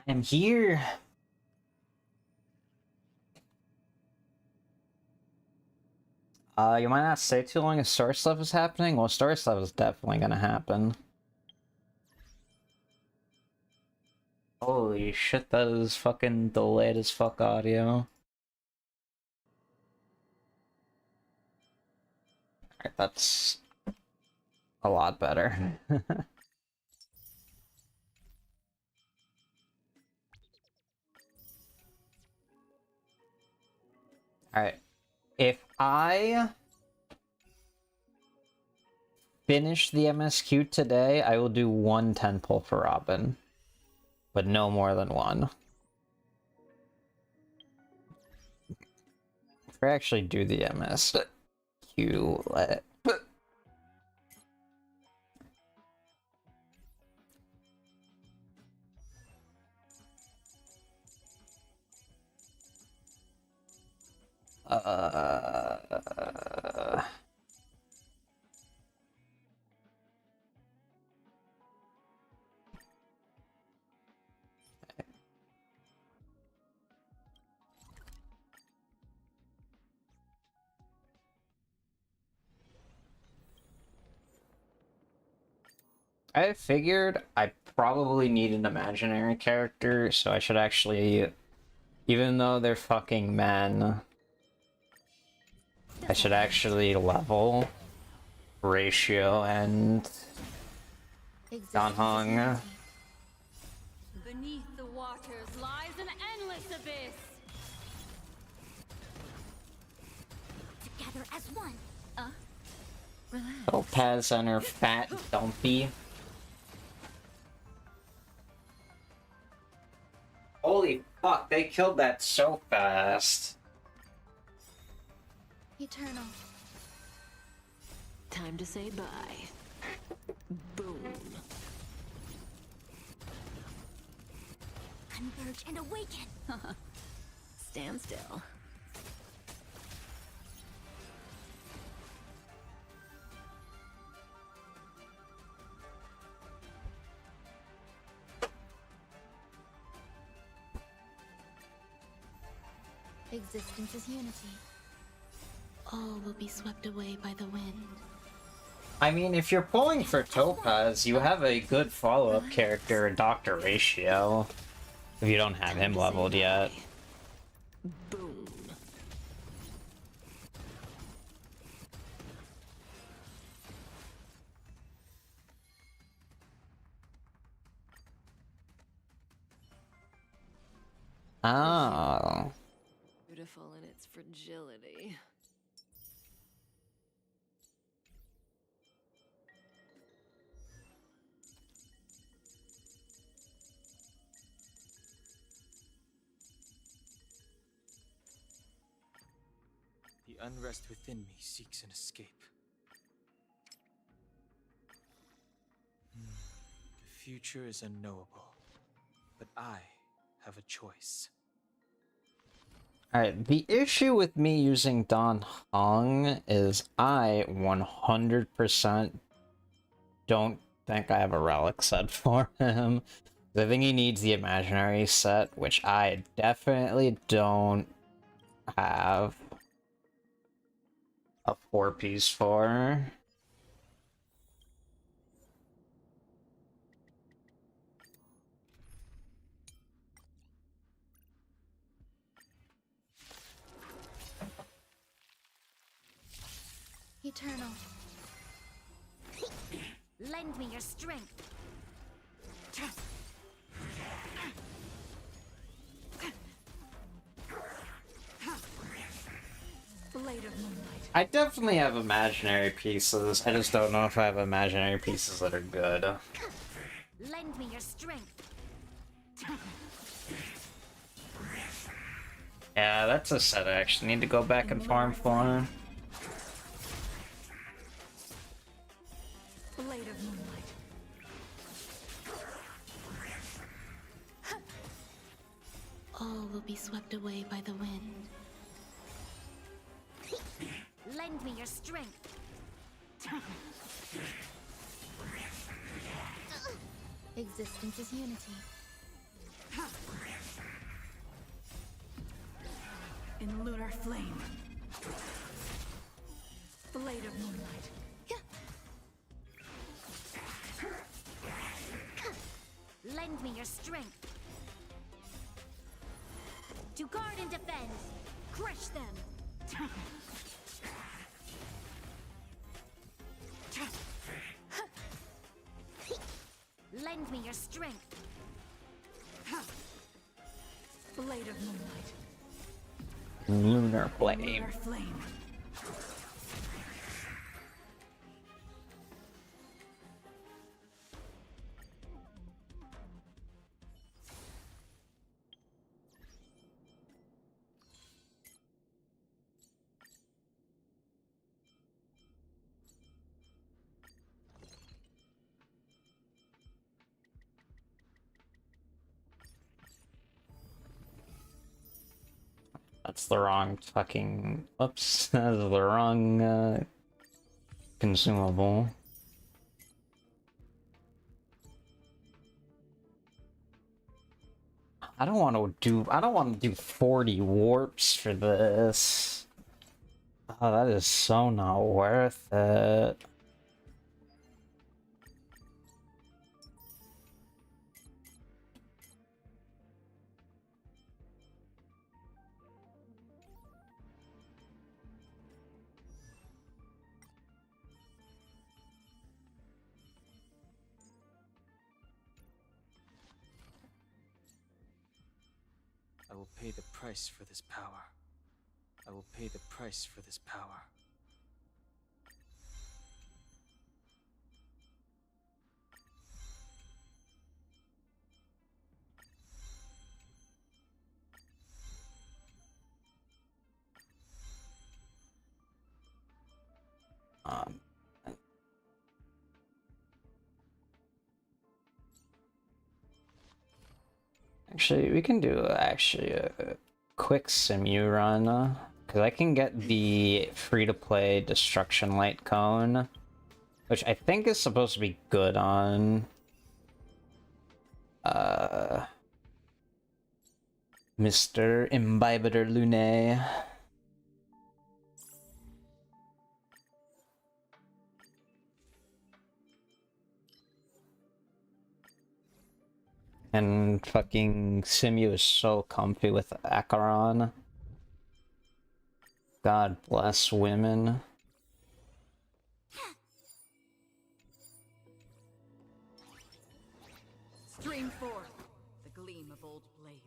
I'm here. You might not stay too long if story stuff is happening. Well, story stuff is definitely gonna happen. Holy shit, that is fucking delayed as fuck audio. Alright, that's a lot better. Alright. If I finish the MSQ today, I will do 1 10 pull for Robin. But no more than 1. If I actually do the MSQ, let... I figured I probably need an imaginary character, so I should actually, even though they're fucking men, I should actually level Ratio and Danhong. Beneath the waters lies an endless abyss. Together as one. Relax. Topaz and her fat dumpy. Holy fuck, they killed that so fast. Eternal. Time to say bye. Boom. Converge and awaken. Stand still. Existence is unity. All will be swept away by the wind. I mean, if you're pulling for Topaz, you have a good follow-up character, Dr. Ratio, if you don't have him leveled yet. Boom. Oh. Beautiful in its fragility. The unrest within me seeks an escape. The future is unknowable, but I have a choice. Alright, the issue with me using Don Hong is I 100% don't think I have a relic set for him. I think he needs the imaginary set, which I definitely don't have a 4-piece for. Eternal. Lend me your strength. Blade of moonlight. I definitely have imaginary pieces. I just don't know if I have imaginary pieces that are good. Lend me your strength. Yeah, that's a set I actually need to go back and farm for. Blade of moonlight. All will be swept away by the wind. Lend me your strength. Existence is unity. in lunar flame. Blade of moonlight. Lend me your strength. To guard and defend. Crush them. Lend me your strength. Blade of moonlight. Lunar flame. Lunar flame. That's the wrong fucking... Oops, that's the wrong, consumable. I don't want to do 40 warps for this. Oh, that is so not worth it. I will pay the price for this power. I will pay the price for this power. Um, Actually, we can do a quick simu run, because I can get the free-to-play Destruction Light Cone, which I think is supposed to be good on Mr. Imbibitor Lune. And fucking Simu is so comfy with Acheron. God bless women. Stream forth the gleam of old blades.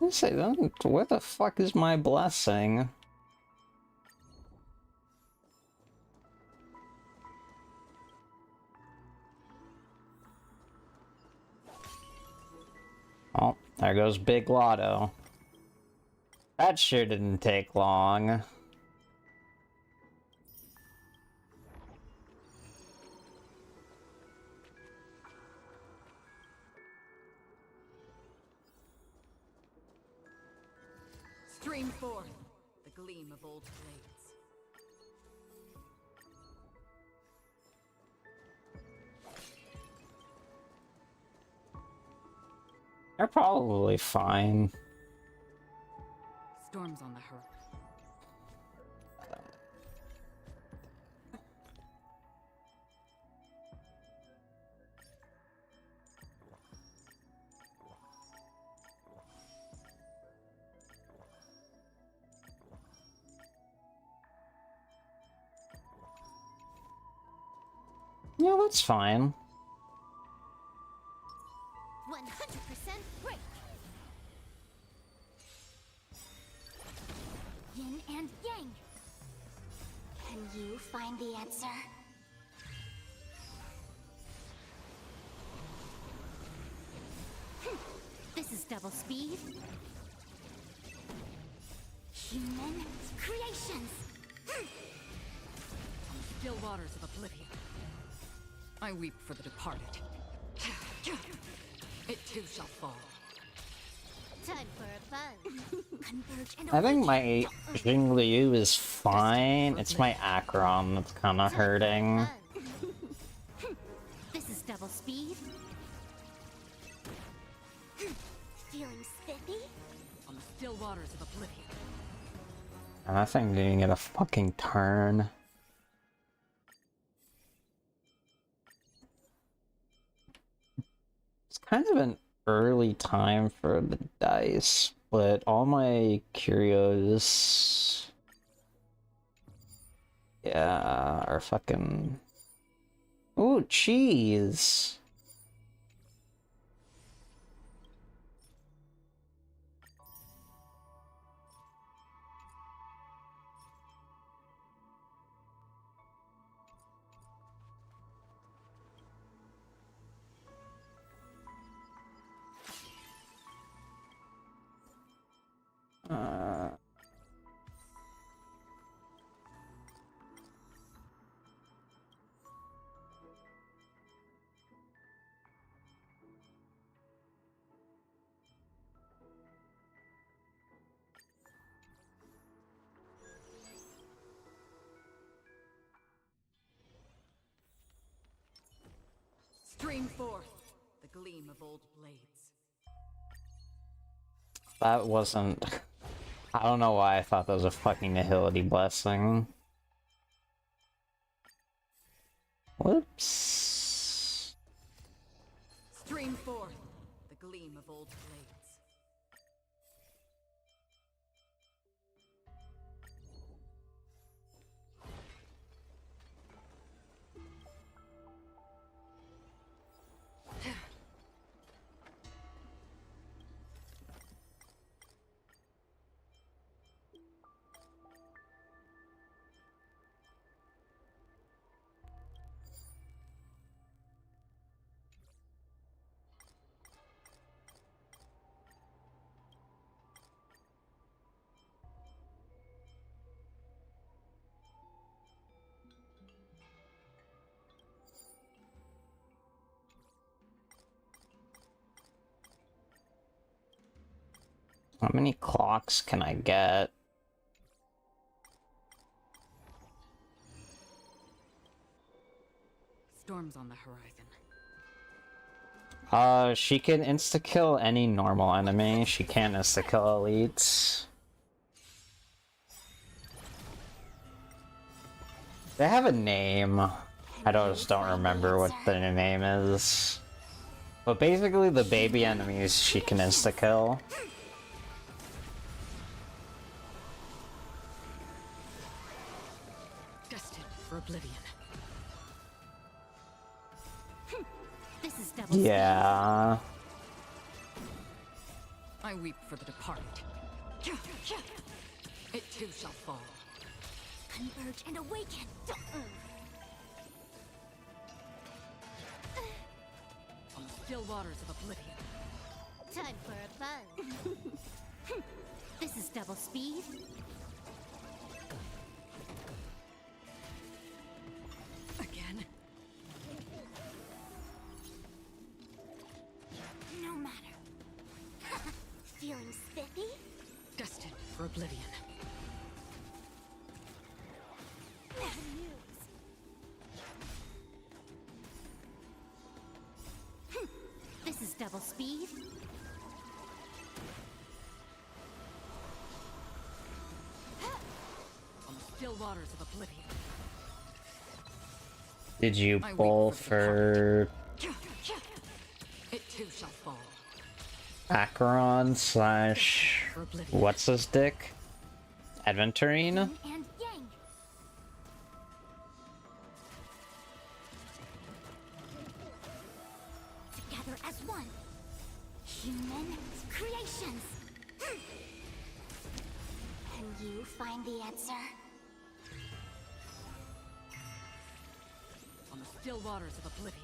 I say that. Where the fuck is my blessing? Oh, there goes Big Lotto. That sure didn't take long. Stream forth the gleam of old blades. They're probably fine. Storms on the horizon. Yeah, that's fine. 100% break. Yin and yang. Can you find the answer? This is double speed. Human creations. Still waters of oblivion. I weep for the departed. It too shall fall. Time for a buzz. Converge and I think my awaken. Xingliu is fine. It's my Acheron that's kind of hurting. This is double speed. Feeling spiffy? On the still waters of oblivion. And I think didn't get a fucking turn. It's kind of an early time for the dice, but all my curios, yeah, are fucking. Ooh, cheese. Uh, Stream forth the gleam of old blades. that wasn't. I don't know why I thought that was a fucking Nihility blessing. Whoops. Stream forth the gleam of old blades. How many clocks can I get? Storms on the horizon. She can insta-kill any normal enemy. She can't insta-kill elites. They have a name. I just don't remember what the name is. But basically the baby enemies she can insta-kill. Destined for oblivion. This is double Yeah. I weep for the departed. It too shall fall. speed. Converge and awaken. On the still waters of oblivion. Time for a buzz. This is double speed. Again. No matter. Feeling spiffy? Destined for oblivion. Bad news. This is double speed. On the still waters of oblivion. Did you I pull weep for for It too shall fall. Acheron slash For oblivion. what's his dick? Adventurine? Yin and yang. Together as one. Human creations. Can you find the answer? On the still waters of oblivion.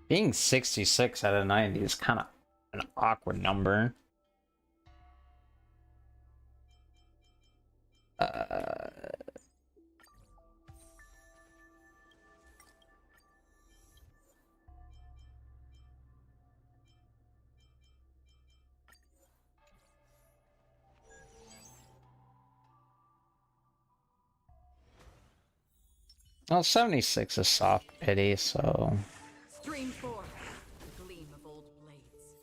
Being 66 out of 90 is kind of an awkward number. Well, 76 is soft pity, so... Stream forth the gleam of old blades.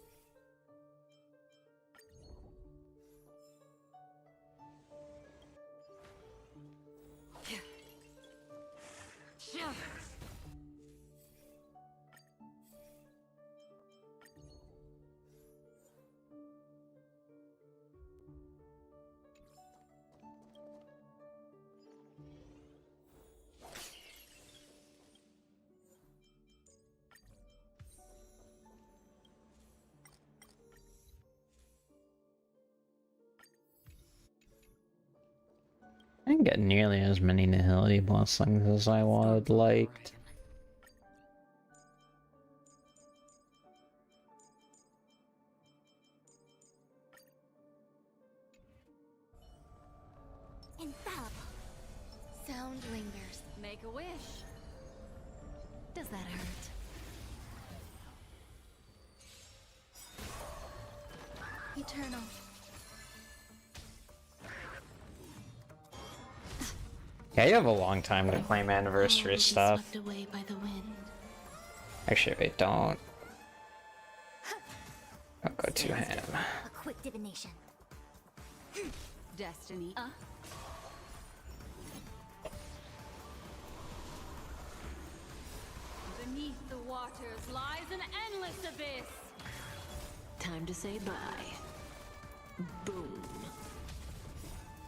I didn't get nearly as many Nihility Blessings as I would liked. Infallible. Sound lingers. Make a wish. Does that hurt? Eternal. Yeah, you have a long time to claim All anniversary will be stuff. swept away by the wind. Actually, wait, don't. Don't go too ham. A quick divination. Destiny. Beneath the waters lies an endless abyss. Time to say bye. Boom.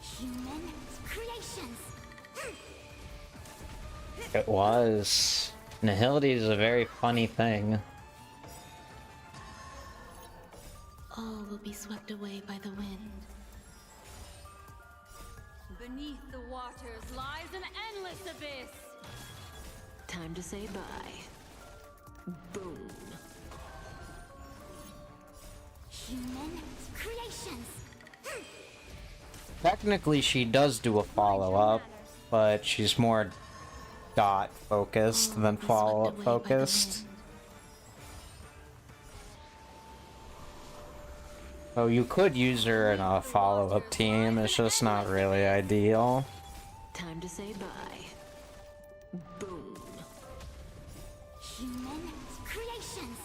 Human creations. It was. Nihility is a very funny thing. All will be swept away by the wind. Beneath the waters lies an endless abyss. Time to say bye. Boom. Human creations. Technically, she does do a follow-up, but she's more dot focused All than will be swept follow-up away by the focused. wind. So you could use her in a follow-up team, it's just not really ideal. Time to say bye. Boom. Human creations.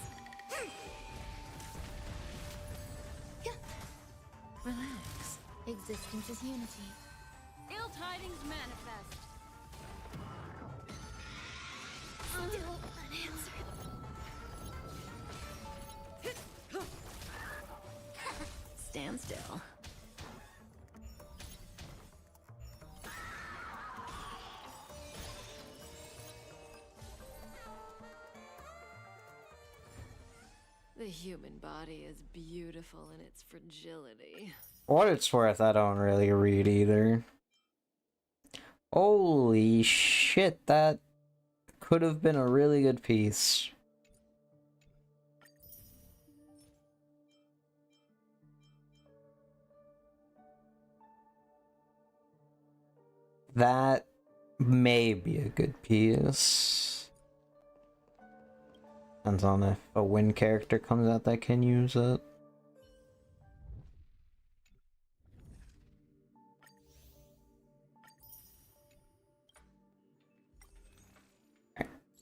Relax. Existence is unity. Ill tidings manifest. Still unanswered. Stand still. The human body is beautiful in its fragility. For what it's worth, I don't really read either. Holy shit, that could have been a really good piece. That may be a good piece. Depends on if a win character comes out that can use it.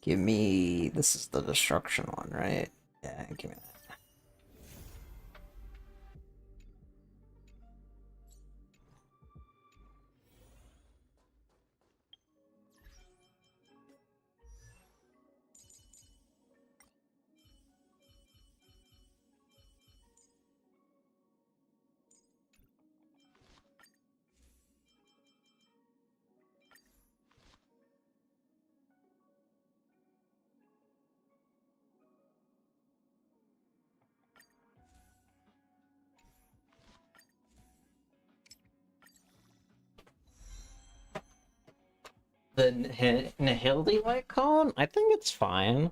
Give me... this is the destruction one, right? Yeah, give me that. The Nihility White Cone? I think it's fine.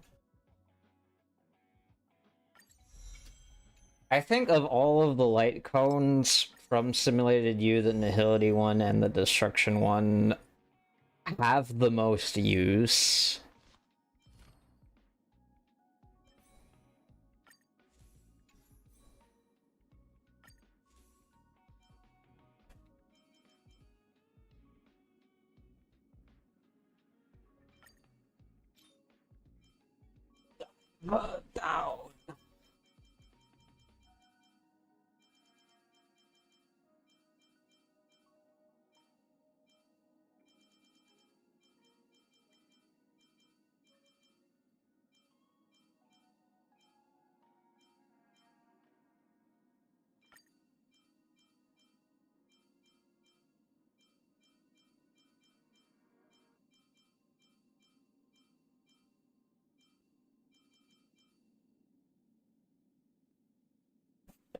I think of all of the light cones from Simulated You, the Nihility one and the Destruction one have the most use. Down.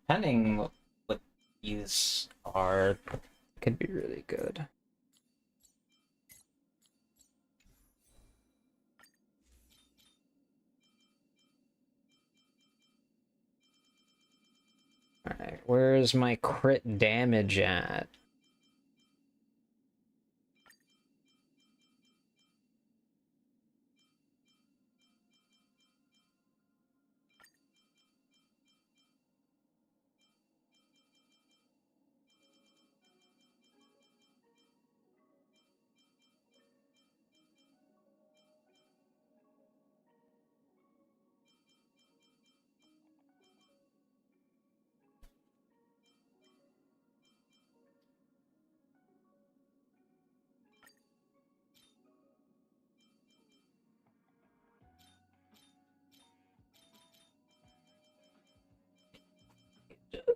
Depending what these are, could be really good. Alright, where's my crit damage at?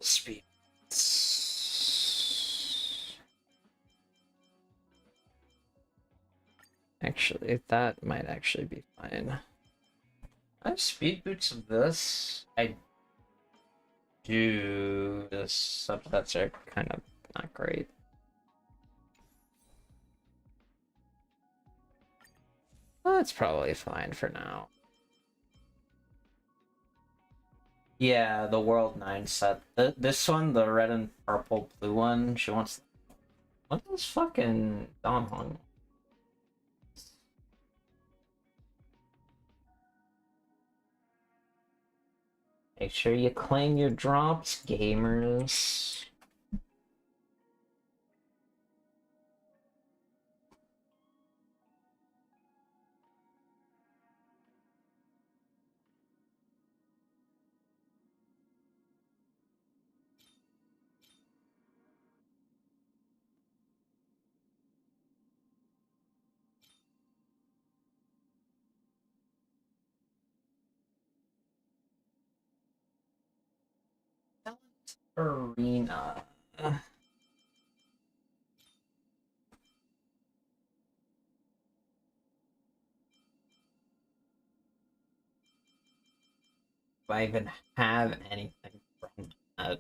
Speed. Actually, that might actually be fine. I have speed boots of this. I do. The subsets are kind of not great. That's probably fine for now. Yeah, the World 9 set. This one, the red and purple blue one, she wants... What is fucking Don Hong? Make sure you claim your drops, gamers. Arena. Do I even have anything from that?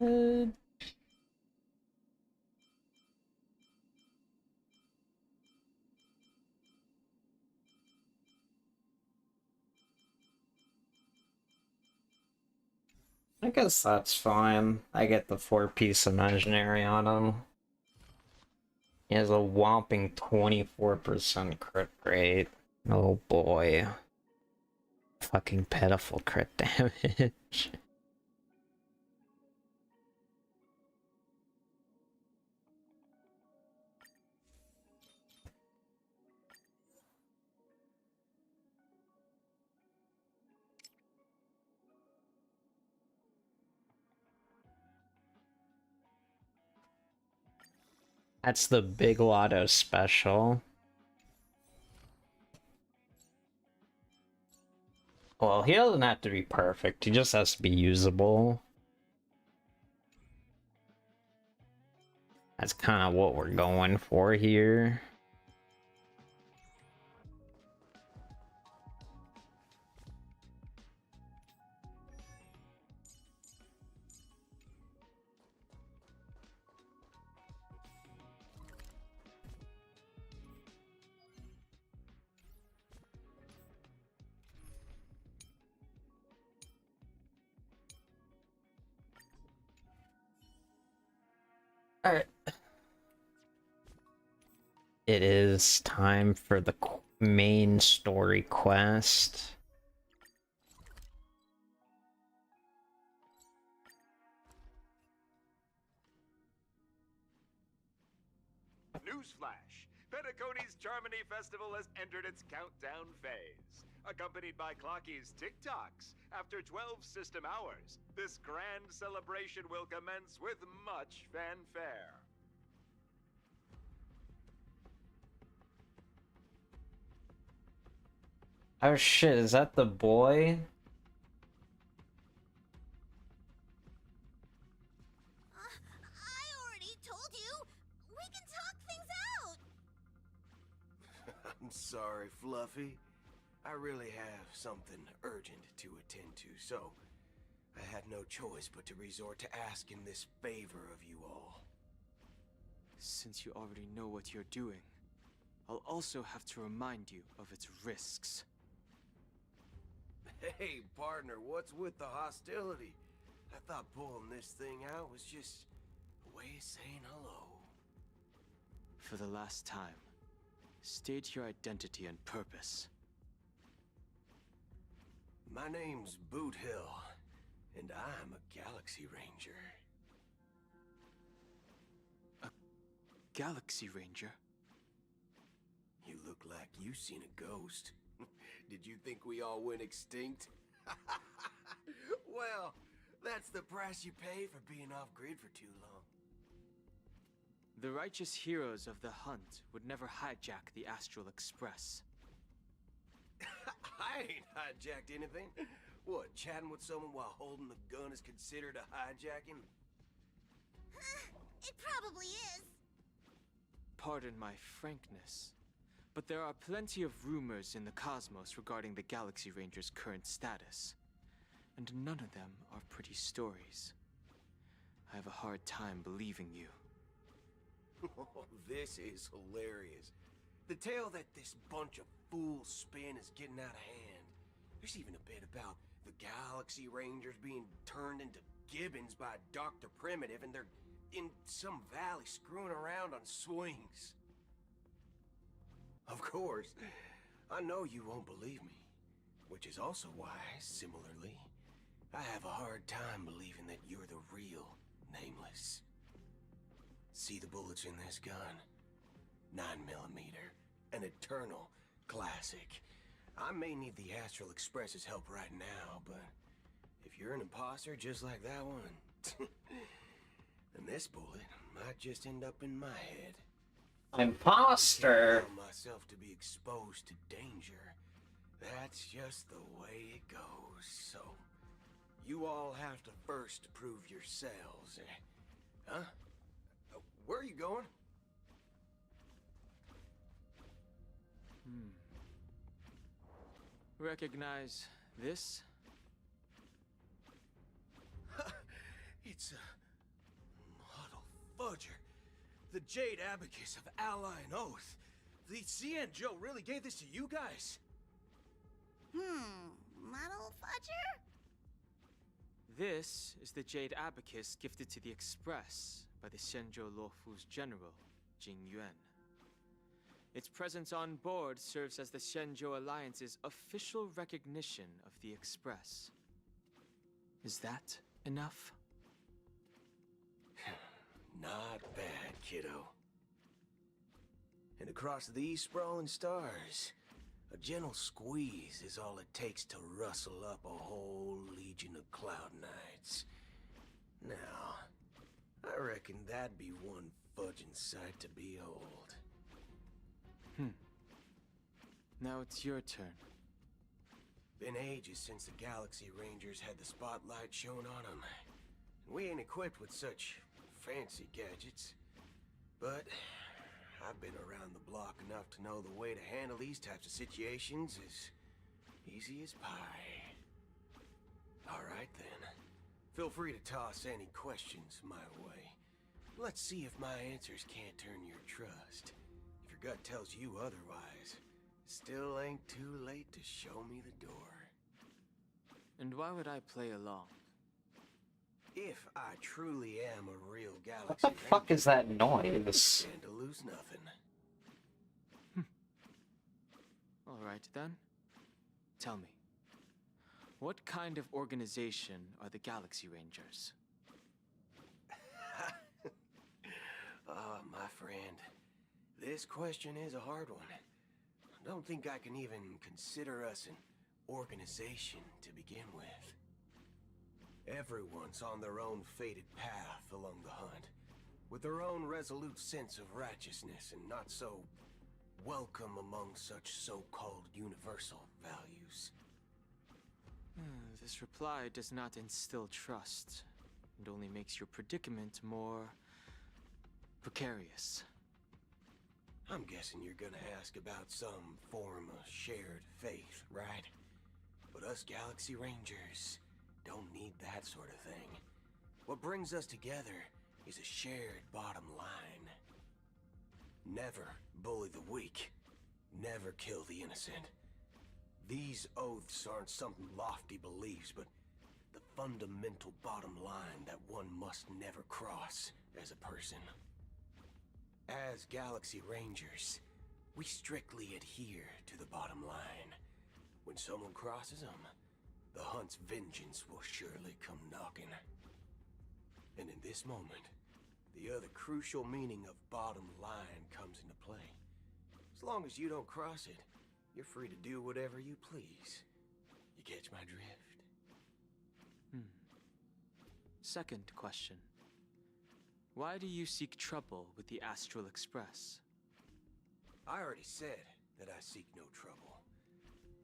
damage. I guess that's fine. I get the 4-piece imaginary on him. He has a whopping 24% crit rate. Oh boy. Fucking pitiful crit damage. That's the Big Lotto special. Well, he doesn't have to be perfect, he just has to be usable. That's kind of what we're going for here. Alright. It is time for the main story quest. Newsflash! Penacony's Charmony Festival has entered its countdown phase. Accompanied by Clocky's TikToks, after 12 system hours, this grand celebration will commence with much fanfare. Oh shit, is that the boy? I already told you. We can talk things out. I'm sorry, Fluffy. I really have something urgent to attend to, so I had no choice but to resort to asking this favor of you all. Since you already know what you're doing, I'll also have to remind you of its risks. Hey, partner, what's with the hostility? I thought pulling this thing out was just a way of saying hello. For the last time, state your identity and purpose. My name's Boot Hill, and I'm a Galaxy Ranger. A Galaxy Ranger? You look like you seen a ghost. Did you think we all went extinct? Well, that's the price you pay for being off-grid for too long. The righteous heroes of the hunt would never hijack the Astral Express. I ain't hijacked anything. What, chatting with someone while holding the gun is considered a hijacking? It probably is. Pardon my frankness, but there are plenty of rumors in the cosmos regarding the Galaxy Ranger's current status, and none of them are pretty stories. I have a hard time believing you. Oh, this is hilarious. The tale that this bunch of fools spin is getting out of hand. There's even a bit about the Galaxy Rangers being turned into gibbons by Dr. Primitive, and they're in some valley screwing around on swings. Of course, I know you won't believe me, which is also why, similarly, I have a hard time believing that you're the real Nameless. See the bullets in this gun? 9mm, an eternal classic. I may need the Astral Express's help right now, but if you're an imposter just like that one, then this bullet might just end up in my head. Imposter? I allow myself to be exposed to danger. That's just the way it goes. So, you all have to first prove yourselves. Huh? Where are you going? Recognize this? It's a model fudger. The Jade Abacus of Ally and Oath. The Cian Joe really gave this to you guys? Model fudger? This is the Jade Abacus gifted to the Express by the Shenzhou Luofu's general, Jing Yuan. Its presence on board serves as the Shenzhou Alliance's official recognition of the Express. Is that enough? Not bad, kiddo. And across these sprawling stars, a gentle squeeze is all it takes to rustle up a whole legion of Cloud Knights. Now, I reckon that'd be one fudging sight to behold. Now it's your turn. Been ages since the Galaxy Rangers had the spotlight shown on them. We ain't equipped with such fancy gadgets. But I've been around the block enough to know the way to handle these types of situations is easy as pie. Alright then. Feel free to toss any questions my way. Let's see if my answers can't turn your trust. If your gut tells you otherwise, still ain't too late to show me the door. And why would I play along? If I truly am a real Galaxy What the fuck Ranger, is that noise? stand to lose nothing. Alright then. Tell me, what kind of organization are the Galaxy Rangers? My friend, this question is a hard one. I don't think I can even consider us an organization to begin with. Everyone's on their own fated path along the hunt, with their own resolute sense of righteousness and not so welcome among such so-called universal values. This reply does not instill trust, and only makes your predicament more precarious. I'm guessing you're gonna ask about some form of shared faith, right? But us Galaxy Rangers don't need that sort of thing. What brings us together is a shared bottom line. Never bully the weak. Never kill the innocent. These oaths aren't some lofty beliefs, but the fundamental bottom line that one must never cross as a person. As Galaxy Rangers, we strictly adhere to the bottom line. When someone crosses them, the hunt's vengeance will surely come knocking. And in this moment, the other crucial meaning of bottom line comes into play. As long as you don't cross it, you're free to do whatever you please. You catch my drift? Second question. Why do you seek trouble with the Astral Express? I already said that I seek no trouble.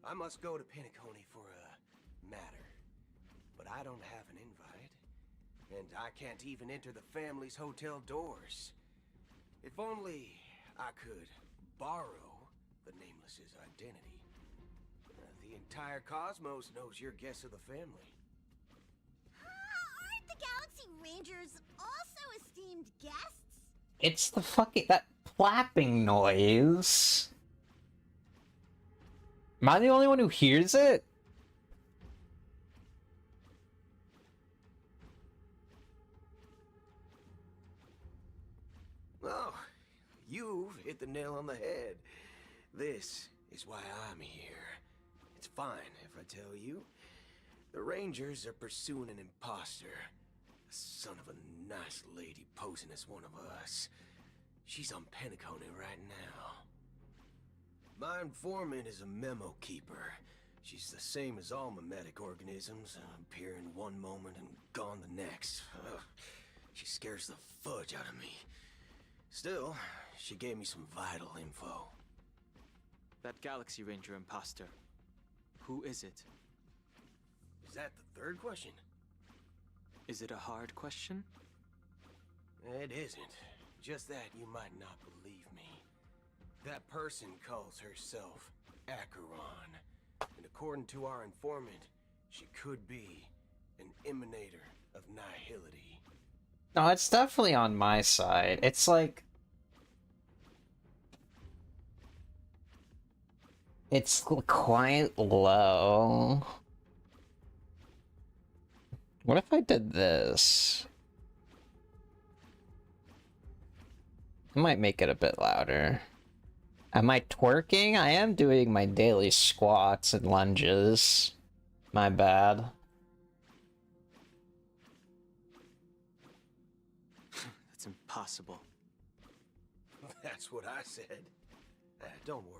I must go to Penacony for a matter. But I don't have an invite. And I can't even enter the family's hotel doors. If only I could borrow the Nameless's identity. The entire cosmos knows you're guests of the family. Aren't the Galaxy Rangers also esteemed guests? It's the fucking that flapping noise. Am I the only one who hears it? Oh, you've hit the nail on the head. This is why I'm here. It's fine if I tell you. The Rangers are pursuing an imposter. A son of a nice lady posing as one of us. She's on Penacony right now. My informant is a memo keeper. She's the same as all mimetic organisms, appearing one moment and gone the next. Ugh. She scares the fudge out of me. Still, she gave me some vital info. That Galaxy Ranger imposter. Who is it? Is that the third question? Is it a hard question? It isn't. Just that you might not believe me. That person calls herself Acheron. And according to our informant, she could be an emanator of nihility. No, it's definitely on my side. It's like... It's quite low. What if I did this? I might make it a bit louder. Am I twerking? I am doing my daily squats and lunges. My bad. That's impossible. That's what I said. Don't worry.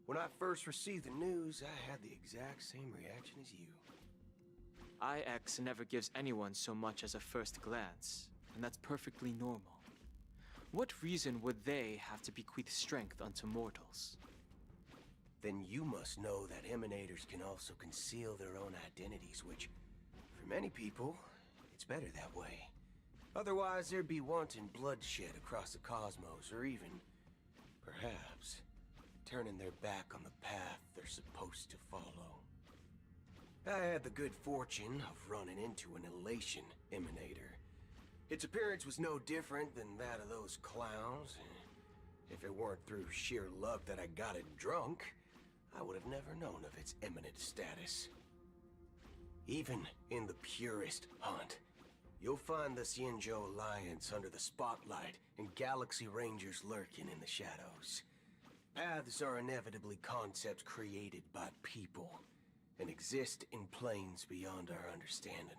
When I first received the news, I had the exact same reaction as you. IX never gives anyone so much as a first glance, and that's perfectly normal. What reason would they have to bequeath strength unto mortals? Then you must know that emanators can also conceal their own identities, which, for many people, it's better that way. Otherwise, there'd be wanton bloodshed across the cosmos, or even, perhaps, turning their back on the path they're supposed to follow. I had the good fortune of running into an elation emanator. Its appearance was no different than that of those clowns. If it weren't through sheer luck that I got it drunk, I would have never known of its eminent status. Even in the purest hunt, you'll find the Xianzhou Alliance under the spotlight and Galaxy Rangers lurking in the shadows. Paths are inevitably concepts created by people and exist in planes beyond our understanding.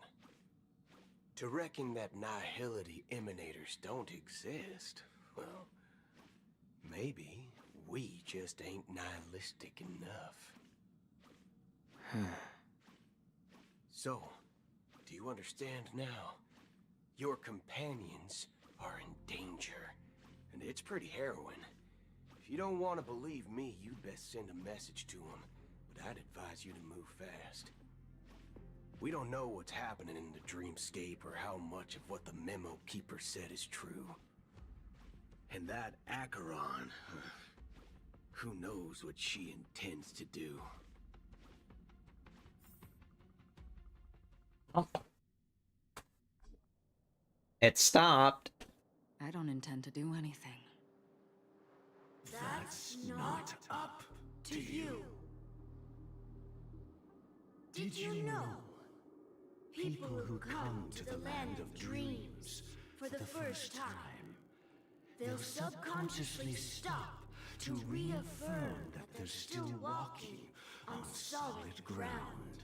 To reckon that nihility emanators don't exist, well, maybe we just ain't nihilistic enough. So, do you understand now? Your companions are in danger, and it's pretty harrowing. If you don't want to believe me, you'd best send a message to them, but I'd advise you to move fast. We don't know what's happening in the dreamscape or how much of what the memo keeper said is true. And that Acheron, who knows what she intends to do. Oh. It stopped. I don't intend to do anything. That's not up to you. Did you know? People who come to the land of dreams for the first time, they'll subconsciously stop to reaffirm that they're still walking on solid ground.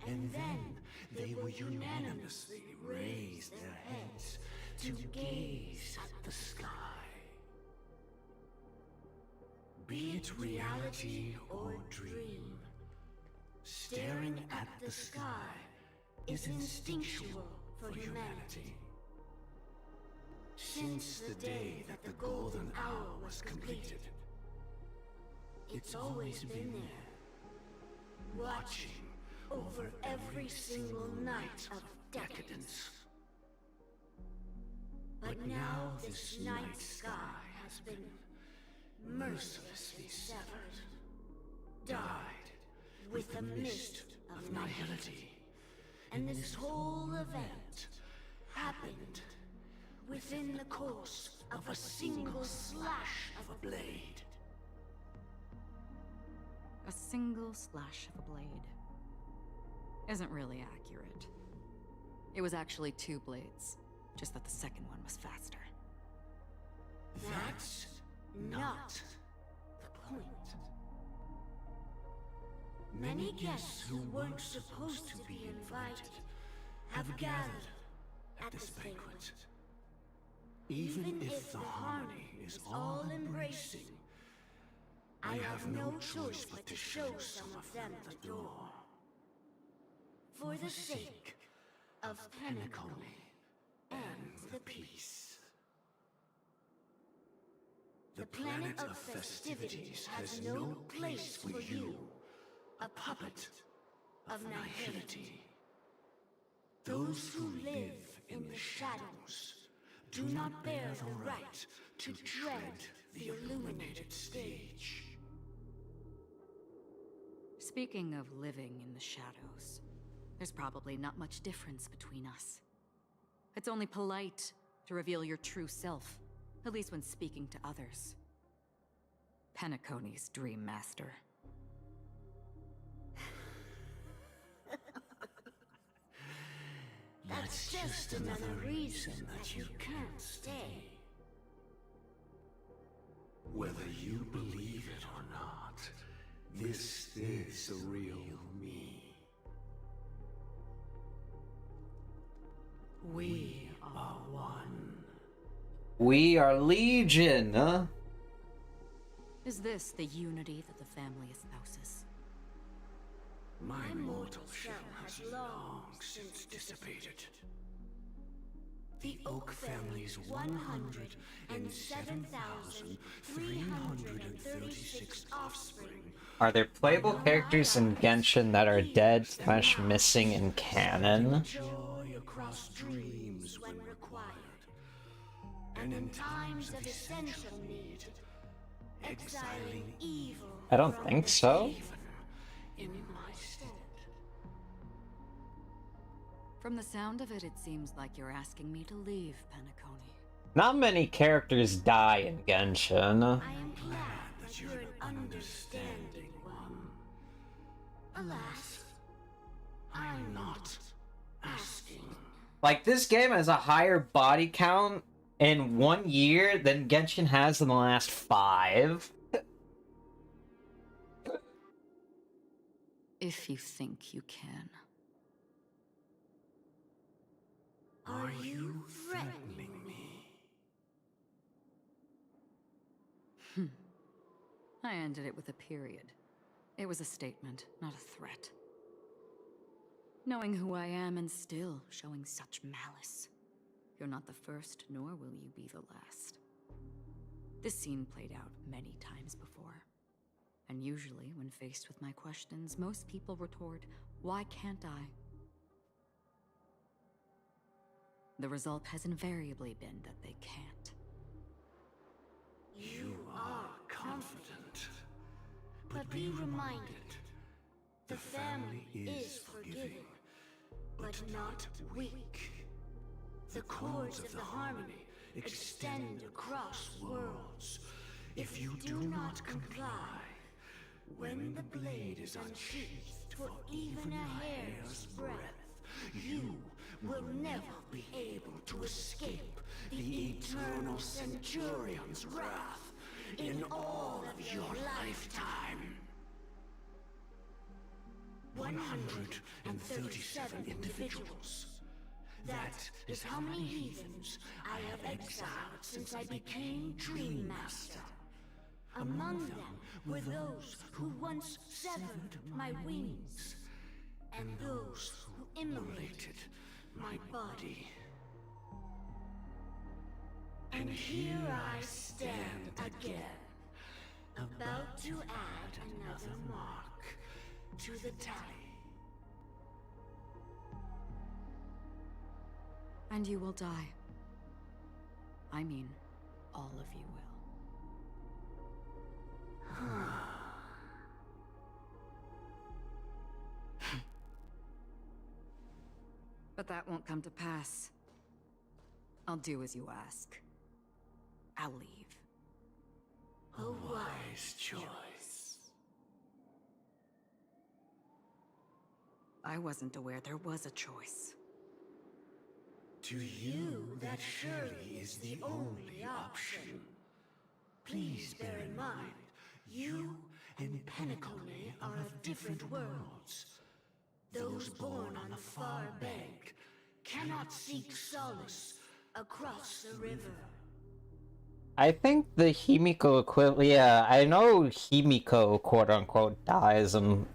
And then they will unanimously raise their heads to gaze at the sky. Be it reality or dream, staring at the sky is instinctual for humanity. Since the day that the golden hour was completed, it's always been there, watching over every single night of decadence. But now this night sky has been mercilessly severed, dyed with the mist of nihility. And this whole event happened within the course of a single slash of a blade. A single slash of a blade isn't really accurate. It was actually 2 blades, just that the second one was faster. That's not the point. Many guests who weren't supposed to be invited have gathered at this banquet. Even if the harmony is all-embracing, I have no choice but to show some of them the door. For the sake of Pinnacle and the peace. The planet of festivities has no place for you, a puppet of nihility. Those who live in the shadows do not bear the right to tread the illuminated stage. Speaking of living in the shadows, there's probably not much difference between us. It's only polite to reveal your true self, at least when speaking to others. Penacony's Dream Master. That's just another reason that you can't stay. Whether you believe it or not, this is the real me. We are one. We are Legion, huh? Is this the unity that the family espouses? My mortal shell has long since dissipated. The Oak family's 107,336 offspring. Are there playable characters in Genshin that are dead / missing in canon? Joy across dreams when required. And in times of essential need, exiling evil. I don't think so. In my stead. From the sound of it, it seems like you're asking me to leave, Penacony. Not many characters die in Genshin. I am glad that you're an understanding one. Alas, I'm not asking. Like, this game has a higher body count in 1 year than Genshin has in the last 5. If you think you can. Are you threatening me? I ended it with a period. It was a statement, not a threat. Knowing who I am and still showing such malice. You're not the first, nor will you be the last. This scene played out many times before. And usually, when faced with my questions, most people retort, "Why can't I?" The result has invariably been that they can't. You are confident. But be reminded, the family is forgiving, but not weak. The cords of the harmony extend across worlds. If you do not comply, when the blade is unsheathed for even a hair's breadth, you will never be able to escape the eternal Centurion's wrath in all of your lifetime. 137 individuals. That is how many heathens I have exiled since I became Dream Master. Among them were those who once severed my wings, and those who immolated my body. And here I stand again, about to add another mark to the tally. And you will die. I mean, all of you will. But that won't come to pass. I'll do as you ask. I'll leave. A wise choice. I wasn't aware there was a choice. To you, that surely is the only option. Please bear in mind, you and Penacony are of different worlds. Those born on the far bank cannot seek solace across the river. I think the Himiko equivalent, yeah, I know Himiko, quote-unquote, dies in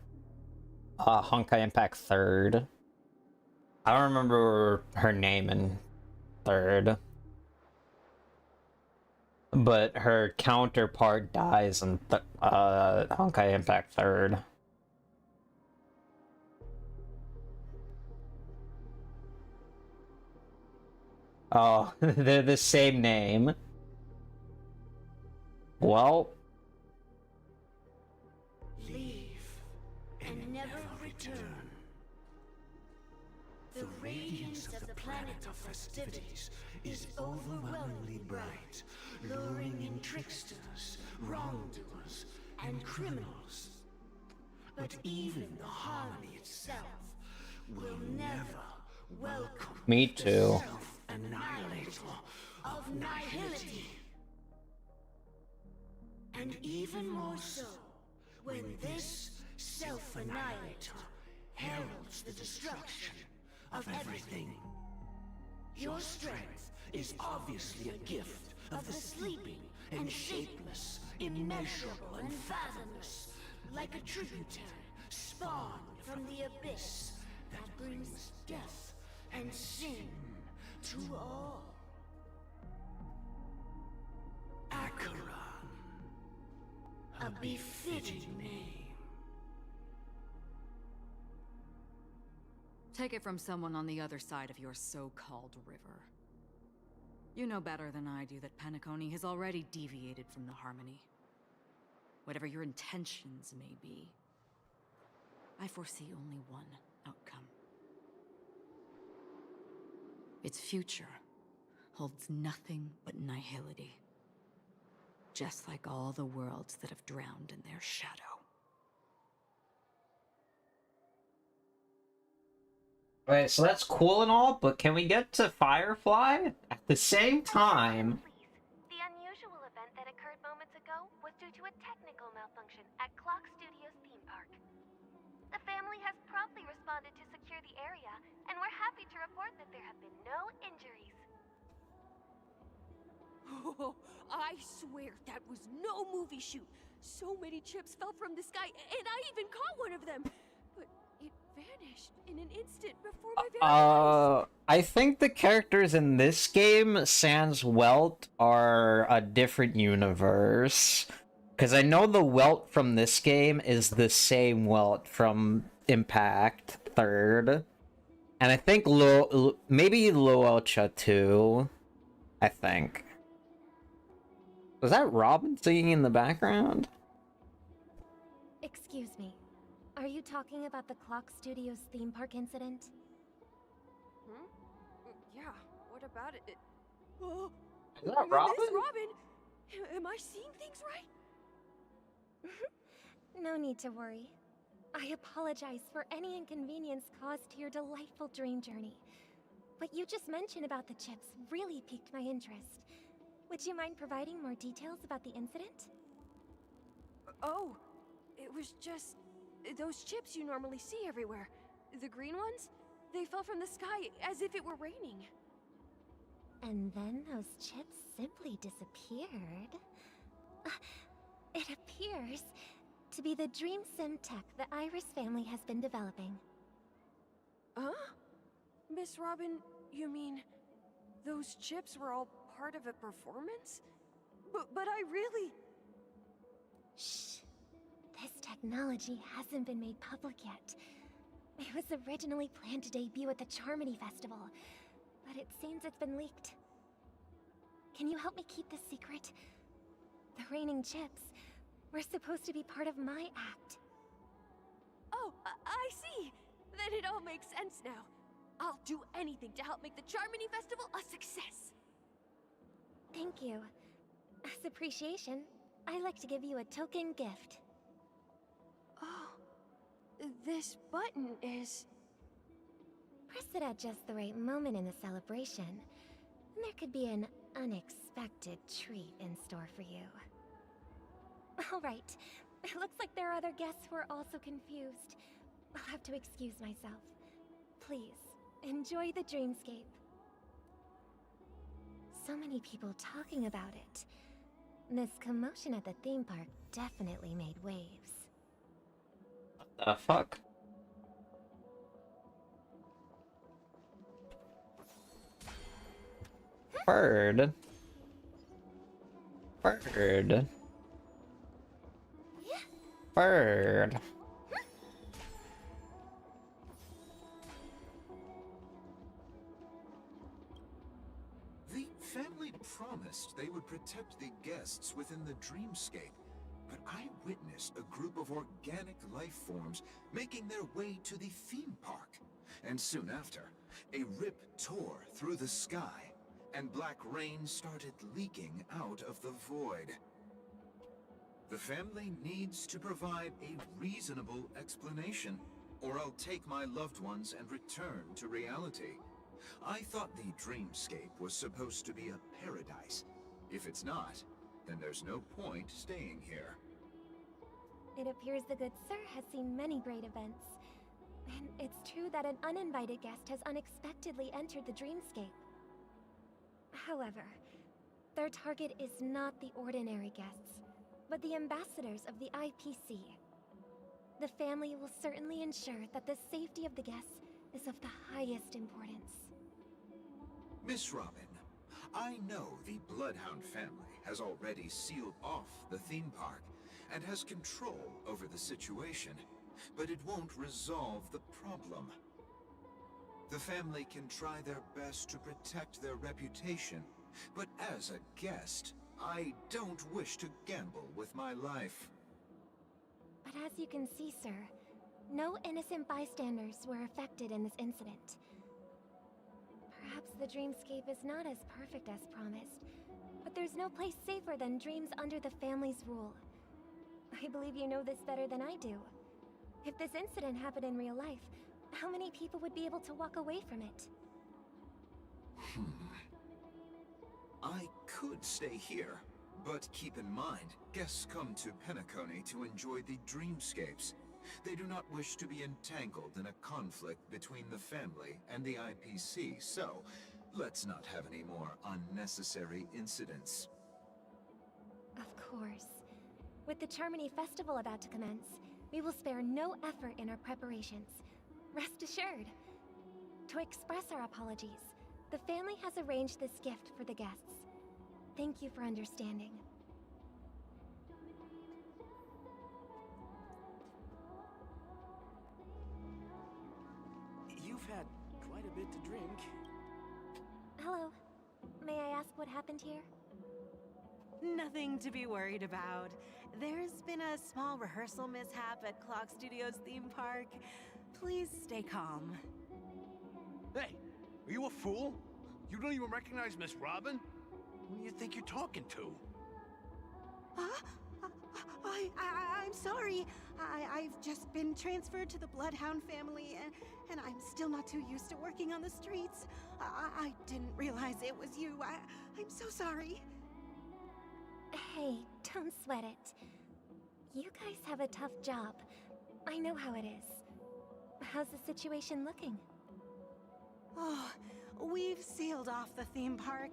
Honkai Impact 3rd. I don't remember her name in 3rd. But her counterpart dies in Honkai Impact 3rd. Oh, they're the same name. Well, Leave and never return. The radiance of the planet of festivities is overwhelmingly bright, luring in tricksters, wrongdoers, and criminals. But even the harmony itself will never welcome Me the too. self-annihilator of nihility. And even more so, when this self-annihilator heralds the destruction of everything. Your strength is obviously a gift of the sleeping and shapeless, immeasurable and fathomless, like a tributary spawned from the abyss that brings death and sin to all. Acheron, a befitting name. Take it from someone on the other side of your so-called river. You know better than I do that Penacony has already deviated from the harmony. Whatever your intentions may be, I foresee only one outcome. Its future holds nothing but nihility. Just like all the worlds that have drowned in their shadow. Alright, so that's cool and all, but can we get to Firefly? At the same time... Please. The unusual event that occurred moments ago was due to a technical malfunction at Clock Studios theme park. The family has promptly responded to secure the area, and we're happy to report that there have been no injuries. Oh, I swear that was no movie shoot. So many chips fell from the sky, and I even caught one of them. But it vanished in an instant before my very eyes. I think the characters in this game, sans Welt, are a different universe. Because I know the Welt from this game is the same Welt from Impact 3rd. And I think maybe Luocha too. I think. Was that Robin singing in the background? Excuse me. Are you talking about the Clock Studios theme park incident? Hmm? Yeah, what about it? Oh, Is that Robin? Miss Robin! Am I seeing things right? No need to worry. I apologize for any inconvenience caused to your delightful dream journey. What you just mentioned about the chips really piqued my interest. Would you mind providing more details about the incident? Oh, it was just those chips you normally see everywhere. The green ones? They fell from the sky as if it were raining. And then those chips simply disappeared. It appears to be the Dream Sim tech the Iris family has been developing. Huh? Miss Robin, you mean those chips were all part of a performance? But I really... Shh. This technology hasn't been made public yet. It was originally planned to debut at the Charmony Festival, but it seems it's been leaked. Can you help me keep this secret? The raining chips were supposed to be part of my act. Oh, I see! Then it all makes sense now. I'll do anything to help make the Charmony Festival a success! Thank you. As appreciation, I'd like to give you a token gift. Oh, this button is... Press it at just the right moment in the celebration, and there could be an unexpected treat in store for you. Alright, it looks like there are other guests who are also confused. I'll have to excuse myself. Please, enjoy the dreamscape. So many people talking about it. This commotion at the theme park definitely made waves. What the fuck? Bird. Bird. Bird. The family promised they would protect the guests within the dreamscape, but I witnessed a group of organic life forms making their way to the theme park. And soon after, A rip tore through the sky, and black rain started leaking out of the void. The family needs to provide a reasonable explanation, or I'll take my loved ones and return to reality. I thought the dreamscape was supposed to be a paradise. If it's not, then there's no point staying here. It appears the good sir has seen many great events. And it's true that an uninvited guest has unexpectedly entered the dreamscape. However, their target is not the ordinary guests, but the ambassadors of the IPC. The family will certainly ensure that the safety of the guests is of the highest importance. Miss Robin, I know the Bloodhound family has already sealed off the theme park and has control over the situation, but it won't resolve the problem. The family can try their best to protect their reputation, but as a guest, I don't wish to gamble with my life. But as you can see, sir, no innocent bystanders were affected in this incident. Perhaps the dreamscape is not as perfect as promised, but there's no place safer than dreams under the family's rule. I believe you know this better than I do. If this incident happened in real life, how many people would be able to walk away from it? I could stay here, but keep in mind, guests come to Penacony to enjoy the dreamscapes. They do not wish to be entangled in a conflict between the family and the IPC, so let's not have any more unnecessary incidents. Of course. With the Charmony Festival about to commence, we will spare no effort in our preparations. Rest assured. To express our apologies, the family has arranged this gift for the guests. Thank you for understanding. You've had quite a bit to drink. Hello. May I ask what happened here? Nothing to be worried about. There's been a small rehearsal mishap at Clock Studios theme park. Please stay calm. Hey, are you a fool? You don't even recognize Miss Robin? Who do you think you're talking to? I'm sorry. I've just been transferred to the Bloodhound family, and I'm still not too used to working on the streets. I didn't realize it was you. I'm so sorry. Hey, don't sweat it. You guys have a tough job. I know how it is. How's the situation looking? Oh, we've sealed off the theme park.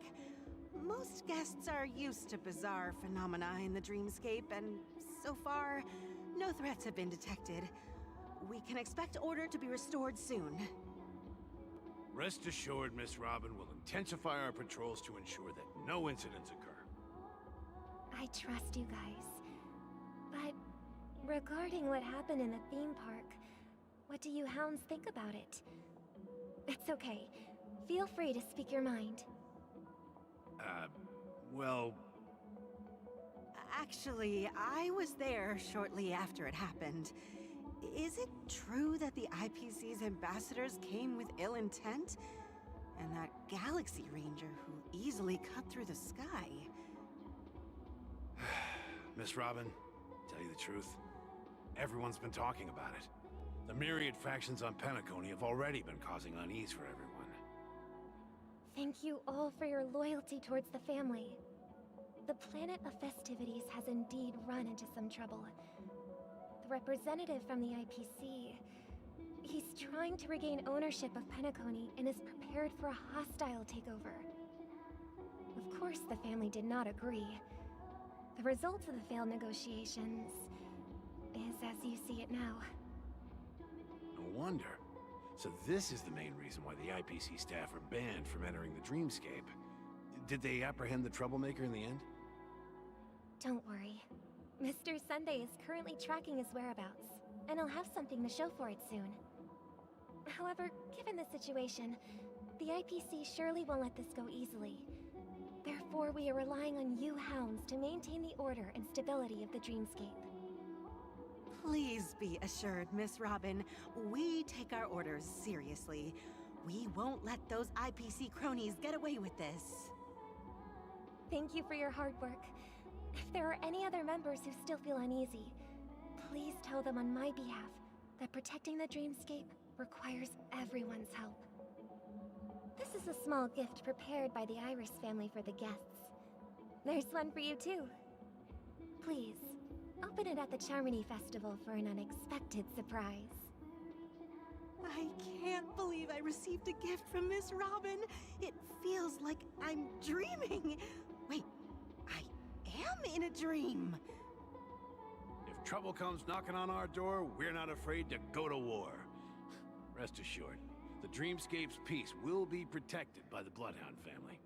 Most guests are used to bizarre phenomena in the dreamscape, and so far, no threats have been detected. We can expect order to be restored soon. Rest assured, Miss Robin will intensify our patrols to ensure that no incidents occur. I trust you guys. But regarding what happened in the theme park, what do you hounds think about it? It's okay. Feel free to speak your mind. Well... Actually, I was there shortly after it happened. Is it true that the IPC's ambassadors came with ill intent? And that Galaxy Ranger who easily cut through the sky? Miss Robin, tell you the truth, everyone's been talking about it. The myriad factions on Penacony have already been causing unease for everyone. Thank you all for your loyalty towards the family. The planet of festivities has indeed run into some trouble. The representative from the IPC... he's trying to regain ownership of Penacony and is prepared for a hostile takeover. Of course, the family did not agree. The result of the failed negotiations is as you see it now. No wonder. So this is the main reason why the IPC staff are banned from entering the dreamscape. Did they apprehend the troublemaker in the end? Don't worry. Mr. Sunday is currently tracking his whereabouts, and he'll have something to show for it soon. However, given the situation, the IPC surely won't let this go easily. Therefore, we are relying on you hounds to maintain the order and stability of the dreamscape. Please be assured, Miss Robin, we take our orders seriously. We won't let those IPC cronies get away with this. Thank you for your hard work. If there are any other members who still feel uneasy, please tell them on my behalf that protecting the dreamscape requires everyone's help. This is a small gift prepared by the Iris family for the guests. There's one for you too. Please, open it at the Charmony Festival for an unexpected surprise. I can't believe I received a gift from Miss Robin. It feels like I'm dreaming. Wait, I am in a dream. If trouble comes knocking on our door, we're not afraid to go to war. Rest assured, the Dreamscape's peace will be protected by the Bloodhound family.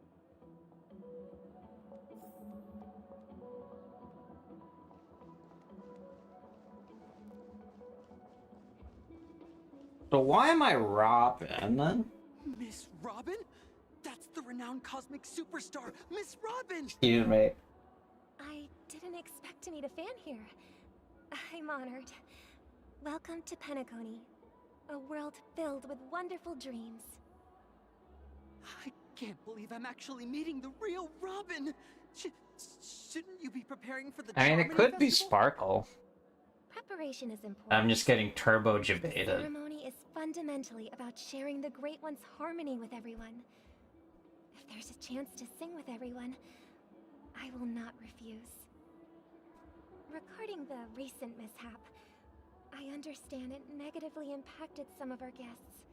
So why am I Robin? Miss Robin? That's the renowned cosmic superstar, Miss Robin! Excuse me. I didn't expect to meet a fan here. I'm honored. Welcome to Penacony, a world filled with wonderful dreams. I can't believe I'm actually meeting the real Robin! Shouldn't you be preparing for the I mean, it Charmony could be Festival? Sparkle. Preparation is important. I'm just getting turbo The debated. ceremony is fundamentally about sharing the Great One's harmony with everyone. If there's a chance to sing with everyone, I will not refuse. Regarding the recent mishap, I understand it negatively impacted some of our guests.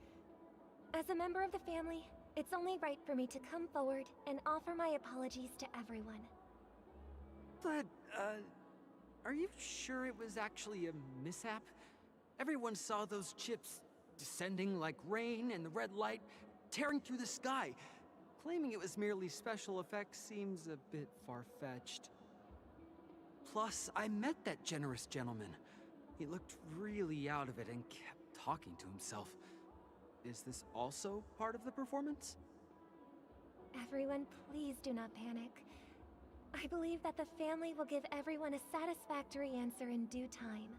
As a member of the family, it's only right for me to come forward and offer my apologies to everyone. But, are you sure it was actually a mishap? Everyone saw those chips descending like rain and the red light tearing through the sky. Claiming it was merely special effects seems a bit far-fetched. Plus, I met that generous gentleman. He looked really out of it and kept talking to himself. Is this also part of the performance? Everyone, please do not panic. I believe that the family will give everyone a satisfactory answer in due time.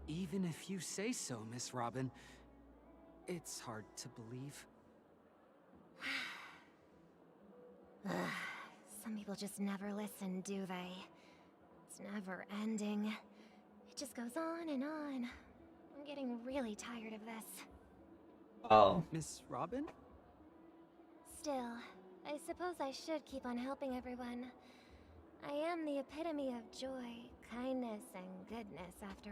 Even if you say so, Miss Robin, it's hard to believe. Some people just never listen, do they? It's never ending. It just goes on and on. I'm getting really tired of this. Oh. Miss Robin? Still, I suppose I should keep on helping everyone. I am the epitome of joy, kindness, and goodness, after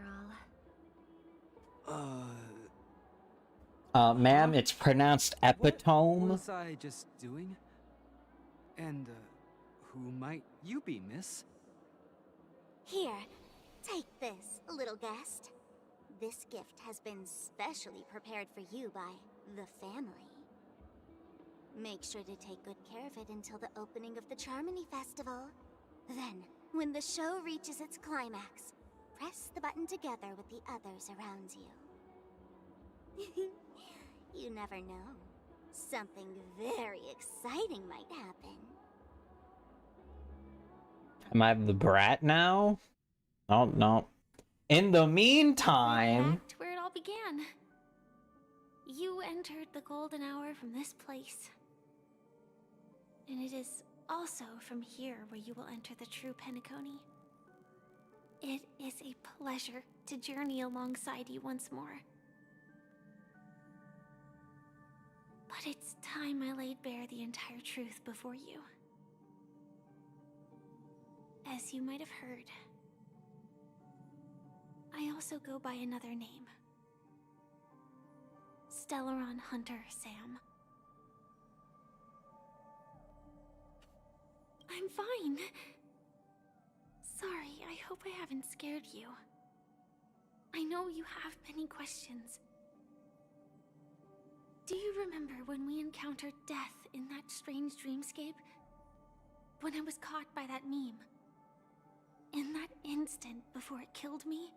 all. Ma'am, it's pronounced epitome. What was I just doing? And, who might you be, miss? Here, take this, little guest. This gift has been specially prepared for you by the family. Make sure to take good care of it until the opening of the Charmony Festival. Then, when the show reaches its climax, press the button together with the others around you. You never know. Something very exciting might happen. Am I the brat now? Oh, no. In the meantime... Back to where it all began. You entered the golden hour from this place. And it is also from here where you will enter the true Penacony. It is a pleasure to journey alongside you once more. But it's time I laid bare the entire truth before you. As you might have heard, I also go by another name. Stellaron Hunter Sam. I'm fine. Sorry, I hope I haven't scared you. I know you have many questions. Do you remember when we encountered death in that strange dreamscape? When I was caught by that meme? In that instant before it killed me?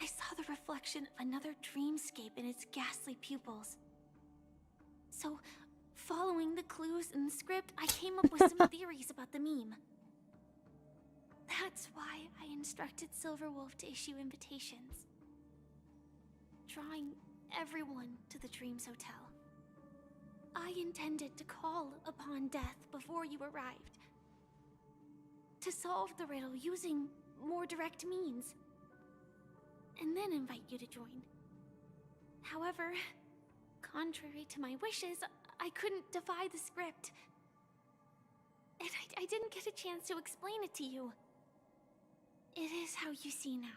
I saw the reflection of another dreamscape in its ghastly pupils. So, following the clues in the script, I came up with some theories about the meme. That's why I instructed Silverwolf to issue invitations. Drawing everyone to the Dreams Hotel. I intended to call upon death before you arrived, to solve the riddle using more direct means, and then invite you to join. However, contrary to my wishes, I couldn't defy the script. And I didn't get a chance to explain it to you. It is how you see now.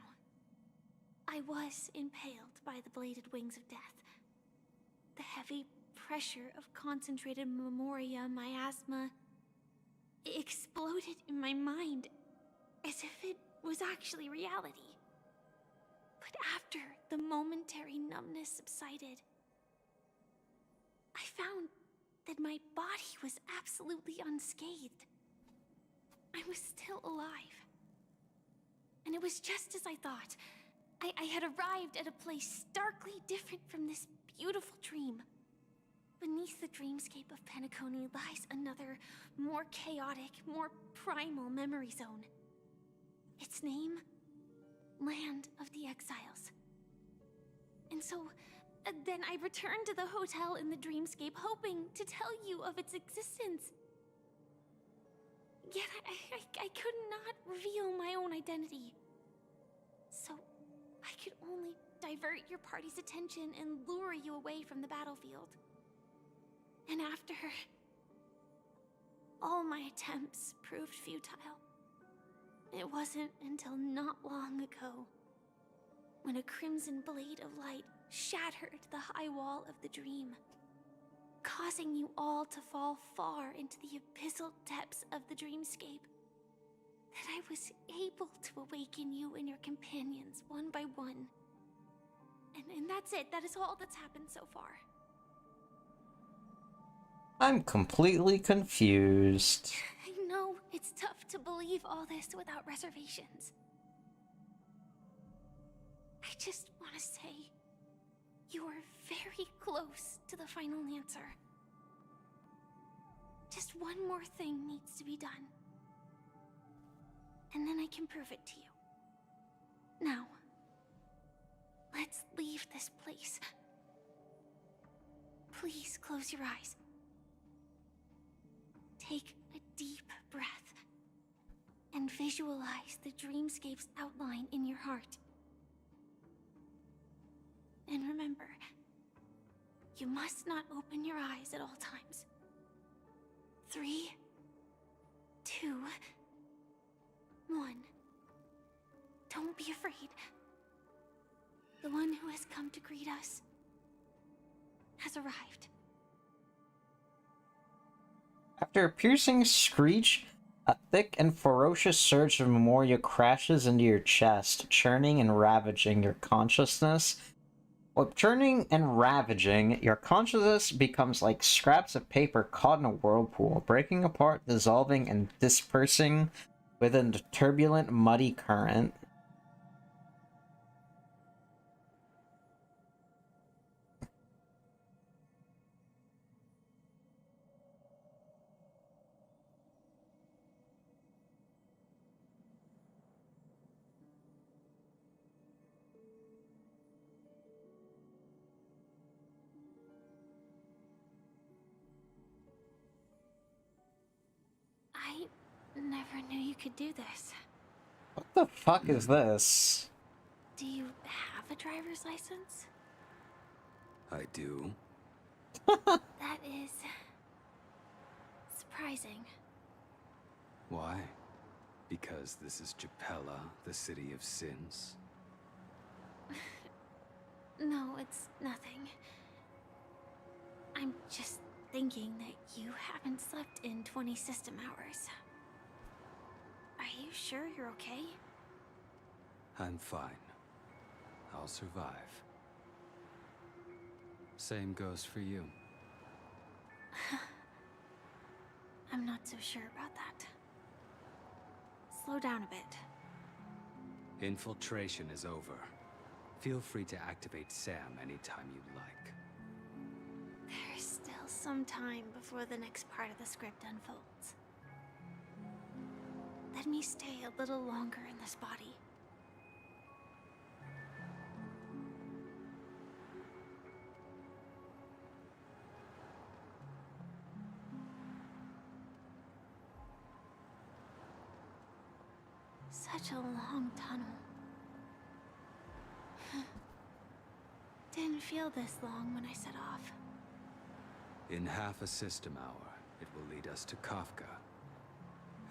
I was impaled by the bladed wings of death. The heavy pressure of concentrated memoria miasma exploded in my mind as if it was actually reality. But after the momentary numbness subsided, I found that my body was absolutely unscathed. I was still alive. And it was just as I thought. I had arrived at a place starkly different from this beautiful dream. Beneath the dreamscape of Penacony lies another, more chaotic, more primal memory zone. Its name? Land of the Exiles. And so, then I returned to the hotel in the dreamscape, hoping to tell you of its existence. Yet I could not reveal my own identity. So, I could only divert your party's attention and lure you away from the battlefield. And after, all my attempts proved futile. It wasn't until not long ago, when a crimson blade of light shattered the high wall of the dream, causing you all to fall far into the abyssal depths of the dreamscape, that I was able to awaken you and your companions one by one. And that's it. That is all that's happened so far. I'm completely confused. I know it's tough to believe all this without reservations. I just want to say, you are very close to the final answer. Just one more thing needs to be done. And then I can prove it to you. Now, let's leave this place. Please close your eyes. Take a deep breath and visualize the dreamscape's outline in your heart. And remember, you must not open your eyes at all times. 3, 2, 1. Don't be afraid. The one who has come to greet us has arrived. After a piercing screech, a thick and ferocious surge of memoria crashes into your chest, churning and ravaging your consciousness. While churning and ravaging, your consciousness becomes like scraps of paper caught in a whirlpool, breaking apart, dissolving, and dispersing within the turbulent, muddy current. I never knew you could do this. What the fuck is this? Do you have a driver's license? I do. That is surprising. Why? Because this is Japella, the city of sins? No, it's nothing. I'm just thinking that you haven't slept in 20 system hours. Are you sure you're okay? I'm fine. I'll survive. Same goes for you. I'm not so sure about that. Slow down a bit. Infiltration is over. Feel free to activate Sam anytime you'd like. There's still some time before the next part of the script unfolds. Let me stay a little longer in this body. Such a long tunnel. Didn't feel this long when I set off. In half a system hour, it will lead us to Kafka.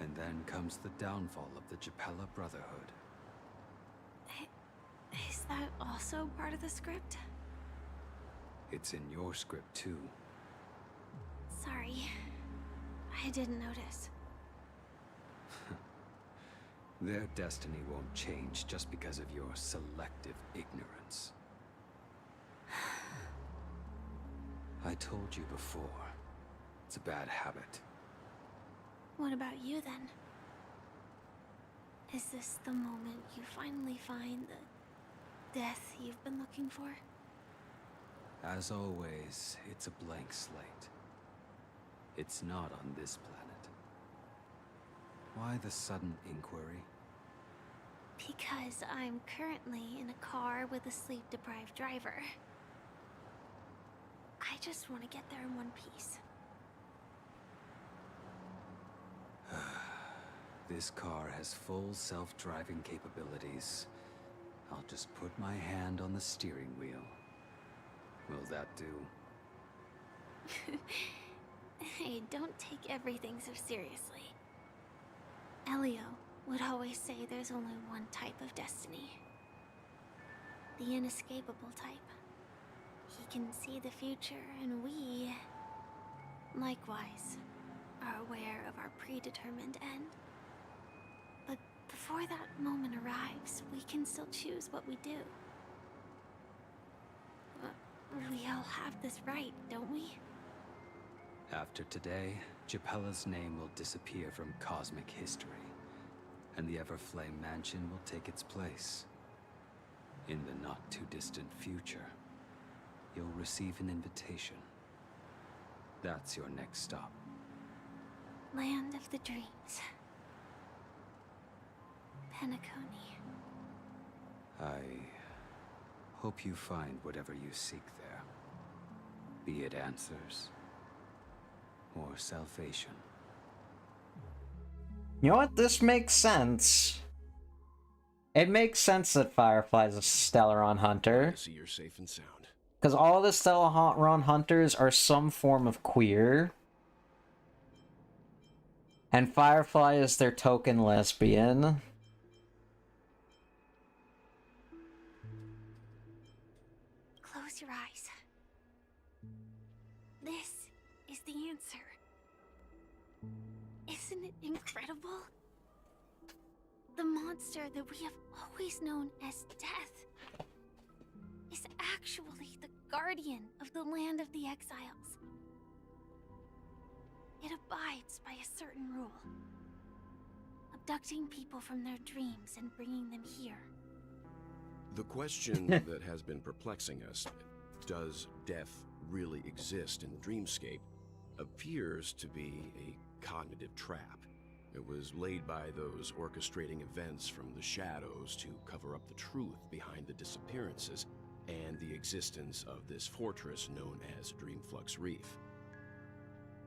And then comes the downfall of the Japella Brotherhood. Is that also part of the script? It's in your script too. Sorry. I didn't notice. Their destiny won't change just because of your selective ignorance. I told you before, it's a bad habit. What about you then? Is this the moment you finally find the death you've been looking for? As always, it's a blank slate. It's not on this planet. Why the sudden inquiry? Because I'm currently in a car with a sleep-deprived driver. I just want to get there in one piece. This car has full self-driving capabilities. I'll just put my hand on the steering wheel. Will that do? Hey, don't take everything so seriously. Elio would always say there's only one type of destiny. The inescapable type. He can see the future, and we, likewise, are aware of our predetermined end. But before that moment arrives, we can still choose what we do. We all have this right, don't we? After today, Japella's name will disappear from cosmic history, and the Everflame Mansion will take its place. In the not-too-distant future, you'll receive an invitation. That's your next stop. Land of the Dreams. Penacony. I hope you find whatever you seek there. Be it answers or salvation. You know what? This makes sense. It makes sense that Firefly's a Stellaron hunter. See you're safe and sound. Because all the Stellaron hunters are some form of queer. And Firefly is their token lesbian. Close your eyes. This is the answer. Isn't it incredible? The monster that we have always known as Death is actually the guardian of the land of the exiles. It abides by a certain rule. Abducting people from their dreams and bringing them here. The question that has been perplexing us, does death really exist in the dreamscape, appears to be a cognitive trap. It was laid by those orchestrating events from the shadows to cover up the truth behind the disappearances and the existence of this fortress known as Dreamflux Reef.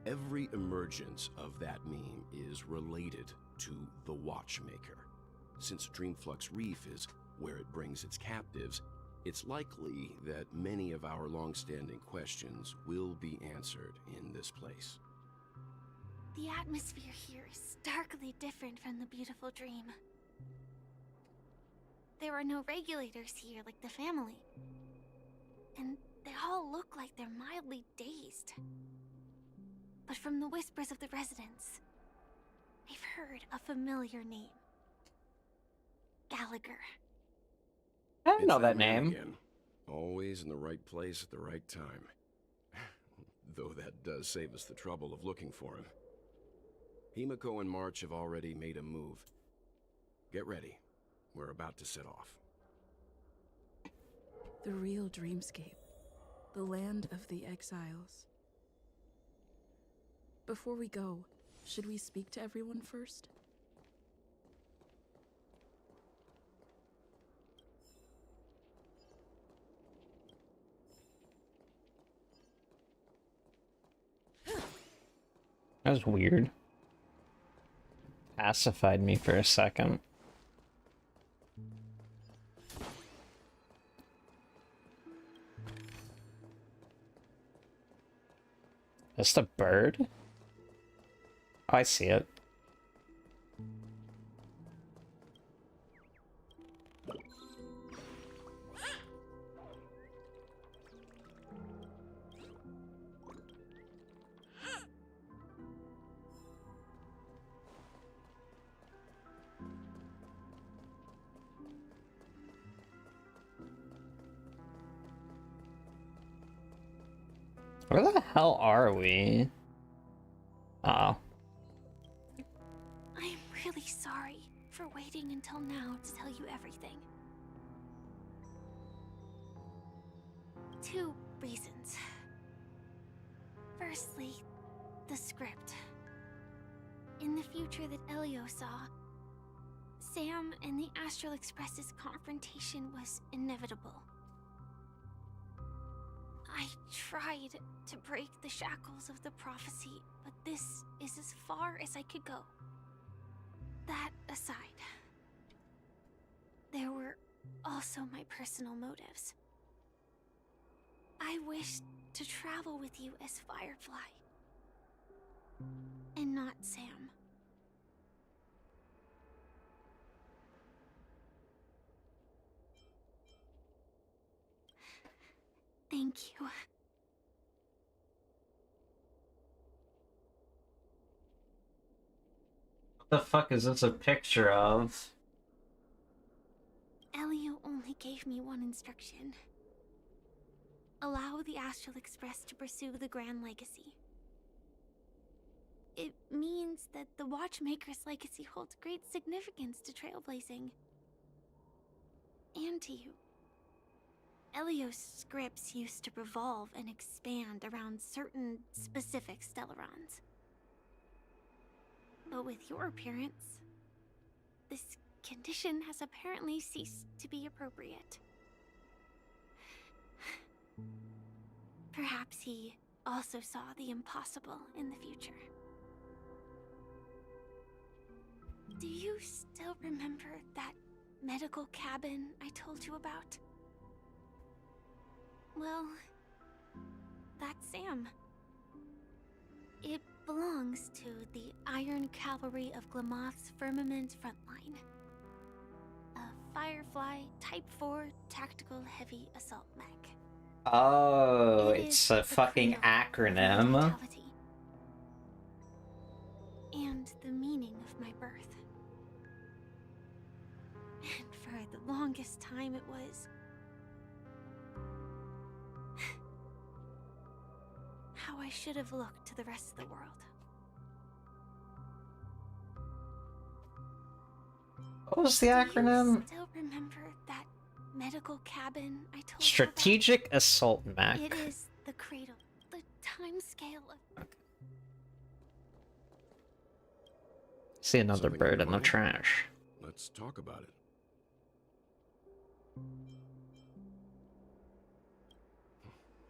Every emergence of that meme is related to the Watchmaker. Since Dreamflux Reef is where it brings its captives, it's likely that many of our long-standing questions will be answered in this place. The atmosphere here is starkly different from the beautiful dream. There are no regulators here like the family. And they all look like they're mildly dazed. But from the whispers of the residents, I've heard a familiar name. Gallagher. I don't know that man name. Again. Always in the right place at the right time. Though that does save us the trouble of looking for him. Himiko and March have already made a move. Get ready. We're about to set off. The real dreamscape. The land of the exiles. Before we go, should we speak to everyone first? That was weird. Pacified me for a second. Is the bird? Oh, I see it. Where the hell are we? Oh. I'm really sorry for waiting until now to tell you everything. 2 reasons. Firstly, the script. In the future that Elio saw, Sam and the Astral Express's confrontation was inevitable. I tried to break the shackles of the prophecy, but this is as far as I could go. That aside, there were also my personal motives. I wished to travel with you as Firefly, and not Sam. Thank you. What the fuck is this a picture of? Elio only gave me one instruction. Allow the Astral Express to pursue the Grand Legacy. It means that the Watchmaker's legacy holds great significance to trailblazing. And to you. Elio's scripts used to revolve and expand around certain specific Stellarons. But with your appearance, this condition has apparently ceased to be appropriate. Perhaps he also saw the impossible in the future. Do you still remember that medical cabin I told you about? Well, that's Sam. It belongs to the Iron Cavalry of Glamoth's Firmament Frontline. A Firefly Type 4 Tactical Heavy Assault Mech. Oh, it's a fucking acronym. And the meaning of my birth. And for the longest time it was how I should have looked to the rest of the world. What was the acronym? Do you still remember that medical cabin I told Strategic you about? Assault Mech. It is the cradle, the time scale of... See another Something bird on in the mind? trash. Let's talk about it.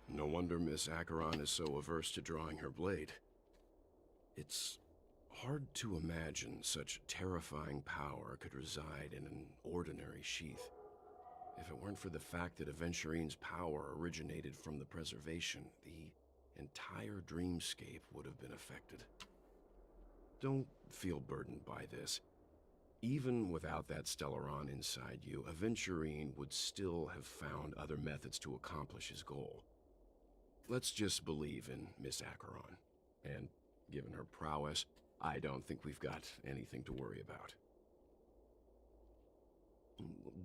No wonder Miss Acheron is so averse to drawing her blade. It's hard to imagine such terrifying power could reside in an ordinary sheath. If it weren't for the fact that Aventurine's power originated from the preservation, the entire dreamscape would have been affected. Don't feel burdened by this. Even without that Stellaron inside you, Aventurine would still have found other methods to accomplish his goal. Let's just believe in Miss Acheron. And given her prowess, I don't think we've got anything to worry about.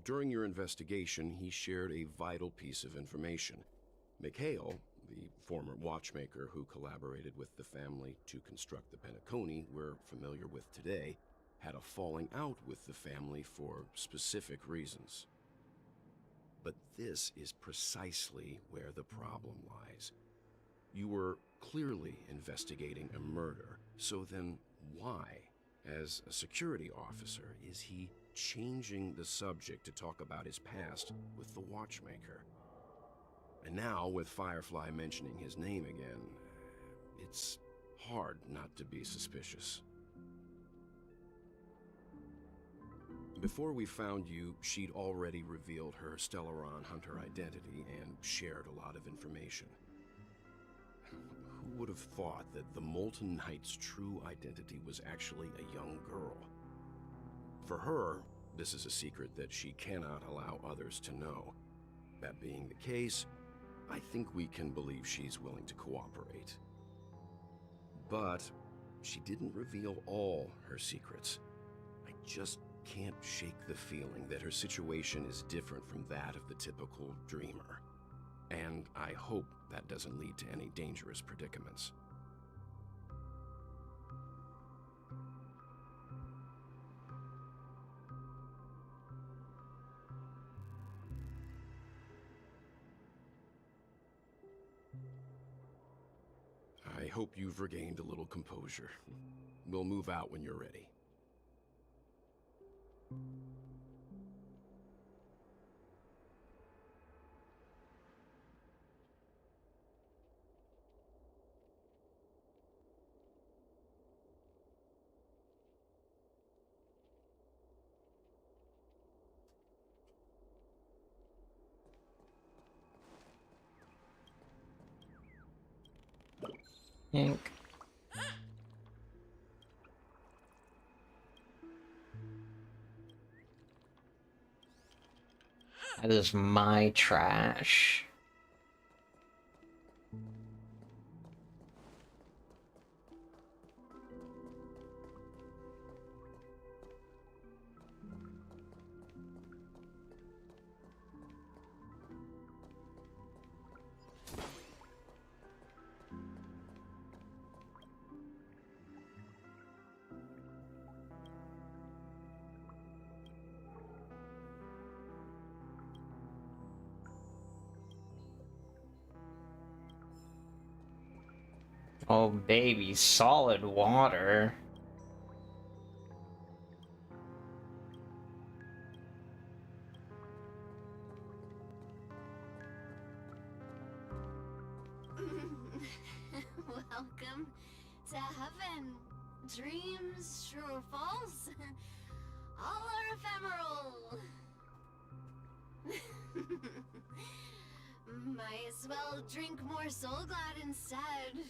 During your investigation, he shared a vital piece of information. Mikhail, the former watchmaker who collaborated with the family to construct the Penacony we're familiar with today, had a falling out with the family for specific reasons. But this is precisely where the problem lies. You were clearly investigating a murder, so then why, as a security officer, is he changing the subject to talk about his past with the watchmaker? And now, with Firefly mentioning his name again, it's hard not to be suspicious. Before we found you, she'd already revealed her Stellaron Hunter identity and shared a lot of information. would have thought that the Molten Knight's true identity was actually a young girl? For her, this is a secret that she cannot allow others to know. That being the case, I think we can believe she's willing to cooperate. But she didn't reveal all her secrets. I just can't shake the feeling that her situation is different from that of the typical dreamer. And I hope that doesn't lead to any dangerous predicaments. I hope you've regained a little composure. We'll move out when you're ready. Ink. That is my trash. Oh, baby, solid water. Welcome to heaven. Dreams, true or false, all are ephemeral. Might as well drink more Soul Glad instead.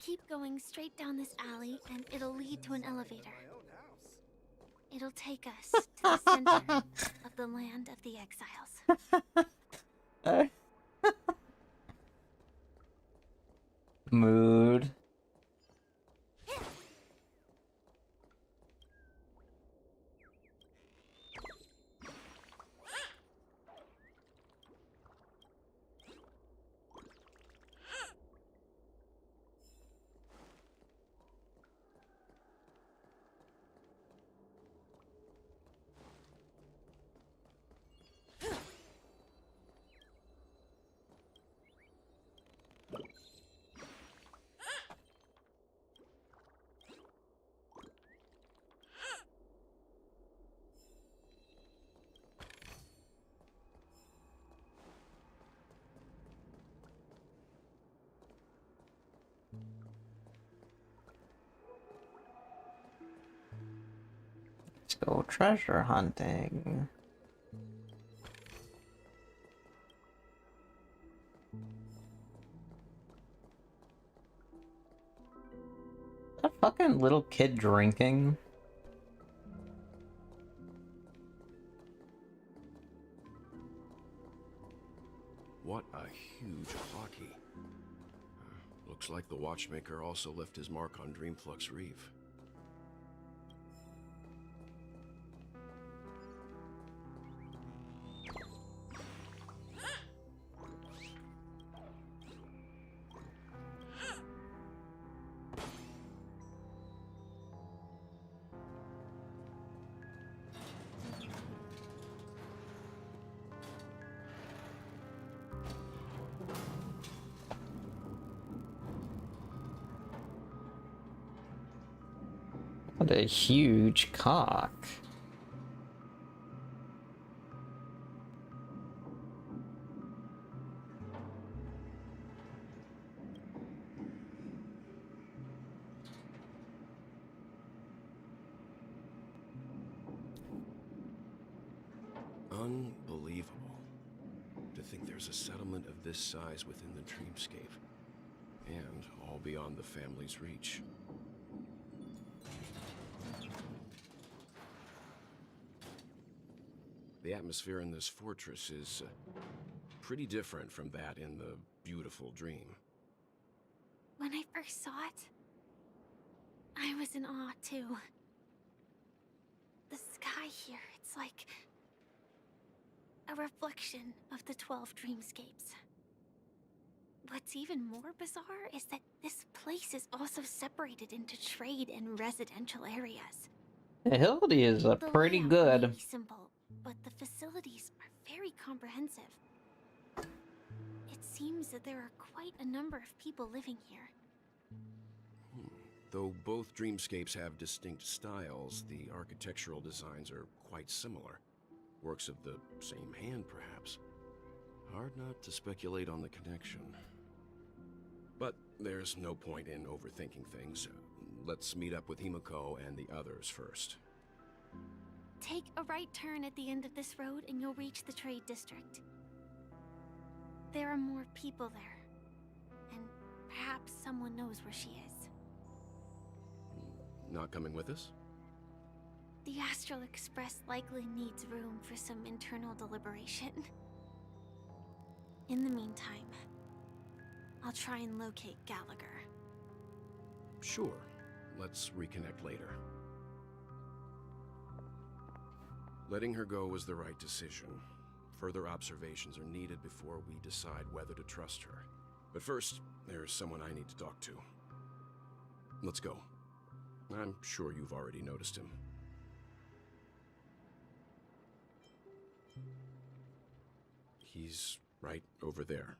Keep going straight down this alley, and it'll lead to an elevator. It'll take us to the center of the land of the exiles. Mood. Let's go treasure hunting. That fucking little kid drinking. What a huge hockey. Looks like the watchmaker also left his mark on Dreamflux Reef. What a huge cock. Unbelievable. To think think there's a settlement of this size within the dreamscape, and all beyond the family's reach. The atmosphere in this fortress is pretty different from that in the beautiful dream. When I first saw it, I was in awe too. The sky here, it's like a reflection of the 12 dreamscapes. What's even more bizarre is that this place is also separated into trade and residential areas. The Hildy is pretty good. May be simple, but the facilities are very comprehensive. It seems that there are quite a number of people living here. Though both dreamscapes have distinct styles, the architectural designs are quite similar. Works of the same hand, perhaps. Hard not to speculate on the connection. But there's no point in overthinking things. Let's meet up with Himiko and the others first. Take a right turn at the end of this road and you'll reach the trade district. There are more people there, and perhaps someone knows where she is. Not coming with us? The Astral Express likely needs room for some internal deliberation. In the meantime, I'll try and locate Gallagher. Sure. Let's reconnect later. Letting her go was the right decision. Further observations are needed before we decide whether to trust her. But first, there's someone I need to talk to. Let's go. I'm sure you've already noticed him. He's right over there.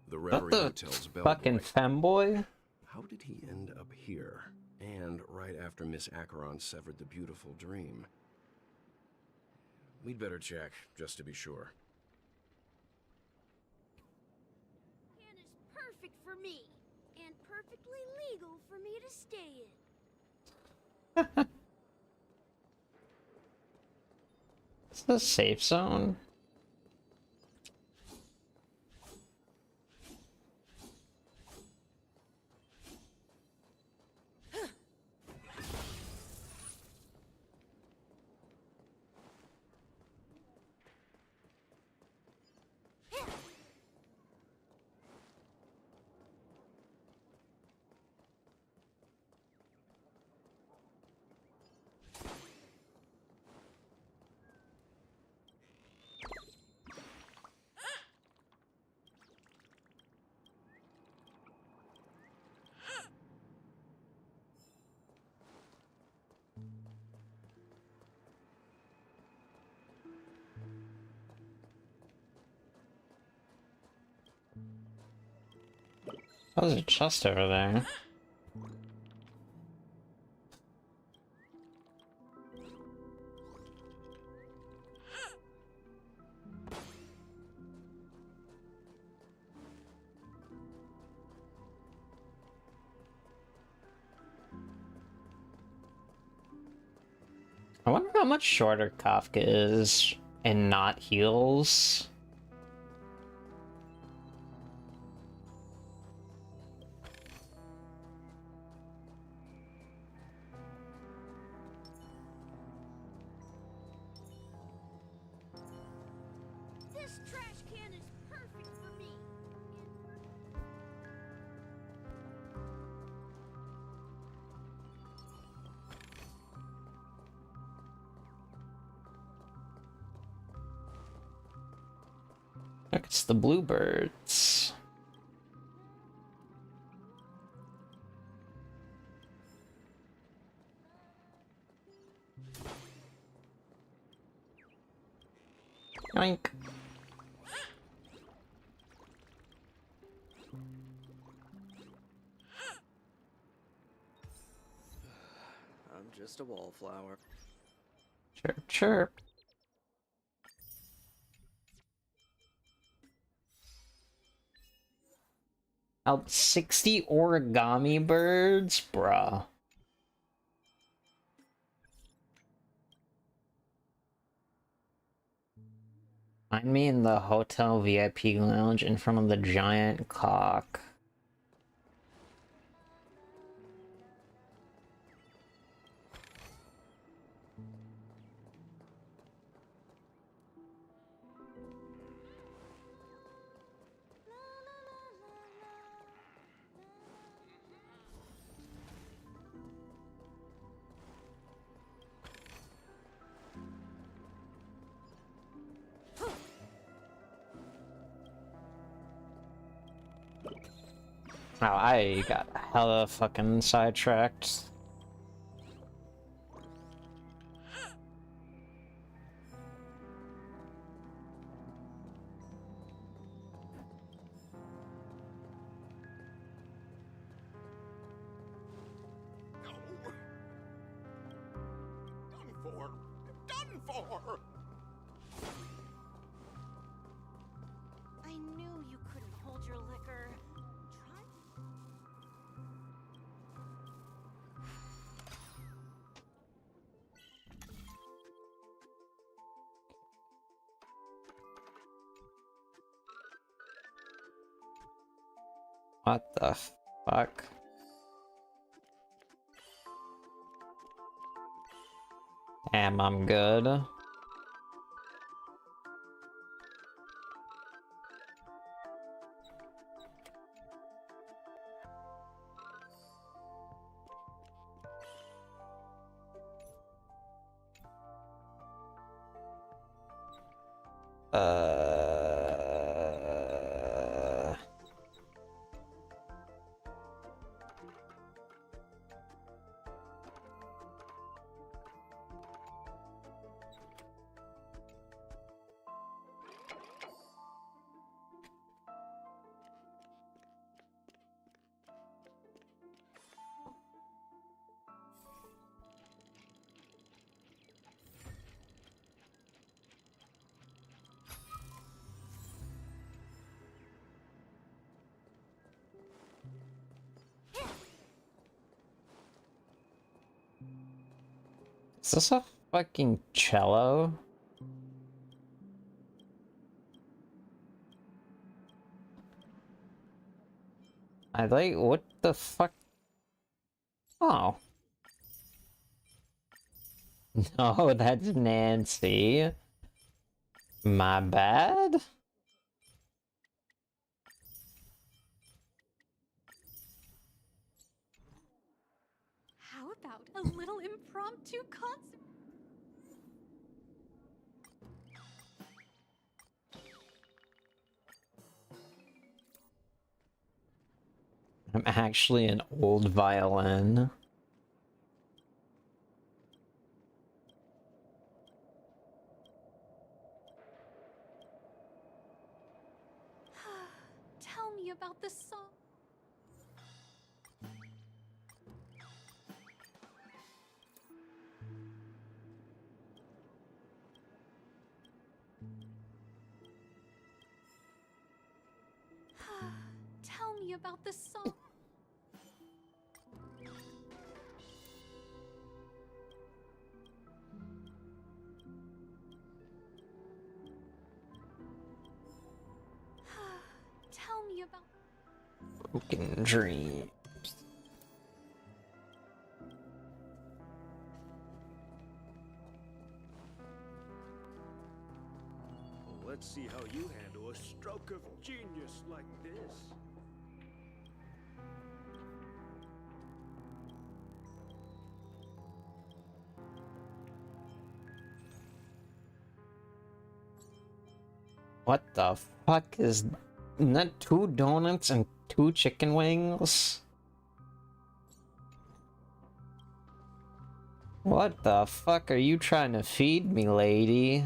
The Reverie Hotel's bellboy. Fucking femboy? How did he end up here? And right after Miss Acheron severed the beautiful dream. We'd better check, just to be sure. Can is perfect for me, and perfectly legal for me to stay in. It's the safe zone. Oh, there's a chest over there. I wonder how much shorter Kafka is and not heals. This trash can is perfect for me. Look, it's the bluebirds. Yoink. I'm just a wallflower. Chirp, chirp. Out 60 origami birds? Bruh. Find me in the hotel VIP lounge in front of the giant clock. Oh, I got hella fucking sidetracked. Done for! I knew you couldn't hold your liquor. Try. What the fuck? Damn, I'm good. Is this a fucking cello? I like, what the fuck? Oh. No, that's Nancy. My bad? How about a little impromptu concert? I'm actually an old violin. Tell me about the song. Tell me about the song. Tell me about. Broken dream. Let's see how you handle a stroke of genius like this. What the fuck is... Isn't that 2 donuts and 2 chicken wings? What the fuck are you trying to feed me, lady?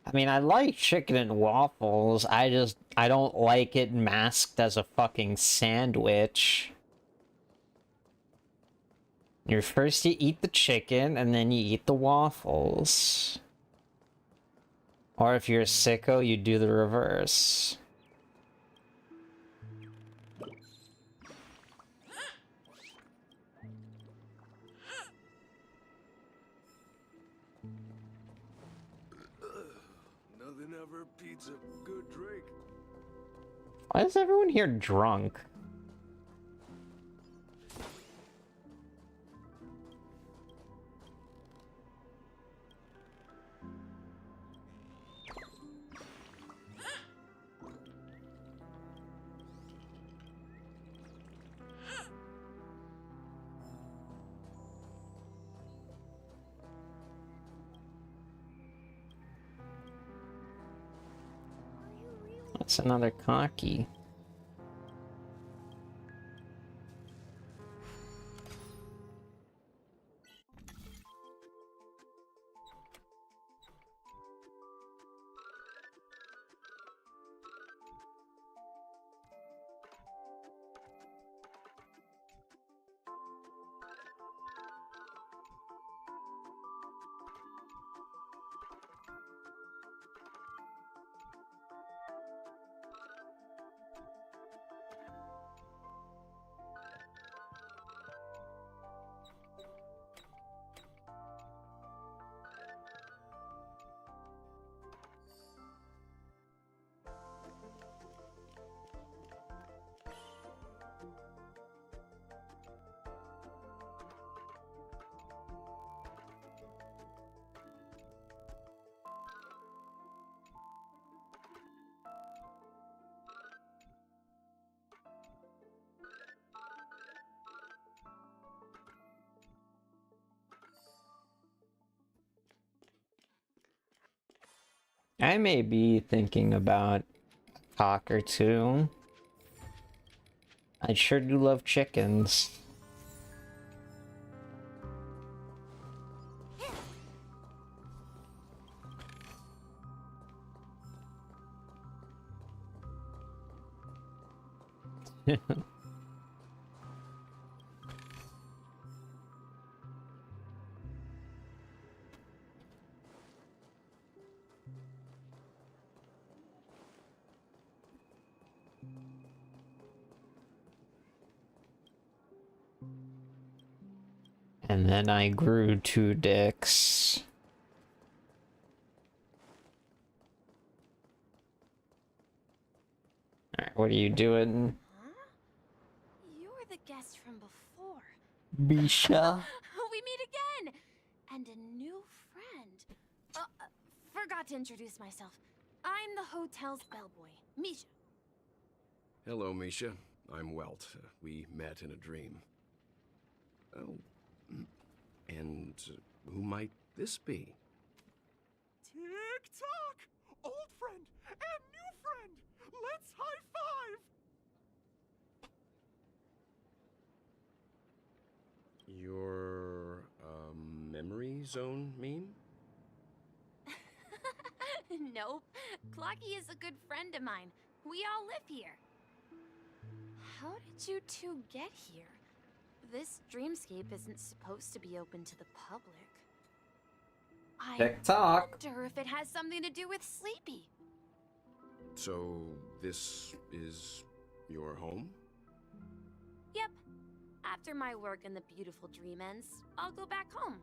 I mean, I like chicken and waffles. I don't like it masked as a fucking sandwich. First you eat the chicken, and then you eat the waffles. Or if you're a sicko, you do the reverse. Nothing ever beats a good drink. Why is everyone here drunk? That's another cocky. I may be thinking about cock or two. I sure do love chickens. And then I grew 2 dicks. Alright, what are you doing? You're the guest from before. Misha? We meet again! And a new friend. Forgot to introduce myself. I'm the hotel's bellboy, Misha. Hello, Misha. I'm Welt. We met in a dream. Oh, and who might this be? Tick-tock! Old friend and new friend! Let's high-five! Your, memory zone meme? Nope. Clocky is a good friend of mine. We all live here. How did you two get here? This dreamscape isn't supposed to be open to the public. I TikTok. wonder if it has something to do with Sleepy. So, this is your home? Yep. After my work in the beautiful dream ends, I'll go back home.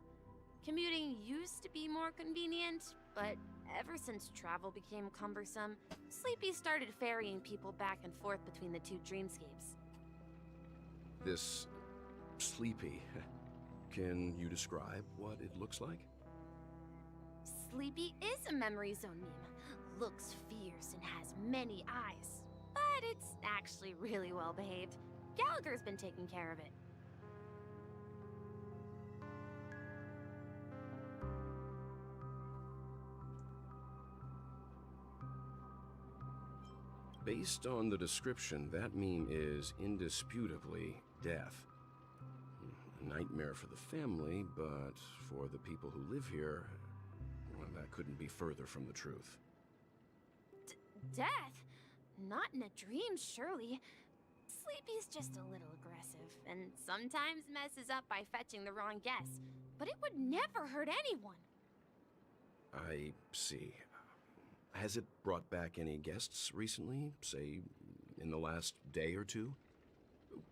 Commuting used to be more convenient, but ever since travel became cumbersome, Sleepy started ferrying people back and forth between the two dreamscapes. This Sleepy. Can you describe what it looks like? Sleepy is a memory zone meme. Looks fierce and has many eyes. But it's actually really well behaved. Gallagher's been taking care of it. Based on the description, that meme is indisputably death. A nightmare for the family, but for the people who live here, well, that couldn't be further from the truth. Death? Not in a dream, surely. Sleepy's just a little aggressive, and sometimes messes up by fetching the wrong guess. But it would never hurt anyone. I see. Has it brought back any guests recently? Say, in the last day or two?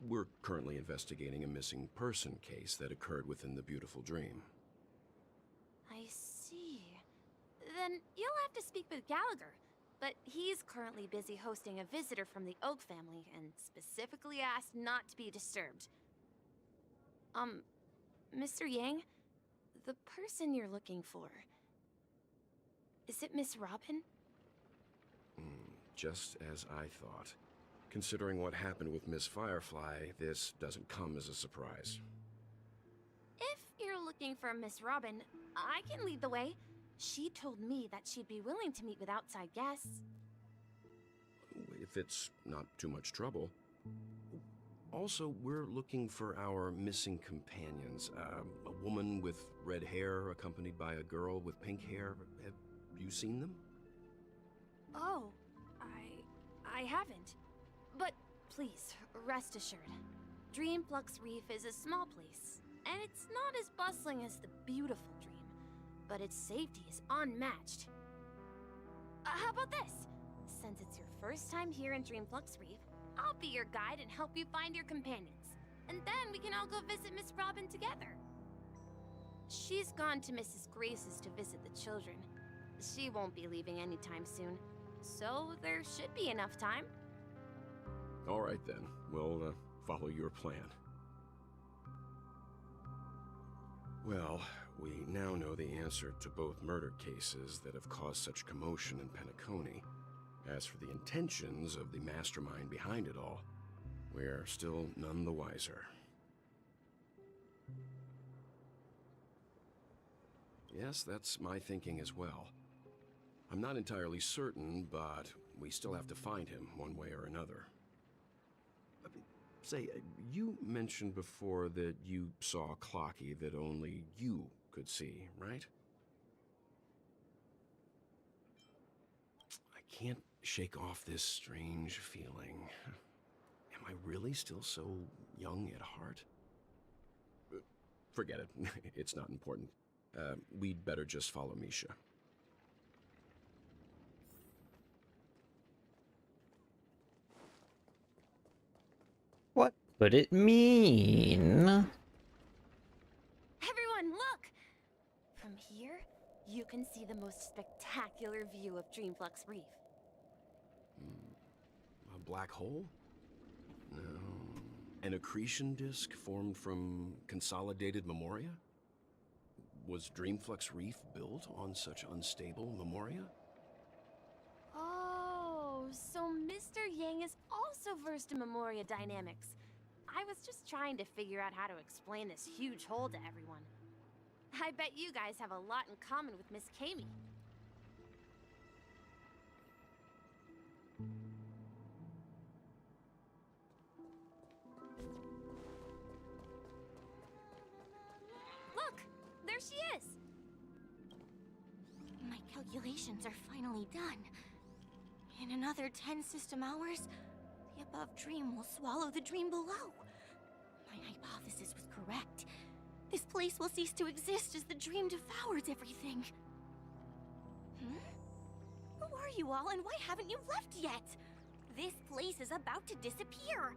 We're currently investigating a missing person case that occurred within the beautiful dream. I see. Then you'll have to speak with Gallagher. But he's currently busy hosting a visitor from the Oak family and specifically asked not to be disturbed. Mr. Yang, the person you're looking for, is it Miss Robin? Just as I thought. Considering what happened with Miss Firefly, this doesn't come as a surprise. If you're looking for Miss Robin, I can lead the way. She told me that she'd be willing to meet with outside guests. If it's not too much trouble. Also, we're looking for our missing companions. A woman with red hair accompanied by a girl with pink hair. Have you seen them? Oh, I haven't. But please, rest assured. Dreamflux Reef is a small place, and it's not as bustling as the beautiful Dream, but its safety is unmatched. How about this? Since it's your first time here in Dreamflux Reef, I'll be your guide and help you find your companions. And then we can all go visit Miss Robin together. She's gone to Mrs. Grace's to visit the children. She won't be leaving anytime soon, so there should be enough time. All right then, we'll follow your plan. Well, we now know the answer to both murder cases that have caused such commotion in Penacony. As for the intentions of the mastermind behind it all, we're still none the wiser. Yes, that's my thinking as well. I'm not entirely certain, but we still have to find him one way or another. Say, you mentioned before that you saw a Clocky that only you could see, right? I can't shake off this strange feeling. Am I really still so young at heart? Forget it. It's not important. We'd better just follow Misha. What could it mean? Everyone, look! From here, you can see the most spectacular view of Dreamflux Reef. A black hole? No. An accretion disk formed from consolidated memoria? Was Dreamflux Reef built on such unstable memoria? Oh, so Mr. Yang is also versed in memoria dynamics. I was just trying to figure out how to explain this huge hole to everyone. I bet you guys have a lot in common with Miss Kami. Look, there she is. My calculations are finally done. In another 10 system hours, the above dream will swallow the dream below. My hypothesis was correct. This place will cease to exist as the dream devours everything. Who are you all, and why haven't you left yet? This place is about to disappear.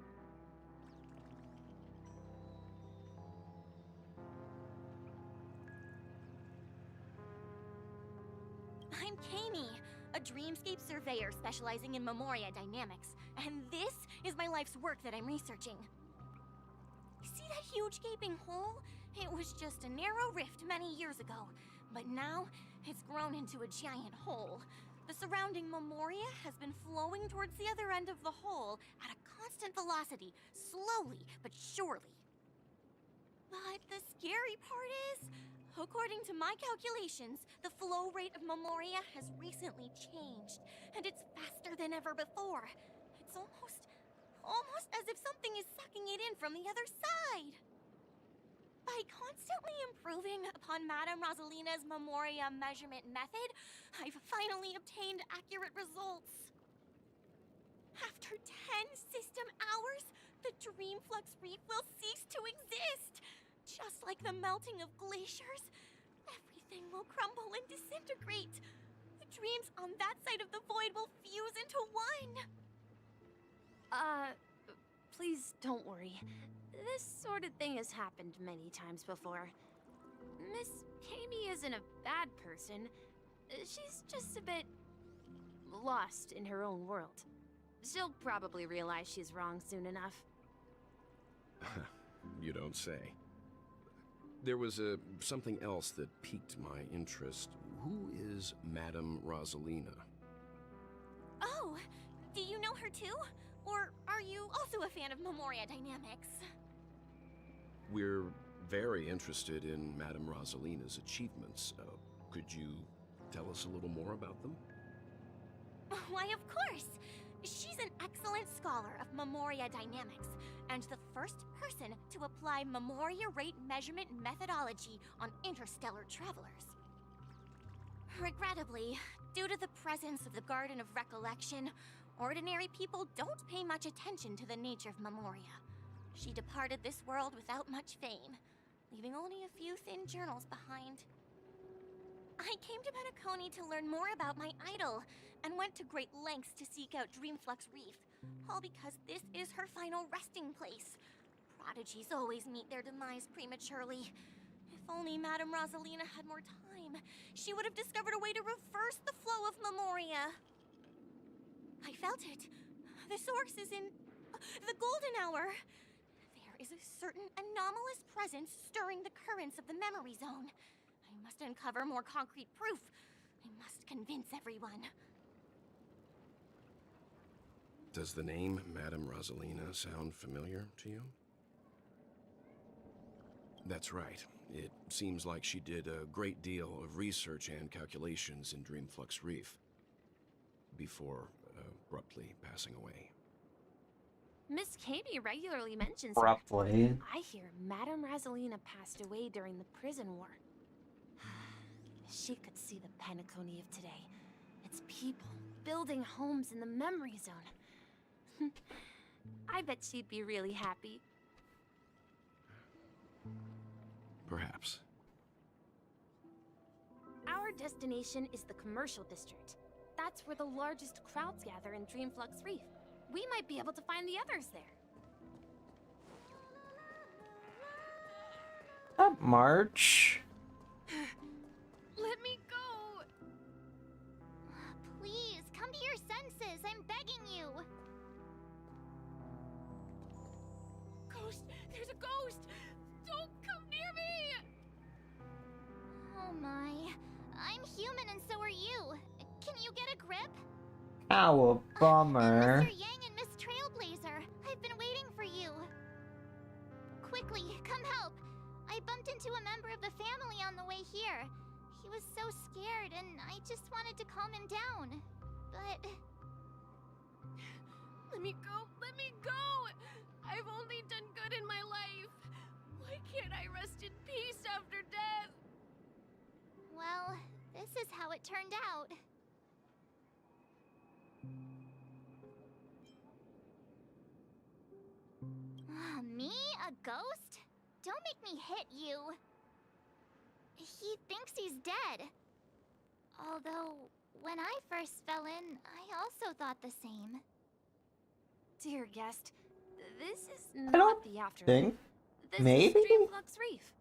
I'm Kami, a dreamscape surveyor specializing in memoria dynamics, and this is my life's work that I'm researching. See that huge gaping hole? It was just a narrow rift many years ago, but now it's grown into a giant hole. The surrounding memoria has been flowing towards the other end of the hole at a constant velocity, slowly but surely. But the scary part is, according to my calculations, the flow rate of memoria has recently changed, and it's faster than ever before. It's almost as if something is sucking it in from the other side. By constantly improving Acting upon Madame Rosalina's Memoria measurement method, I've finally obtained accurate results. After 10 system hours, the Dreamflux Reef will cease to exist. Just like the melting of glaciers, everything will crumble and disintegrate. The dreams on that side of the void will fuse into one. Please don't worry. This sort of thing has happened many times before. Miss Kami isn't a bad person. She's just a bit lost in her own world. She'll probably realize she's wrong soon enough. You don't say. There was something else that piqued my interest. Who is Madame Rosalina? Oh, do you know her too? Or are you also a fan of Memoria Dynamics? We're very interested in Madame Rosalina's achievements. Could you tell us a little more about them? Why, of course! She's an excellent scholar of Memoria Dynamics, and the first person to apply Memoria rate measurement methodology on interstellar travelers. Regrettably, due to the presence of the Garden of Recollection, ordinary people don't pay much attention to the nature of Memoria. She departed this world without much fame, leaving only a few thin journals behind. I came to Penacony to learn more about my idol, and went to great lengths to seek out Dreamflux Reef, all because this is her final resting place. Prodigies always meet their demise prematurely. If only Madame Rosalina had more time, she would have discovered a way to reverse the flow of Memoria. I felt it. The source is in the Golden Hour. There is a certain anomalous presence stirring the currents of the memory zone. I must uncover more concrete proof. I must convince everyone. Does the name Madame Rosalina sound familiar to you? That's right. It seems like she did a great deal of research and calculations in Dreamflux Reef before abruptly passing away. Miss Kami regularly mentions Abruptly. her. I hear Madame Rosalina passed away during the prison war. She could see the Penacony of today. Its people building homes in the memory zone. I bet she'd be really happy. Perhaps. Our destination is the commercial district. That's where the largest crowds gather in Dreamflux Reef. We might be able to find the others there. Up, March. Let me go! Please, come to your senses. I'm begging you. Ghost! There's a ghost! Don't come near me! Oh my. I'm human and so are you. Can you get a grip? Ow, a bummer. Mr. Yang and Miss Trailblazer, I've been waiting for you. Quickly, come help. I bumped into a member of the family on the way here. He was so scared and I just wanted to calm him down. But... Let me go! Let me go! I've only done good in my life. Why can't I rest in peace after death? well, this is how it turned out. Me? A ghost? Don't make me hit you. He thinks he's dead. Although, when I first fell in, I also thought the same. Dear guest, this is I not don't the afterlife. think. This Maybe? is Dreamflux Reef.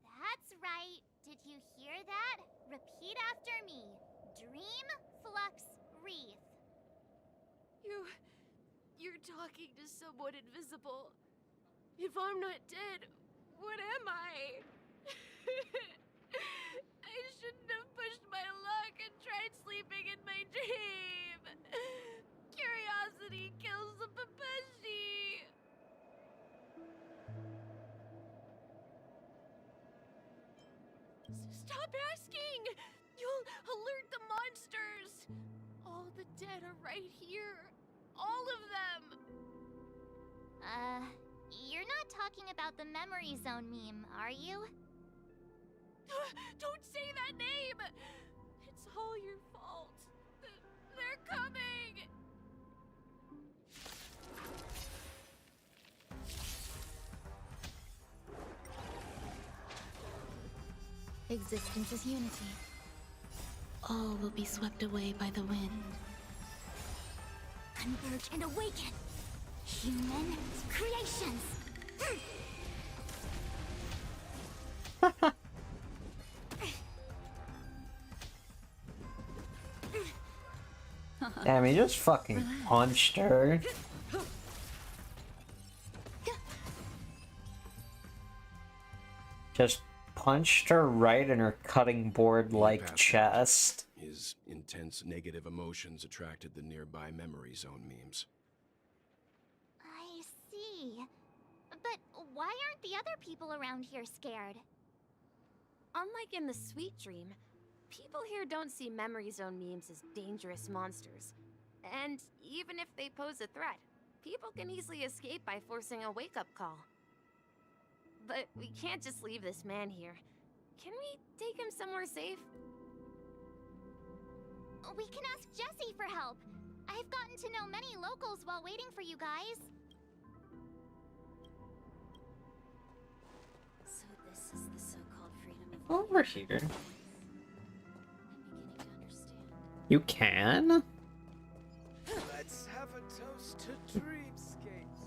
That's right. Did you hear that? Repeat after me. Dreamflux Reef. You're talking to someone invisible. If I'm not dead, what am I? I shouldn't have pushed my luck and tried sleeping in my dream. Curiosity kills the Papeshi. Stop asking! You'll alert the monsters! All the dead are right here. All of them! You're not talking about the memory zone meme, are you? Don't say that name! It's all your fault. They're coming! Existence is unity. All will be swept away by the wind. Converge and awaken! Human creations! Damn, he just fucking punched her. Just punched her right in her cutting board-like chest. His intense negative emotions attracted the nearby memory zone memes. I see. But why aren't the other people around here scared? Unlike in the Sweet Dream, people here don't see memory zone memes as dangerous monsters. And even if they pose a threat, people can easily escape by forcing a wake-up call. But we can't just leave this man here. Can we take him somewhere safe? We can ask Jessie for help. I've gotten to know many locals while waiting for you guys. So this is the so-called freedom of... Over here. You can? Let's have a toast to dreamscapes.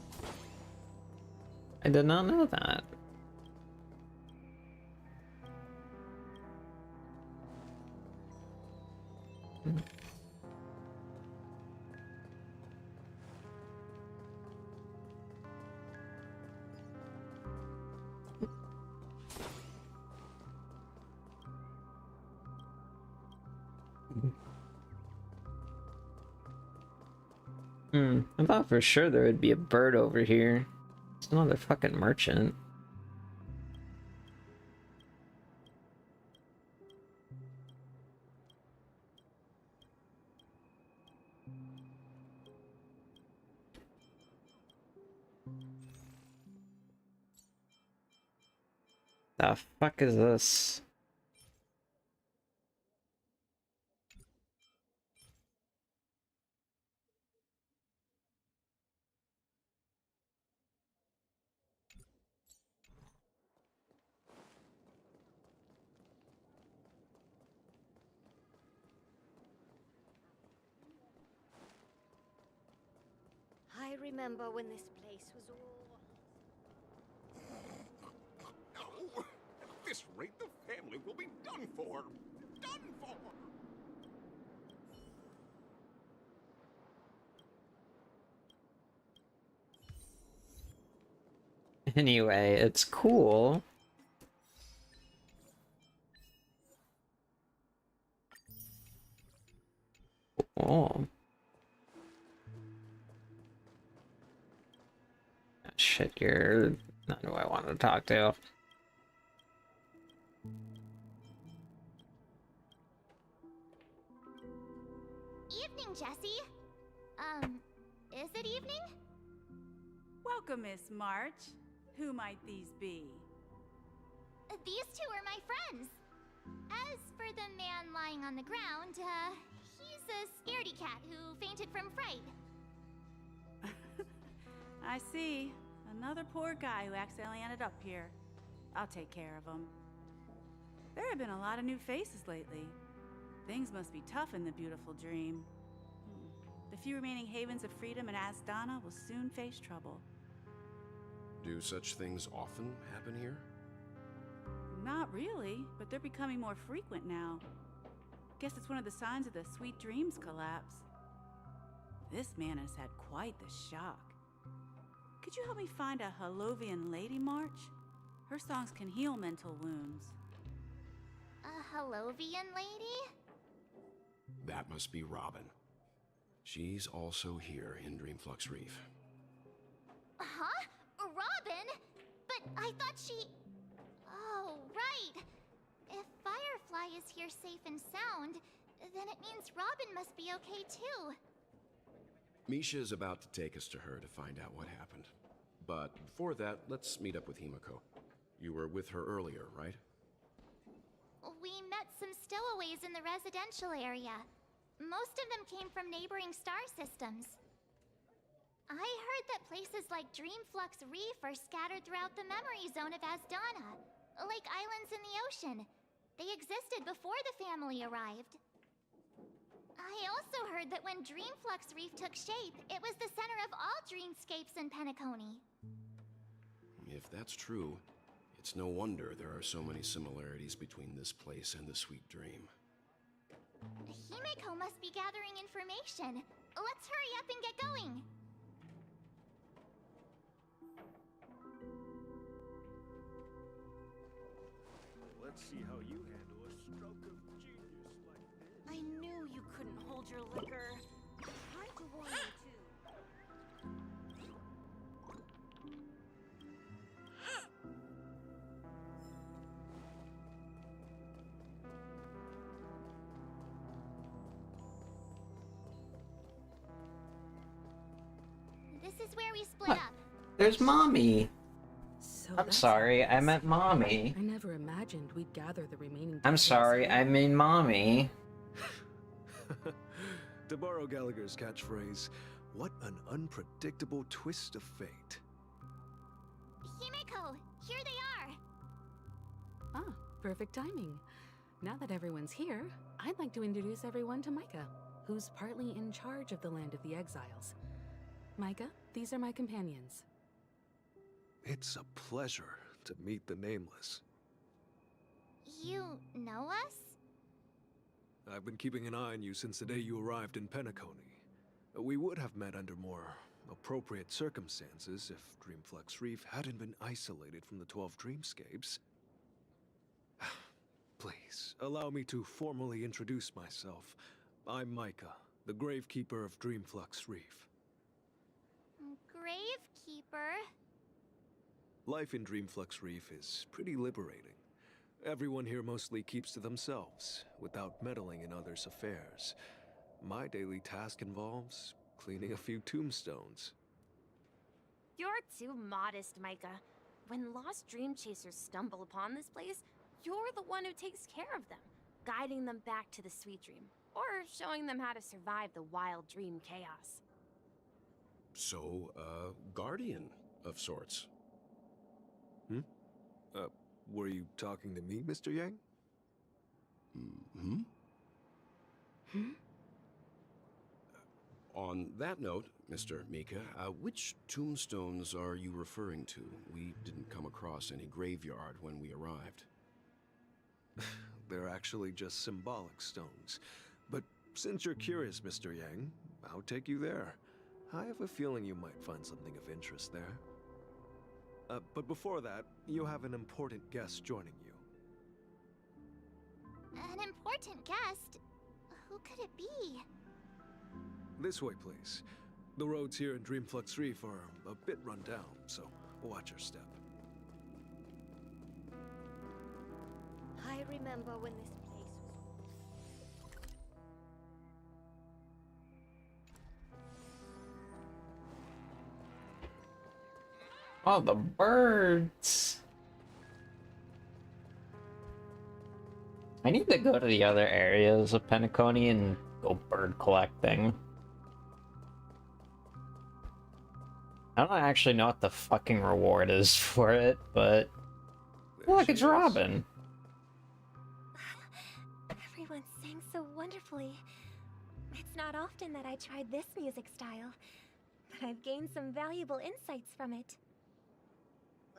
I did not know that. I thought for sure there would be a bird over here. It's another fucking merchant. The fuck is this? I remember when this place was all... No! At this rate, the family will be done for! Done for! Anyway, it's cool. Oh. Shit, you're not who I want to talk to. Evening, Jessie. Is it evening? Welcome, Miss March. Who might these be? These two are my friends. As for the man lying on the ground, he's a scaredy cat who fainted from fright. I see. Another poor guy who accidentally ended up here. I'll take care of him. There have been a lot of new faces lately. Things must be tough in the beautiful dream. The few remaining havens of freedom in Asdana will soon face trouble. Do such things often happen here? Not really, but they're becoming more frequent now. Guess it's one of the signs of the Sweet Dreams collapse. This man has had quite the shock. Could you help me find a Halovian lady, March? Her songs can heal mental wounds. A Halovian lady? That must be Robin. She's also here in Dreamflux Reef. Huh? Robin? But I thought she... Oh, right. If Firefly is here safe and sound, then it means Robin must be okay too. Misha is about to take us to her to find out what happened. But before that, let's meet up with Himiko. You were with her earlier, right? We met some stowaways in the residential area. Most of them came from neighboring star systems. I heard that places like Dreamflux Reef are scattered throughout the memory zone of Asdana, like islands in the ocean. They existed before the family arrived. I also heard that when Dreamflux Reef took shape, it was the center of all dreamscapes in Penacony. If that's true, it's no wonder there are so many similarities between this place and the Sweet Dream. Himeko must be gathering information. Let's hurry up and get going. Let's see how you handle a stroke of genius like this. I knew you couldn't hold your liquor. Tried to warn you too. This is where we split up. There's Mommy! So I'm that's sorry, how it I is. meant Mommy. I never imagined we'd gather the remaining I'm details sorry, here. I mean Mommy. To borrow Gallagher's catchphrase, what an unpredictable twist of fate. Himeko, here they are. Ah, perfect timing. Now that everyone's here, I'd like to introduce everyone to Micah, who's partly in charge of the Land of the Exiles. Micah, these are my companions. It's a pleasure to meet the Nameless. You know us? I've been keeping an eye on you since the day you arrived in Penacony. We would have met under more appropriate circumstances if Dreamflux Reef hadn't been isolated from the 12 Dreamscapes. Please, allow me to formally introduce myself. I'm Micah, the Gravekeeper of Dreamflux Reef. Gravekeeper? Life in Dreamflux Reef is pretty liberating. Everyone here mostly keeps to themselves, without meddling in others' affairs. My daily task involves cleaning a few tombstones. You're too modest, Micah. When lost dream chasers stumble upon this place, you're the one who takes care of them, guiding them back to the Sweet Dream, or showing them how to survive the wild dream chaos. So, guardian of sorts. Were you talking to me, Mr. Yang? On that note, Mr. Mika, which tombstones are you referring to? We didn't come across any graveyard when we arrived. They're actually just symbolic stones. But since you're curious, Mr. Yang, I'll take you there. I have a feeling you might find something of interest there. But before that, you have an important guest joining you. An important guest? Who could it be? This way, please. The roads here in Dreamflux Reef are a bit run down, so watch your step. I remember when this place Oh, the birds! I need to go to the other areas of Penacony and go bird collecting. I don't actually know what the fucking reward is for it, but... Look, it's Robin! Everyone sang so wonderfully. It's not often that I tried this music style, but I've gained some valuable insights from it.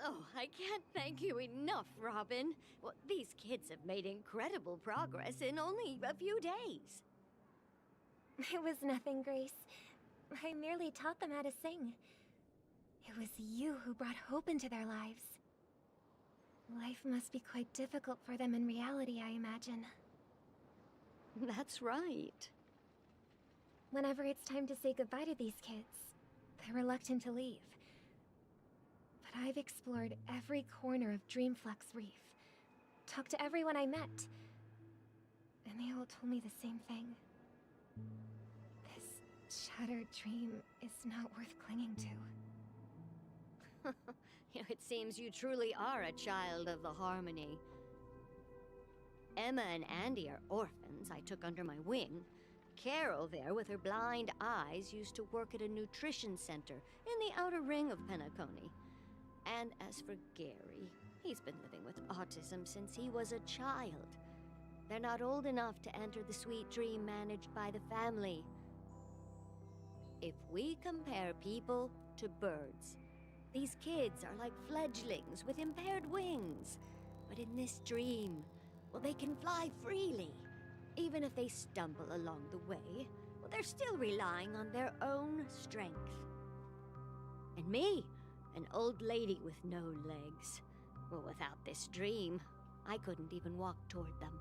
Oh, I can't thank you enough, Robin. Well, these kids have made incredible progress in only a few days. It was nothing, Grace. I merely taught them how to sing. It was you who brought hope into their lives. Life must be quite difficult for them in reality, I imagine. That's right. Whenever it's time to say goodbye to these kids, they're reluctant to leave. But I've explored every corner of Dreamflux Reef, talked to everyone I met, and they all told me the same thing. This shattered dream is not worth clinging to. It seems you truly are a child of the Harmony. Emma and Andy are orphans I took under my wing. Carol there, with her blind eyes, used to work at a nutrition center in the outer ring of Penacony. And as for Gary, he's been living with autism since he was a child. They're not old enough to enter the sweet dream managed by the family. If we compare people to birds, these kids are like fledglings with impaired wings. But in this dream, well, they can fly freely. Even if they stumble along the way, well, they're still relying on their own strength. And me, an old lady with no legs. Well, without this dream, I couldn't even walk toward them.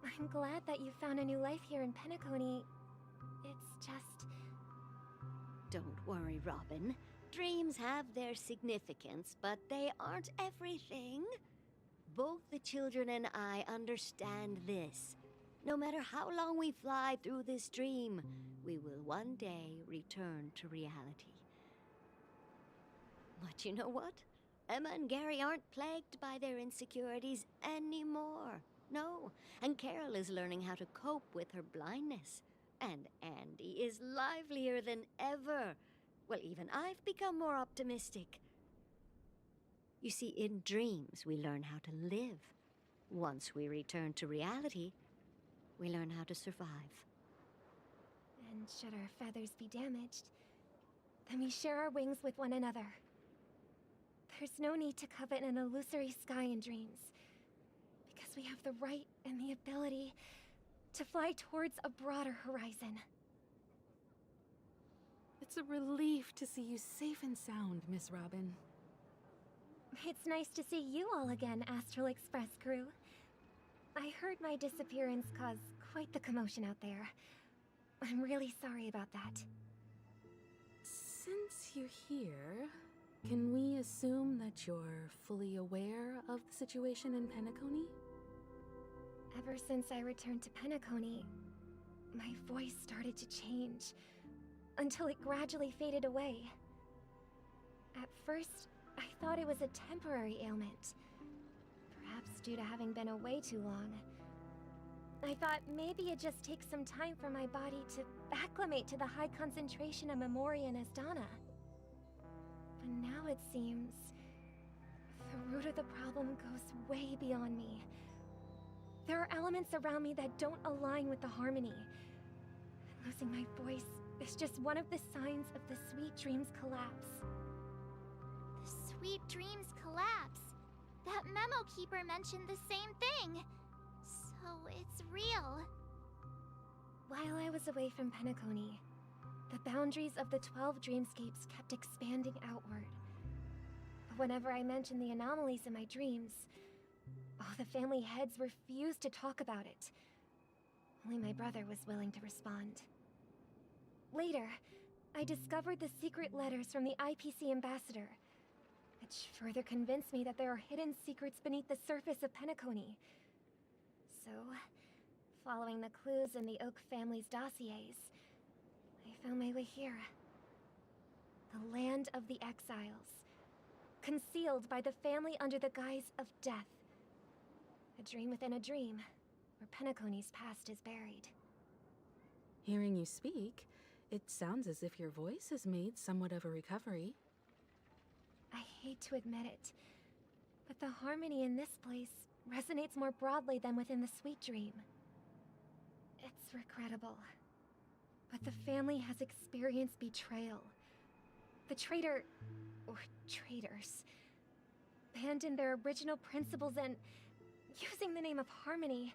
I'm glad that you found a new life here in Penacony. It's just... Don't worry, Robin. Dreams have their significance, but they aren't everything. Both the children and I understand this. No matter how long we fly through this dream, we will one day return to reality. But you know what? Emma and Gary aren't plagued by their insecurities anymore. No, and Carol is learning how to cope with her blindness. And Andy is livelier than ever. Well, even I've become more optimistic. You see, in dreams, we learn how to live. Once we return to reality, we learn how to survive. And should our feathers be damaged, then we share our wings with one another. There's no need to covet an illusory sky in dreams, because we have the right and the ability to fly towards a broader horizon. It's a relief to see you safe and sound, Miss Robin. It's nice to see you all again, Astral Express crew. I heard my disappearance caused quite the commotion out there. I'm really sorry about that. Since you're here, can we assume that you're fully aware of the situation in Penacony? Ever since I returned to Penacony, my voice started to change, until it gradually faded away. At first, I thought it was a temporary ailment, perhaps due to having been away too long. I thought maybe it just takes some time for my body to acclimate to the high concentration of Memoria and Asdana. But now it seems the root of the problem goes way beyond me. There are elements around me that don't align with the harmony. Losing my voice is just one of the signs of the Sweet Dreams collapse. The Sweet Dreams collapse. That memo keeper mentioned the same thing. So it's real. While I was away from Penacony, the boundaries of the 12 dreamscapes kept expanding outward. But whenever I mentioned the anomalies in my dreams, the family heads refused to talk about it. Only my brother was willing to respond. Later, I discovered the secret letters from the IPC ambassador, which further convinced me that there are hidden secrets beneath the surface of Penacony. So, following the clues in the Oak family's dossiers, I found my way here. The land of the exiles, concealed by the family under the guise of death. A dream within a dream, where Penacony's past is buried. Hearing you speak, it sounds as if your voice has made somewhat of a recovery. I hate to admit it, but the harmony in this place resonates more broadly than within the Sweet Dream. It's regrettable, but the family has experienced betrayal. The traitor, or traitors, abandoned their original principles and, using the name of harmony,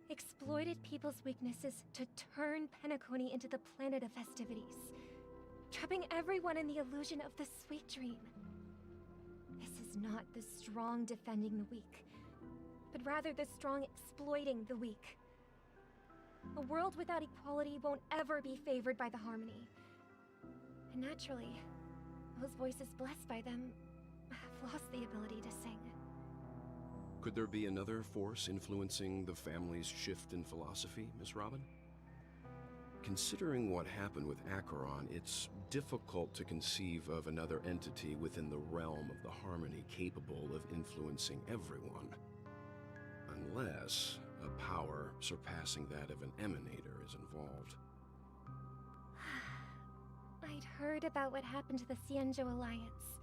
exploited people's weaknesses to turn Penacony into the planet of festivities, trapping everyone in the illusion of the Sweet Dream. This is not the strong defending the weak, but rather the strong exploiting the weak. A world without equality won't ever be favored by the harmony. And naturally, those voices blessed by them have lost the ability to sing. Could there be another force influencing the family's shift in philosophy, Miss Robin? Considering what happened with Acheron, it's difficult to conceive of another entity within the realm of the harmony capable of influencing everyone. Unless a power surpassing that of an emanator is involved. I'd heard about what happened to the Xianzhou Alliance.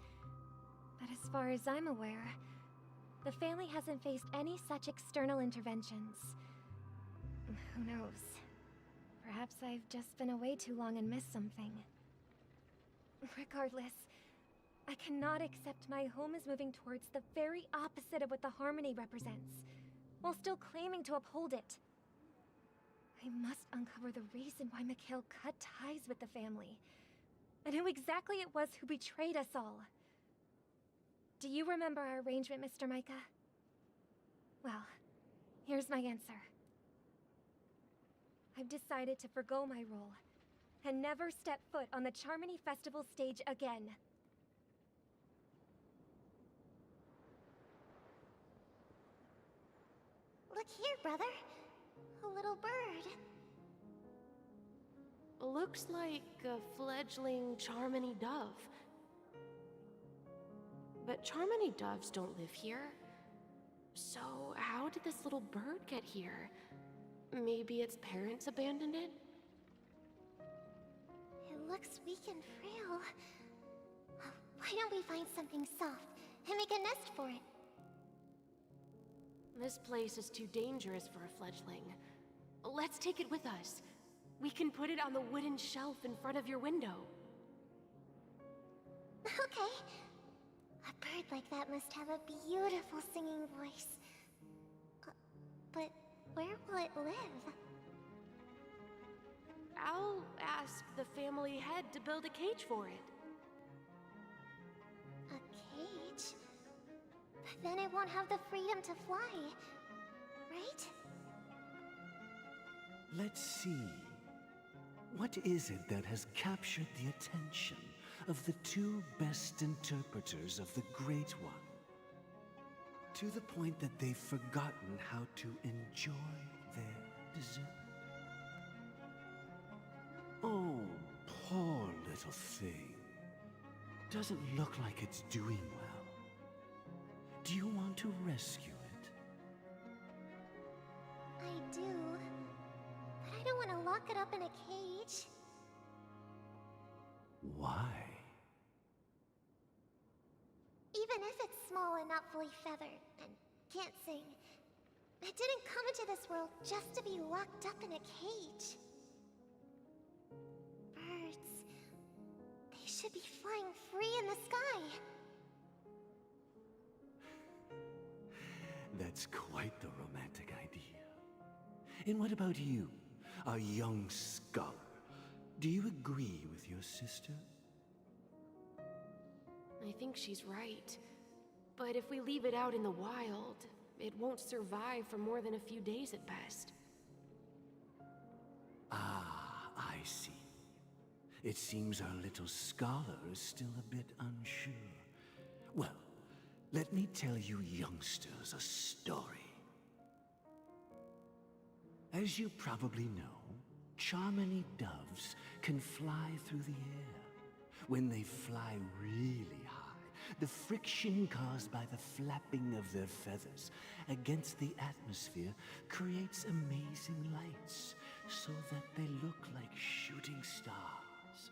But as far as I'm aware, the family hasn't faced any such external interventions. Who knows? Perhaps I've just been away too long and missed something. Regardless, I cannot accept my home is moving towards the very opposite of what the Harmony represents, while still claiming to uphold it. I must uncover the reason why Mikhail cut ties with the family, and who exactly it was who betrayed us all. Do you remember our arrangement, Mr. Micah? Well, here's my answer. I've decided to forgo my role, and never step foot on the Charmony Festival stage again. Look here, brother. A little bird. Looks like a fledgling Charmony dove. But Charmony doves don't live here. So how did this little bird get here? Maybe its parents abandoned it? It looks weak and frail. Why don't we find something soft and make a nest for it? This place is too dangerous for a fledgling. Let's take it with us. We can put it on the wooden shelf in front of your window. Okay. A bird like that must have a beautiful singing voice. But where will it live? I'll ask the family head to build a cage for it. A cage? But then it won't have the freedom to fly, right? Let's see. What is it that has captured the attention of the two best interpreters of the Great One? To the point that they've forgotten how to enjoy their dessert. Oh, poor little thing. Doesn't look like it's doing well. Do you want to rescue it? I do. But I don't want to lock it up in a cage. Why? Even if it's small and not fully feathered, and can't sing, it didn't come into this world just to be locked up in a cage. Birds, they should be flying free in the sky. That's quite the romantic idea. And what about you, a young scholar? Do you agree with your sister? I think she's right. But if we leave it out in the wild, it won't survive for more than a few days at best. Ah, I see. It seems our little scholar is still a bit unsure. Well, let me tell you youngsters a story. As you probably know, Charmony doves can fly through the air. When they fly really high, the friction caused by the flapping of their feathers against the atmosphere creates amazing lights, so that they look like shooting stars.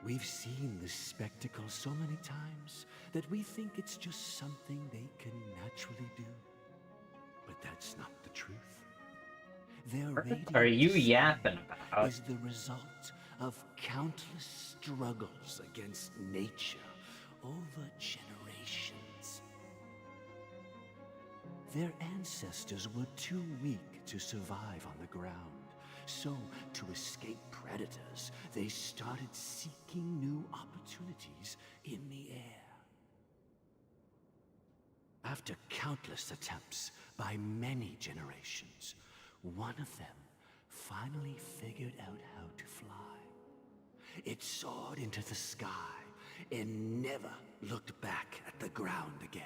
We've seen this spectacle so many times that we think it's just something they can naturally do. But that's not the truth. Their What are you radiant yapping display about? is the result of countless struggles against nature over generations. Their ancestors were too weak to survive on the ground, so to escape predators, they started seeking new opportunities in the air. After countless attempts by many generations, one of them finally figured out how to fly. It soared into the sky and never looked back at the ground again.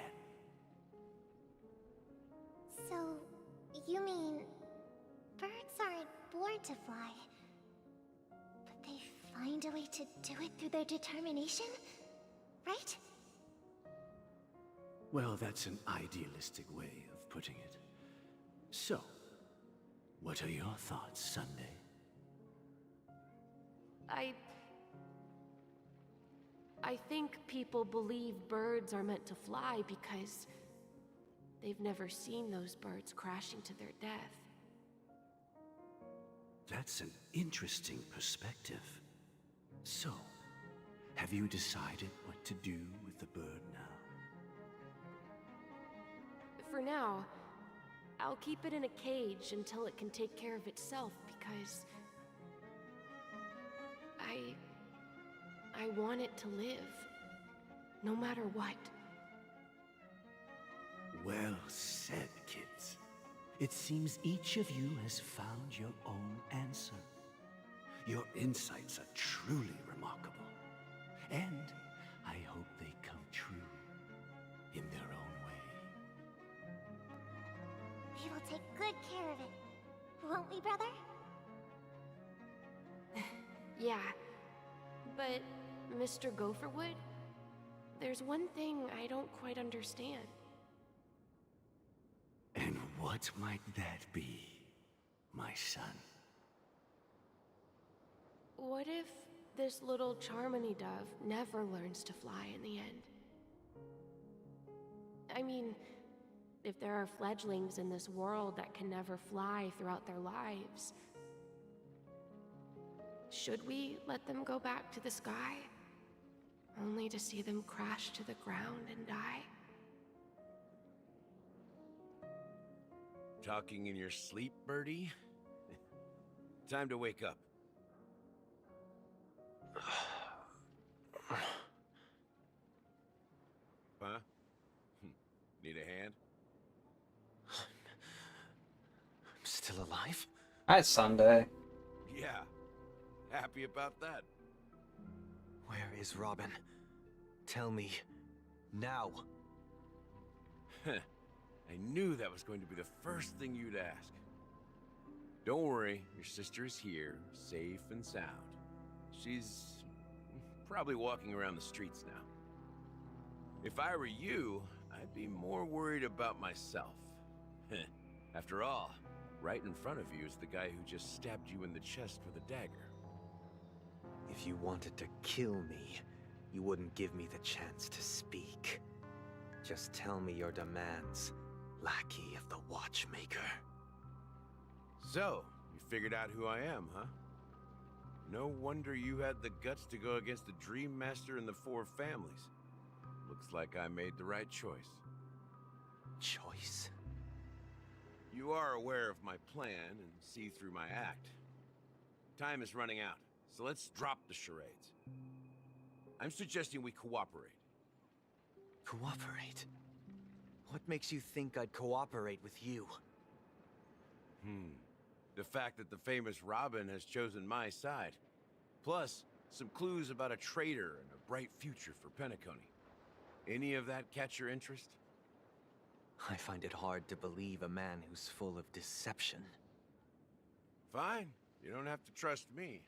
So, you mean birds aren't born to fly, but they find a way to do it through their determination, right? Well, that's an idealistic way of putting it. So, what are your thoughts, Sunday? I think people believe birds are meant to fly because they've never seen those birds crashing to their death. That's an interesting perspective. So, have you decided what to do with the bird now? For now, I'll keep it in a cage until it can take care of itself because I want it to live, no matter what. Well said, kids. It seems each of you has found your own answer. Your insights are truly remarkable. And I hope they come true in their own way. We will take good care of it. Won't we, brother? Yeah, but Mr. Gopherwood, there's one thing I don't quite understand. And what might that be, my son? What if this little Charmony dove never learns to fly in the end? I mean, if there are fledglings in this world that can never fly throughout their lives, should we let them go back to the sky, only to see them crash to the ground and die? Talking in your sleep, Birdie? Time to wake up. Huh? Need a hand? I'm still alive? Hi, Sunday. Yeah. Happy about that. Where is Robin? Tell me. Now. I knew that was going to be the first thing you'd ask. Don't worry, your sister is here, safe and sound. She's probably walking around the streets now. If I were you, I'd be more worried about myself. After all, right in front of you is the guy who just stabbed you in the chest with a dagger. If you wanted to kill me, you wouldn't give me the chance to speak. Just tell me your demands, lackey of the Watchmaker. So, you figured out who I am, huh? No wonder you had the guts to go against the Dream Master and the Four Families. Looks like I made the right choice. Choice? You are aware of my plan and see through my act. Time is running out, so let's drop the charades. I'm suggesting we cooperate. Cooperate? What makes you think I'd cooperate with you? The fact that the famous Robin has chosen my side. Plus, some clues about a traitor and a bright future for Penacony. Any of that catch your interest? I find it hard to believe a man who's full of deception. Fine. You don't have to trust me.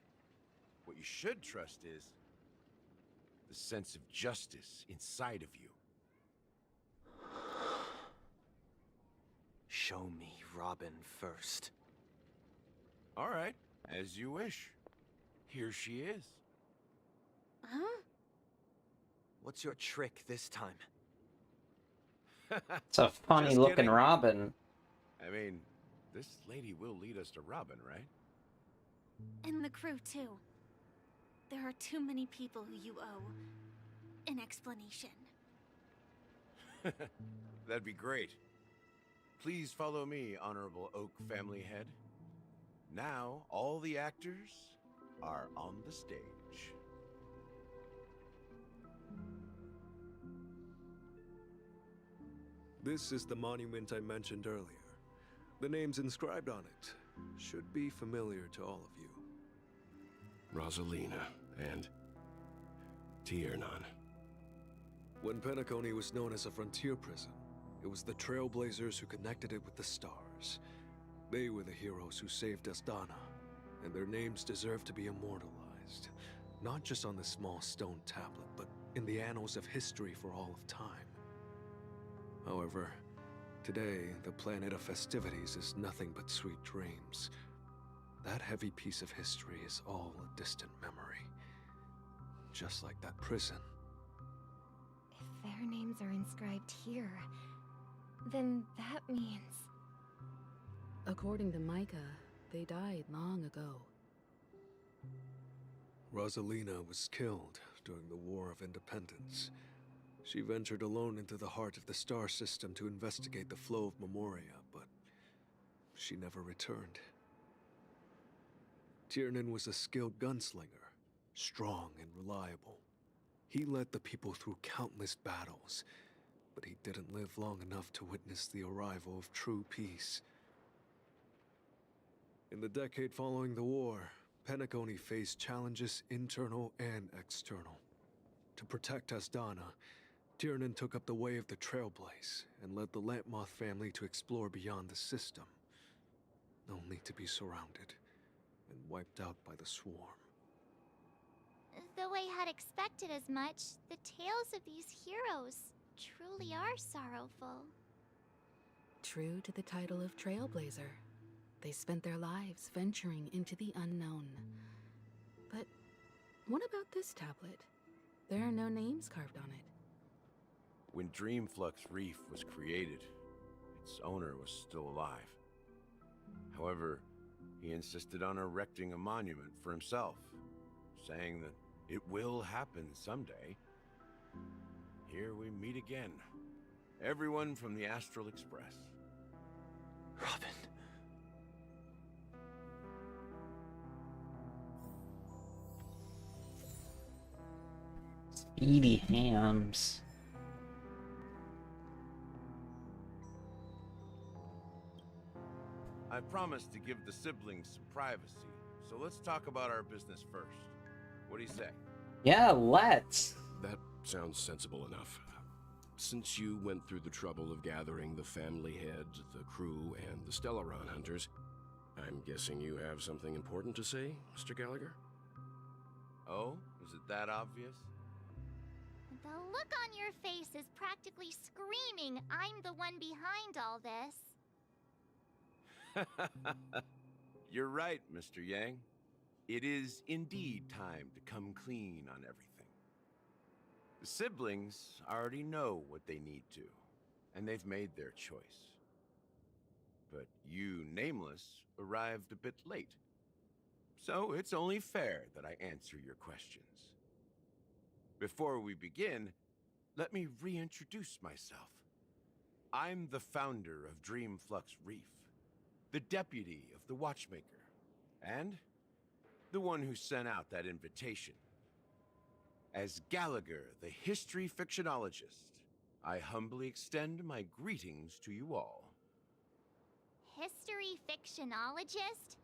What you should trust is the sense of justice inside of you. Show me Robin first. All right, as you wish. Here she is. Huh? What's your trick this time? It's a funny looking Robin. I mean, this lady will lead us to Robin, right? And the crew, too. There are too many people who you owe an explanation. That'd be great. Please follow me, Honorable Oak Family Head. Now, all the actors are on the stage. This is the monument I mentioned earlier. The names inscribed on it should be familiar to all of you. Rosalina and Tiernan. When Penacony was known as a frontier prison, it was the Trailblazers who connected it with the stars. They were the heroes who saved Asdana, and their names deserve to be immortalized, not just on this small stone tablet, but in the annals of history for all of time. However, today, the planet of festivities is nothing but sweet dreams. That heavy piece of history is all a distant memory. Just like that prison. If their names are inscribed here, then that means... According to Micah, they died long ago. Rosalina was killed during the War of Independence. She ventured alone into the heart of the star system to investigate the flow of Memoria, but she never returned. Tiernan was a skilled gunslinger, strong and reliable. He led the people through countless battles, but he didn't live long enough to witness the arrival of true peace. In the decade following the war, Penacony faced challenges internal and external. To protect Asdana, Tiernan took up the way of the Trailblaze and led the Lampmoth family to explore beyond the system, only to be surrounded and wiped out by the Swarm. Though I had expected as much, the tales of these heroes truly are sorrowful. True to the title of Trailblazer, they spent their lives venturing into the unknown. But what about this tablet? There are no names carved on it. When Dreamflux Reef was created, its owner was still alive. However, he insisted on erecting a monument for himself, saying that it will happen someday. Here we meet again. Everyone from the Astral Express. Robin. Speedy hams. I promised to give the siblings some privacy, so let's talk about our business first. What do you say? Yeah, let's. That sounds sensible enough. Since you went through the trouble of gathering the family head, the crew, and the Stellaron hunters, I'm guessing you have something important to say, Mr. Gallagher? Oh, is it that obvious? The look on your face is practically screaming, I'm the one behind all this. You're right, Mr. Yang. It is indeed time to come clean on everything. The siblings already know what they need to, and they've made their choice. But you, Nameless, arrived a bit late. So it's only fair that I answer your questions. Before we begin, let me reintroduce myself. I'm the founder of Dreamflux Reef, the deputy of the Watchmaker, and the one who sent out that invitation. As Gallagher, the history fictionologist, I humbly extend my greetings to you all. History fictionologist?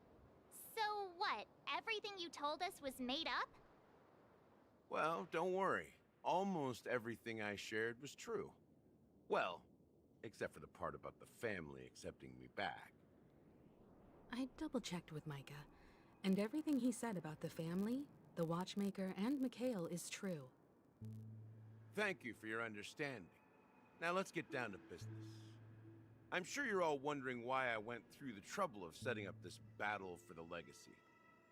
So what, everything you told us was made up? Well, don't worry. Almost everything I shared was true. Well, except for the part about the family accepting me back. I double-checked with Micah, and everything he said about the family, the Watchmaker, and Mikhail is true. Thank you for your understanding. Now let's get down to business. I'm sure you're all wondering why I went through the trouble of setting up this battle for the legacy,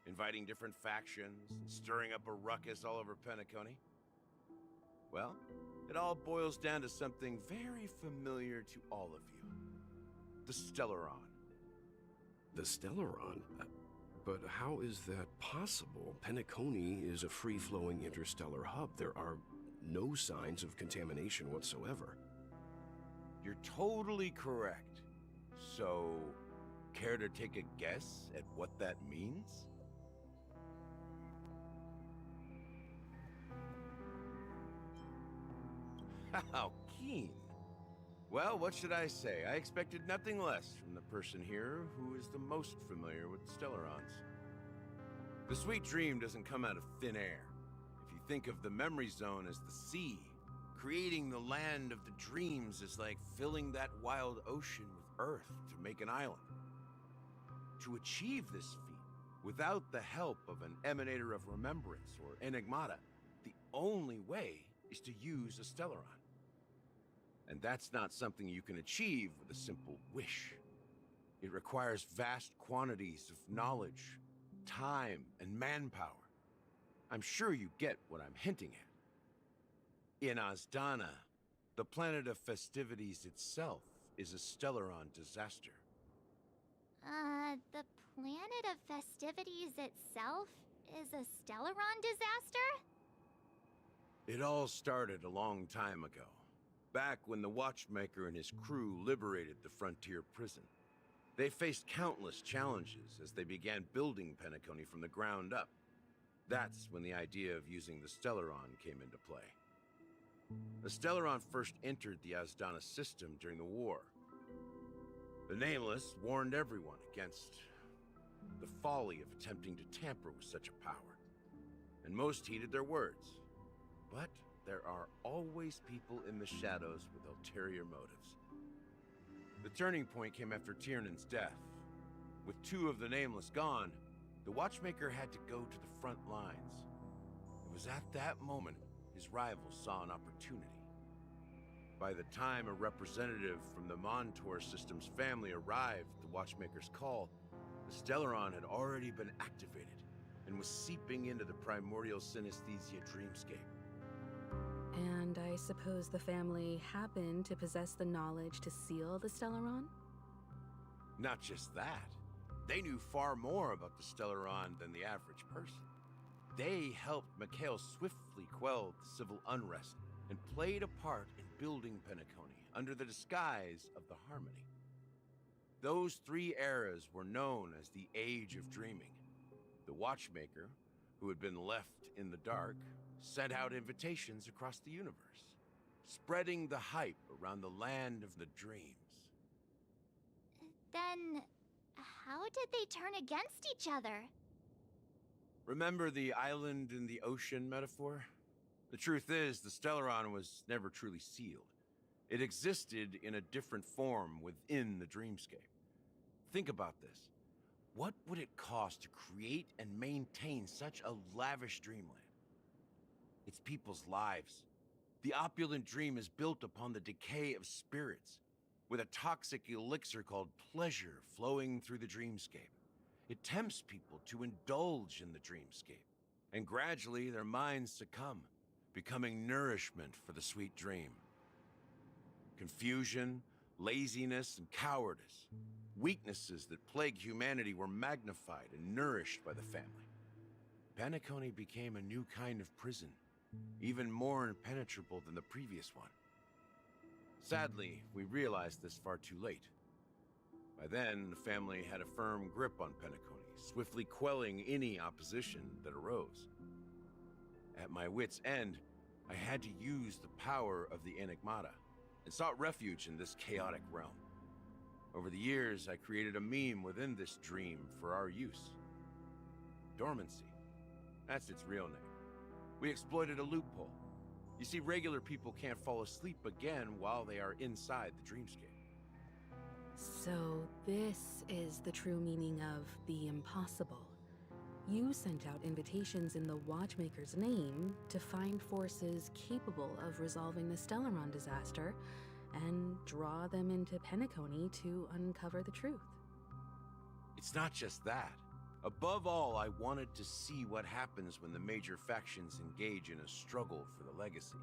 inviting different factions, and stirring up a ruckus all over Penacony. Well, it all boils down to something very familiar to all of you. The Stellaron. The Stellaron? But how is that possible? Penacony is a free-flowing interstellar hub. There are no signs of contamination whatsoever. You're totally correct. So, care to take a guess at what that means? How keen. Well, what should I say? I expected nothing less from the person here who is the most familiar with the Stellarons. The sweet dream doesn't come out of thin air. If you think of the memory zone as the sea, creating the land of the dreams is like filling that wild ocean with earth to make an island. To achieve this feat, without the help of an emanator of remembrance or enigmata, the only way is to use a Stellaron. And that's not something you can achieve with a simple wish. It requires vast quantities of knowledge, time, and manpower. I'm sure you get what I'm hinting at. In Azdana, the planet of festivities itself is a Stellaron disaster. The planet of festivities itself is a Stellaron disaster? It all started a long time ago, back when the Watchmaker and his crew liberated the frontier prison. They faced countless challenges as they began building Penacony from the ground up. That's when the idea of using the Stellaron came into play. The Stellaron first entered the Azdana system during the war. The Nameless warned everyone against the folly of attempting to tamper with such a power, and most heeded their words. But there are always people in the shadows with ulterior motives. The turning point came after Tiernan's death. With 2 of the Nameless gone, the Watchmaker had to go to the front lines. It was at that moment his rivals saw an opportunity. By the time a representative from the Montour Systems family arrived at the Watchmaker's call, the Stellaron had already been activated and was seeping into the primordial synesthesia dreamscape. And I suppose the family happened to possess the knowledge to seal the Stellaron? Not just that. They knew far more about the Stellaron than the average person. They helped Mikhail swiftly quell the civil unrest and played a part in building Penacony under the disguise of the Harmony. Those 3 eras were known as the Age of Dreaming. The Watchmaker, who had been left in the dark, sent out invitations across the universe, spreading the hype around the land of the dreams. Then, how did they turn against each other? Remember the island in the ocean metaphor? The truth is, the Stellaron was never truly sealed. It existed in a different form within the dreamscape. Think about this. What would it cost to create and maintain such a lavish dreamland? It's people's lives. The opulent dream is built upon the decay of spirits, with a toxic elixir called pleasure flowing through the dreamscape. It tempts people to indulge in the dreamscape, and gradually their minds succumb, becoming nourishment for the sweet dream. Confusion, laziness, and cowardice, weaknesses that plague humanity, were magnified and nourished by the family. Penacony became a new kind of prison, even more impenetrable than the previous one. Sadly, we realized this far too late. By then, the family had a firm grip on Penacony, swiftly quelling any opposition that arose. At my wit's end, I had to use the power of the Enigmata, and sought refuge in this chaotic realm. Over the years, I created a meme within this dream for our use. Dormancy. That's its real name. We exploited a loophole. You see, regular people can't fall asleep again while they are inside the dreamscape. So this is the true meaning of the impossible. You sent out invitations in the Watchmaker's name to find forces capable of resolving the Stellaron disaster and draw them into Penacony to uncover the truth. It's not just that. Above all, I wanted to see what happens when the major factions engage in a struggle for the legacy.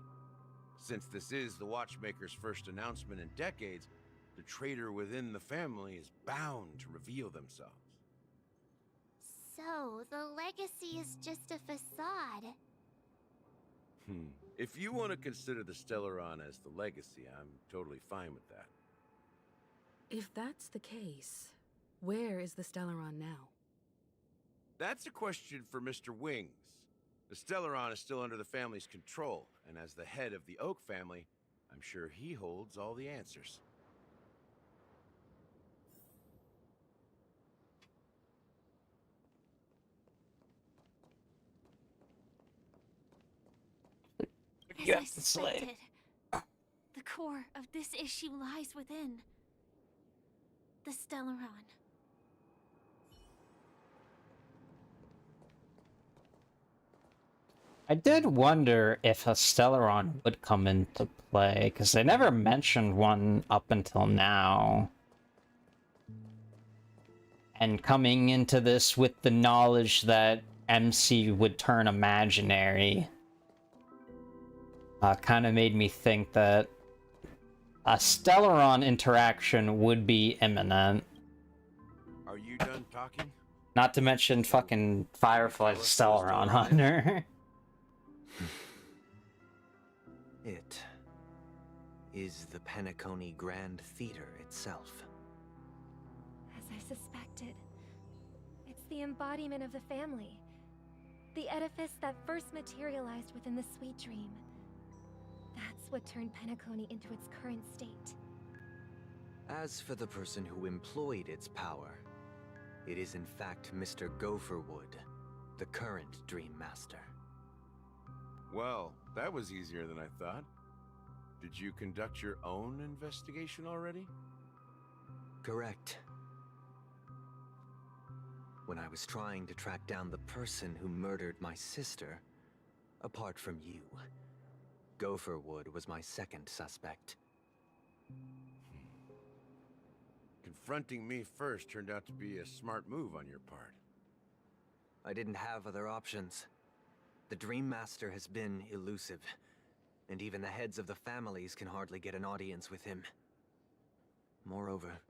Since this is the Watchmaker's first announcement in decades, the traitor within the family is bound to reveal themselves. So, the legacy is just a facade. If you want to consider the Stellaron as the legacy, I'm totally fine with that. If that's the case, where is the Stellaron now? That's a question for Mr. Wings. The Stellaron is still under the family's control, and as the head of the Oak family, I'm sure he holds all the answers. You As have I to slay. suspected, the core of this issue lies within the Stellaron. I did wonder if a Stellaron would come into play, because they never mentioned one up until now. And coming into this with the knowledge that MC would turn imaginary, kind of made me think that a Stellaron interaction would be imminent. Are you done talking? Not to mention fucking Firefly's Stellaron Hunter. It is the Penacony Grand Theater itself. As I suspected, it's the embodiment of the family. The edifice that first materialized within the Sweet Dream. That's what turned Penacony into its current state. As for the person who employed its power, it is in fact Mr. Gopherwood, the current Dream Master. Well, that was easier than I thought. Did you conduct your own investigation already? Correct. When I was trying to track down the person who murdered my sister, apart from you, Gopherwood was my second suspect. Confronting me first turned out to be a smart move on your part. I didn't have other options. The Dream Master has been elusive, and even the heads of the families can hardly get an audience with him. Moreover,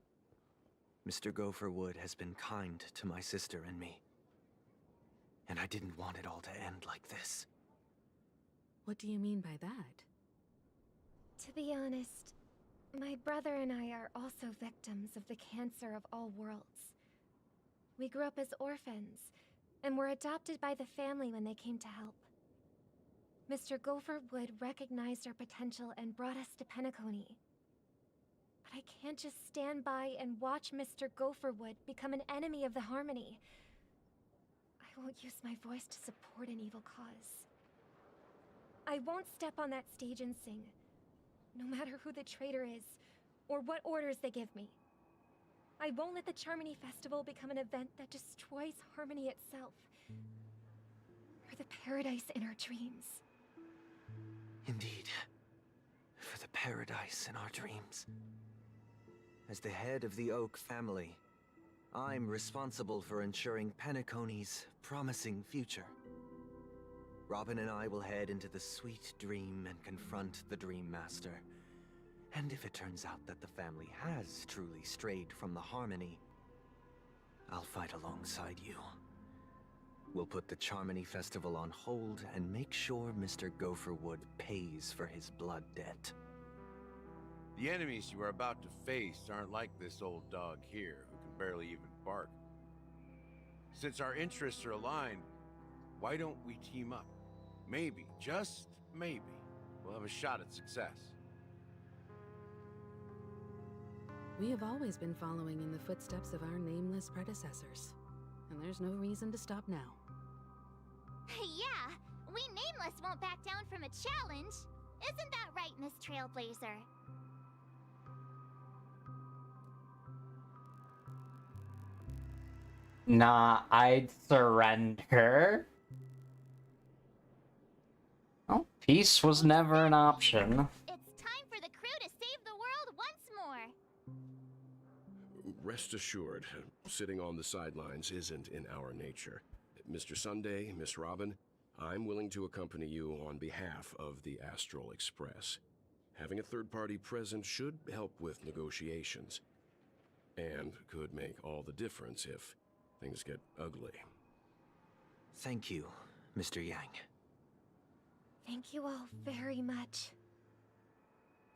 Mr. Gopherwood has been kind to my sister and me. And I didn't want it all to end like this. What do you mean by that? To be honest, my brother and I are also victims of the cancer of all worlds. We grew up as orphans, and were adopted by the family when they came to help. Mr. Gopherwood recognized our potential and brought us to Penacony. But I can't just stand by and watch Mr. Gopherwood become an enemy of the Harmony. I won't use my voice to support an evil cause. I won't step on that stage and sing, no matter who the traitor is, or what orders they give me. I won't let the Charmony Festival become an event that destroys Harmony itself. For the paradise in our dreams. Indeed. For the paradise in our dreams. As the head of the Oak family, I'm responsible for ensuring Penacony's promising future. Robin and I will head into the Sweet Dream and confront the Dream Master. And if it turns out that the family has truly strayed from the Harmony, I'll fight alongside you. We'll put the Charmony Festival on hold and make sure Mr. Gopherwood pays for his blood debt. The enemies you are about to face aren't like this old dog here, who can barely even bark. Since our interests are aligned, why don't we team up? Maybe, just maybe, we'll have a shot at success. We have always been following in the footsteps of our nameless predecessors, and there's no reason to stop now. Yeah, we Nameless won't back down from a challenge. Isn't that right, Miss Trailblazer? Nah, I'd surrender. Oh, peace was never an option. It's time for the crew to save the world once more. Rest assured, sitting on the sidelines isn't in our nature. Mr. Sunday, Miss Robin, I'm willing to accompany you on behalf of the Astral Express. Having a third party present should help with negotiations, and could make all the difference if things get ugly. Thank you, Mr. Yang. Thank you all very much.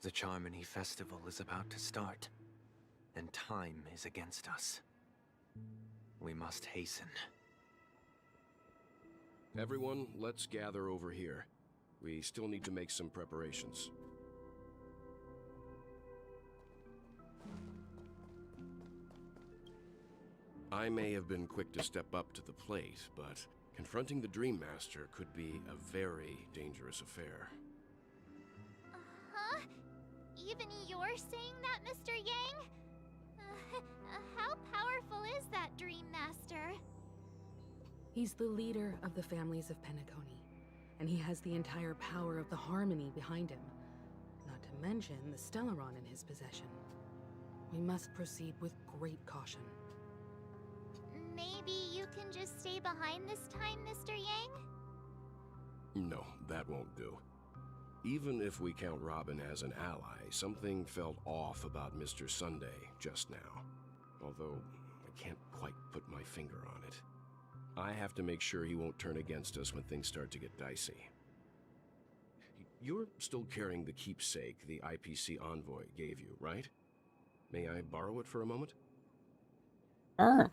The Charmony Festival is about to start, and time is against us. We must hasten. Everyone, let's gather over here. We still need to make some preparations. I may have been quick to step up to the plate, but confronting the Dream Master could be a very dangerous affair. Huh? Even you're saying that, Mr. Yang? How powerful is that Dream Master? He's the leader of the families of Penacony, and he has the entire power of the Harmony behind him. Not to mention the Stellaron in his possession. We must proceed with great caution. Maybe you can just stay behind this time, Mr. Yang? No, that won't do. Even if we count Robin as an ally, something felt off about Mr. Sunday just now. Although, I can't quite put my finger on it. I have to make sure he won't turn against us when things start to get dicey. You're still carrying the keepsake the IPC envoy gave you, right? May I borrow it for a moment? Sure.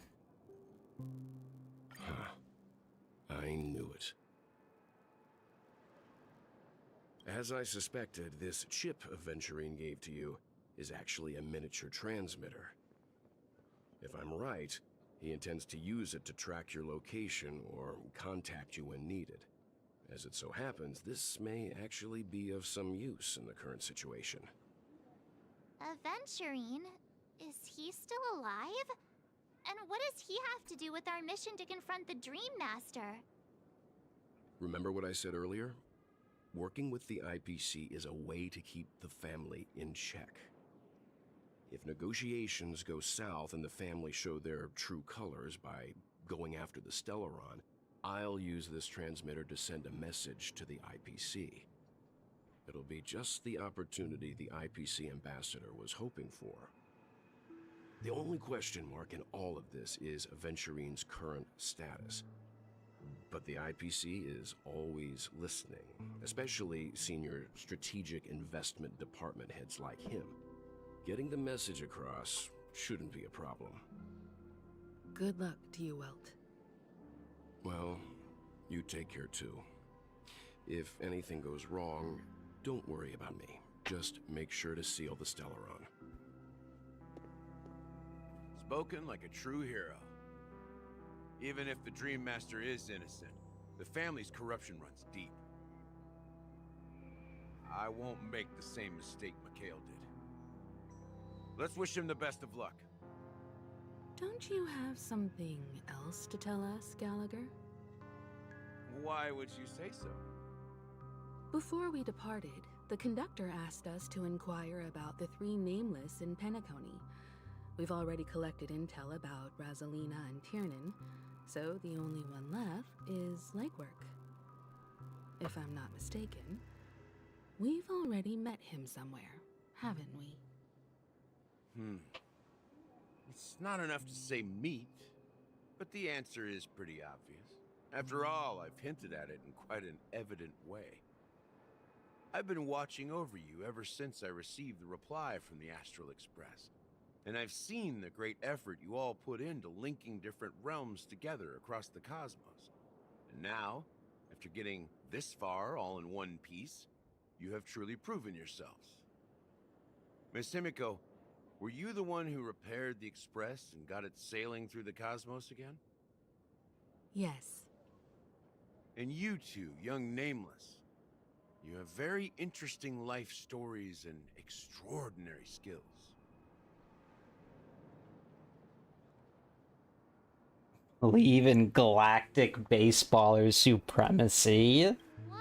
I knew it. As I suspected, this chip Aventurine gave to you is actually a miniature transmitter. If I'm right, he intends to use it to track your location or contact you when needed. As it so happens, this may actually be of some use in the current situation. Aventurine? Is he still alive? And what does he have to do with our mission to confront the Dream Master? Remember what I said earlier? Working with the IPC is a way to keep the family in check. If negotiations go south and the family show their true colors by going after the Stellaron, I'll use this transmitter to send a message to the IPC. It'll be just the opportunity the IPC ambassador was hoping for. The only question mark in all of this is Aventurine's current status. But the IPC is always listening, especially senior strategic investment department heads like him. Getting the message across shouldn't be a problem. Good luck to you, Welt. Well, you take care too. If anything goes wrong, don't worry about me. Just make sure to seal the Stellaron. Spoken like a true hero. Even if the Dream Master is innocent, the family's corruption runs deep. I won't make the same mistake Mikhail did. Let's wish him the best of luck. Don't you have something else to tell us, Gallagher? Why would you say so? Before we departed, the conductor asked us to inquire about the three nameless in Penacony. We've already collected intel about Rosalina and Tiernan, so the only one left is legwork. If I'm not mistaken, we've already met him somewhere, haven't we? It's not enough to say meet, but the answer is pretty obvious. After all, I've hinted at it in quite an evident way. I've been watching over you ever since I received the reply from the Astral Express. And I've seen the great effort you all put into linking different realms together across the cosmos. And now, after getting this far all in one piece, you have truly proven yourselves. Miss Himiko, were you the one who repaired the Express and got it sailing through the cosmos again? Yes. And you two, young Nameless, you have very interesting life stories and extraordinary skills. Believe in galactic baseballer supremacy. What?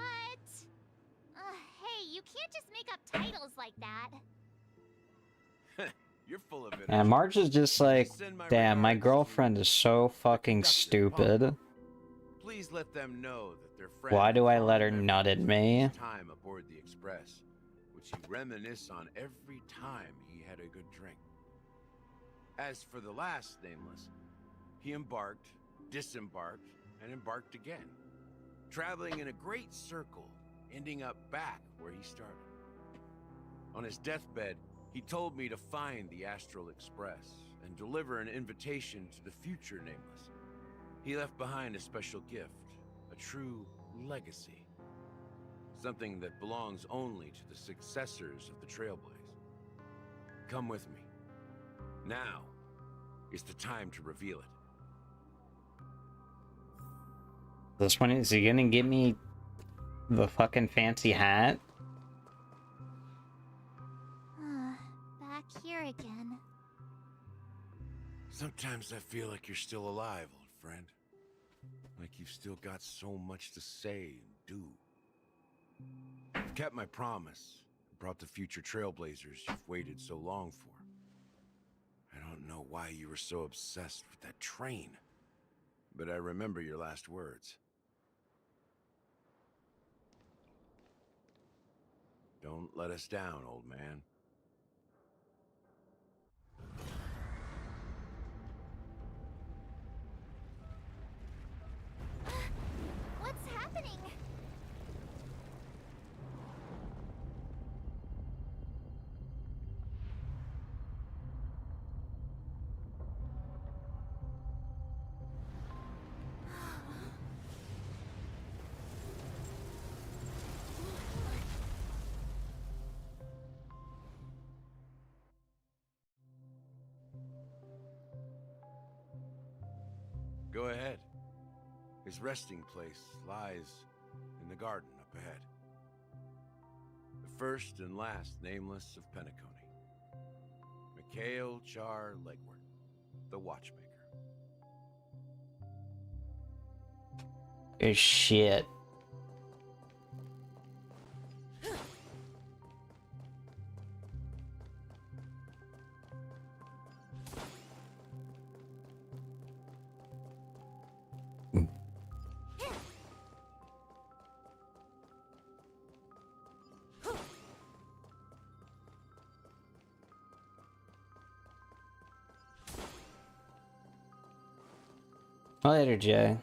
Hey, you can't just make up titles like that. You're full of it. And Marge is just like, damn, my girlfriend is so fucking stupid. Please let them know that their friend. Why do I let her nut at me? Time aboard the Express, which he reminisce on every time he had a good drink. As for the last Nameless, he embarked, disembarked, and embarked again, traveling in a great circle, ending up back where he started. On his deathbed, he told me to find the Astral Express and deliver an invitation to the future Nameless. He left behind a special gift, a true legacy. Something that belongs only to the successors of the Trailblaze. Come with me. Now is the time to reveal it. This one, is he gonna give me the fucking fancy hat? Back here again. Sometimes I feel like you're still alive, old friend. Like you've still got so much to say and do. I've kept my promise. Brought the future trailblazers you've waited so long for. I don't know why you were so obsessed with that train, but I remember your last words. Don't let us down, old man. What's happening? Go ahead. His resting place lies in the garden up ahead. The first and last nameless of Penacony. Mikhail Char Legward, the watchmaker. Oh, shit. Later, Jay.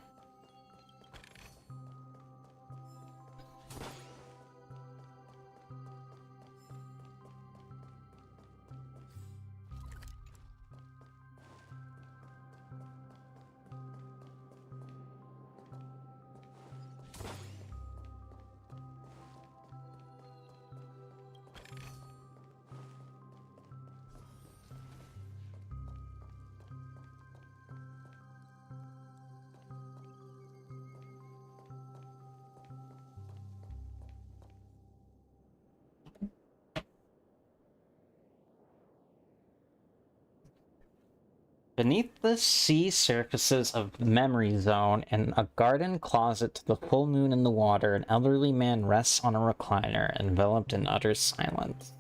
Beneath the sea surfaces of Memory Zone, in a garden closet to the full moon in the water, an elderly man rests on a recliner, enveloped in utter silence.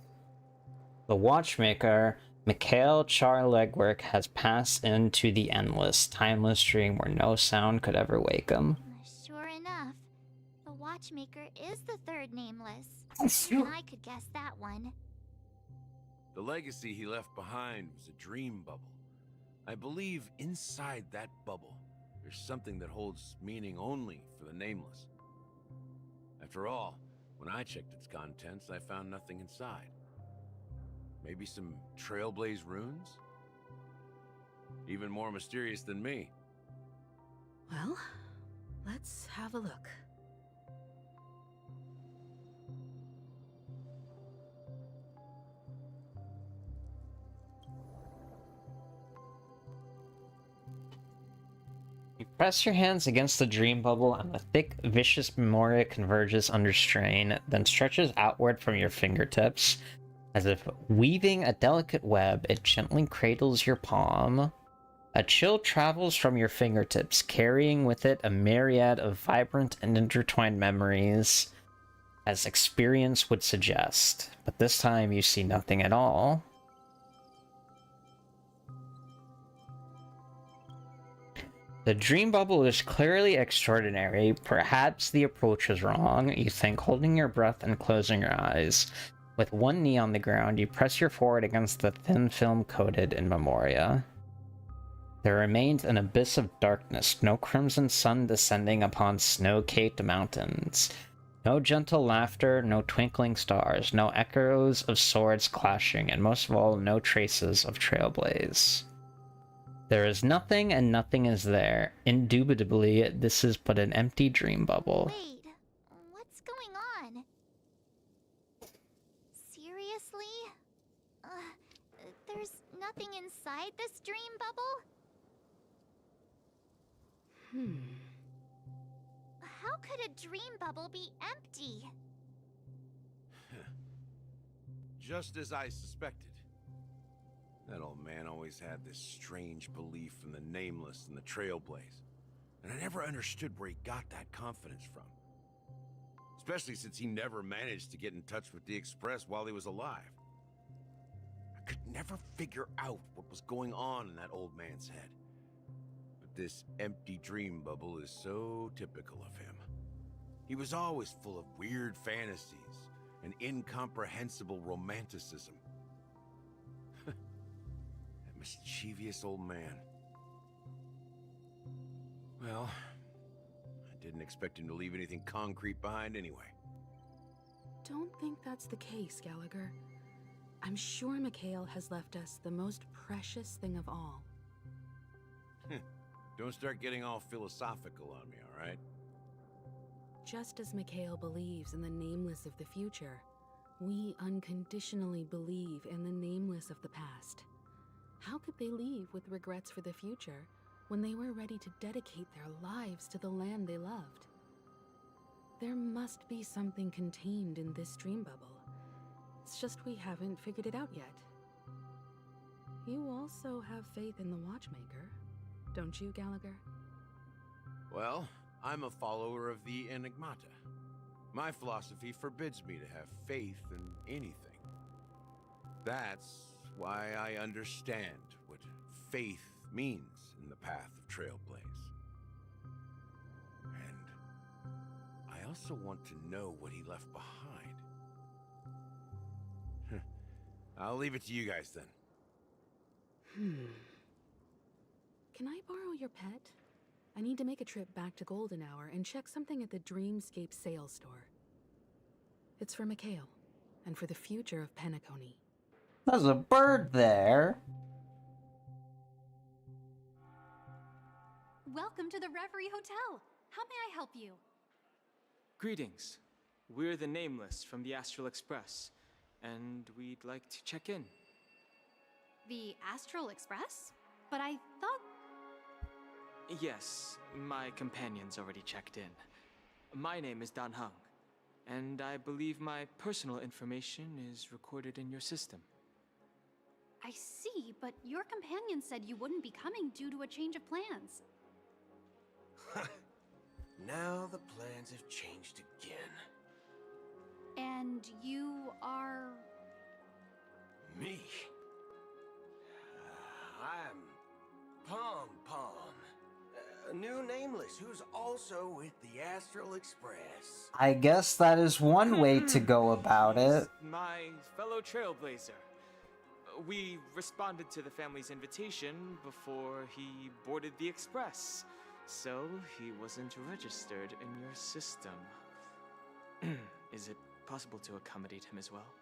The watchmaker, Mikhail Charlegwerk, has passed into the endless, timeless dream where no sound could ever wake him. Sure enough, the watchmaker is the third nameless. Sure. Even I could guess that one. The legacy he left behind was a dream bubble. I believe inside that bubble, there's something that holds meaning only for the nameless. After all, when I checked its contents, I found nothing inside. Maybe some Trailblaze runes? Even more mysterious than me. Well, let's have a look. You press your hands against the dream bubble, and the thick, vicious memoria converges under strain, then stretches outward from your fingertips. As if weaving a delicate web, it gently cradles your palm. A chill travels from your fingertips, carrying with it a myriad of vibrant and intertwined memories, as experience would suggest. But this time you see nothing at all. The dream bubble is clearly extraordinary. Perhaps the approach was wrong, you think, holding your breath and closing your eyes. With one knee on the ground, you press your forehead against the thin film coated in memoria. There remains an abyss of darkness, no crimson sun descending upon snow-caked mountains. No gentle laughter, no twinkling stars, no echoes of swords clashing, and most of all, no traces of Trailblaze. There is nothing, and nothing is there. Indubitably, this is but an empty dream bubble. Wait, what's going on? Seriously? There's nothing inside this dream bubble? How could a dream bubble be empty? Just as I suspected. That old man always had this strange belief in the nameless and the Trailblaze. And I never understood where he got that confidence from. especially since he never managed to get in touch with the Express while he was alive. I could never figure out what was going on in that old man's head. But this empty dream bubble is so typical of him. He was always full of weird fantasies and incomprehensible romanticism. That mischievous old man. Well, I didn't expect him to leave anything concrete behind anyway. Don't think that's the case, Gallagher. I'm sure Mikhail has left us the most precious thing of all. Don't start getting all philosophical on me, all right? Just as Mikhail believes in the nameless of the future, we unconditionally believe in the nameless of the past. How could they leave with regrets for the future when they were ready to dedicate their lives to the land they loved? There must be something contained in this dream bubble. It's just we haven't figured it out yet. You also have faith in the Watchmaker, don't you, Gallagher? Well, I'm a follower of the Enigmata. My philosophy forbids me to have faith in anything. That's why I understand what faith means in the path of Trailblaze. And I also want to know what he left behind. I'll leave it to you guys then. Can I borrow your pet? I need to make a trip back to Golden Hour and check something at the Dreamscape sales store. It's for Mikhail, and for the future of Penacony. There's a bird there. Welcome to the Reverie Hotel. How may I help you? Greetings. We're the Nameless from the Astral Express, and we'd like to check in. The Astral Express? But I thought... Yes, my companion's already checked in. My name is Dan Hung, and I believe my personal information is recorded in your system. I see, but your companion said you wouldn't be coming due to a change of plans. Now the plans have changed again. And you are... Me? I'm Pom Pom. A new nameless who's also with the Astral Express. I guess that is one way to go about it. My fellow trailblazer. We responded to the family's invitation before he boarded the express, so he wasn't registered in your system. Is it possible to accommodate him as well?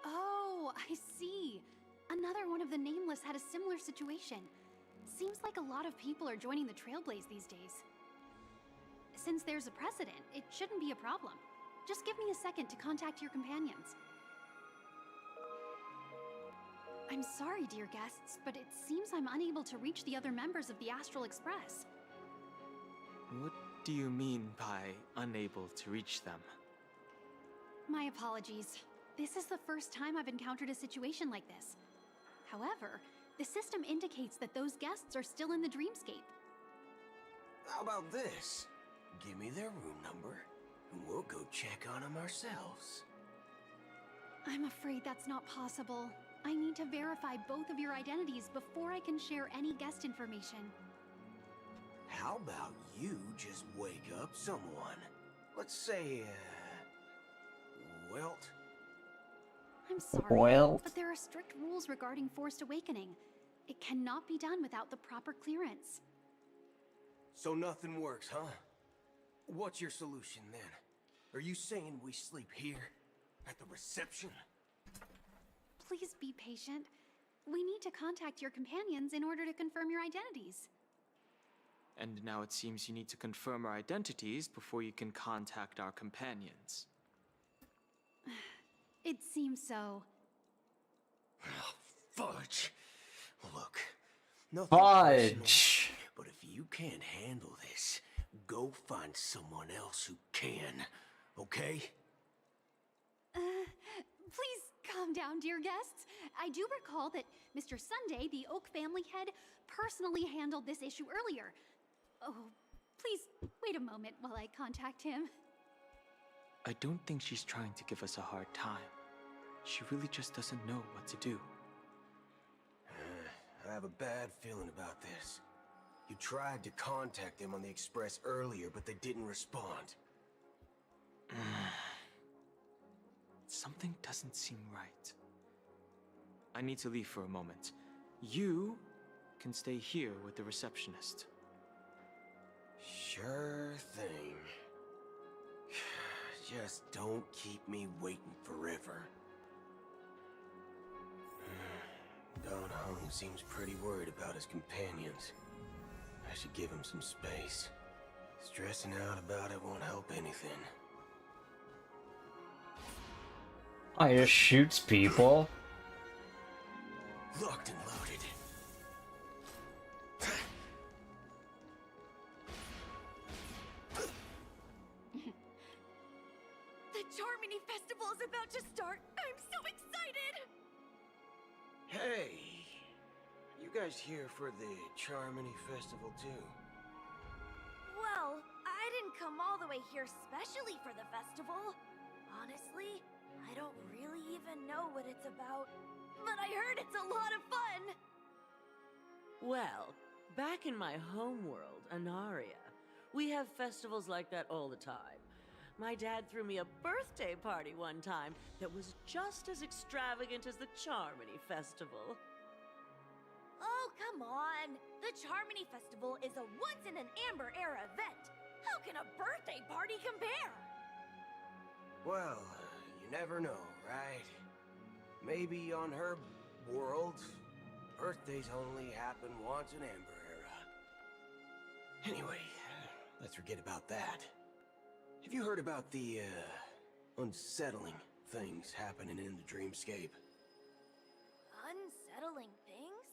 Oh, I see. Another one of the Nameless had a similar situation. Seems like a lot of people are joining the Trailblaze these days. Since there's a precedent, it shouldn't be a problem. Just give me a second to contact your companions. I'm sorry, dear guests, but it seems I'm unable to reach the other members of the Astral Express. What do you mean by unable to reach them? My apologies. This is the first time I've encountered a situation like this. However, the system indicates that those guests are still in the Dreamscape. How about this? Give me their room number, and we'll go check on them ourselves. I'm afraid that's not possible. I need to verify both of your identities before I can share any guest information. How about you just wake up someone? Let's say, Welt? I'm sorry, Welt? but there are strict rules regarding forced awakening. It cannot be done without the proper clearance. So nothing works, huh? What's your solution then? Are you saying we sleep here? At the reception? Please be patient. We need to contact your companions in order to confirm your identities. And now it seems you need to confirm our identities before you can contact our companions. It seems so. Fudge! Look, nothing Fudge! personal, but if you can't handle this, go find someone else who can, okay? Please calm down, dear guests. I do recall that Mr. Sunday, the Oak family head, personally handled this issue earlier. Oh, please wait a moment while I contact him. I don't think she's trying to give us a hard time. She really just doesn't know what to do. I have a bad feeling about this. You tried to contact them on the Express earlier, but they didn't respond. Something doesn't seem right. I need to leave for a moment. You can stay here with the receptionist. Sure thing. Just don't keep me waiting forever. Don Hung seems pretty worried about his companions. I should give him some space. Stressing out about it won't help anything. Oh, he just shoots people. Locked and loaded. The Charmony Festival is about to start! I'm so excited! Hey! You guys here for the Charmony Festival too? Well, I didn't come all the way here specially for the festival. Honestly, I don't really even know what it's about. But I heard it's a lot of fun! Well, back in my home world, Anaria, we have festivals like that all the time. My dad threw me a birthday party one time that was just as extravagant as the Charmony Festival. Oh, come on! The Charmony Festival is a once-in-an-amber era event! How can a birthday party compare? Well, you never know, right? Maybe on her world, birthdays only happen once in Amber Era. Anyway, let's forget about that. Have you heard about the, unsettling things happening in the dreamscape? Unsettling things?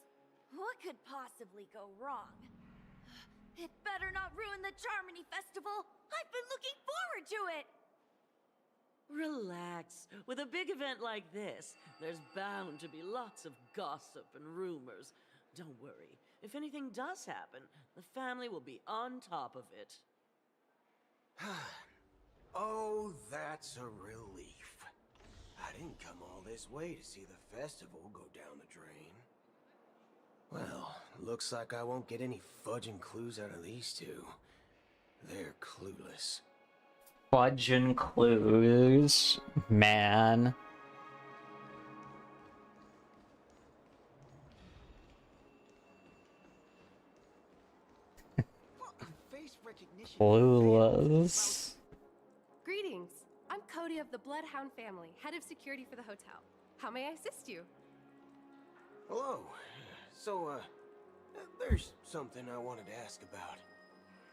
What could possibly go wrong? It better not ruin the Charmony Festival! I've been looking forward to it! Relax. With a big event like this, there's bound to be lots of gossip and rumors. Don't worry. If anything does happen, the family will be on top of it. Oh, that's a relief. I didn't come all this way to see the festival go down the drain. Well, looks like I won't get any fudging clues out of these two. They're clueless. Fudging clues, man. Clueless. Greetings. I'm Cody of the Bloodhound family, head of security for the hotel. How may I assist you? Hello. So, there's something I wanted to ask about.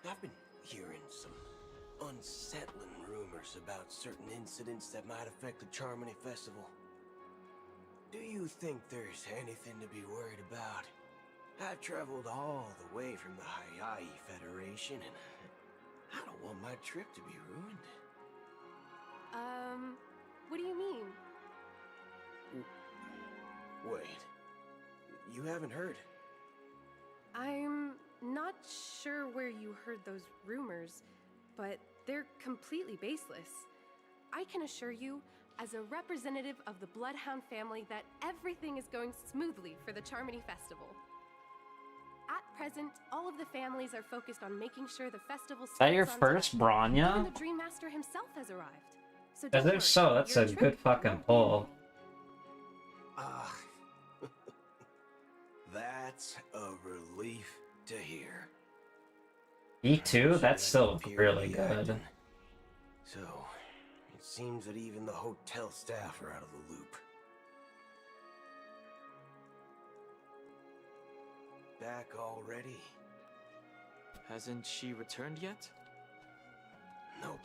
I've been hearing some unsettling rumors about certain incidents that might affect the Charmony Festival. Do you think there's anything to be worried about? I've traveled all the way from the Hayai Federation, and I don't want my trip to be ruined. What do you mean? Wait. You haven't heard? I'm not sure where you heard those rumors, but they're completely baseless. I can assure you, as a representative of the Bloodhound family, that everything is going smoothly for the Charmony Festival. At present, all of the families are focused on making sure the festival Is that your starts on first time. Bronya? Even the Dream Master himself has arrived. So If don't worry, there's so, that's your a trip good fucking pull. That's a relief to hear. E2? That's still really good. So, it seems that even the hotel staff are out of the loop. Back already? Hasn't she returned yet? Nope.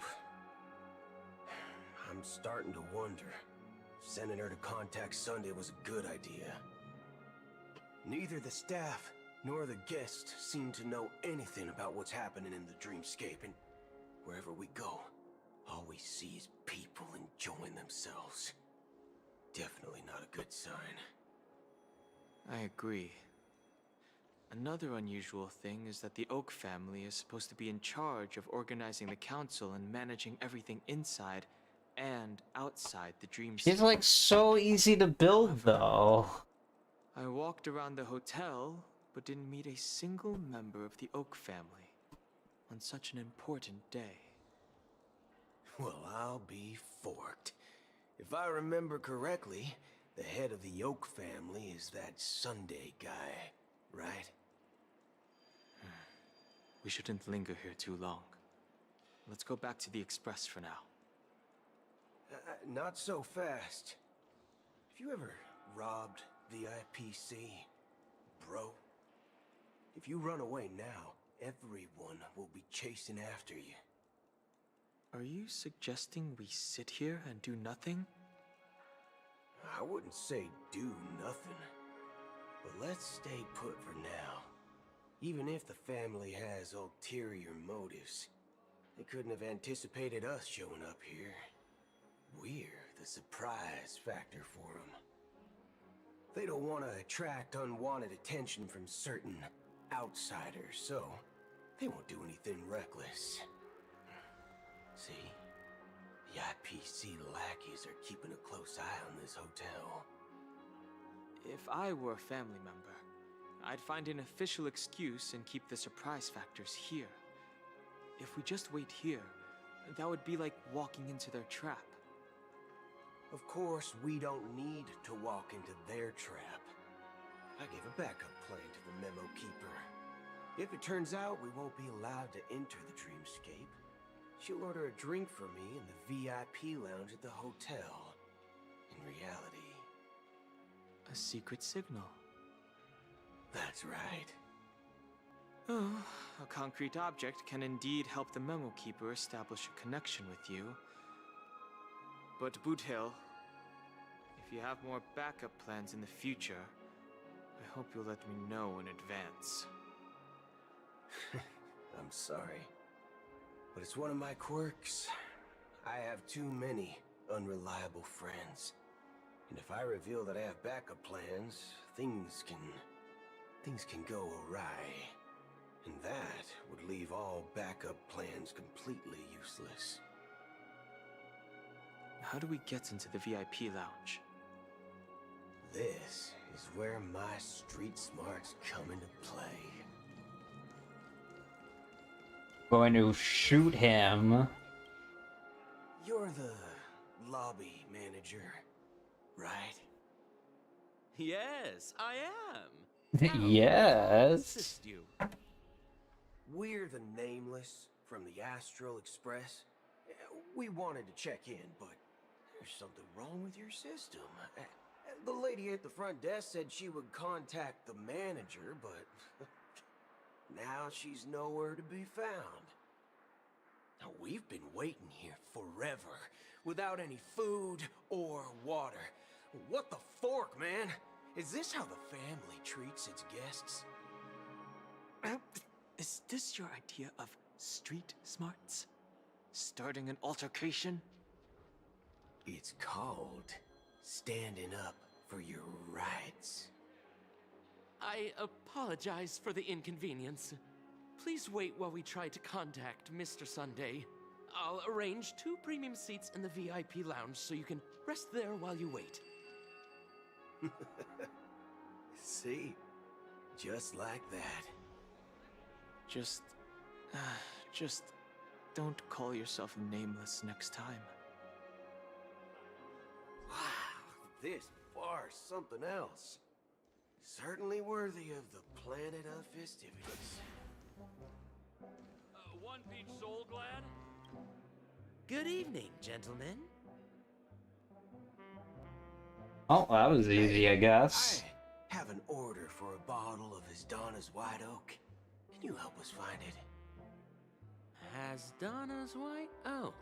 I'm starting to wonder if sending her to contact Sunday was a good idea. Neither the staff nor the guests seem to know anything about what's happening in the dreamscape, and wherever we go, all we see is people enjoying themselves. Definitely not a good sign. I agree. Another unusual thing is that the Oak family is supposed to be in charge of organizing the council and managing everything inside and outside the dreamscape. She's like so easy to build though. I walked around the hotel, but didn't meet a single member of the Oak family on such an important day. Well, I'll be forked. If I remember correctly, the head of the Oak family is that Sunday guy, right? We shouldn't linger here too long. Let's go back to the Express for now. Not so fast. Have you ever robbed the IPC, bro? If you run away now, everyone will be chasing after you. Are you suggesting we sit here and do nothing? I wouldn't say do nothing, but let's stay put for now. Even if the family has ulterior motives, they couldn't have anticipated us showing up here. We're the surprise factor for them. They don't want to attract unwanted attention from certain outsiders, so they won't do anything reckless. See? The IPC lackeys are keeping a close eye on this hotel. If I were a family member, I'd find an official excuse and keep the surprise factors here. If we just wait here, that would be like walking into their trap. Of course, we don't need to walk into their trap. I gave a backup plan to the memo keeper. If it turns out we won't be allowed to enter the dreamscape, she'll order a drink for me in the VIP lounge at the hotel. In reality... A secret signal. That's right. Oh, a concrete object can indeed help the memo keeper establish a connection with you. But Boothill, if you have more backup plans in the future, I hope you'll let me know in advance. I'm sorry, but it's one of my quirks. I have too many unreliable friends. And if I reveal that I have backup plans, things can go awry. And that would leave all backup plans completely useless. How do we get into the VIP lounge? This is where my street smarts come into play. Going to shoot him. You're the lobby manager, right? Yes, I am. Yes. You. We're the Nameless from the Astral Express. We wanted to check in, but there's something wrong with your system. The lady at the front desk said she would contact the manager, but now she's nowhere to be found. Now, we've been waiting here forever, without any food or water. What the fork, man? Is this how the family treats its guests? Is this your idea of street smarts? Starting an altercation? It's called standing up for your rights. I apologize for the inconvenience. Please wait while we try to contact Mr. Sunday. I'll arrange 2 premium seats in the VIP lounge so you can rest there while you wait. See? Just like that. Just don't call yourself Nameless next time. Wow, this bar's something else. Certainly worthy of the planet of festivities. One peach soul glad? Good evening, gentlemen. Oh, that was easy, I guess. I have an order for a bottle of Hasdana's White Oak. Can you help us find it? Hasdana's White Oak?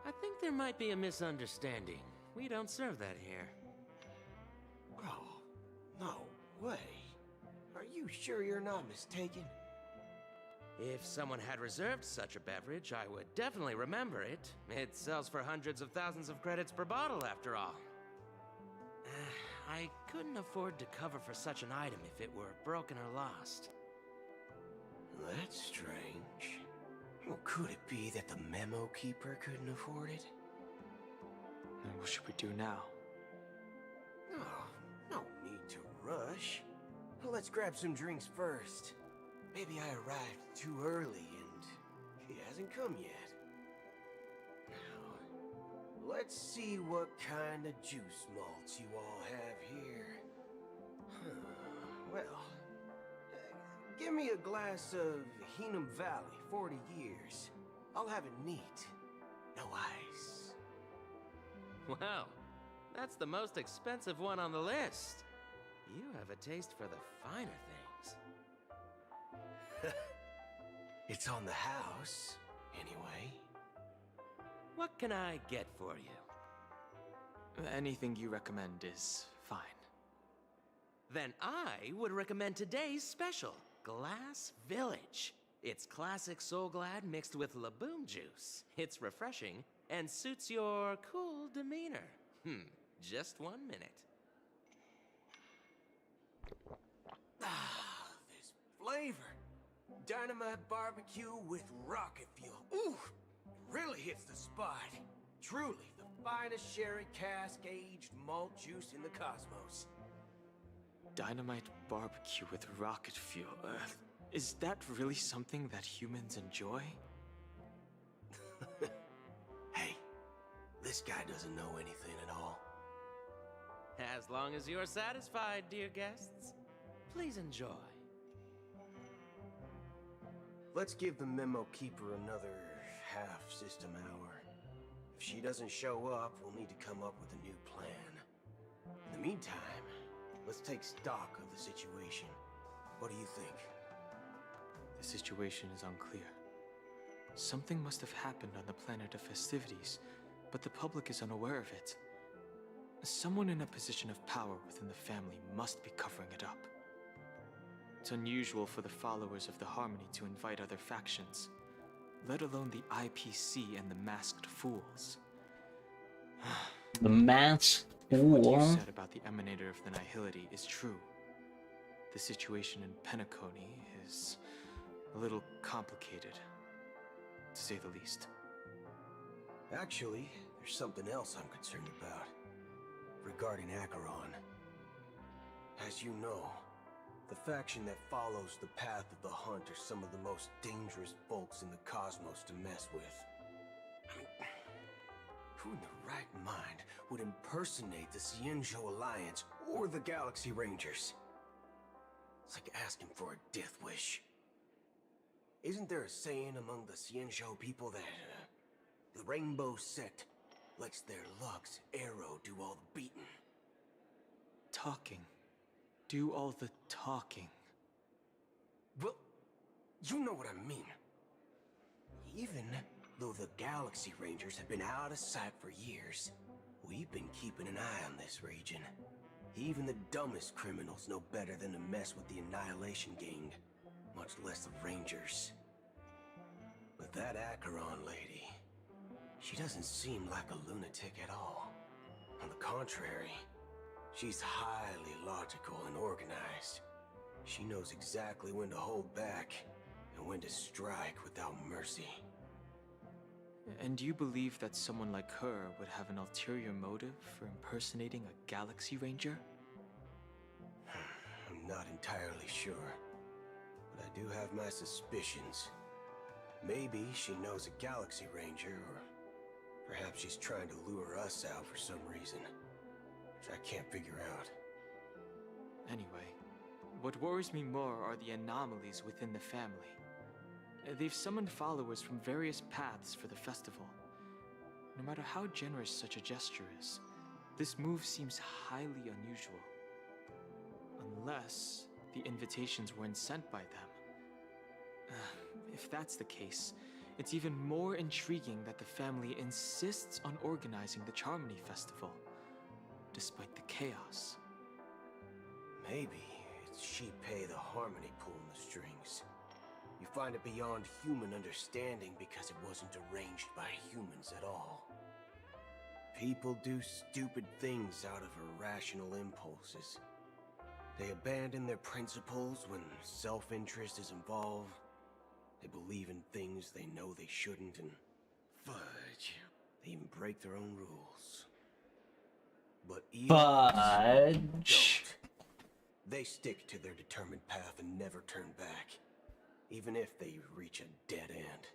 I think there might be a misunderstanding. We don't serve that here. Oh, no way. Are you sure you're not mistaken? If someone had reserved such a beverage, I would definitely remember it. It sells for hundreds of thousands of credits per bottle, after all. I couldn't afford to cover for such an item if it were broken or lost. That's strange. Well, could it be that the memo keeper couldn't afford it? Then what should we do now? Oh, no need to rush. Let's grab some drinks first. Maybe I arrived too early and he hasn't come yet. Now, let's see what kind of juice malts you all have here. Well, give me a glass of Hingham Valley, 40 years. I'll have it neat. No ice. Wow, that's the most expensive one on the list. You have a taste for the finer things. It's on the house, anyway. What can I get for you? Anything you recommend is fine. Then I would recommend today's special, Glass Village. It's classic Soul Glad mixed with Laboom juice. It's refreshing and suits your cool demeanor. Just 1 minute. Ah, this flavor. Dynamite barbecue with rocket fuel. Ooh, really hits the spot. Truly the finest sherry cask-aged malt juice in the cosmos. Dynamite barbecue with rocket fuel. Is that really something that humans enjoy? Hey, this guy doesn't know anything at all. As long as you're satisfied, dear guests, please enjoy. Let's give the memo keeper another half-system hour. If she doesn't show up, we'll need to come up with a new plan. In the meantime, let's take stock of the situation. What do you think? The situation is unclear. Something must have happened on the planet of festivities, but the public is unaware of it. Someone in a position of power within the family must be covering it up. It's unusual for the followers of the Harmony to invite other factions, let alone the IPC and the Masked Fools. The Masked What you Fool? said about the Emanator of the Nihility is true. The situation in Penacony is a little complicated, to say the least. Actually, there's something else I'm concerned about. Regarding Acheron. As you know, the faction that follows the path of the Hunt are some of the most dangerous folks in the cosmos to mess with. I mean, who in their right mind would impersonate the Cienjo Alliance or the Galaxy Rangers? It's like asking for a death wish. Isn't there a saying among the Cienjo people that the Rainbow Sect lets their Lux Arrow do all the beating? Talking. Do all the talking. Well, you know what I mean. Even though the Galaxy Rangers have been out of sight for years, we've been keeping an eye on this region. Even the dumbest criminals know better than to mess with the Annihilation Gang, much less the Rangers. But that Acheron lady, she doesn't seem like a lunatic at all. On the contrary, she's highly logical and organized. She knows exactly when to hold back and when to strike without mercy. And you believe that someone like her would have an ulterior motive for impersonating a Galaxy Ranger? I'm not entirely sure, but I do have my suspicions. Maybe she knows a Galaxy Ranger, or perhaps she's trying to lure us out for some reason, which I can't figure out. Anyway, what worries me more are the anomalies within the family. They've summoned followers from various paths for the festival. No matter how generous such a gesture is, this move seems highly unusual. Unless the invitations weren't sent by them. If that's the case, it's even more intriguing that the family insists on organizing the Charmony Festival, despite the chaos. Maybe it's she pay the Harmony pulling the strings. You find it beyond human understanding because it wasn't arranged by humans at all. People do stupid things out of irrational impulses. They abandon their principles when self-interest is involved. They believe in things they know they shouldn't, and fudge, they even break their own rules. But Eons don't. They stick to their determined path and never turn back, even if they reach a dead end.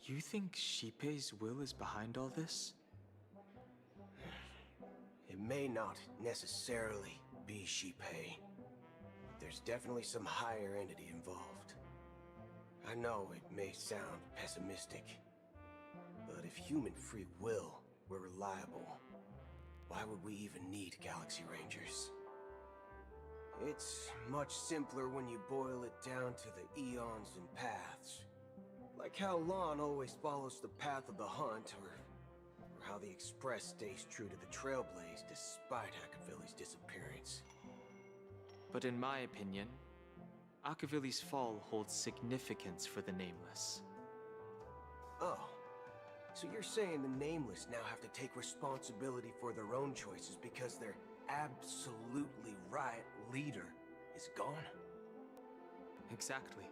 You think Shippei's will is behind all this? It may not necessarily be Shippei. There's definitely some higher entity involved. I know it may sound pessimistic, but if human free will were reliable, why would we even need Galaxy Rangers? It's much simpler when you boil it down to the eons and paths. Like how Lon always follows the path of the hunt, or how the Express stays true to the Trailblaze despite Akavili's disappearance. But in my opinion, Akavili's fall holds significance for the Nameless. Oh, so you're saying the Nameless now have to take responsibility for their own choices because their absolutely right leader is gone? Exactly.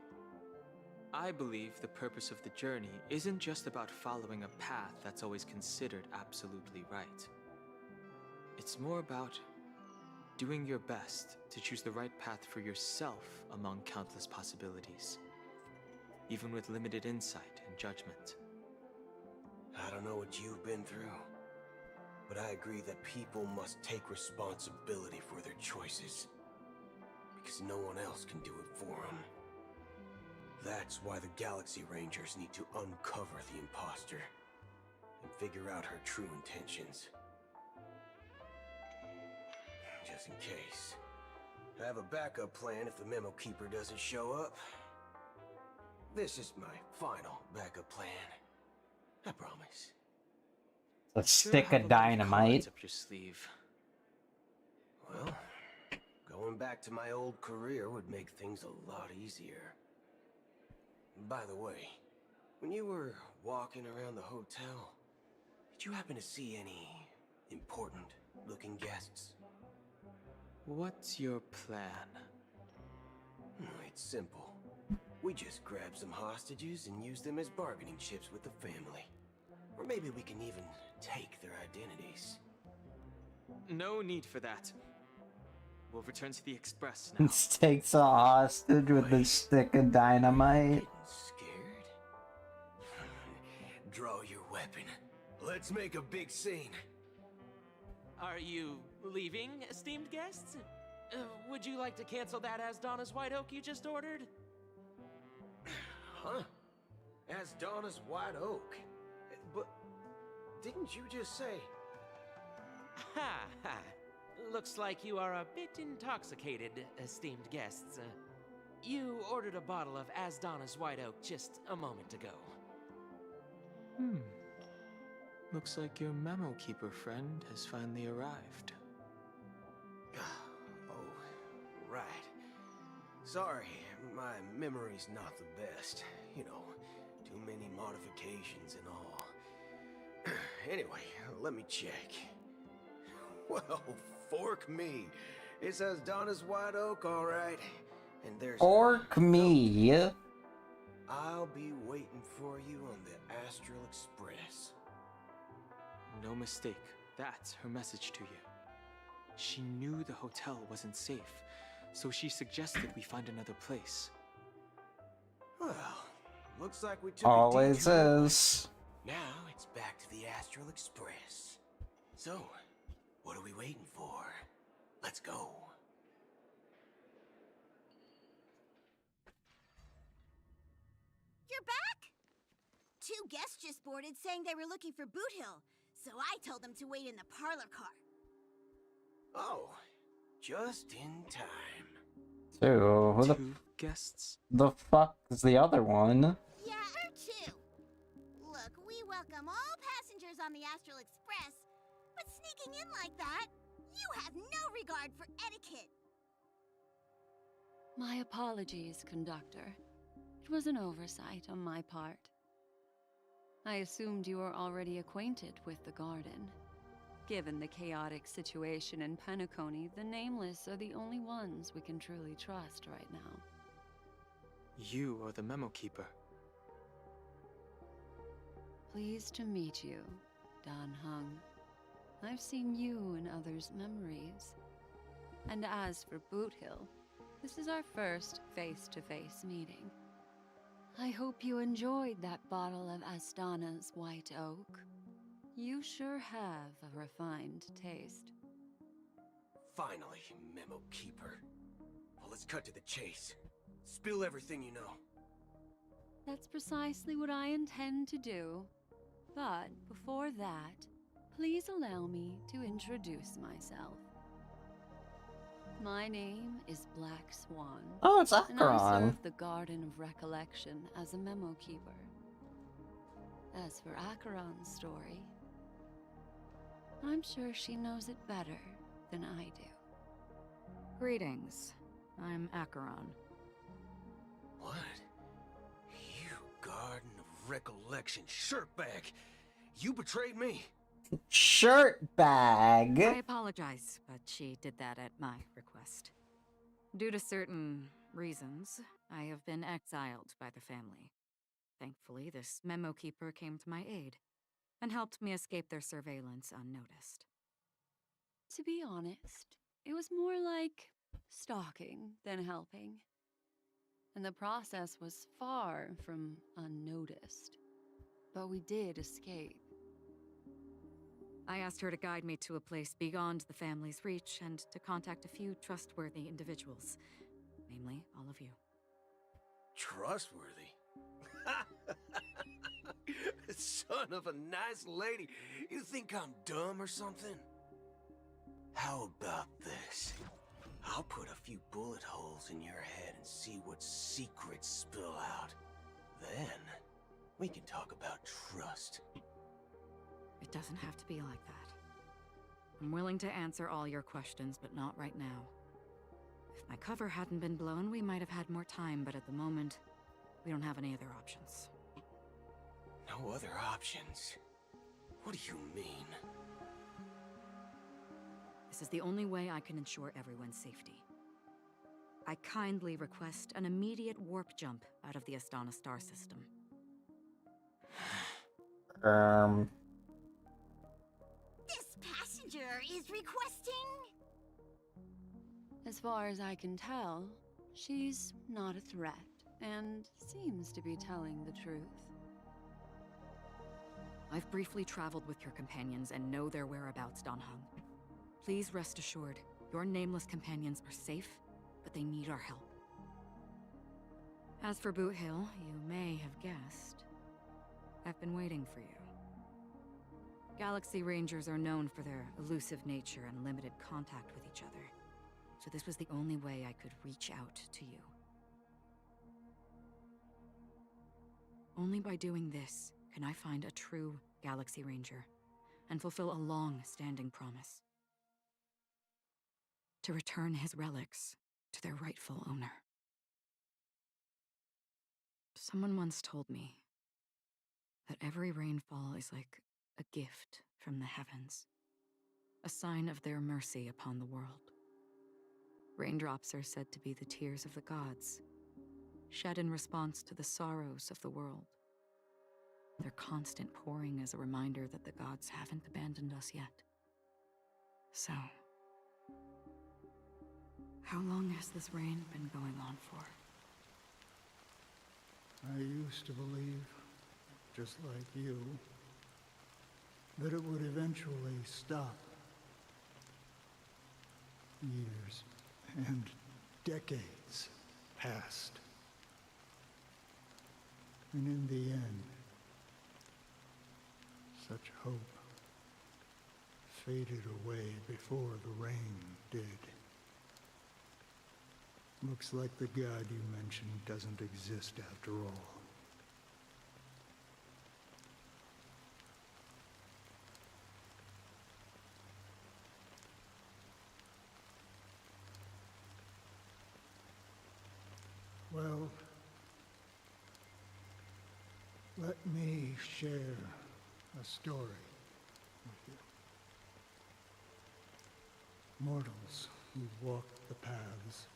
I believe the purpose of the journey isn't just about following a path that's always considered absolutely right. It's more about doing your best to choose the right path for yourself among countless possibilities, even with limited insight and judgment. I don't know what you've been through, but I agree that people must take responsibility for their choices, because no one else can do it for them. That's why the Galaxy Rangers need to uncover the imposter and figure out her true intentions. Just in case. I have a backup plan if the Memo Keeper doesn't show up. This is my final backup plan. I promise. A stick of dynamite. Up your sleeve. Well, going back to my old career would make things a lot easier. By the way, when you were walking around the hotel, did you happen to see any important-looking guests? What's your plan? It's simple. We just grab some hostages and use them as bargaining chips with the family. Or maybe we can even take their identities. No need for that. We'll return to the Express now. Takes a hostage with a stick of dynamite. Scared? Draw your weapon. Let's make a big scene. Are you leaving, esteemed guests? Would you like to cancel that Asdonis White Oak you just ordered? Huh? Asdonis White Oak? But didn't you just say... Ha ha! Looks like you are a bit intoxicated, esteemed guests. You ordered a bottle of Asdonis White Oak just a moment ago. Looks like your Memo Keeper friend has finally arrived. Oh, right. Sorry, my memory's not the best. You know, too many modifications and all. Anyway, let me check. Well, fork me. It says Donna's White Oak, all right. And there's... Fork me. I'll be waiting for you on the Astral Express. No mistake. That's her message to you. She knew the hotel wasn't safe, so she suggested we find another place. Well, looks like we took Always a detour. is. Now it's back to the Astral Express. So, what are we waiting for? Let's go. You're back? 2 guests just boarded saying they were looking for Boot Hill, so I told them to wait in the parlor car. Oh, just in time. So, who Two guests? the fuck is the other one? Yeah, her too. Look, we welcome all passengers on the Astral Express, but sneaking in like that, you have no regard for etiquette. My apologies, conductor. It was an oversight on my part. I assumed you were already acquainted with the garden. Given the chaotic situation in Penacony, the Nameless are the only ones we can truly trust right now. You are the Memo Keeper. Pleased to meet you, Dan Heng. I've seen you in others' memories. And as for Boot Hill, this is our first face-to-face meeting. I hope you enjoyed that bottle of Astana's White Oak. You sure have a refined taste. Finally, Memo Keeper. Well, let's cut to the chase. Spill everything you know. That's precisely what I intend to do. But before that, please allow me to introduce myself. My name is Black Swan. Oh, it's And I Acheron. serve the Garden of Recollection as a memo keeper. As for Acheron's story, I'm sure she knows it better than I do. Greetings. I'm Acheron. What? You Garden of Recollection shirtbag! You betrayed me! Shirt bag. I apologize, but she did that at my request. Due to certain reasons, I have been exiled by the family. Thankfully, this memo keeper came to my aid and helped me escape their surveillance unnoticed. To be honest, it was more like stalking than helping. And the process was far from unnoticed. But we did escape. I asked her to guide me to a place beyond the family's reach and to contact a few trustworthy individuals, namely all of you. Trustworthy? Son of a nice lady. You think I'm dumb or something? How about this? I'll put a few bullet holes in your head and see what secrets spill out. Then, we can talk about trust. It doesn't have to be like that. I'm willing to answer all your questions, but not right now. If my cover hadn't been blown, we might have had more time, but at the moment, we don't have any other options. No other options? What do you mean? This is the only way I can ensure everyone's safety. I kindly request an immediate warp jump out of the Astana star system. This passenger is requesting... As far as I can tell, she's not a threat and seems to be telling the truth. I've briefly traveled with your companions and know their whereabouts, Dan Heng. Please rest assured, your nameless companions are safe, but they need our help. As for Boot Hill, you may have guessed, I've been waiting for you. Galaxy Rangers are known for their elusive nature and limited contact with each other, so this was the only way I could reach out to you. Only by doing this can I find a true Galaxy Ranger and fulfill a long-standing promise. To return his relics to their rightful owner. Someone once told me that every rainfall is like a gift from the heavens, a sign of their mercy upon the world. Raindrops are said to be the tears of the gods, shed in response to the sorrows of the world. Their constant pouring is a reminder that the gods haven't abandoned us yet. So, how long has this rain been going on for? I used to believe, just like you, that it would eventually stop. Years and decades passed. And in the end, such hope faded away before the rain did. Looks like the god you mentioned doesn't exist after all. Well, let me share a story with you. Mortals who walk the paths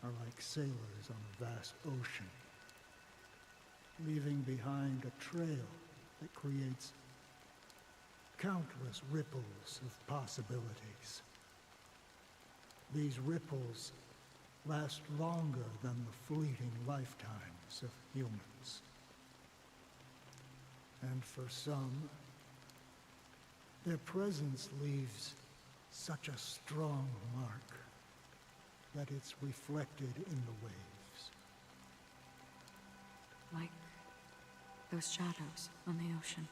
are like sailors on a vast ocean, leaving behind a trail that creates countless ripples of possibilities. These ripples last longer than the fleeting lifetimes of humans. And for some, their presence leaves such a strong mark that it's reflected in the waves. Like those shadows on the ocean.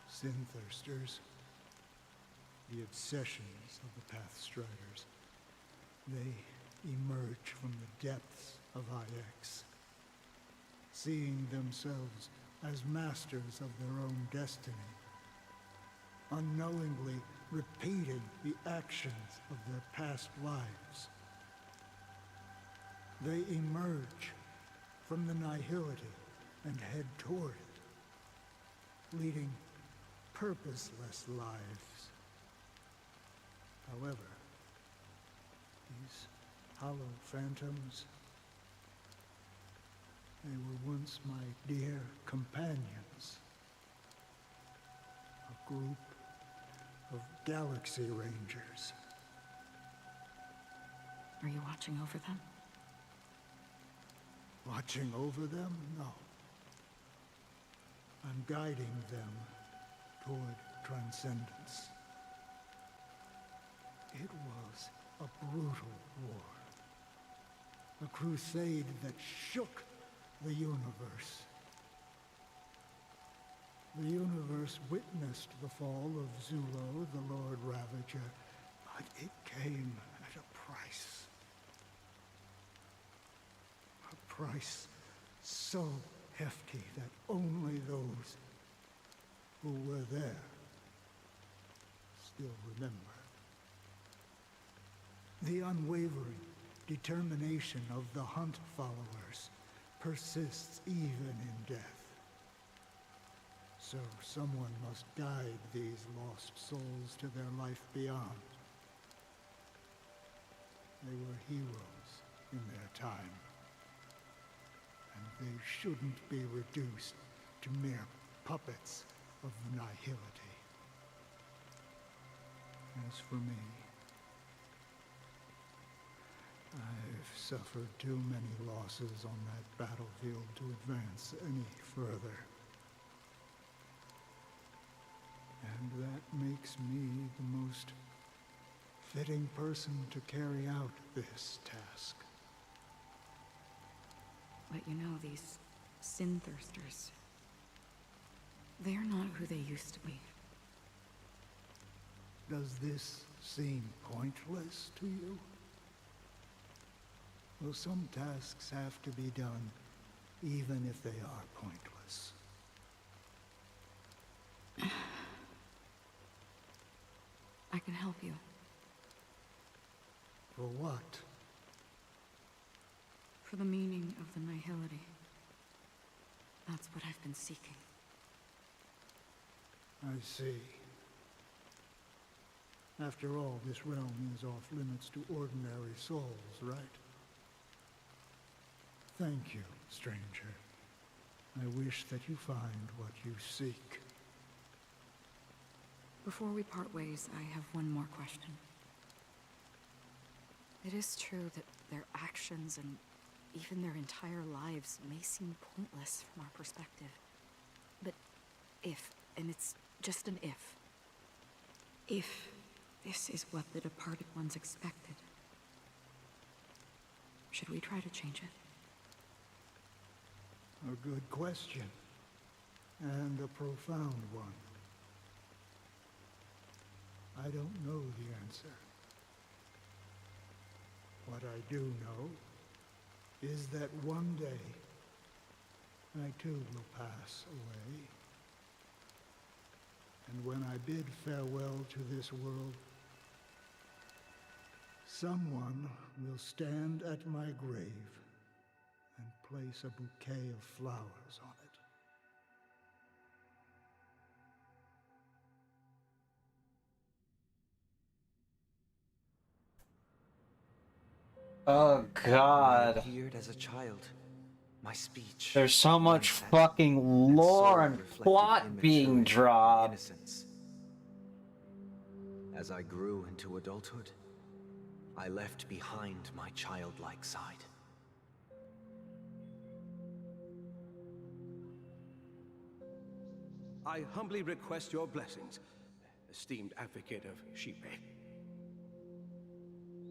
Sin-thirsters, the obsessions of the Pathstriders, they emerge from the depths of IX, seeing themselves as masters of their own destiny, unknowingly repeating the actions of their past lives. They emerge from the nihility and head toward it, leading purposeless lives. However, these hollow phantoms, they were once my dear companions. A group of Galaxy Rangers. Are you watching over them? Watching over them? No. I'm guiding them toward transcendence. It was a brutal war. A crusade that shook the universe. The universe witnessed the fall of Zulo, the Lord Ravager, but it came at a price. A price so hefty that only those who were there still remember. The unwavering determination of the Hunt followers persists even in death. So someone must guide these lost souls to their life beyond. They were heroes in their time, and they shouldn't be reduced to mere puppets of the nihility. As for me, I've suffered too many losses on that battlefield to advance any further. And that makes me the most fitting person to carry out this task. But you know, these sin-thirsters, they're not who they used to be. Does this seem pointless to you? Well, some tasks have to be done, even if they are pointless. I can help you. For what? For the meaning of the nihility. That's what I've been seeking. I see. After all, this realm is off limits to ordinary souls, right? Thank you, stranger. I wish that you find what you seek. Before we part ways, I have one more question. It is true that their actions and even their entire lives may seem pointless from our perspective. But if, and it's just an if this is what the departed ones expected, should we try to change it? A good question, and a profound one. I don't know the answer. What I do know is that one day, I too will pass away. And when I bid farewell to this world, someone will stand at my grave and place a bouquet of flowers on it. Oh god. I appeared as a child. My speech. There's so much mindset, fucking lore and reflected plot being immaturity and dropped. innocence. As I grew into adulthood, I left behind my childlike side. I humbly request your blessings, esteemed advocate of Shipe.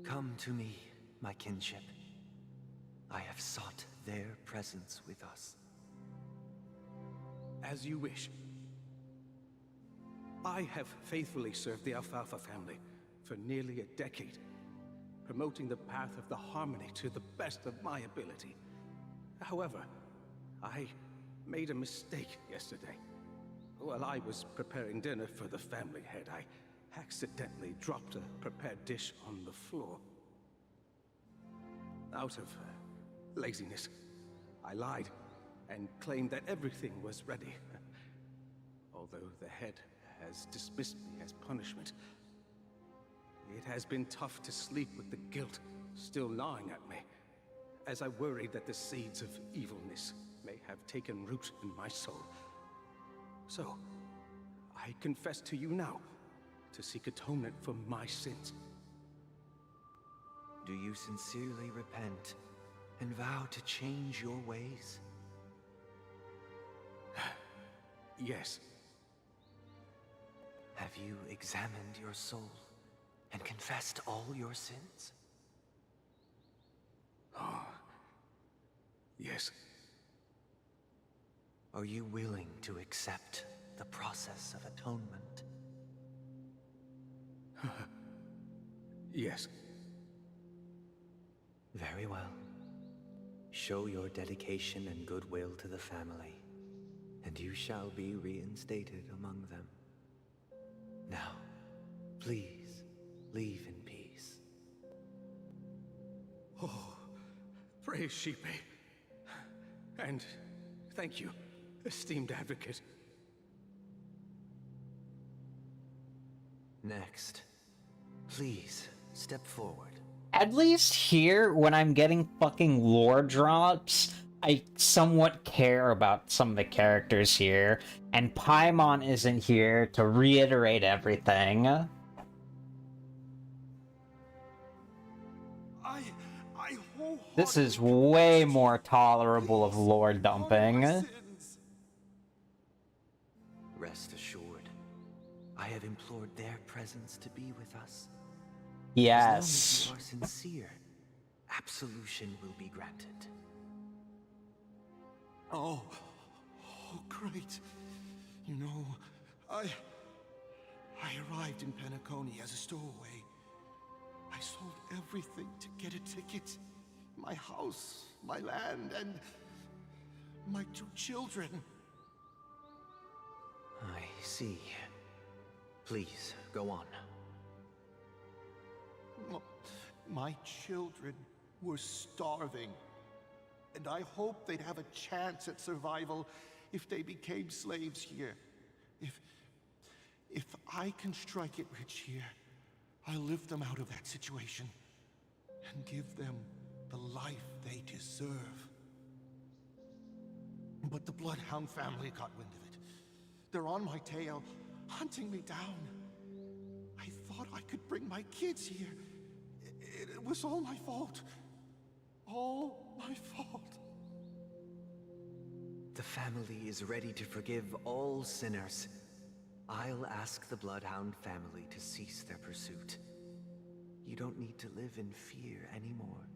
Come to me, my kinship. I have sought their presence with us. As you wish. I have faithfully served the Alfalfa family for nearly a decade, promoting the path of the harmony to the best of my ability. However, I made a mistake yesterday. While I was preparing dinner for the family head, I accidentally dropped a prepared dish on the floor. Out of laziness, I lied and claimed that everything was ready. Although the head has dismissed me as punishment, it has been tough to sleep with the guilt still gnawing at me, as I worried that the seeds of evilness may have taken root in my soul. So, I confess to you now, to seek atonement for my sins. Do you sincerely repent and vow to change your ways? Yes. Have you examined your soul and confessed all your sins? Oh. Yes. Are you willing to accept the process of atonement? Yes. Very well. Show your dedication and goodwill to the family, and you shall be reinstated among them. Now, please, leave in peace. Oh, praise Shipe. And thank you, esteemed advocate. Next, please step forward. At least here, when I'm getting fucking lore drops, I somewhat care about some of the characters here, and Paimon isn't here to reiterate everything. This is way more tolerable of lore dumping. Rest assured, I have implored their presence to be with us. Yes. As long as you are sincere, absolution will be granted. Oh, great. You know, I arrived in Penacony as a stowaway. I sold everything to get a ticket. My house, my land, and my 2 children. I see. Please, go on. My children were starving, and I hoped they'd have a chance at survival if they became slaves here. If I can strike it rich here, I'll lift them out of that situation and give them the life they deserve. But the Bloodhound family got wind of it. They're on my tail, hunting me down. I thought I could bring my kids here. It was all my fault. All my fault. The family is ready to forgive all sinners. I'll ask the Bloodhound family to cease their pursuit. You don't need to live in fear anymore.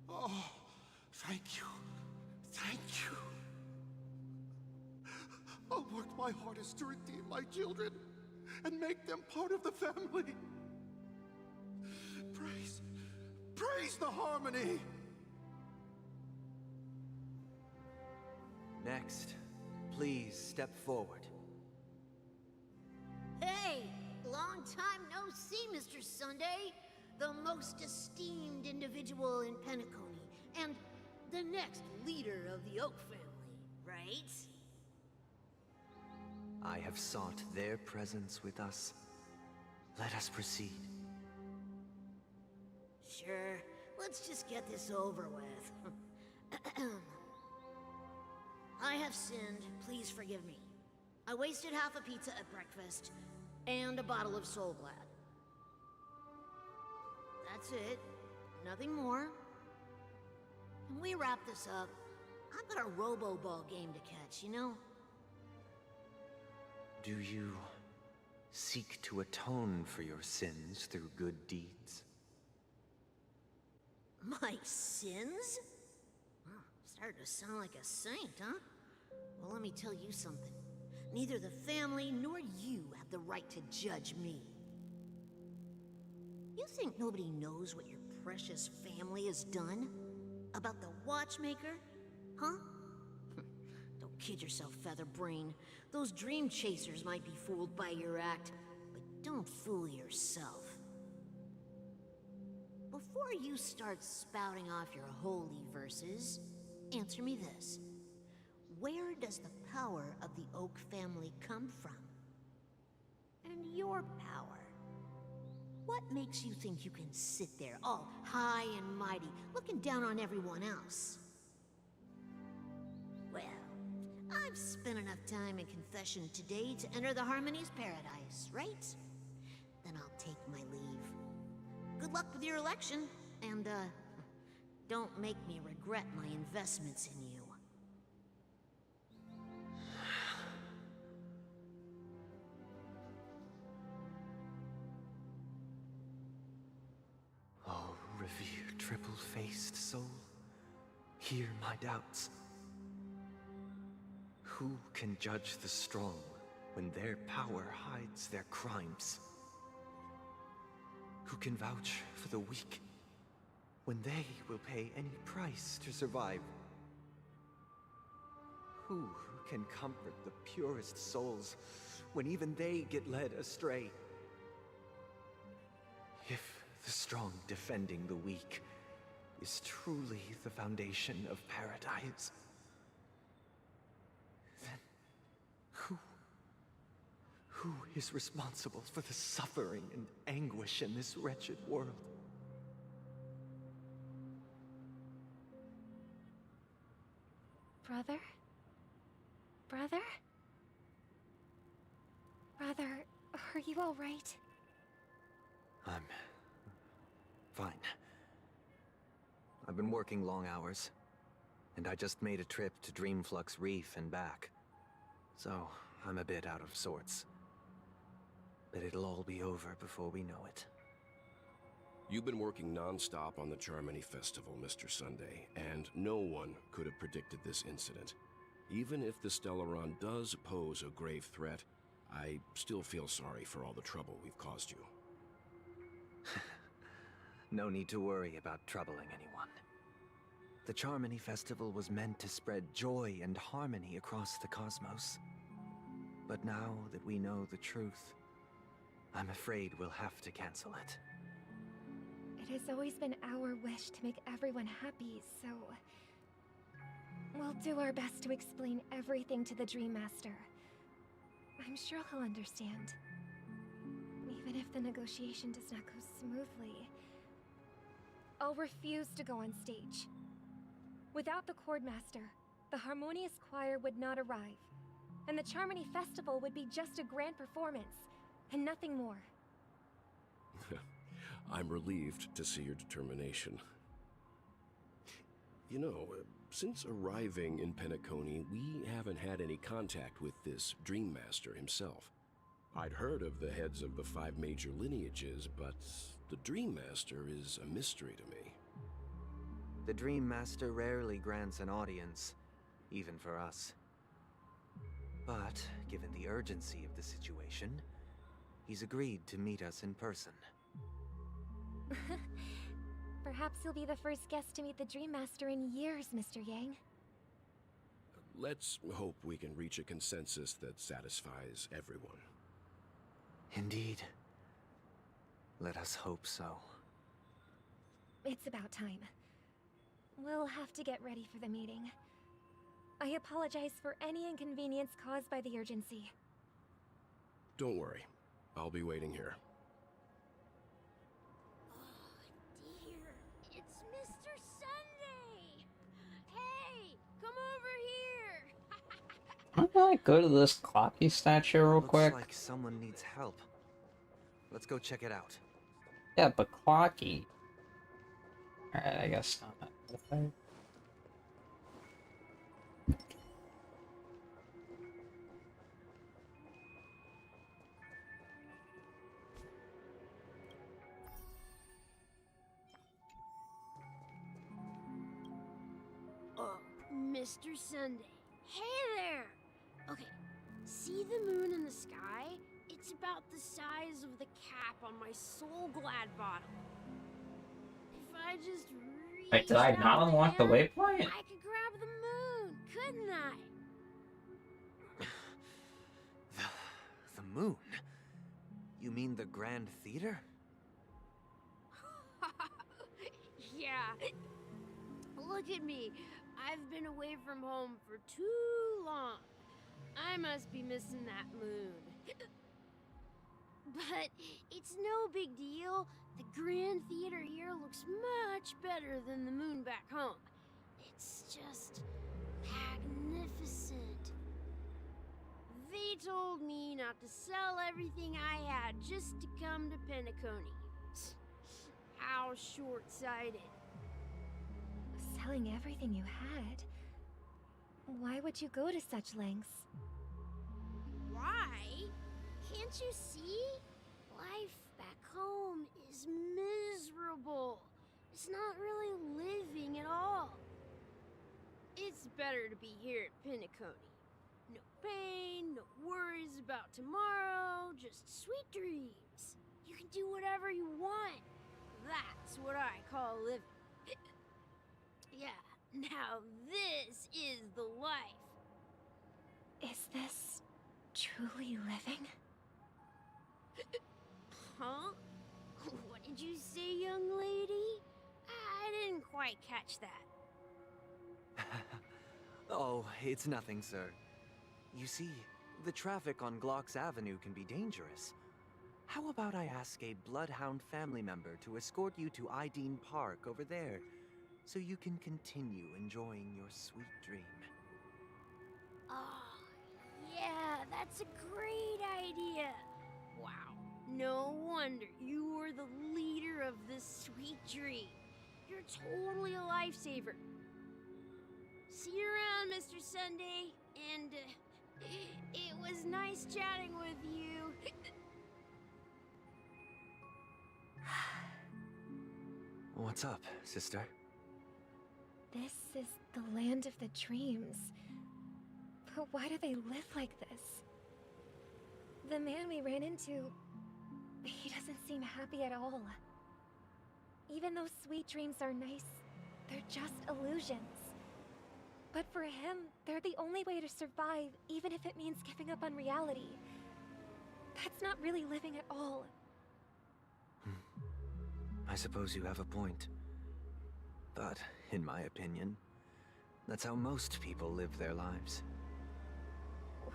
Oh, thank you. Thank you. I'll work my hardest to redeem my children and make them part of the family. Praise the harmony! Next, please step forward. Hey! Long time no see, Mr. Sunday! The most esteemed individual in Penacony, and the next leader of the Oak family, right? I have sought their presence with us. Let us proceed. Sure, let's just get this over with. I have sinned, please forgive me. I wasted half a pizza at breakfast, and a bottle of Soul Glad. That's it. Nothing more. Can we wrap this up? I've got a robo-ball game to catch, you know? Do you seek to atone for your sins through good deeds? My sins? Oh, started to sound like a saint, huh? Well, let me tell you something. Neither the family nor you have the right to judge me. You think nobody knows what your precious family has done? About the watchmaker? Huh? Don't kid yourself, Featherbrain. Those dream chasers might be fooled by your act, but don't fool yourself. Before you start spouting off your holy verses, answer me this. Where does the power of the Oak family come from? And your power? What makes you think you can sit there, all high and mighty, looking down on everyone else? Well, I've spent enough time in confession today to enter the Harmony's paradise, right? Then I'll take my leave. Good luck with your election, and, don't make me regret my investments in you. Oh, revered triple-faced soul, hear my doubts. Who can judge the strong when their power hides their crimes? Who can vouch for the weak when they will pay any price to survive? Who can comfort the purest souls when even they get led astray? If the strong defending the weak is truly the foundation of paradise, then who is responsible for the suffering and anguish in this wretched world? Brother? Brother? Brother, are you all right? I'm fine. I've been working long hours, and I just made a trip to Dreamflux Reef and back. So, I'm a bit out of sorts. But it'll all be over before we know it. You've been working non-stop on the Charmony Festival, Mr. Sunday, and no one could have predicted this incident. Even if the Stellaron does pose a grave threat, I still feel sorry for all the trouble we've caused you. No need to worry about troubling anyone. The Charmony Festival was meant to spread joy and harmony across the cosmos. But now that we know the truth, I'm afraid we'll have to cancel it. It has always been our wish to make everyone happy, so... we'll do our best to explain everything to the Dream Master. I'm sure he'll understand. Even if the negotiation does not go smoothly, I'll refuse to go on stage. Without the Chordmaster, the Harmonious Choir would not arrive, and the Charmony Festival would be just a grand performance, and nothing more. I'm relieved to see your determination. You know, since arriving in Penacony, we haven't had any contact with this Dream Master himself. I'd heard of the heads of the 5 major lineages, but the Dream Master is a mystery to me. The Dream Master rarely grants an audience, even for us. But, given the urgency of the situation, he's agreed to meet us in person. Perhaps you'll be the first guest to meet the Dream Master in years, Mr. Yang. Let's hope we can reach a consensus that satisfies everyone. Indeed. Let us hope so. It's about time. We'll have to get ready for the meeting. I apologize for any inconvenience caused by the urgency. Don't worry. I'll be waiting here. Dear I'm gonna go to this Clocky statue real quick. Looks like someone needs help. Let's go check it out. Yeah, but Clocky. Alright, I guess not. Okay. Mr. Sunday. Hey there! Okay, see the moon in the sky? It's about the size of the cap on my Soul Glad bottle. If I just reached Wait, did I out not unlock the there, waypoint? I could grab the moon, couldn't I? The moon? You mean the Grand Theater? Yeah. Look at me. I've been away from home for too long. I must be missing that moon. But it's no big deal. The Grand Theater here looks much better than the moon back home. It's just magnificent. They told me not to sell everything I had just to come to Penacony. How short-sighted. Selling everything you had? Why would you go to such lengths? Why? Can't you see? Life back home is miserable. It's not really living at all. It's better to be here at Penacony. No pain, no worries about tomorrow, just sweet dreams. You can do whatever you want. That's what I call living. Yeah, now this is the life. Is this truly living? Huh? What did you say, young lady? I didn't quite catch that. Oh, it's nothing, sir. You see, the traffic on Glock's Avenue can be dangerous. How about I ask a Bloodhound family member to escort you to Ideen Park over there, so you can continue enjoying your sweet dream? Oh, yeah, that's a great idea. Wow, no wonder you were the leader of this sweet dream. You're totally a lifesaver. See you around, Mr. Sunday, and it was nice chatting with you. What's up, sister? This is the land of the dreams. But why do they live like this? The man we ran into, he doesn't seem happy at all. Even though sweet dreams are nice, they're just illusions. But for him, they're the only way to survive, even if it means giving up on reality. That's not really living at all. I suppose you have a point. But, in my opinion, that's how most people live their lives.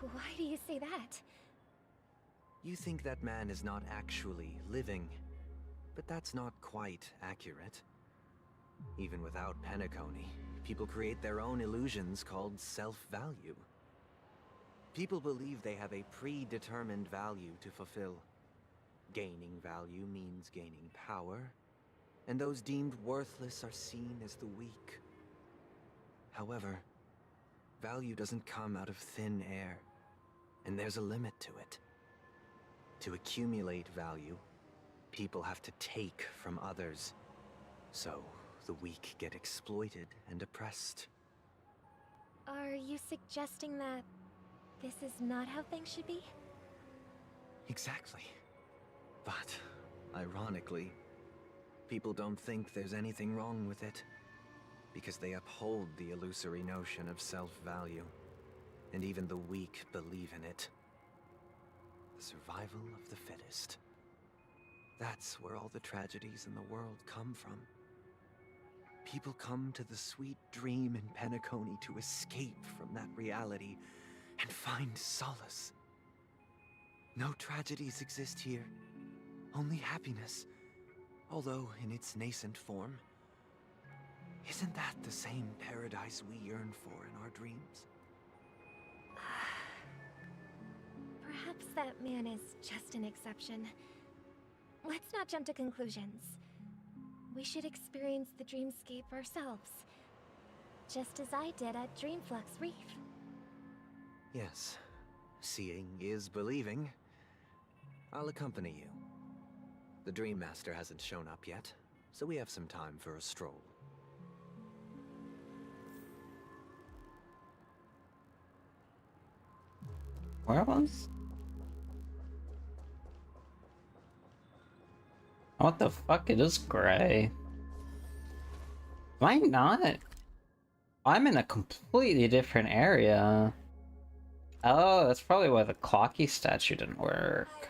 Why do you say that? You think that man is not actually living, but that's not quite accurate. Even without Penacony, people create their own illusions called self-value. People believe they have a predetermined value to fulfill. Gaining value means gaining power, and those deemed worthless are seen as the weak. However, value doesn't come out of thin air, and there's a limit to it. To accumulate value, people have to take from others. So, the weak get exploited and oppressed. Are you suggesting that this is not how things should be? Exactly. But, ironically, people don't think there's anything wrong with it, because they uphold the illusory notion of self-value, and even the weak believe in it. The survival of the fittest. That's where all the tragedies in the world come from. People come to the sweet dream in Penacony to escape from that reality and find solace. No tragedies exist here, only happiness, although in its nascent form. Isn't that the same paradise we yearn for in our dreams? Perhaps that man is just an exception. Let's not jump to conclusions. We should experience the dreamscape ourselves. Just as I did at Dreamflux Reef. Yes. Seeing is believing. I'll accompany you. The Dream Master hasn't shown up yet, so we have some time for a stroll. Where was? What the fuck? It is gray. Am I not? I'm in a completely different area. Oh, that's probably why the Clocky statue didn't work.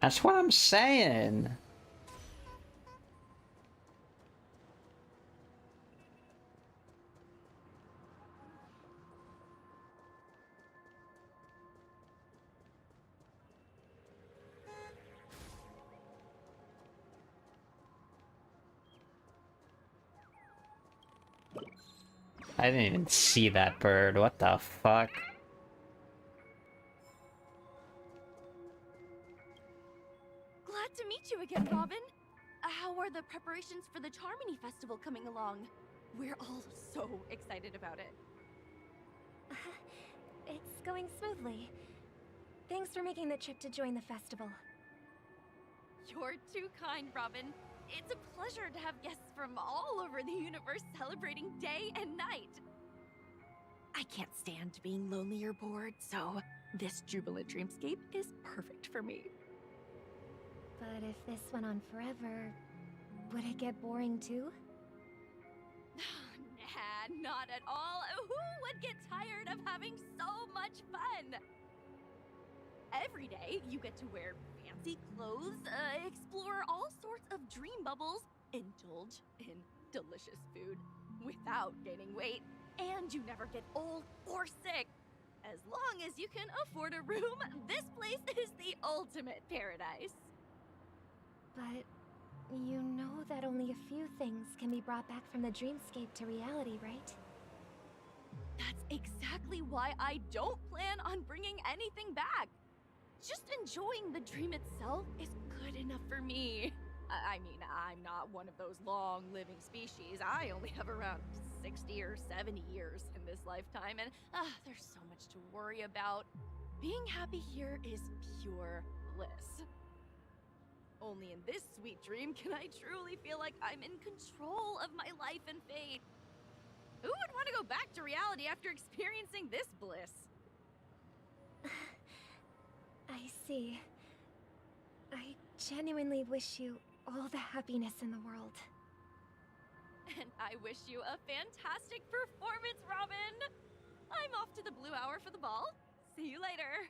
That's what I'm saying. I didn't even see that bird. What the fuck? Glad to meet you again, Robin. How are the preparations for the Charmony Festival coming along? We're all so excited about it. It's going smoothly. Thanks for making the trip to join the festival. You're too kind, Robin. It's a pleasure to have guests from all over the universe celebrating day and night. I can't stand being lonely or bored, so this jubilant dreamscape is perfect for me. But if this went on forever, would it get boring too? Nah, not at all. Who would get tired of having so much fun? Every day, you get to wear fancy clothes, explore all sorts of dream bubbles, indulge in delicious food without gaining weight, and you never get old or sick. As long as you can afford a room, this place is the ultimate paradise. But you know that only a few things can be brought back from the dreamscape to reality, right? That's exactly why I don't plan on bringing anything back. Just enjoying the dream itself is good enough for me. I mean, I'm not one of those long-living species. I only have around 60 or 70 years in this lifetime, and there's so much to worry about. Being happy here is pure bliss. Only in this sweet dream can I truly feel like I'm in control of my life and fate. Who would want to go back to reality after experiencing this bliss? I see. I genuinely wish you all the happiness in the world. And I wish you a fantastic performance, Robin! I'm off to the Blue Hour for the ball. See you later.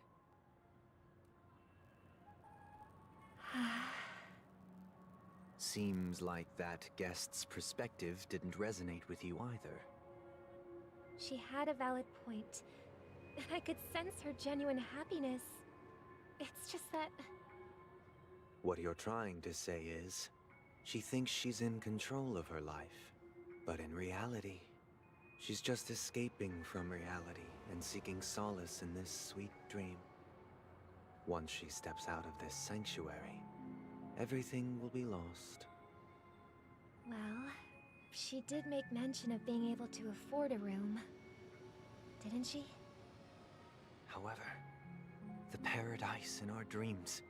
Seems like that guest's perspective didn't resonate with you either. She had a valid point. And I could sense her genuine happiness. It's just that... What you're trying to say is, she thinks she's in control of her life. But in reality, she's just escaping from reality and seeking solace in this sweet dream. Once she steps out of this sanctuary, everything will be lost. Well, she did make mention of being able to afford a room. Didn't she? However, the paradise in our dreams,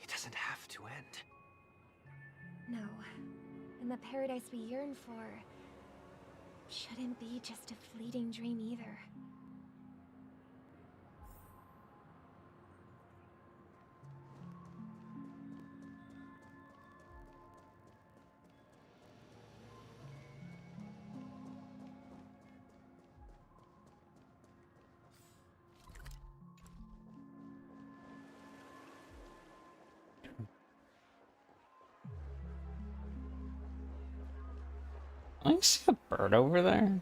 it doesn't have to end. No. And the paradise we yearn for shouldn't be just a fleeting dream either. I see a bird over there.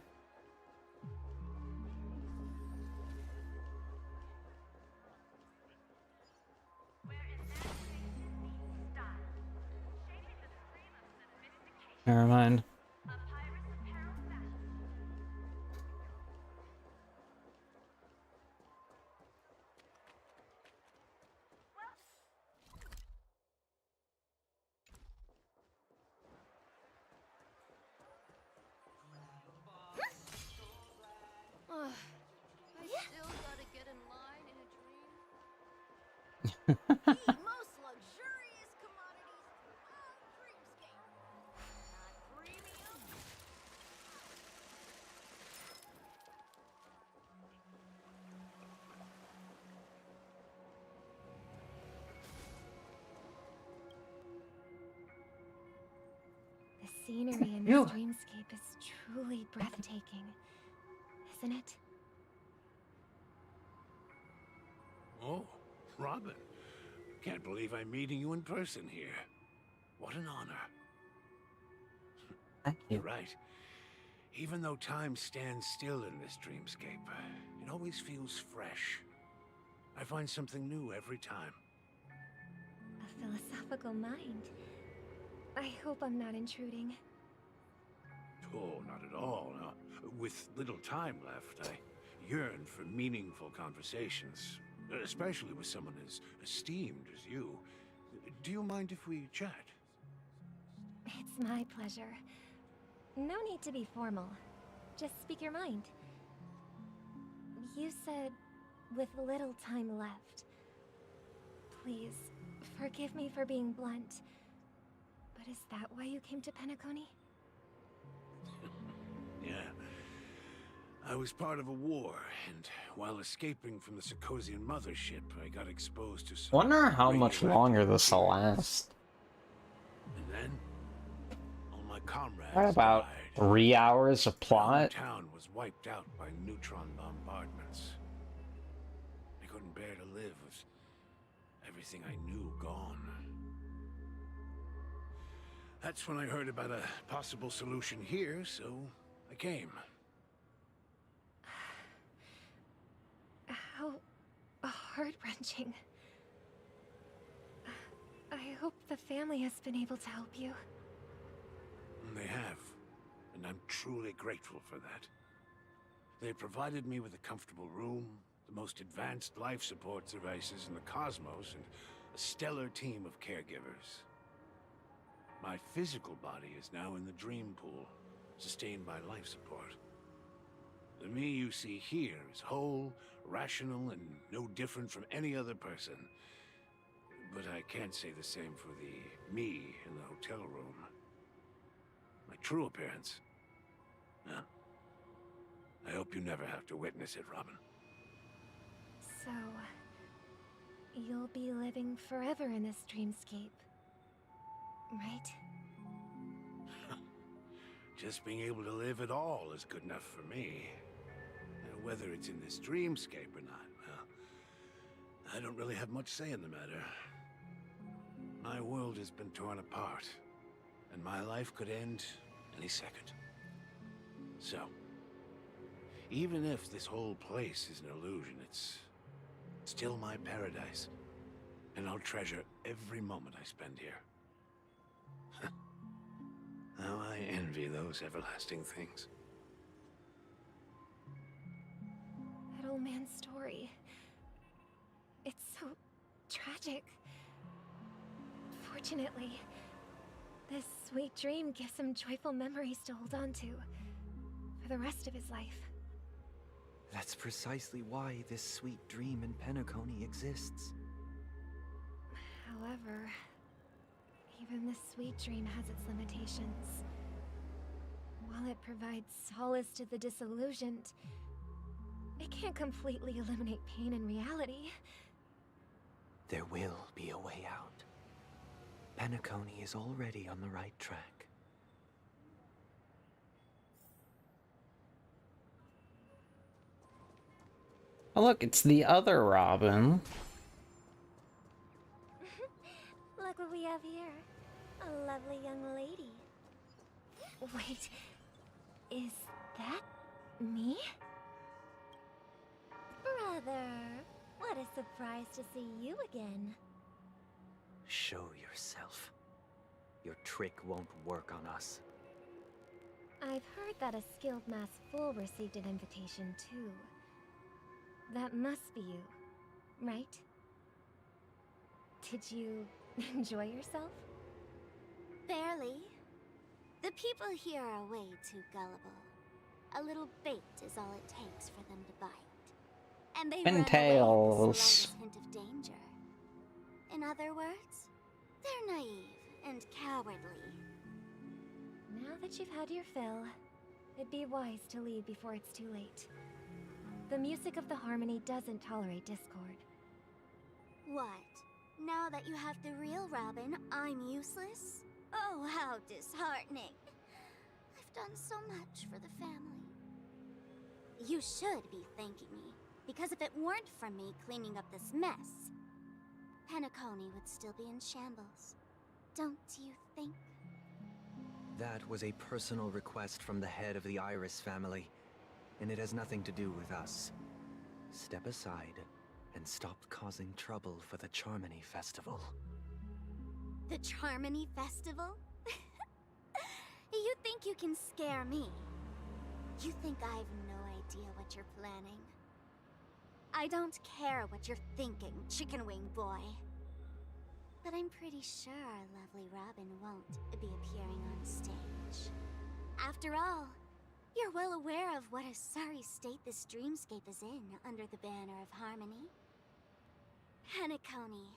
Never mind. Ugh, I still gotta get in line in a dream. The most luxurious commodities throughout Dreamscape. Not premium. The scenery in this dreamscape is truly breathtaking, isn't it? Oh, Robin. Can't believe I'm meeting you in person here. What an honor. Thank you. You're right. Even though time stands still in this dreamscape, it always feels fresh. I find something new every time. A philosophical mind. I hope I'm not intruding. Oh, not at all. No. With little time left, I yearn for meaningful conversations, especially with someone as esteemed as you. Do you mind if we chat? It's my pleasure. No need to be formal. Just speak your mind. You said, with little time left. Please, forgive me for being blunt. But is that why you came to Penacony? Yeah. I was part of a war, and while escaping from the Sarkosian mothership, I got exposed to some Wonder how much radioactive longer this will material. last. And then, all my comrades What about died. 3 hours of My plot? hometown was wiped out by neutron bombardments. I couldn't bear to live with everything I knew gone. That's when I heard about a possible solution here, so I came. How heart-wrenching. I hope the family has been able to help you. They have, and I'm truly grateful for that. They provided me with a comfortable room, the most advanced life support devices in the cosmos, and a stellar team of caregivers. My physical body is now in the dream pool, sustained by life support. The me you see here is whole, rational, and no different from any other person. But I can't say the same for the me in the hotel room. My true appearance. Well, I hope you never have to witness it, Robin. So, you'll be living forever in this dreamscape, right? Just being able to live at all is good enough for me. Whether it's in this dreamscape or not, well, I don't really have much say in the matter. My world has been torn apart, and my life could end any second. So, even if this whole place is an illusion, it's still my paradise, and I'll treasure every moment I spend here. How I envy those everlasting things. That old man's story. It's so tragic. Fortunately, this sweet dream gives him joyful memories to hold on to for the rest of his life. That's precisely why this sweet dream in Penacony exists. However, even this sweet dream has its limitations. While it provides solace to the disillusioned, it can't completely eliminate pain in reality. There will be a way out. Penacony is already on the right track. Oh, look, it's the other Robin. Look what we have here. A lovely young lady. Wait, is that me? Brother, what a surprise to see you again. Show yourself. Your trick won't work on us. I've heard that a skilled mass fool received an invitation too. That must be you, right? Did you enjoy yourself? Barely. The people here are way too gullible. A little bait is all it takes for them to bite. And they run away at the Pintails. slightest hint of danger. In other words, they're naive and cowardly. Now that you've had your fill, it'd be wise to leave before it's too late. The music of the harmony doesn't tolerate discord. What? Now that you have the real Robin, I'm useless? Oh, how disheartening. I've done so much for the family. You should be thanking me, because if it weren't for me cleaning up this mess, Penacony would still be in shambles. Don't you think? That was a personal request from the head of the Iris family, and it has nothing to do with us. Step aside and stop causing trouble for the Charmony Festival. The Charmony Festival? You think you can scare me? You think I have no idea what you're planning? I don't care what you're thinking, Chicken Wing Boy. But I'm pretty sure our lovely Robin won't be appearing on stage. After all, you're well aware of what a sorry state this dreamscape is in under the banner of harmony. Penacony,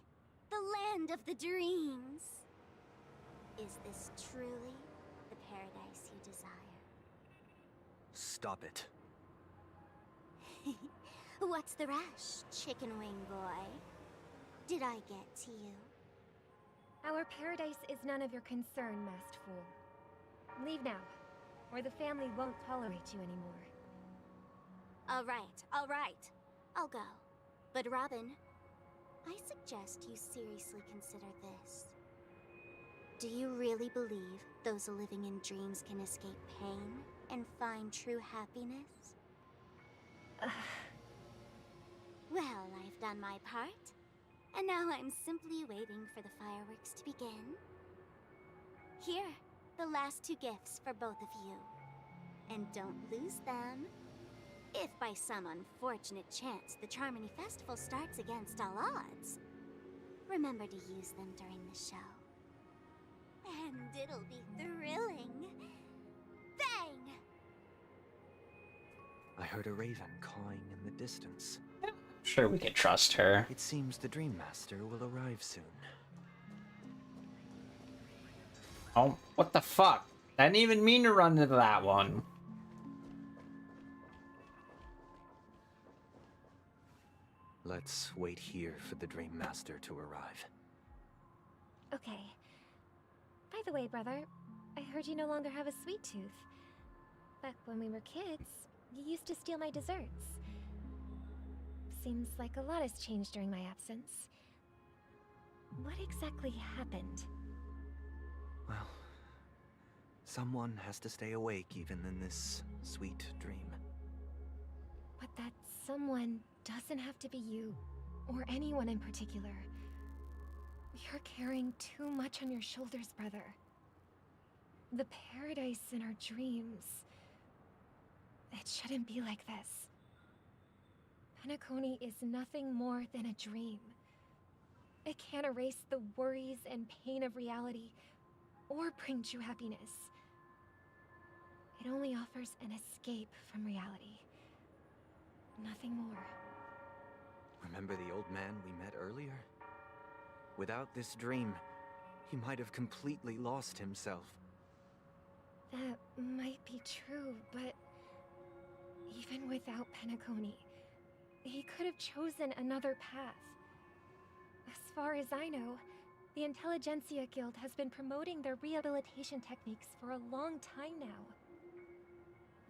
the land of the dreams. Is this truly the paradise you desire? Stop it. What's the rush, Chicken Wing Boy? Did I get to you? Our paradise is none of your concern, masked fool. Leave now, or the family won't tolerate you anymore. All right. I'll go. But Robin, I suggest you seriously consider this. Do you really believe those living in dreams can escape pain and find true happiness? Well, I've done my part. And now I'm simply waiting for the fireworks to begin. Here, the last 2 gifts for both of you. And don't lose them. If by some unfortunate chance the Charmony Festival starts against all odds, remember to use them during the show. And it'll be thrilling. Bang! I heard a raven cawing in the distance. Sure, we can trust her. It seems the Dream Master will arrive soon. Oh, what the fuck? I didn't even mean to run into that one. Let's wait here for the Dream Master to arrive. Okay. By the way, brother, I heard you no longer have a sweet tooth. Back when we were kids, you used to steal my desserts. Seems like a lot has changed during my absence. What exactly happened? Well, someone has to stay awake even in this sweet dream. But that someone doesn't have to be you, or anyone in particular. You're carrying too much on your shoulders, brother. The paradise in our dreams. It shouldn't be like this. Penacony is nothing more than a dream. It can't erase the worries and pain of reality, or bring true happiness. It only offers an escape from reality. Nothing more. Remember the old man we met earlier? Without this dream, he might have completely lost himself. That might be true, but even without Penacony, he could have chosen another path. As far as I know, the Intelligentsia Guild has been promoting their rehabilitation techniques for a long time now.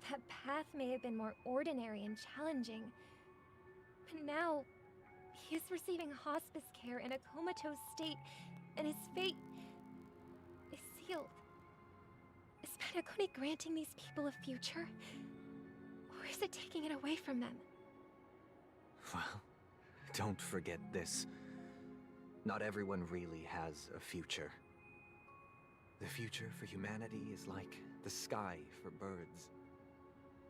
That path may have been more ordinary and challenging, but now he is receiving hospice care in a comatose state, and his fate is sealed. Is Penacony granting these people a future? Or is it taking it away from them? Well, don't forget this. Not everyone really has a future. The future for humanity is like the sky for birds.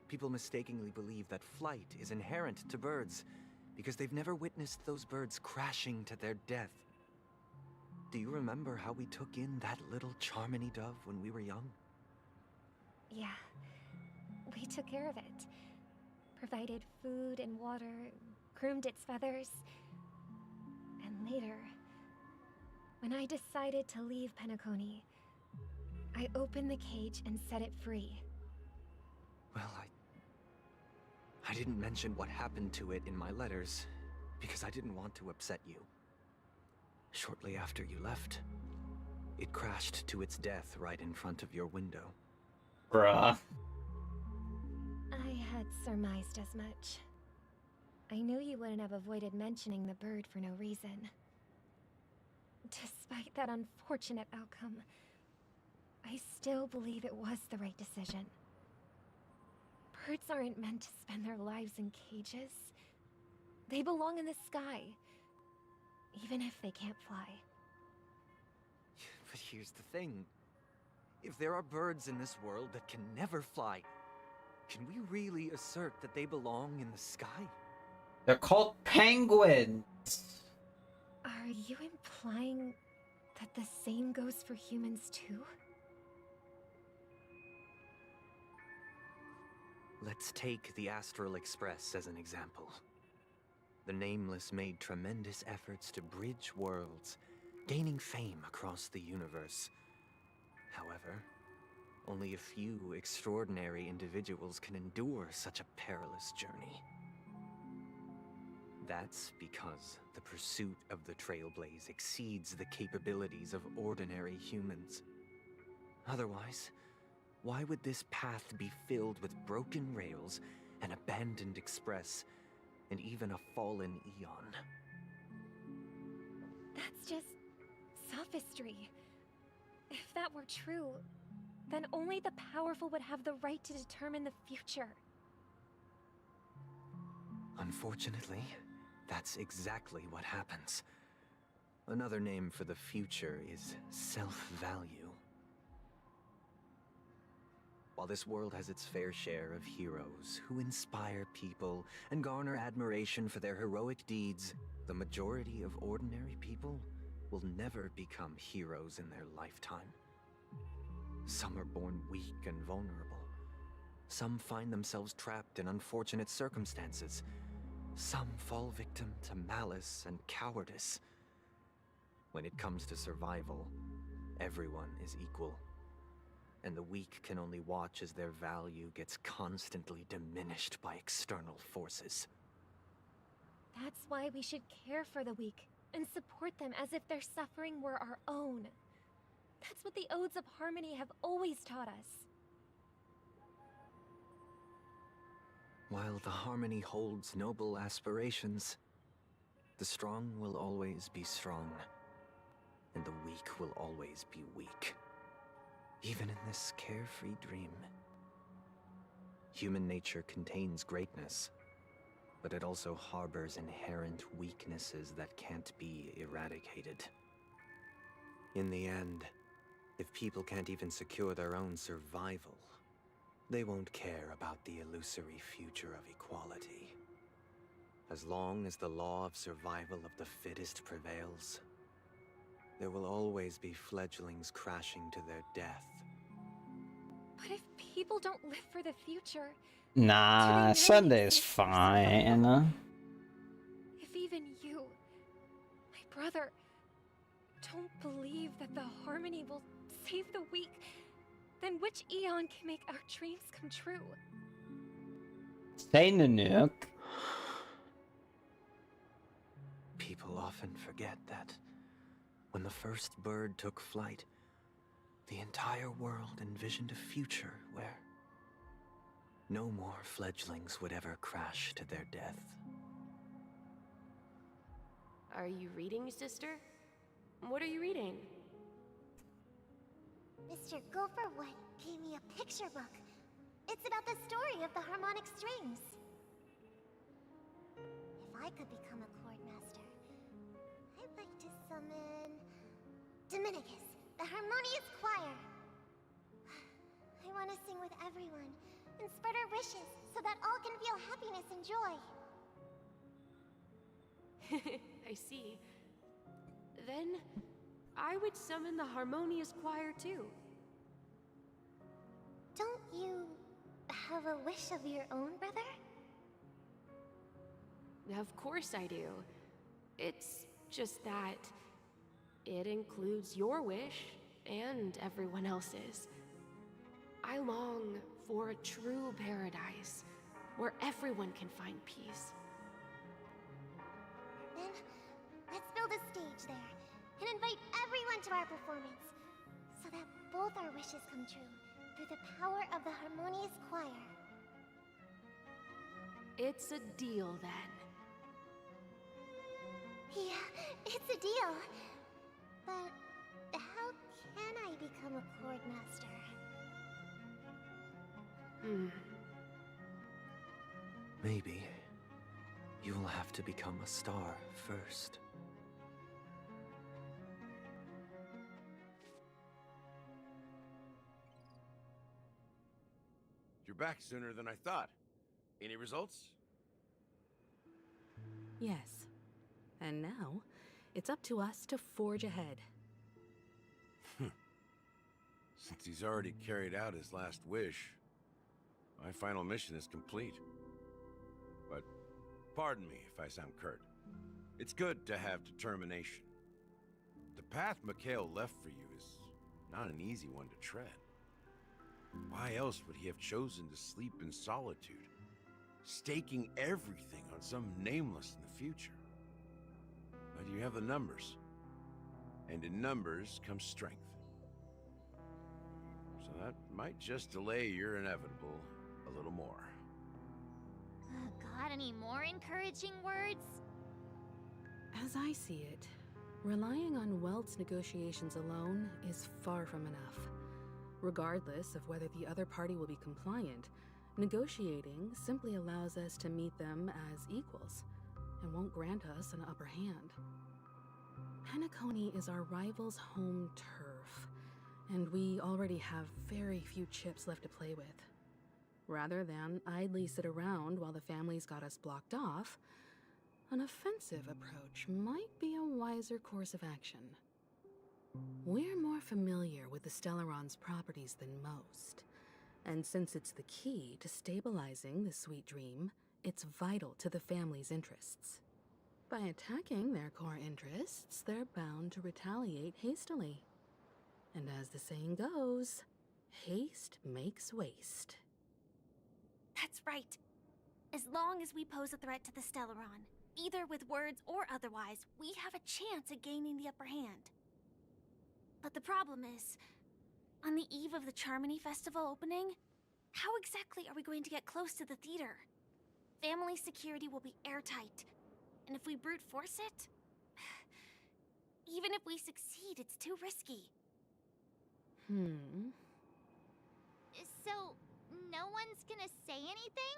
People mistakenly believe that flight is inherent to birds because they've never witnessed those birds crashing to their death. Do you remember how we took in that little Charmony dove when we were young? Yeah, we took care of it. Provided food and water, groomed its feathers. And later, when I decided to leave Penacony, I opened the cage and set it free. Well, I didn't mention what happened to it in my letters because I didn't want to upset you. Shortly after you left, it crashed to its death right in front of your window. Bruh. I had surmised as much. I knew you wouldn't have avoided mentioning the bird for no reason. Despite that unfortunate outcome, I still believe it was the right decision. Birds aren't meant to spend their lives in cages. They belong in the sky, even if they can't fly. But here's the thing. If there are birds in this world that can never fly, can we really assert that they belong in the sky? They're called penguins. Are you implying that the same goes for humans too? Let's take the Astral Express as an example. The Nameless made tremendous efforts to bridge worlds, gaining fame across the universe. However, only a few extraordinary individuals can endure such a perilous journey. That's because the pursuit of the Trailblaze exceeds the capabilities of ordinary humans. Otherwise, why would this path be filled with broken rails, an abandoned express, and even a fallen Eon? That's just sophistry. If that were true, then only the powerful would have the right to determine the future. Unfortunately, that's exactly what happens. Another name for the future is self-value. While this world has its fair share of heroes who inspire people and garner admiration for their heroic deeds, the majority of ordinary people will never become heroes in their lifetime. Some are born weak and vulnerable. Some find themselves trapped in unfortunate circumstances. Some fall victim to malice and cowardice. When it comes to survival, everyone is equal. And the weak can only watch as their value gets constantly diminished by external forces. That's why we should care for the weak and support them as if their suffering were our own. That's what the Odes of Harmony have always taught us. While the Harmony holds noble aspirations, the strong will always be strong, and the weak will always be weak. Even in this carefree dream. Human nature contains greatness, but it also harbors inherent weaknesses that can't be eradicated. In the end, if people can't even secure their own survival, they won't care about the illusory future of equality. As long as the law of survival of the fittest prevails, there will always be fledglings crashing to their death. But if people don't live for the future... Nah, Sunday's fine. If even you, my brother, don't believe that the Harmony will save the weak, then which Eon can make our dreams come true? Say Nanook. People often forget that when the first bird took flight, the entire world envisioned a future where no more fledglings would ever crash to their death. Are you reading, sister? What are you reading? Mr. Gopherwood gave me a picture book. It's about the story of the harmonic strings. If I could become a chord master, I'd like to summon Dominicus, the harmonious choir. I want to sing with everyone and spread our wishes so that all can feel happiness and joy. I see. Then I would summon the harmonious choir too. Don't you have a wish of your own, brother? Of course I do. It's just that it includes your wish and everyone else's. I long for a true paradise where everyone can find peace. Then, let's build a stage there and invite everyone to our performance so that both our wishes come true through the power of the harmonious choir. It's a deal then. Yeah, it's a deal. But how can I become a chord master? Maybe you'll have to become a star first. You're back sooner than I thought. Any results? Yes. And now, it's up to us to forge ahead. Since he's already carried out his last wish, my final mission is complete. But pardon me if I sound curt. It's good to have determination. The path Mikhail left for you is not an easy one to tread. Why else would he have chosen to sleep in solitude, staking everything on some nameless in the future? But you have the numbers, and in numbers comes strength. So that might just delay your inevitable a little more. Got any more encouraging words? As I see it, relying on Weld's negotiations alone is far from enough. Regardless of whether the other party will be compliant, negotiating simply allows us to meet them as equals, and won't grant us an upper hand. Penacony is our rival's home turf, and we already have very few chips left to play with. Rather than idly sit around while the family's got us blocked off, an offensive approach might be a wiser course of action. We're more familiar with the Stellaron's properties than most, and since it's the key to stabilizing the sweet dream, it's vital to the family's interests. By attacking their core interests, they're bound to retaliate hastily. And as the saying goes, haste makes waste. That's right. As long as we pose a threat to the Stellaron, either with words or otherwise, we have a chance at gaining the upper hand. But the problem is, on the eve of the Charmony Festival opening, how exactly are we going to get close to the theater? Family security will be airtight, and if we brute force it, even if we succeed, it's too risky. So, no one's gonna say anything?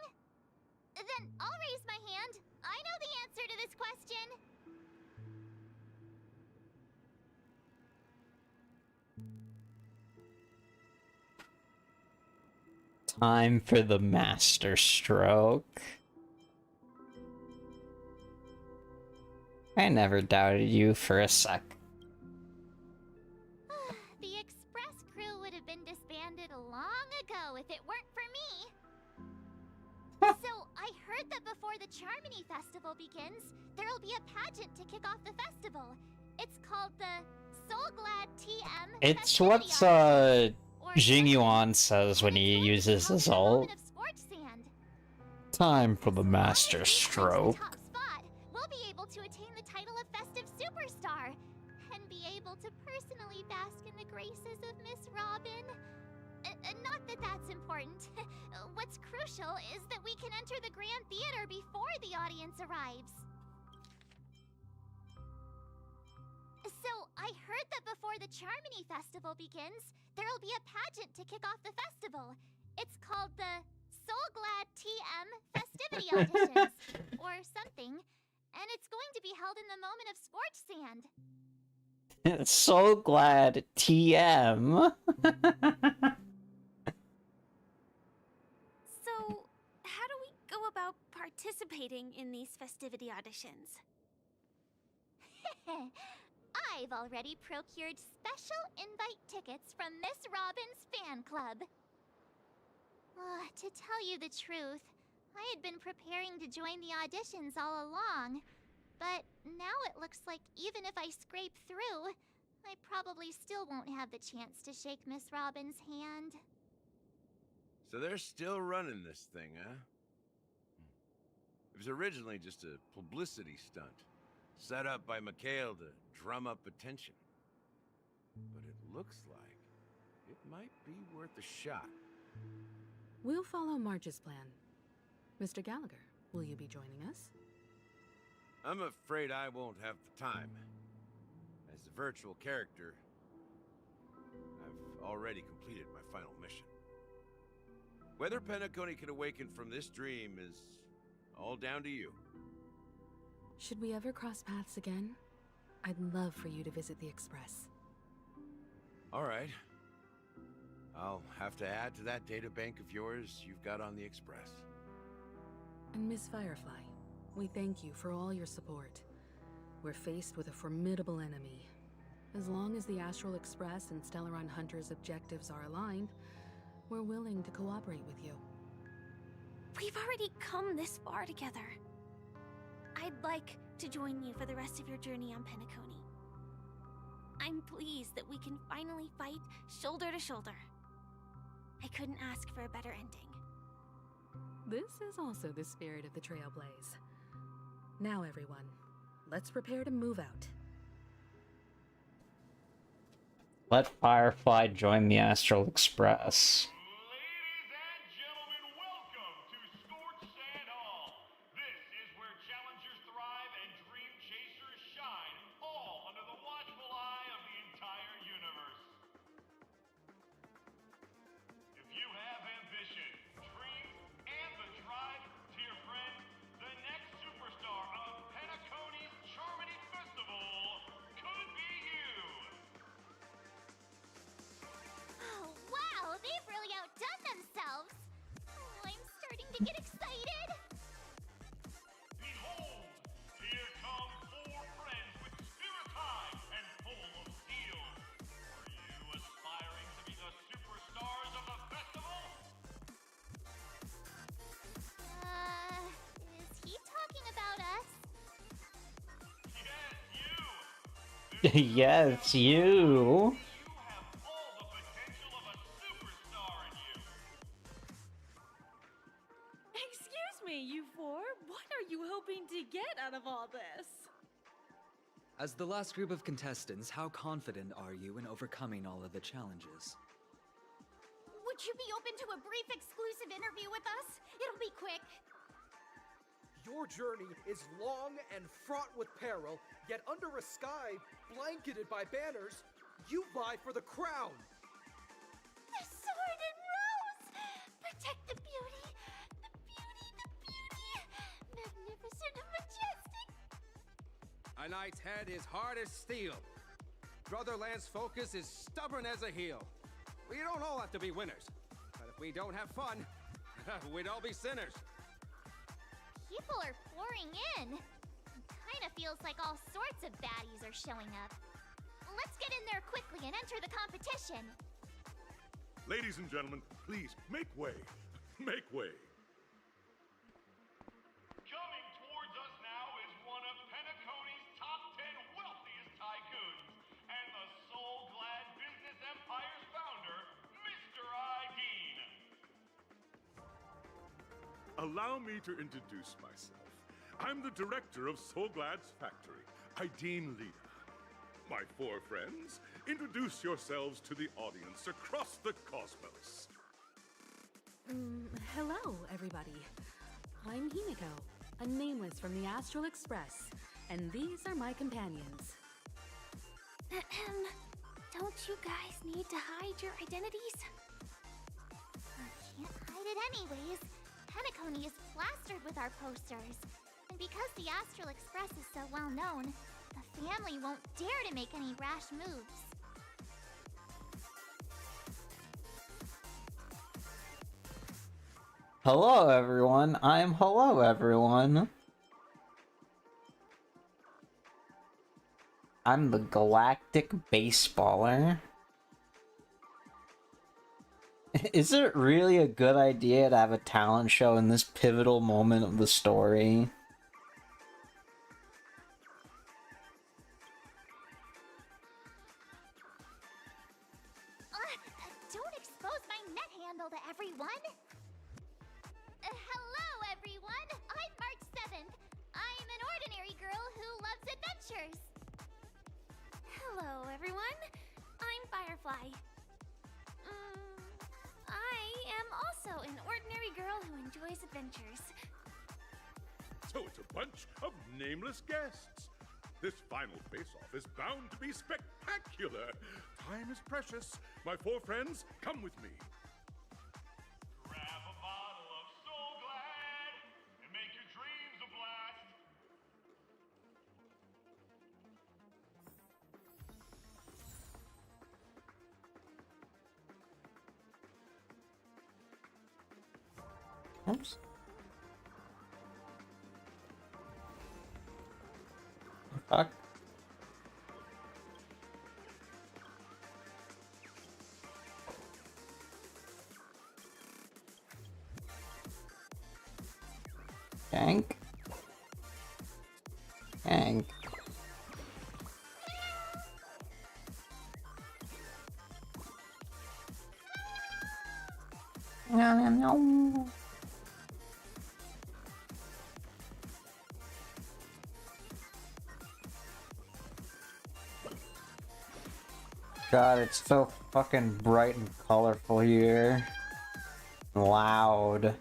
Then I'll raise my hand. I know the answer to this question. Time for the master stroke. I never doubted you for a sec. The express crew would have been disbanded long ago if it weren't for me. So, I heard that before the Charmony Festival begins, there'll be a pageant to kick off the festival. It's called the Soulglad TM It's Festivity what Jing Yuan says when he uses his ult. of Scorch Sand. Time for the master stroke. Top spot, we'll be able to attain the title of Festive Superstar and be able to personally bask in the graces of Miss Robin. Not that that's important. What's crucial is that we can enter the Grand Theater before the audience arrives. So, I heard that before the Charmony Festival begins, there'll be a pageant to kick off the festival. It's called the Soulglad TM Festivity Auditions, or something, and it's going to be held in the moment of Scorch Sand. So glad TM. So, how do we go about participating in these festivity auditions? I've already procured special invite tickets from Miss Robin's fan club. To tell you the truth, I had been preparing to join the auditions all along. But now it looks like even if I scrape through, I probably still won't have the chance to shake Miss Robin's hand. So they're still running this thing, huh? It was originally just a publicity stunt, set up by Mikhail to drum up attention. But it looks like it might be worth a shot. We'll follow March's plan. Mr. Gallagher, will you be joining us? I'm afraid I won't have the time. As a virtual character, I've already completed my final mission. Whether Penacony can awaken from this dream is all down to you. Should we ever cross paths again? I'd love for you to visit the Express. All right. I'll have to add to that data bank of yours you've got on the Express. And Miss Firefly, we thank you for all your support. We're faced with a formidable enemy. As long as the Astral Express and Stellaron Hunter's objectives are aligned, we're willing to cooperate with you. We've already come this far together. I'd like to join you for the rest of your journey on Penacony. I'm pleased that we can finally fight shoulder to shoulder. I couldn't ask for a better ending. This is also the spirit of the Trailblaze. Now everyone, let's prepare to move out. Let Firefly join the Astral Express. to get excited! Behold! Here come four friends with spirit high and full of steel. Are you aspiring to be the superstars of the festival? Is he talking about us? Yes, you. Excuse me, you four. What are you hoping to get out of all this? As the last group of contestants, how confident are you in overcoming all of the challenges? Would you be open to a brief exclusive interview with us? It'll be quick. Your journey is long and fraught with peril, yet under a sky blanketed by banners, you vie for the crown. The sword and rose! Protect the beauty! The beauty! The beauty! Magnificent and majestic! A knight's head is hard as steel. Brother Lance Focus is stubborn as a heel. We don't all have to be winners, but if we don't have fun, we'd all be sinners. People are pouring in. It kind of feels like all sorts of baddies are showing up. Let's get in there quickly and enter the competition. Ladies and gentlemen, please make way. Make way. Coming towards us now is one of Penacony's top 10 wealthiest tycoons and the soul-glad business empire's founder, Mr. Dean. Allow me to introduce myself. I'm the director of Soulglad's factory, Dean Lida. My four friends, introduce yourselves to the audience across the cosmos. Hello, everybody. I'm Himiko, a nameless from the Astral Express, and these are my companions. Don't you guys need to hide your identities? Can't hide it anyways. Penacony is plastered with our posters. And because the Astral Express is so well known, the family won't dare to make any rash moves. Hello, everyone. Hello, everyone. I'm the Galactic Baseballer. Is it really a good idea to have a talent show in this pivotal moment of the story? Don't expose my net handle to everyone! Hello, everyone! I'm March 7th. I'm an ordinary girl who loves adventures. Hello, everyone. I'm Firefly. I am also an ordinary girl who enjoys adventures. So it's a bunch of nameless guests. This final face-off is bound to be spectacular. Time is precious. My four friends, come with me. Grab a bottle of Soul Glad and make your dreams a blast. Oops. Fuck. Gank. Gank. No. God, it's so fucking bright and colorful here. Loud.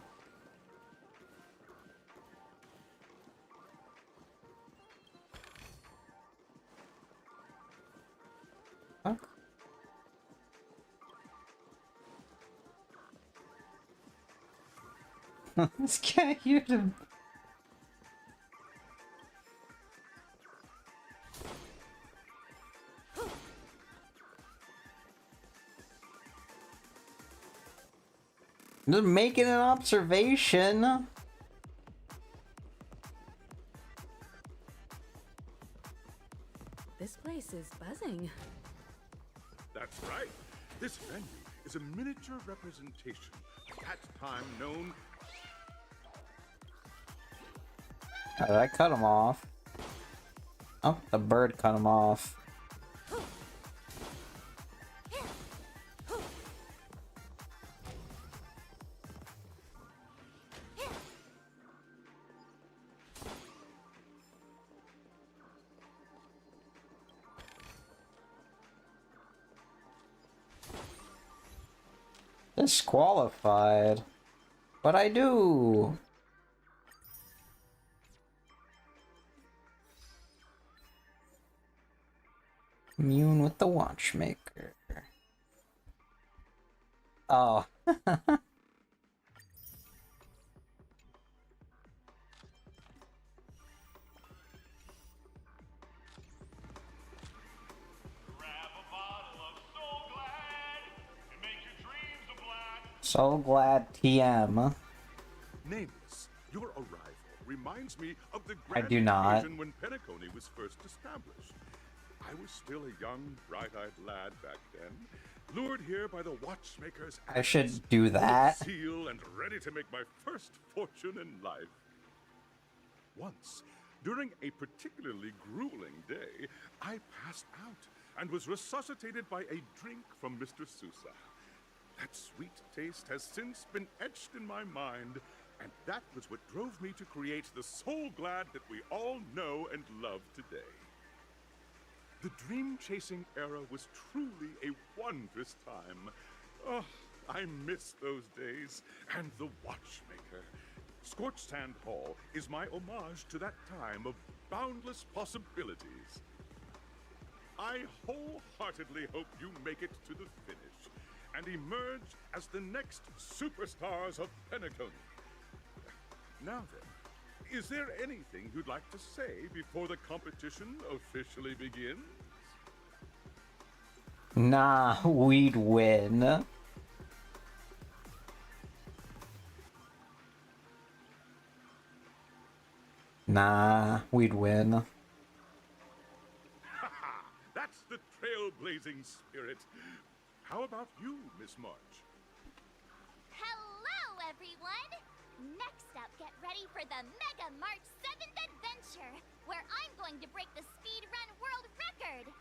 Huh? This guy here to... Just making an observation. This place is buzzing. That's right. This venue is a miniature representation of that time known... Oh, did I cut him off? Oh, the bird cut him off. Disqualified. What'd I do? Commune with the watchmaker. Oh. So glad TM. Nameless, your arrival reminds me of the I grand do not. occasion when Penacony was first established. I was still a young, bright-eyed lad back then, lured here by the watchmaker's I should efforts, do full of that. zeal and ready to make my first fortune in life. Once, during a particularly grueling day, I passed out and was resuscitated by a drink from Mr. Sousa. That sweet taste has since been etched in my mind, and that was what drove me to create the Soul Glad that we all know and love today. The dream-chasing era was truly a wondrous time. Oh, I miss those days, and the Watchmaker. Scorched Sand Hall is my homage to that time of boundless possibilities. I wholeheartedly hope you make it to the finish and emerge as the next superstars of Penacony. Now then, Is there anything you'd like to say before the competition officially begins? Nah, we'd win. Nah, we'd win. That's the trailblazing spirit. How about you, Miss March? Hello, everyone! Next up, get ready for the Mega March 7th Adventure, where I'm going to break the speedrun world record!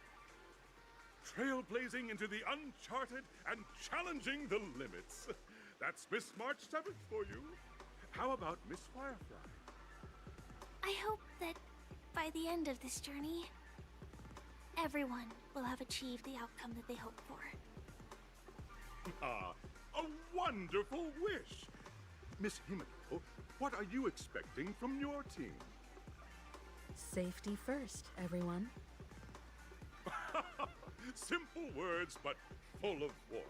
Trailblazing into the uncharted and challenging the limits. That's Miss March 7th for you. How about Miss Firefly? I hope that by the end of this journey, everyone will have achieved the outcome that they hoped for. Ah, a wonderful wish! Miss Himiko, what are you expecting from your team? Safety first, everyone. Simple words, but full of warmth.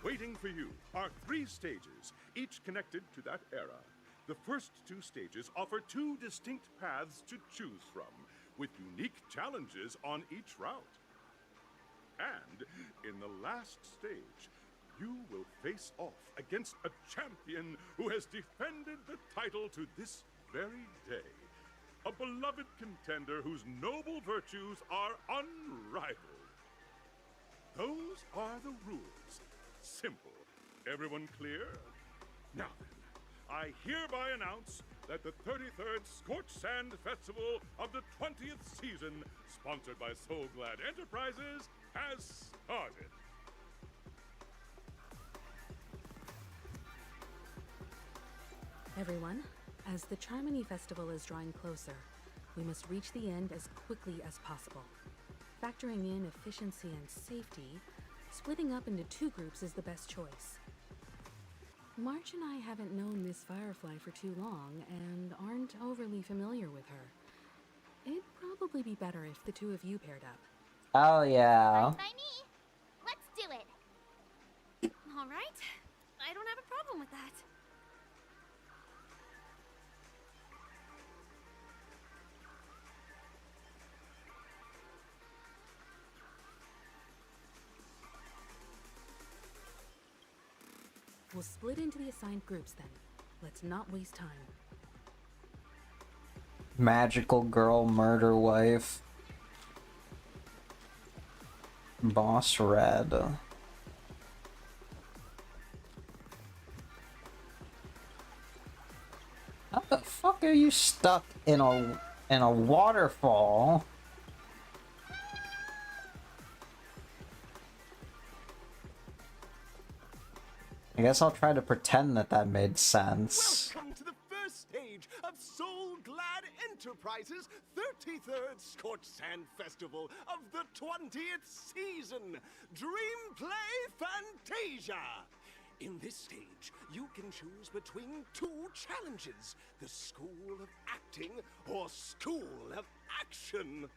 Waiting for you are 3 stages, each connected to that era. The first 2 stages offer 2 distinct paths to choose from, with unique challenges on each route. And in the last stage, you will face off against a champion who has defended the title to this very day. A beloved contender whose noble virtues are unrivaled. Those are the rules. Simple. Everyone clear? Now then, I hereby announce that the 33rd Scorch Sand Festival of the 20th season, sponsored by Soul Glad Enterprises, has started. Everyone, as the Charmony Festival is drawing closer, we must reach the end as quickly as possible. Factoring in efficiency and safety, splitting up into 2 groups is the best choice. March and I haven't known Miss Firefly for too long and aren't overly familiar with her. It'd probably be better if the 2 of you paired up. Oh yeah. By me. Let's do it. All right. I don't have a problem with that. We'll split into the assigned groups then. Let's not waste time. Magical girl murder wife. Boss Red. How the fuck are you stuck in a waterfall? I guess I'll try to pretend that made sense. Welcome to the first stage of Soul Glad Enterprises' 33rd Scorch Sand Festival of the 20th season, Dream Play Fantasia. In this stage, you can choose between 2 challenges, the School of Acting or School of Action.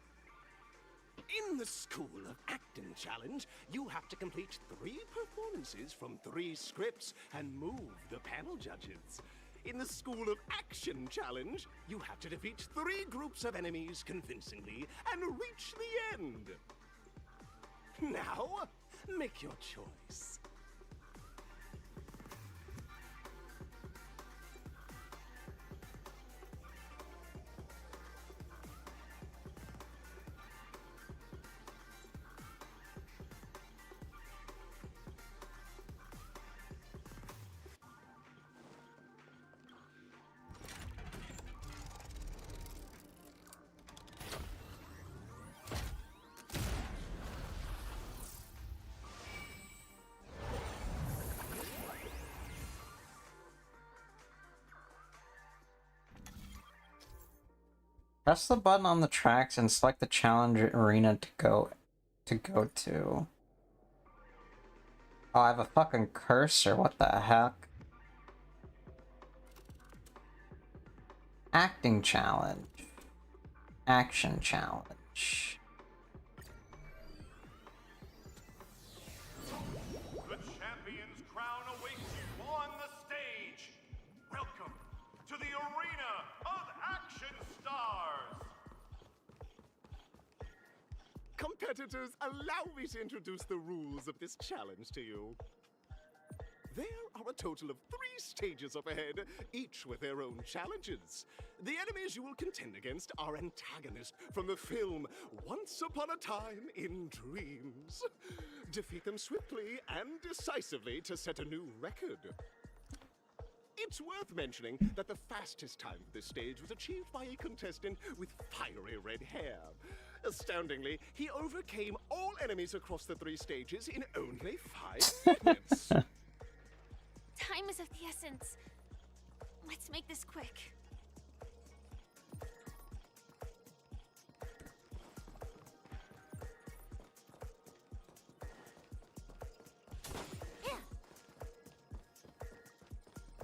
In the School of Acting Challenge, you have to complete 3 performances from 3 scripts and move the panel judges. In the School of Action Challenge, you have to defeat 3 groups of enemies convincingly and reach the end. Now, make your choice. Press the button on the tracks and select the challenge arena to go to. Oh, I have a fucking cursor, what the heck? Acting challenge. Action challenge. The champion's crown awaits you on the stage. Welcome to the competitors, allow me to introduce the rules of this challenge to you. There are a total of 3 stages up ahead, each with their own challenges. The enemies you will contend against are antagonists from the film Once Upon a Time in Dreams. Defeat them swiftly and decisively to set a new record. It's worth mentioning that the fastest time for this stage was achieved by a contestant with fiery red hair. Astoundingly, he overcame all enemies across the 3 stages in only 5 minutes. Time is of the essence. Let's make this quick.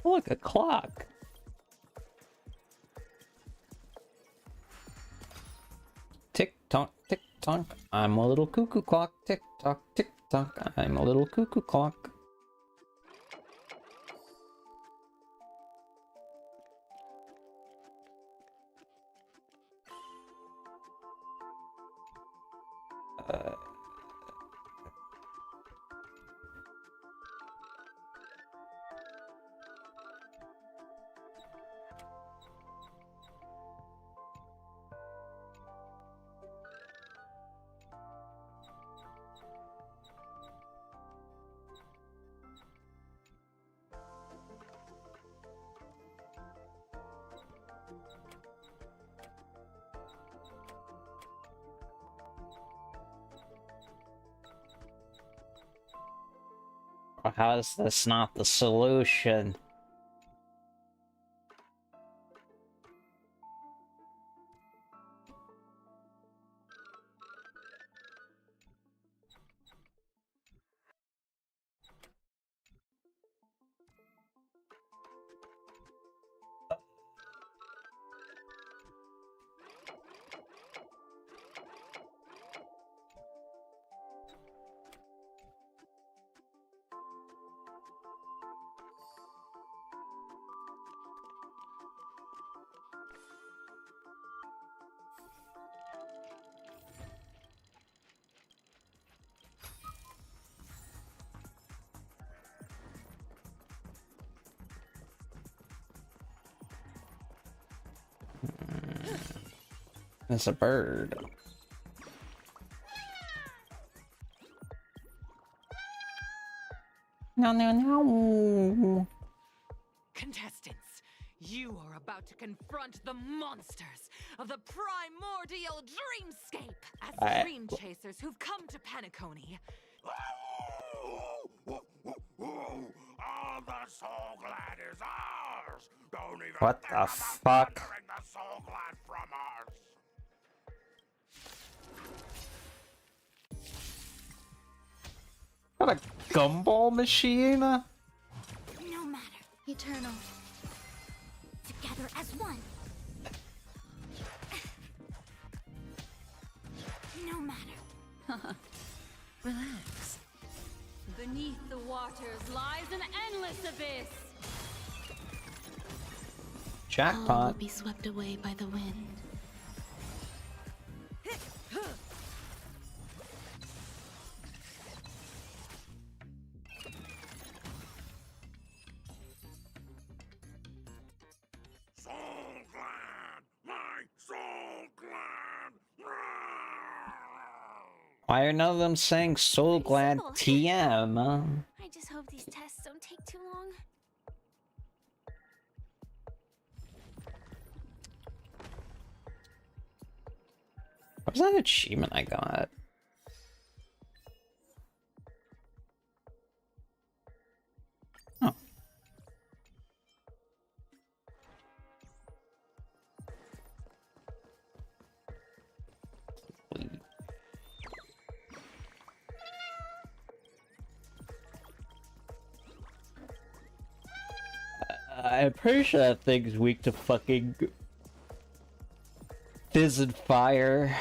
Look, a clock. Tick tock, tick tock. I'm a little cuckoo clock. Tick tock, tick tock. I'm a little cuckoo clock. How is this not the solution? It's a bird. No, no, no. Contestants, you are about to confront the monsters of the primordial dreamscape as dream chasers who've come to Penacony. All the soul glad is ours! Don't even What think the about fuck? plundering the soul glad from us! What a gumball machine? No matter. Eternal. Together as one. No matter. Relax. Beneath the waters lies an endless abyss. Jackpot. All will be swept away by the wind. Soul glad! My soul glad! Why are none of them saying Soul Glad TM? I just hope these tests don't take too long. What was that achievement I got? Oh. I'm pretty sure that thing's weak to fucking fizz and fire.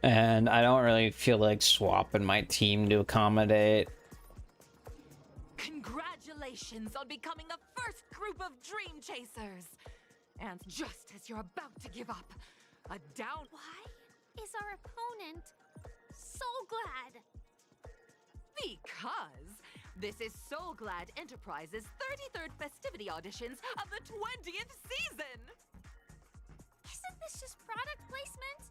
And I don't really feel like swapping my team to accommodate. Congratulations on becoming the first group of dream chasers! And just as you're about to give up, a down... Why is our opponent Soul Glad? Because this is Soul Glad Enterprises' 33rd festivity auditions of the 20th season! Isn't this just product placement?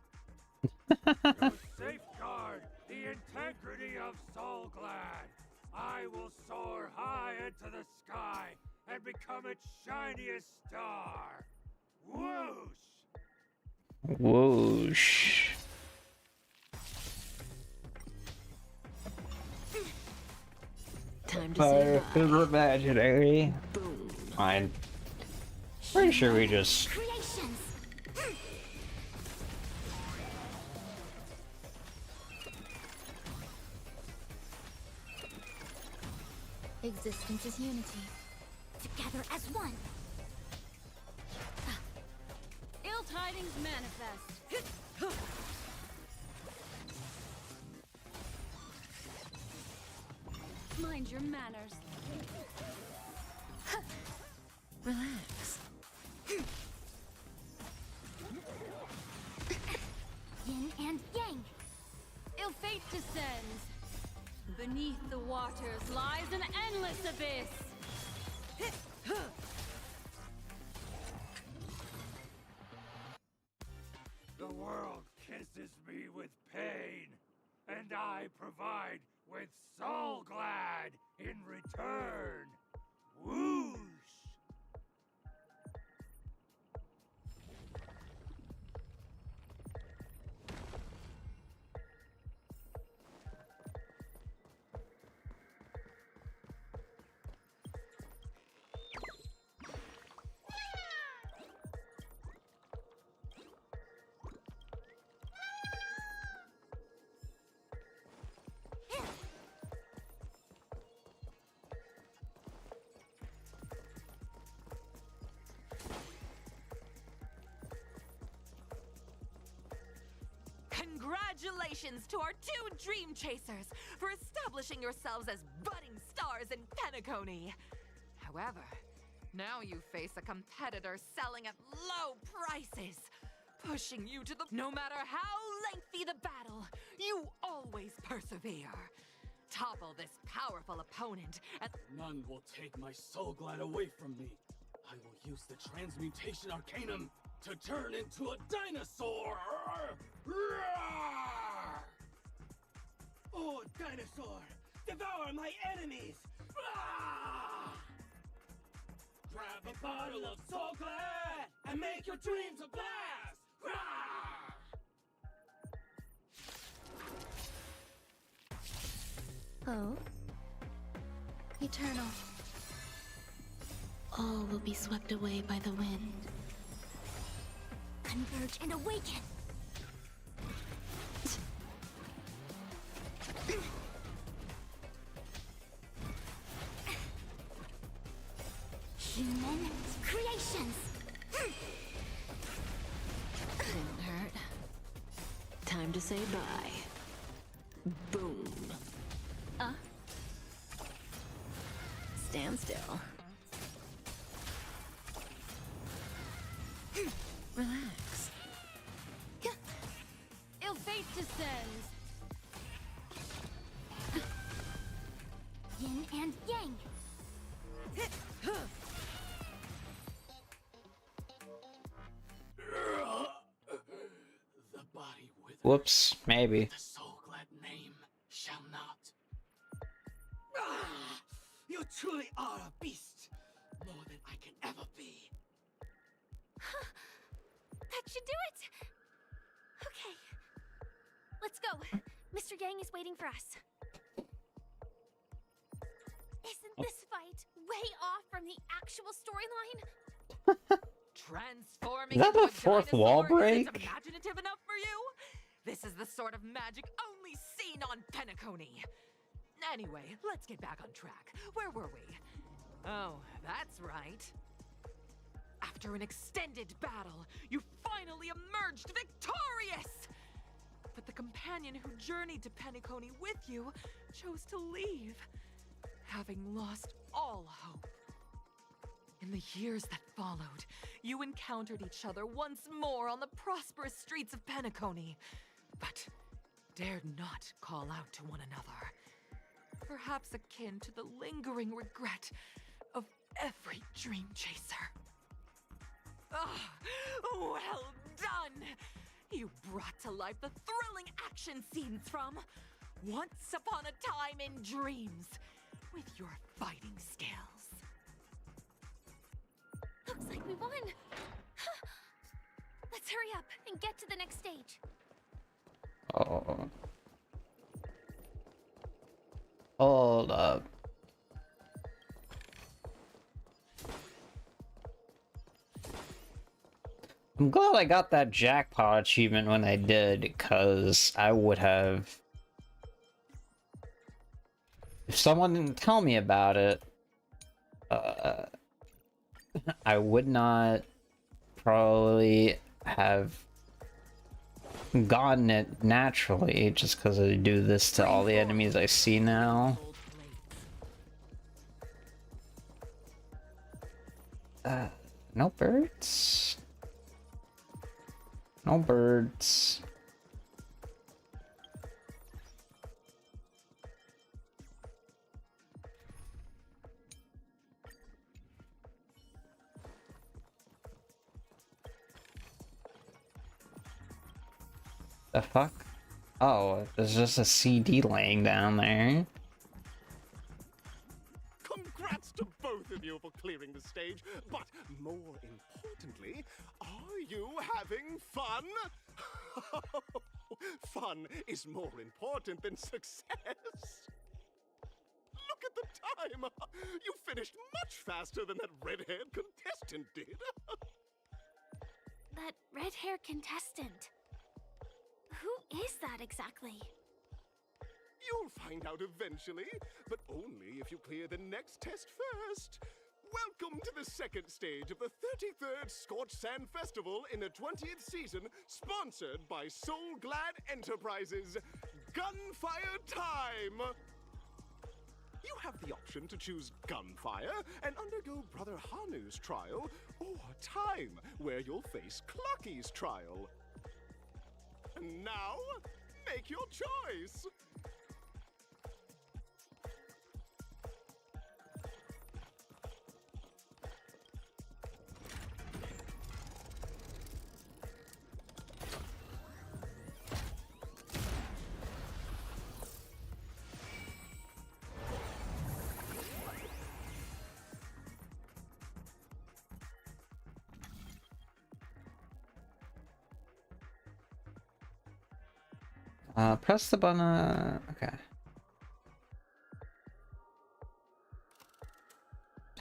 To safeguard the integrity of Soul Glad, I will soar high into the sky and become its shiniest star. Whoosh! Whoosh. Time to say bye. Imaginary. Fine. Pretty sure we just. Creations. Existence is unity. Together as one. Ill tidings manifest. Mind your manners. Relax. Yin and yang. Ill fate descends. Beneath the waters lies an endless abyss. The world kisses me with pain, and I provide with Soul Glad in return. Whoosh! Congratulations to our two Dream Chasers for establishing yourselves as budding stars in Penacony. However, now you face a competitor selling at low prices, pushing you to the... No matter how lengthy the battle, you always persevere. Topple this powerful opponent and... None will take my Soul Glad away from me. I will use the Transmutation Arcanum to turn into a dinosaur! Oh, dinosaur! Devour my enemies! Grab a bottle of Soul Glad and make your dreams a blast! Oh? Eternal. All will be swept away by the wind. Converge and awaken. Human creations. Didn't hurt. Time to say bye. Boom. Stand still. Relax. Ill fate descends. Yin and yang. The body withers. Whoops, maybe. The Soul Glad name shall not. You truly are a beast! More than I can ever be. That should do it! Okay. Let's go. Mr. Yang is waiting for us. Isn't this fight way off from the actual storyline? Transforming Is that into the a fourth wall dinosaur break? isn't imaginative enough for you? This is the sort of magic only seen on Penacony. Anyway, let's get back on track. Where were we? Oh, that's right. After an extended battle, you finally emerged victorious! But the companion who journeyed to Penacony with you chose to leave, having lost all hope. In the years that followed, you encountered each other once more on the prosperous streets of Penacony. but dared not call out to one another. Perhaps akin to the lingering regret of every dream chaser. Ah, well done! You brought to life the thrilling action scenes from Once Upon a Time in Dreams with your fighting skills. Looks like we won. Let's hurry up and get to the next stage. Oh. Hold up. I'm glad I got that jackpot achievement when I did, because I would have... If someone didn't tell me about it, I would not probably have gotten it naturally, just because I do this to all the enemies I see now. No birds? No birds. The fuck? Oh, there's just a CD laying down there. Congrats to both of you for clearing the stage, but more importantly, are you having fun? Fun is more important than success. Look at the time! You finished much faster than that red-haired contestant did. That red-haired contestant. Who is that exactly? You'll find out eventually, but only if you clear the next test first. Welcome to the second stage of the 33rd Scorched Sand Festival in the 20th season, sponsored by Soul Glad Enterprises. Gunfire time! You have the option to choose Gunfire and undergo Brother Hanu's trial, or Time, where you'll face Clucky's trial. Now, make your choice! Press the button. Okay.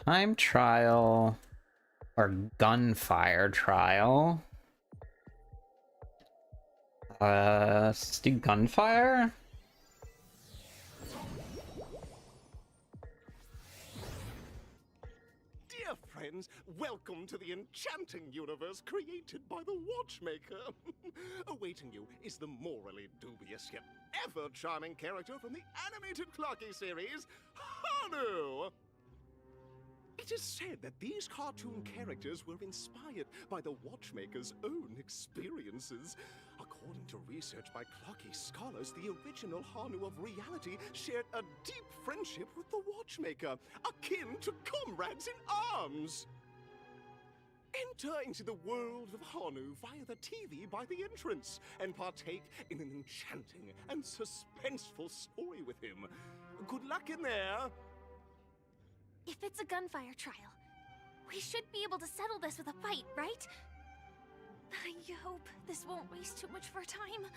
Time trial or gunfire trial. Let's do gunfire. Dear friends, welcome to the enchanting universe created by the Watchmaker. Awaiting you is the morally dubious yet ever-charming character from the animated Clocky series, Hanu! It is said that these cartoon characters were inspired by the Watchmaker's own experiences. According to research by Clocky scholars, the original Hanu of reality shared a deep friendship with the Watchmaker, akin to comrades in arms. Enter into the world of Hanu via the TV by the entrance and partake in an enchanting and suspenseful story with him. Good luck in there! If it's a gunfire trial, we should be able to settle this with a fight, right? I hope this won't waste too much of our time.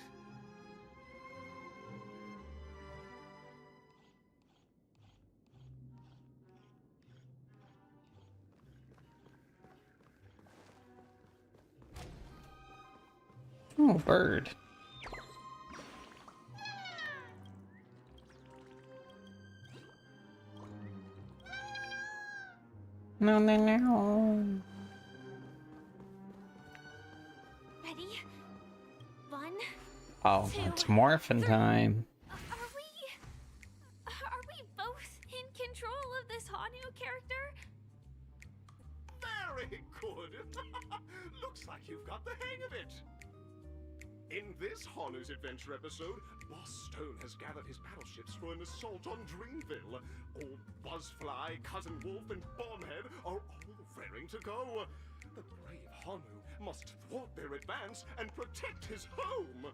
Oh, bird. No, no, no. Ready? 1, Oh, 2, it's morphin' time. Are we both in control of this Hanu character? Very good! Looks like you've got the hang of it. In this Hanu's adventure episode, Boss Stone has gathered his battleships for an assault on Dreamville. Old Buzzfly, Cousin Wolf, and Bombhead are all raring to go. The brave Hanu must thwart their advance and protect his home.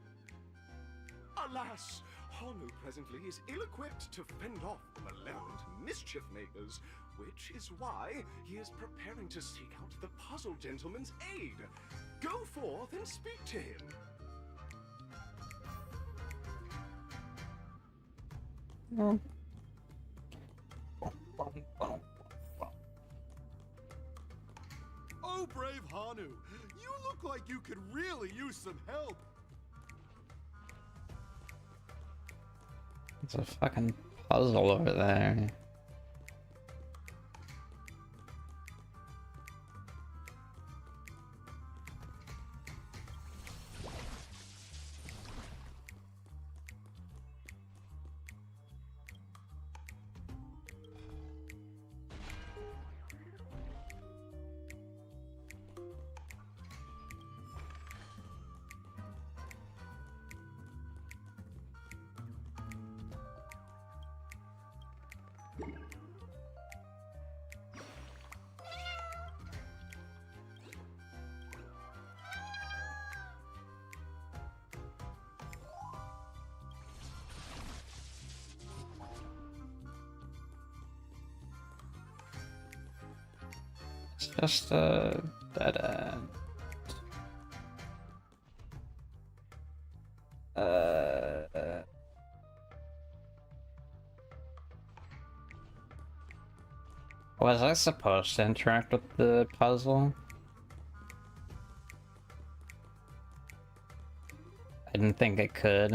Alas, Hanu presently is ill-equipped to fend off the malevolent mischief makers, which is why he is preparing to seek out the Puzzle Gentleman's aid. Go forth and speak to him. Oh, brave Hanu, you look like you could really use some help. It's a fucking puzzle over there. It's just a dead end. Was I supposed to interact with the puzzle? I didn't think I could.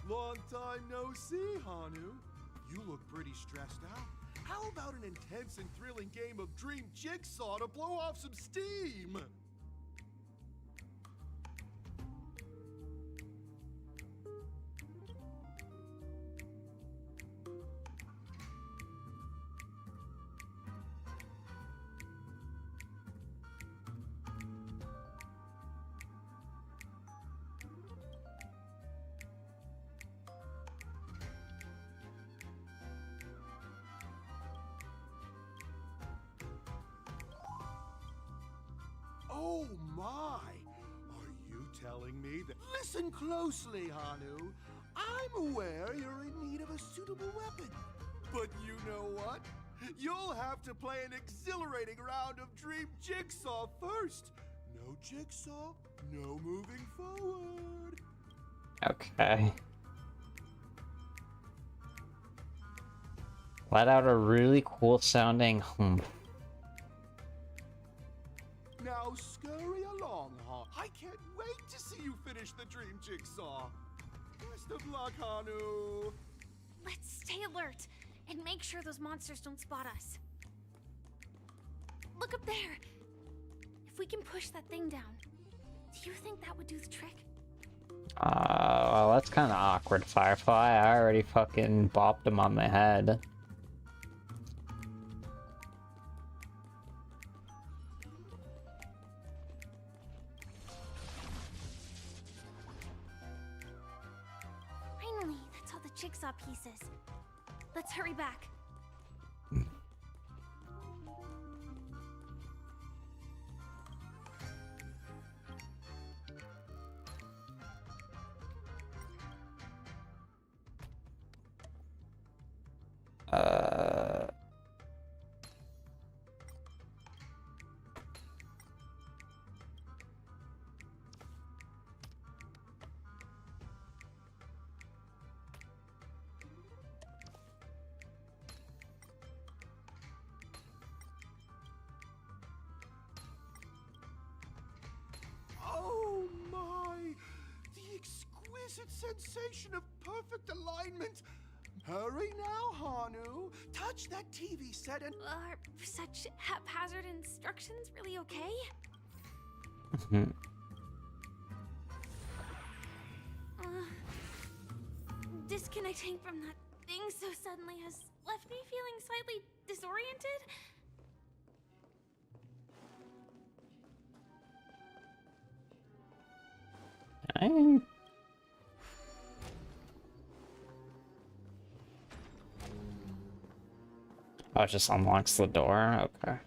Long time no see, Hanu. You look pretty stressed out. How about an intense and thrilling game of Dream Jigsaw to blow off some steam? Oh my! Are you telling me that— Listen closely, Hanu. I'm aware you're in need of a suitable weapon. But you know what? You'll have to play an exhilarating round of Dream Jigsaw first. No Jigsaw, no moving forward. Okay. Let out a really cool sounding hum. Now scurry along, huh? I can't wait to see you finish the Dream Jigsaw. Best of luck, Hanu. Let's stay alert and make sure those monsters don't spot us. Look up there. If we can push that thing down, do you think that would do the trick? Well, that's kind of awkward, Firefly. I already fucking bopped him on the head. Finally, that's all the jigsaw pieces. Let's hurry back. Oh my! The exquisite sensation of perfect alignment. Hurry now, Hanu. Touch that TV set and— Are such haphazard instructions really okay? Disconnecting from that thing so suddenly has left me feeling slightly disoriented. Okay. Oh, it just unlocks the door? Okay.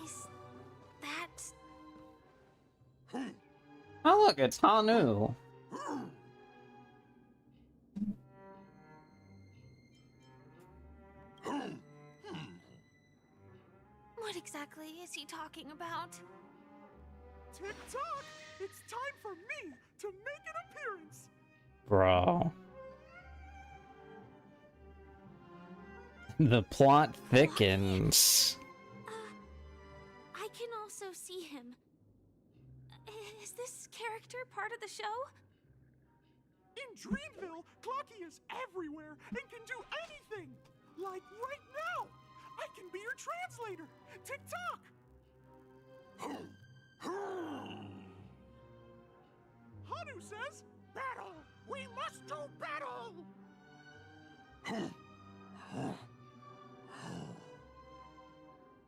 Is that... Oh look, it's Hanu! What exactly is he talking about? Tick-tock! It's time for me to make an appearance! Bro. The plot thickens. I can also see him. Is this character part of the show? In Dreamville, Clocky is everywhere and can do anything! Like right now! I can be your translator! Tick-tock! Hanu says, battle! We must do battle!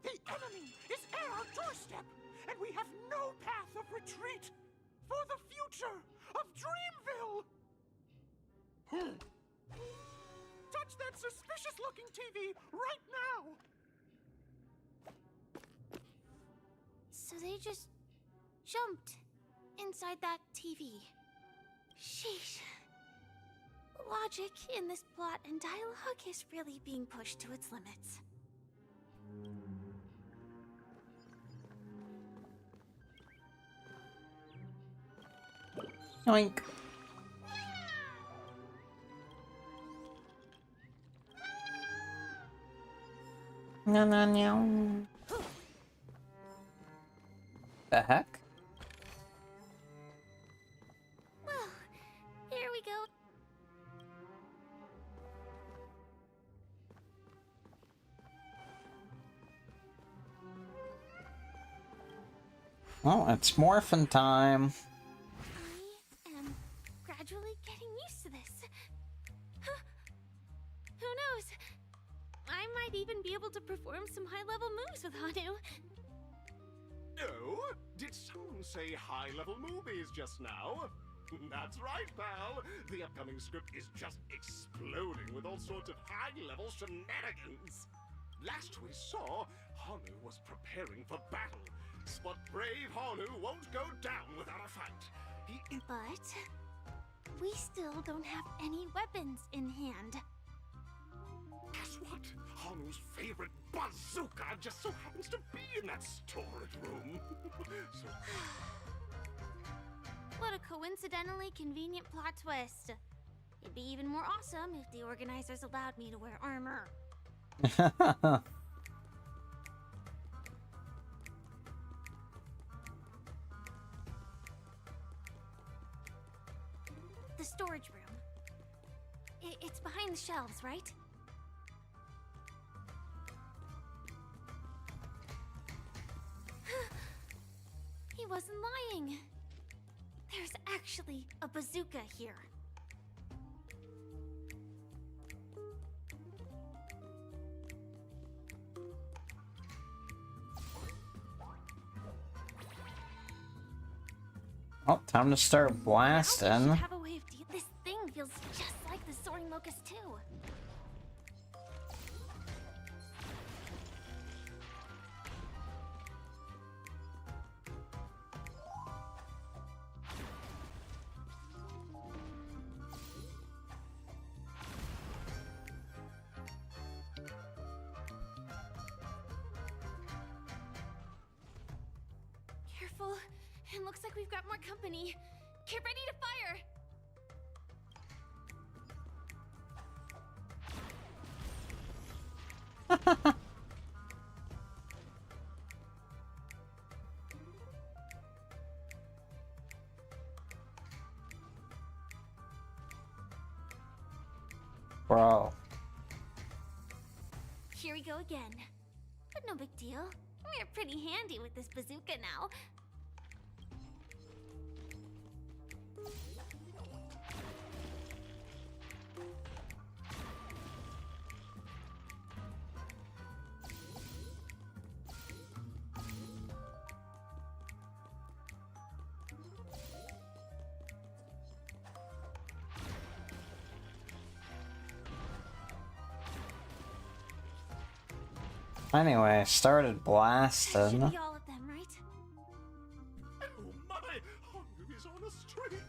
The enemy is at our doorstep, and we have no path of retreat for the future of Dreamville! Touch that suspicious-looking TV right now! So they just jumped inside that TV. Sheesh. Logic in this plot and dialogue is really being pushed to its limits. Yoink. No, no, no. The heck? Well, here we go. Oh, it's morphin' time. I am gradually getting used to this. Huh. Who knows? I might even be able to perform some high-level moves with Hanu. Oh? Did someone say high-level movies just now? That's right, pal. The upcoming script is just exploding with all sorts of high-level shenanigans. Last we saw, Hanu was preparing for battle. But brave Hanu won't go down without a fight. But we still don't have any weapons in hand. Guess what? Hanu's favorite bazooka just so happens to be in that storage room. So... What a coincidentally convenient plot twist. It'd be even more awesome if the organizers allowed me to wear armor. The storage room. It's behind the shelves, right? He wasn't lying. There's actually a bazooka here. Oh, time to start blasting. Have a way of this thing feels just like the soaring locust too. Careful. It looks like we've got more company. Get ready to fire! Bro. Here we go again. But no big deal. We're pretty handy with this bazooka now. Anyway, started blasting. Should be all of them, right? Oh my! Hongu is on a streak!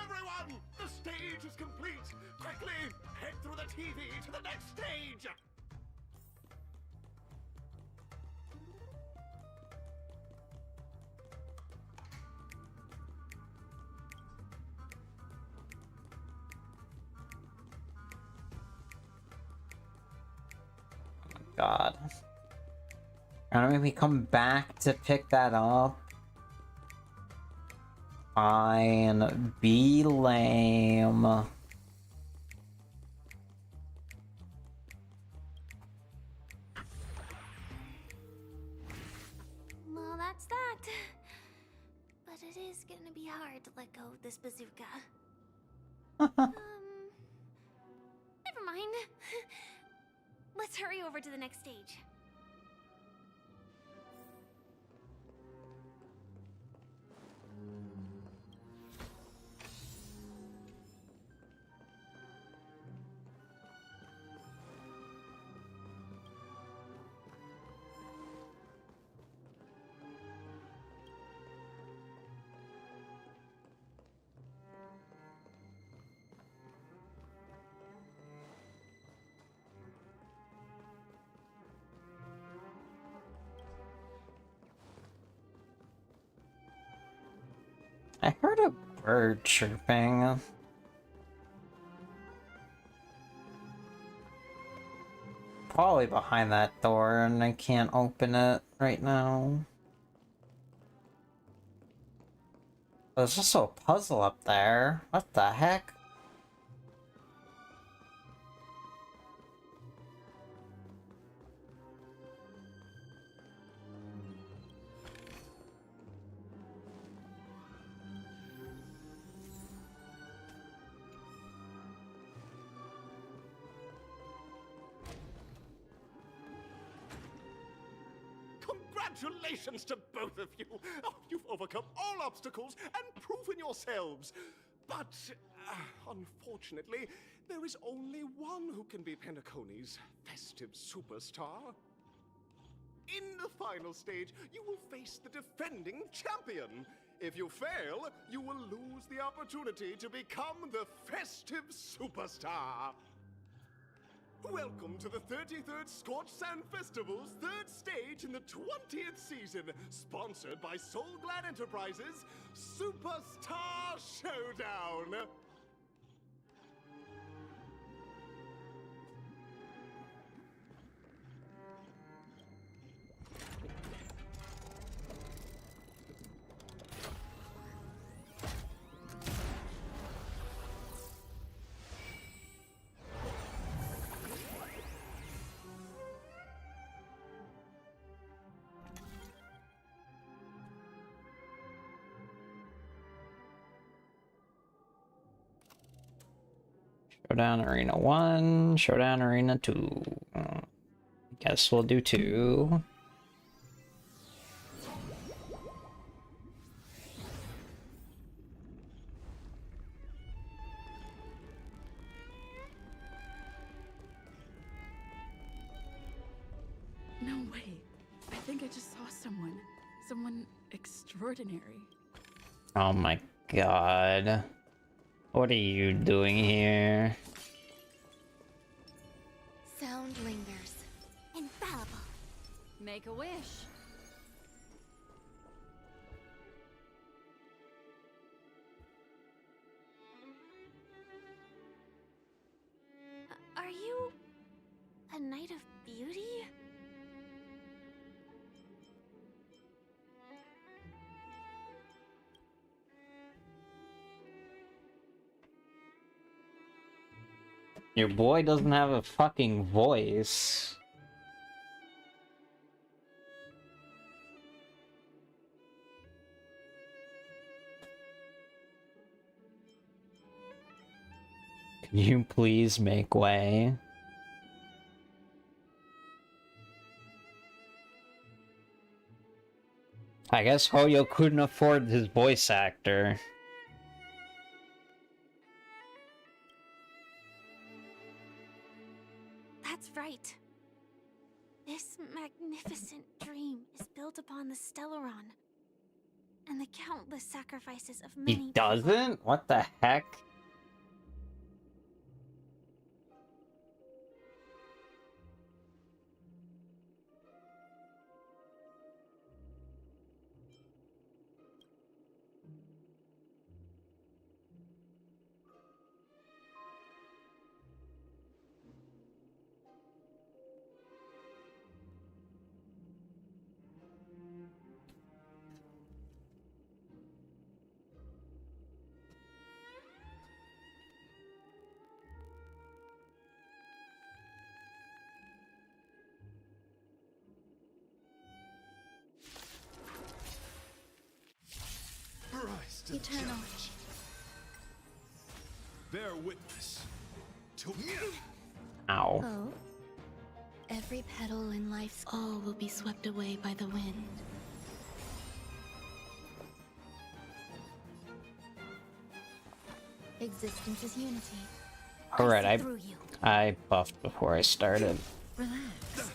Everyone! The stage is complete! Quickly! Head through the TV to the next stage! God. Gonna make me come back to pick that up? Fine. Be lame. Well, that's that. But it is gonna be hard to let go of this bazooka. Never mind. Let's hurry over to the next stage. I heard a bird chirping. Probably behind that door, and I can't open it right now. There's also a puzzle up there. What the heck? Congratulations to both of you! Oh, you've overcome all obstacles and proven yourselves! But, unfortunately, there is only one who can be Penacony's festive superstar. In the final stage, you will face the defending champion. If you fail, you will lose the opportunity to become the festive superstar. Welcome to the 33rd Scorch Sand Festival's third stage in the 20th season, sponsored by Soul Glad Enterprises, Superstar Showdown! Showdown Arena 1, Showdown Arena 2. Guess we'll do 2. No way. I think I just saw someone. Someone extraordinary. Oh my god. What are you doing here? Sound lingers. Infallible. Make a wish. Are you a knight of beauty? Your boy doesn't have a fucking voice. Can you please make way? I guess Hoyo couldn't afford his voice actor. That's right. This magnificent dream is built upon the Stellaron and the countless sacrifices of many He doesn't? What the heck? Rise to the Eternal. challenge. Bear witness to me. Ow. Oh. Every petal in life's all will be swept away by the wind. Existence is unity. Alright, Through you. I buffed before I started. Relax.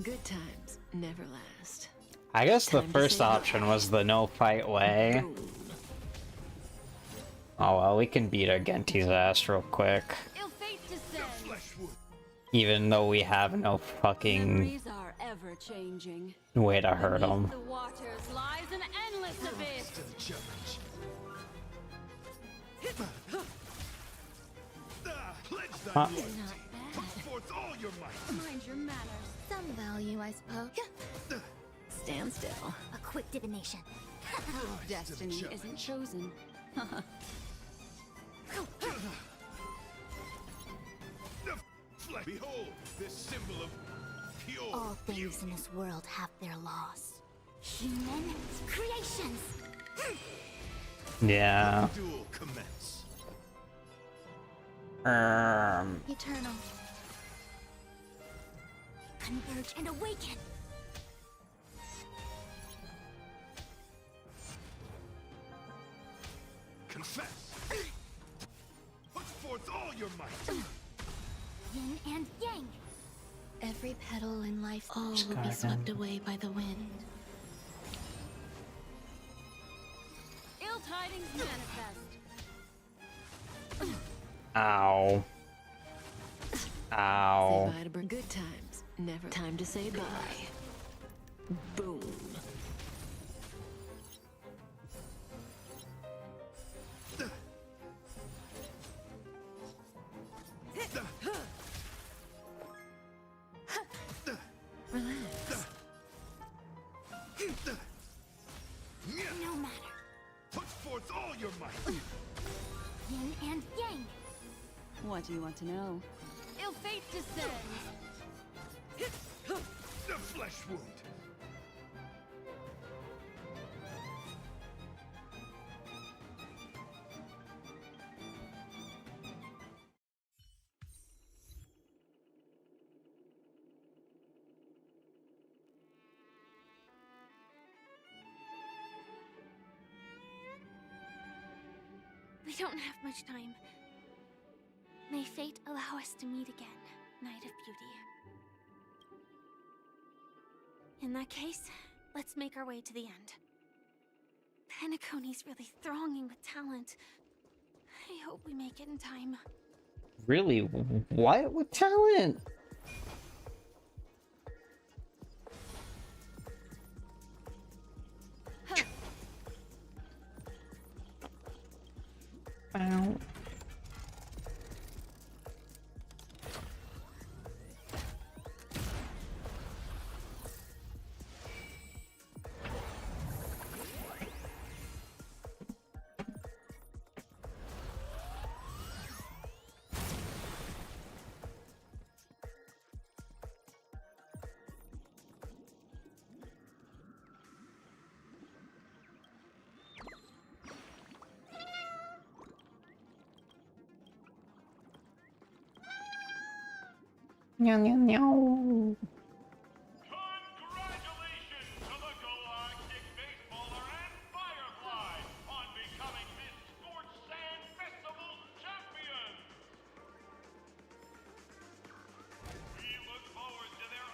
Good times never last. I guess the Time to first say option was the no fight way. Oh well, we can beat our Genti's ass real quick. Ill fate descends. Even though we have no fucking Memories are ever changing. way to hurt him. The waters lies an endless abyss. To the challenge. Pledge thy Huh. loyalty. Not bad. Put forth all your might. Mind your manners. Some value, I suppose. Stand still. A quick divination. Destiny isn't chosen. Behold, this symbol of pure All things in this world have their laws. Human creations. Yeah. duel commence. Eternal. Converge and awaken. Confess. Put forth all your might. Yin and yang. Every petal in life's all will be swept away by the wind. Ill tidings manifest. Ow. Ow. Say bye to good times. Never time to say bye. Boom. Relax. No matter. Put forth all your might. Yin and yang. What do you want to know? Ill fate descends. The flesh wound. We don't have much time. May fate allow us to meet again, Knight of Beauty. In that case, let's make our way to the end. Penacony's really thronging with talent. I hope we make it in time. Really? What with talent? Ow. Meow, meow, meow. We look forward to their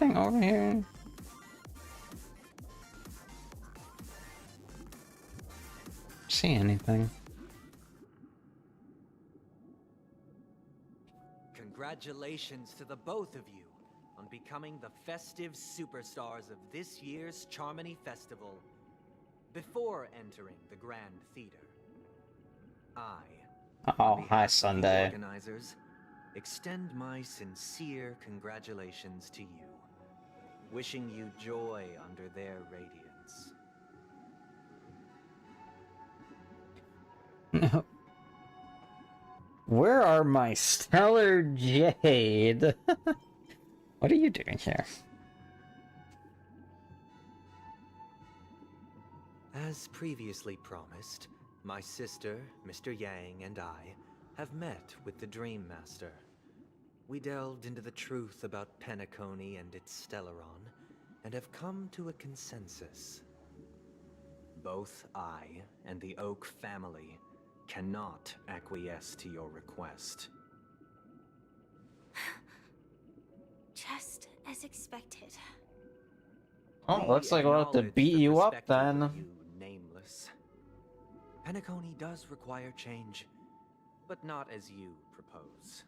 anything over here? See anything? Congratulations to the both of you on becoming the festive superstars of this year's Charmony Festival. Before entering the Grand Theater, Oh, hi, Sunday. organizers, extend my sincere congratulations to you, wishing you joy under their radiance. Where are my Stellar Jade? What are you doing here? As previously promised, my sister, Mr. Yang, and I have met with the Dream Master. We delved into the truth about Penacony and its Stellaron, and have come to a consensus. Both I and the Oak family cannot acquiesce to your request. Just as expected. Oh, looks like we'll have to beat you up then. Nameless. Penacony does require change, but not as you propose.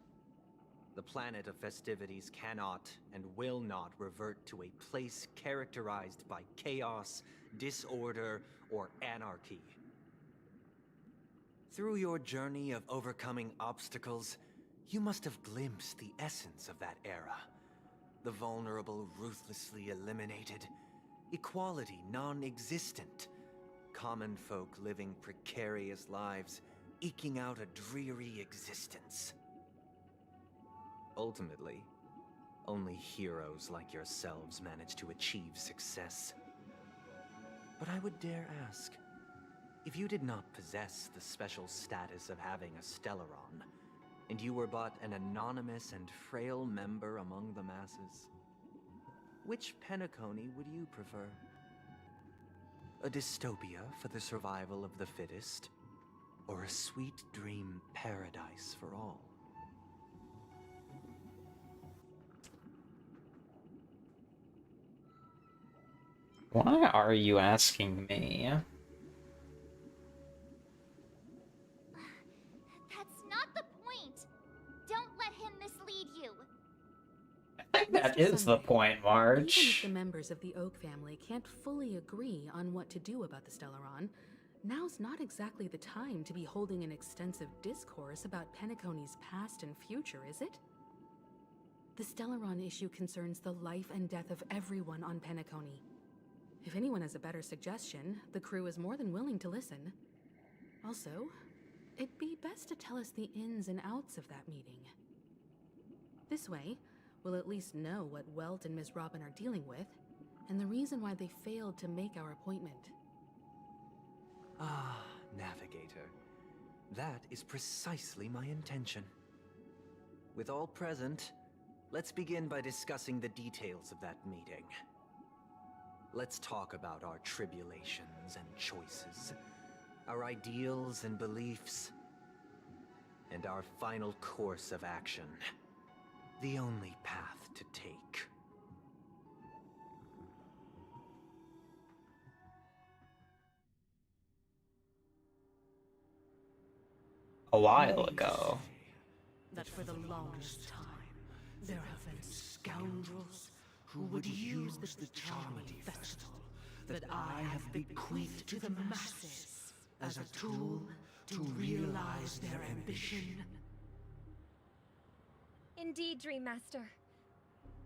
The planet of festivities cannot and will not revert to a place characterized by chaos, disorder, or anarchy. Through your journey of overcoming obstacles, you must have glimpsed the essence of that era. The vulnerable ruthlessly eliminated, equality non-existent, common folk living precarious lives, eking out a dreary existence. Ultimately, only heroes like yourselves manage to achieve success. But I would dare ask, if you did not possess the special status of having a Stellaron, and you were but an anonymous and frail member among the masses, which Penacony would you prefer? A dystopia for the survival of the fittest, or a sweet dream paradise for all? Why are you asking me? That's not the point. Don't let him mislead you. I think that is the point, Marge. Even if the members of the Oak family can't fully agree on what to do about the Stellaron, now's not exactly the time to be holding an extensive discourse about Penacony's past and future, is it? The Stellaron issue concerns the life and death of everyone on Penacony. If anyone has a better suggestion, the crew is more than willing to listen. Also, it'd be best to tell us the ins and outs of that meeting. This way, we'll at least know what Welt and Miss Robin are dealing with, and the reason why they failed to make our appointment. Ah, Navigator. That is precisely my intention. With all present, let's begin by discussing the details of that meeting. Let's talk about our tribulations and choices, our ideals and beliefs, and our final course of action. The only path to take. A while ago. That for the longest time, there have been scoundrels who would use the Charmony Festival that I have bequeathed to the masses as a tool to realize their ambition. Indeed, Dream Master.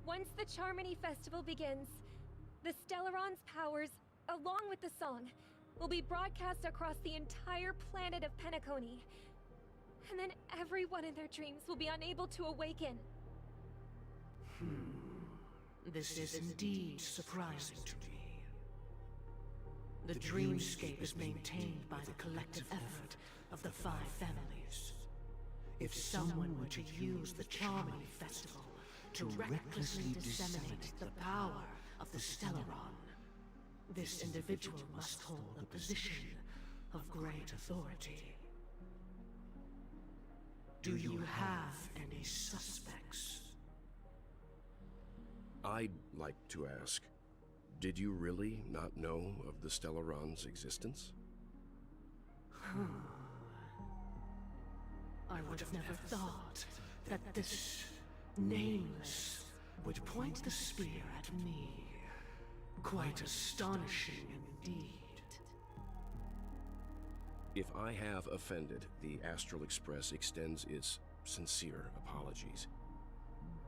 Once the Charmony Festival begins, the Stellaron's powers, along with the song, will be broadcast across the entire planet of Penacony. And then everyone in their dreams will be unable to awaken. This is indeed surprising to me. The dreamscape is maintained by the collective effort of the 5 families. If someone were to use the Charmony Festival to recklessly disseminate the power of the Stellaron, this individual must hold a position of great authority. Do you have any suspects? I'd like to ask, did you really not know of the Stellaron's existence? I would have never thought that this nameless would point the spear at me. Quite astonishing indeed. If I have offended, the Astral Express extends its sincere apologies.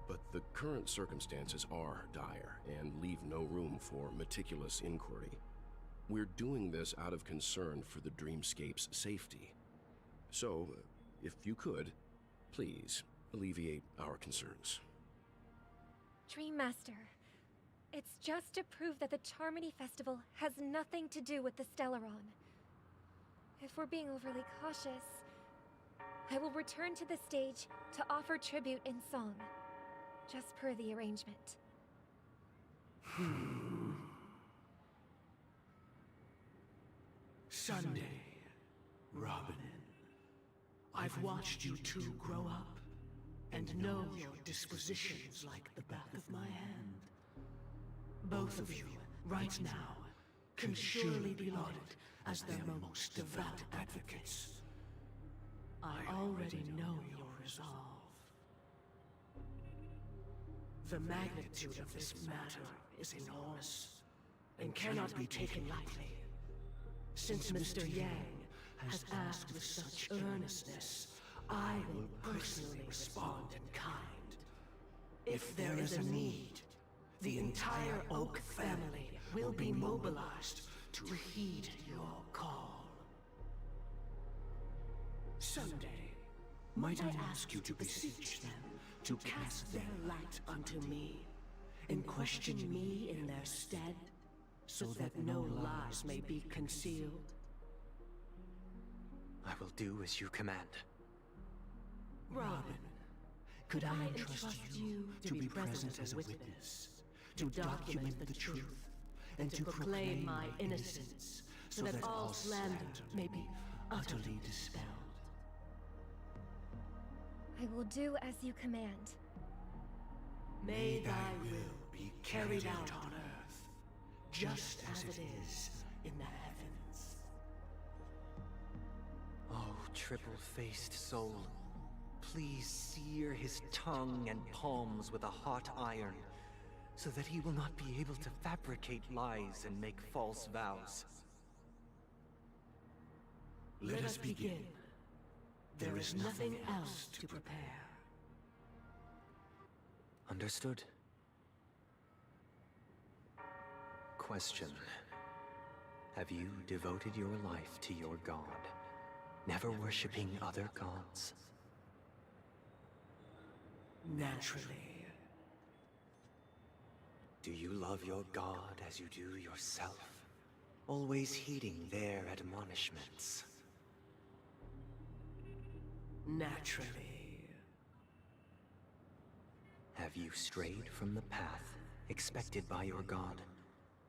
But the current circumstances are dire and leave no room for meticulous inquiry. We're doing this out of concern for the Dreamscape's safety. So, if you could, please alleviate our concerns. Dream Master, it's just to prove that the Charmony Festival has nothing to do with the Stellaron. If we're being overly cautious, I will return to the stage to offer tribute in song, just per the arrangement. Sunday, Robin. I've watched you two grow up, and know your dispositions like the back of my hand. Both of you, right now, can surely be lauded as their most devout advocates. I already know your resolve. The magnitude of this matter is enormous, and cannot be taken lightly. Since Mr. Yang has asked with such earnestness, I will personally respond in kind. If there is a need, the entire Oak family will be mobilized to heed your call. Sunday, might I ask you to beseech them to cast their light unto me, and question me in their stead, so that no lies may be concealed? I will do as you command. Robin, could I entrust you to be present as a witness, to document the truth, and to proclaim my innocence, so that all slander may be utterly dispelled? I will do as you command. May thy will be carried out on earth, just as it is in the heavens. Oh, triple-faced soul, please sear his tongue and palms with a hot iron, so that he will not be able to fabricate lies and make false vows. Let us begin. There is nothing else to prepare. Understood. Question. Have you devoted your life to your god, never worshipping other gods? Naturally. Do you love your god as you do yourself, always heeding their admonishments? Naturally. Have you strayed from the path expected by your god,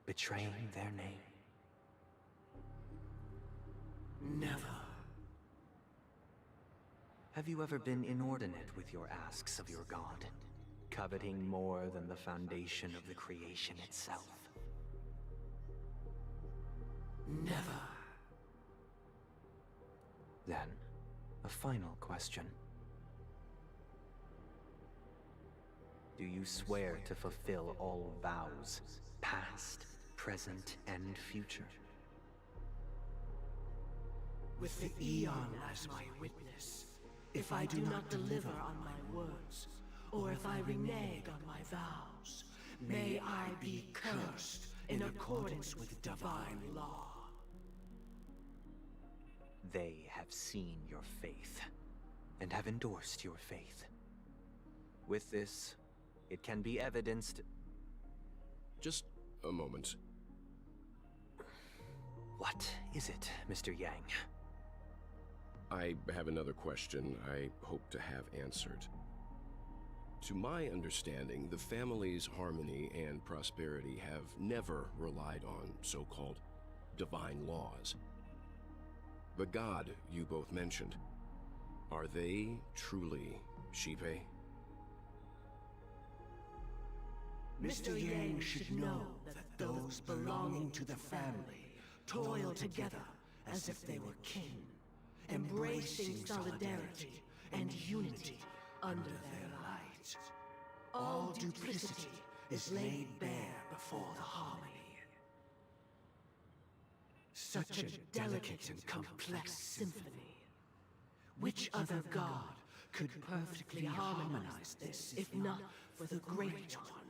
betraying their name? Never. Have you ever been inordinate with your asks of your god, coveting more than the foundation of the creation itself? Never. Then, a final question. Do you swear to fulfill all vows, past, present, and future? With the Eon as my witness, if I do not deliver on my words, or if I renege on my vows, may I be cursed in accordance with divine law. They have seen your faith, and have endorsed your faith. With this, it can be evidenced... Just a moment. What is it, Mr. Yang? I have another question I hope to have answered. To my understanding, the family's harmony and prosperity have never relied on so-called divine laws. The god you both mentioned, are they truly Shipe? Mr. Yang should know that those belonging to the family toil together as if they were kin, embracing solidarity and unity under their light. All duplicity is laid bare before the harmony. Such a delicate and complex symphony. Which other god could perfectly harmonize this, if not for the Great One,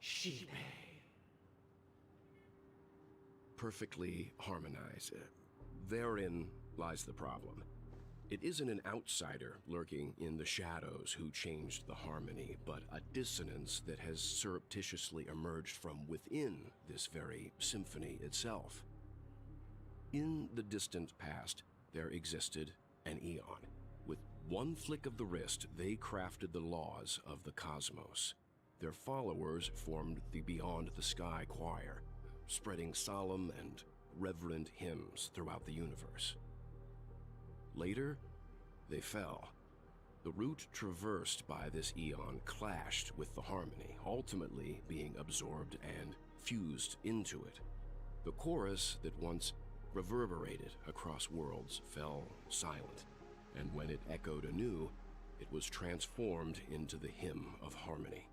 Shibe? Perfectly harmonize. Therein lies the problem. It isn't an outsider lurking in the shadows who changed the harmony, but a dissonance that has surreptitiously emerged from within this very symphony itself. In the distant past, there existed an Eon. With one flick of the wrist, they crafted the laws of the cosmos. Their followers formed the Beyond the Sky Choir, spreading solemn and reverent hymns throughout the universe. Later, they fell. The route traversed by this Eon clashed with the harmony, ultimately being absorbed and fused into it. The chorus that once reverberated across worlds fell silent, and when it echoed anew, it was transformed into the hymn of harmony.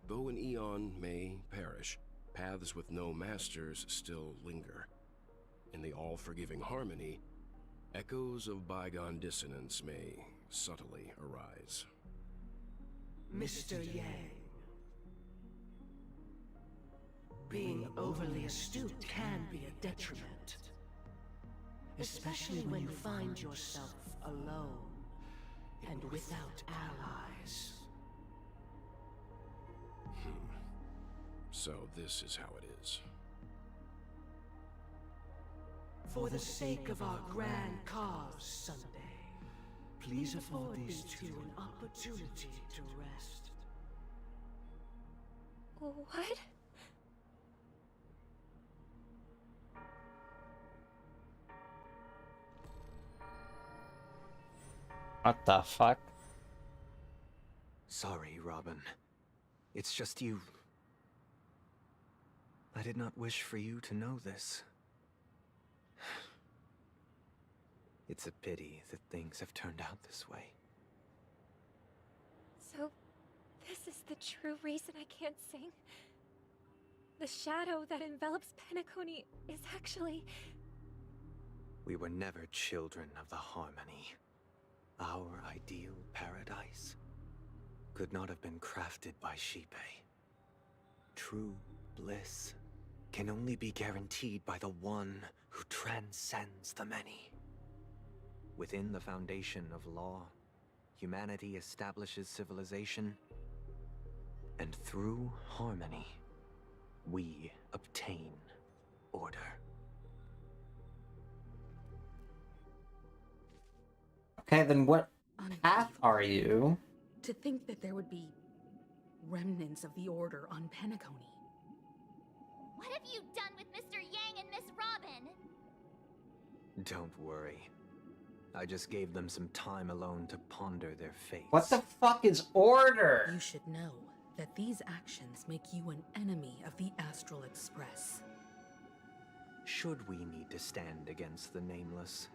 Though an Eon may perish, paths with no masters still linger. In the all-forgiving harmony, echoes of bygone dissonance may subtly arise. Mr. Yang. Being overly astute can be a detriment. Especially when you find yourself alone and without allies. So this is how it is. For the sake of our grand cause someday, please afford these two an opportunity to rest. What? What the fuck? Sorry, Robin. It's just you. I did not wish for you to know this. It's a pity that things have turned out this way. So, this is the true reason I can't sing? The shadow that envelops Penacony is actually... We were never children of the harmony. Our ideal paradise could not have been crafted by Shibe. True bliss can only be guaranteed by the one who transcends the many. Within the foundation of law, humanity establishes civilization, and through harmony, we obtain order. Okay, then what path are you? To think that there would be remnants of the Order on Penacony. What have you done with Mr. Yang and Miss Robin? Don't worry. I just gave them some time alone to ponder their fates. What the fuck is order? You should know that these actions make you an enemy of the Astral Express. Should we need to stand against the Nameless,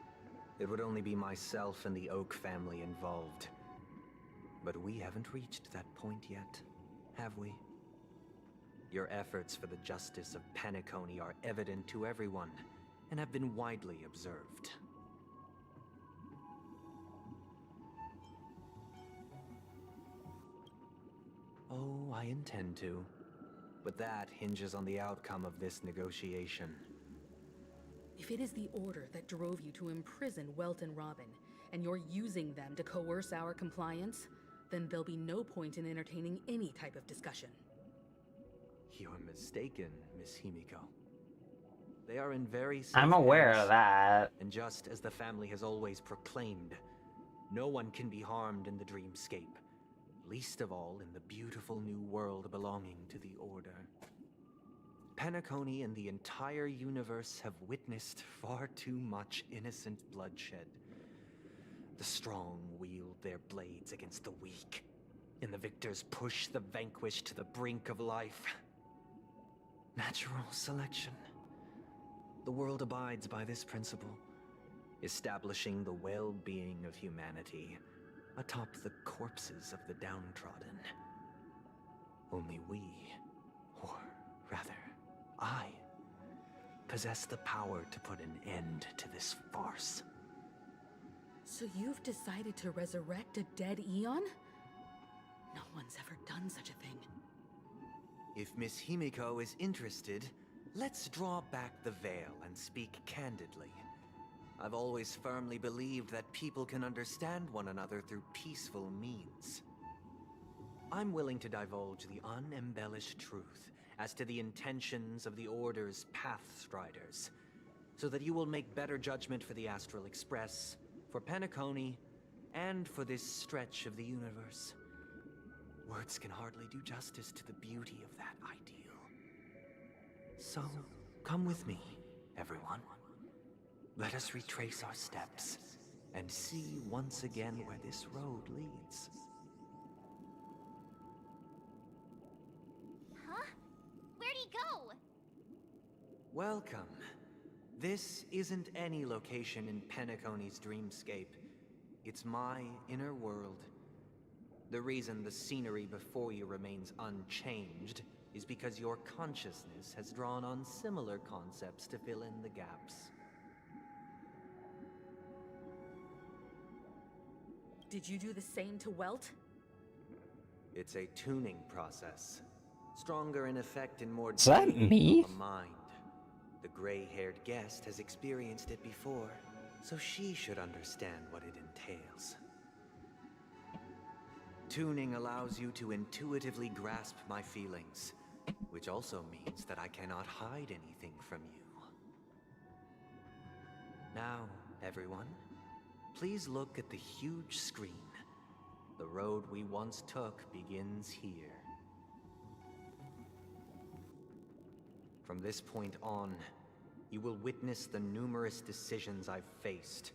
it would only be myself and the Oak family involved. But we haven't reached that point yet, have we? Your efforts for the justice of Penacony are evident to everyone, and have been widely observed. Oh, I intend to. But that hinges on the outcome of this negotiation. If it is the Order that drove you to imprison Welt and Robin, and you're using them to coerce our compliance, then there'll be no point in entertaining any type of discussion. You're mistaken, Miss Himiko. They are in very safe I'm aware hands. of that. And just as the family has always proclaimed, no one can be harmed in the dreamscape, least of all in the beautiful new world belonging to the Order. Penacony and the entire universe have witnessed far too much innocent bloodshed. The strong wield their blades against the weak, and the victors push the vanquished to the brink of life. Natural selection. The world abides by this principle, establishing the well-being of humanity atop the corpses of the downtrodden. Only we, or rather, I, possess the power to put an end to this farce. So you've decided to resurrect a dead Eon? No one's ever done such a thing. If Miss Himiko is interested, let's draw back the veil and speak candidly. I've always firmly believed that people can understand one another through peaceful means. I'm willing to divulge the unembellished truth as to the intentions of the Order's Pathstriders, so that you will make better judgment for the Astral Express, for Penacony, and for this stretch of the universe. Words can hardly do justice to the beauty of that ideal. So, come with me, everyone. Let us retrace our steps and see once again where this road leads. Huh? Where'd he go? Welcome. This isn't any location in Penacony's dreamscape. It's my inner world. The reason the scenery before you remains unchanged is because your consciousness has drawn on similar concepts to fill in the gaps. Did you do the same to Welt? It's a tuning process. Stronger in effect and more Is that draining me? on the mind. The gray-haired guest has experienced it before, so she should understand what it entails. Tuning allows you to intuitively grasp my feelings, which also means that I cannot hide anything from you. Now, everyone, please look at the huge screen. The road we once took begins here. From this point on, you will witness the numerous decisions I've faced.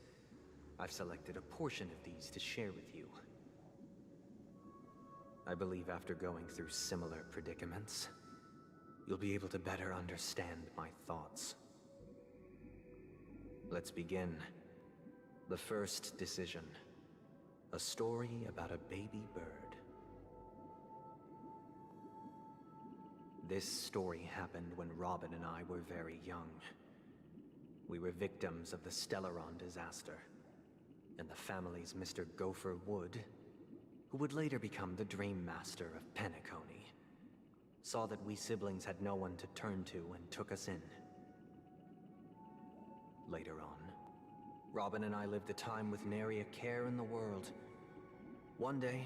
I've selected a portion of these to share with you. I believe after going through similar predicaments, you'll be able to better understand my thoughts. Let's begin. The first decision. A story about a baby bird. This story happened when Robin and I were very young. We were victims of the Stellaron disaster, and the family's Mr. Gopher Wood, who would later become the Dream Master of Penacony, saw that we siblings had no one to turn to and took us in. Later on, Robin and I lived a time with nary a care in the world. One day,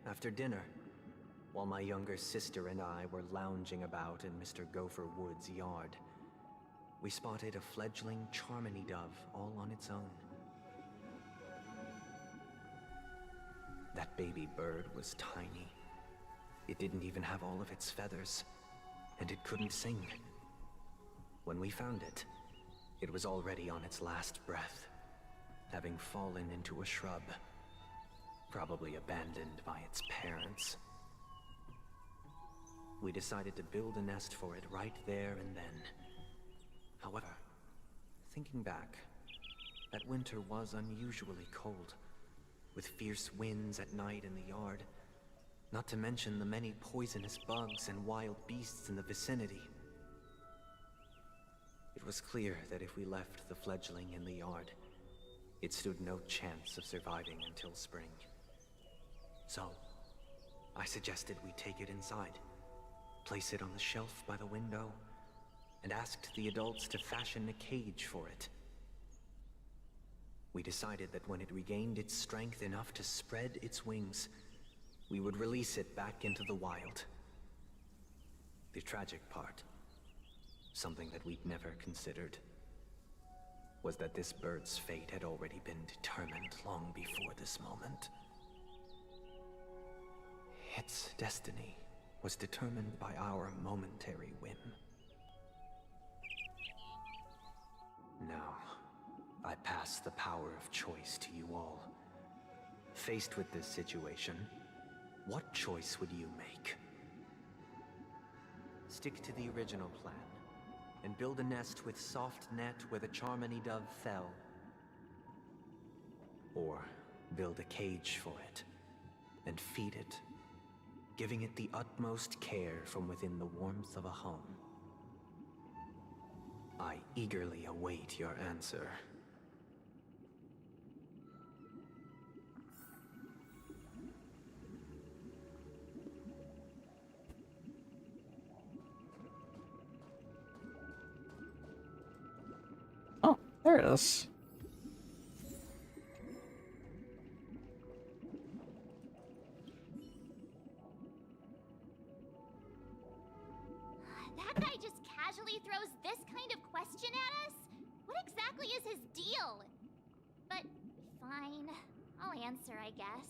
after dinner, while my younger sister and I were lounging about in Mr. Gopher Wood's yard, we spotted a fledgling Charmony dove all on its own. That baby bird was tiny. It didn't even have all of its feathers, and it couldn't sing. When we found it, it was already on its last breath, having fallen into a shrub, probably abandoned by its parents. We decided to build a nest for it right there and then. However, thinking back, that winter was unusually cold, with fierce winds at night in the yard, not to mention the many poisonous bugs and wild beasts in the vicinity. It was clear that if we left the fledgling in the yard, it stood no chance of surviving until spring. So, I suggested we take it inside, place it on the shelf by the window, and asked the adults to fashion a cage for it. We decided that when it regained its strength enough to spread its wings, we would release it back into the wild. The tragic part, something that we'd never considered, was that this bird's fate had already been determined long before this moment. Its destiny was determined by our momentary whim. Now, I pass the power of choice to you all. Faced with this situation, what choice would you make? Stick to the original plan, and build a nest with soft net where the Charmony dove fell. Or build a cage for it, and feed it, giving it the utmost care from within the warmth of a home. I eagerly await your answer. Oh, there it is. That guy just casually throws this kind of question at us? What exactly is his deal? But fine, I'll answer, I guess.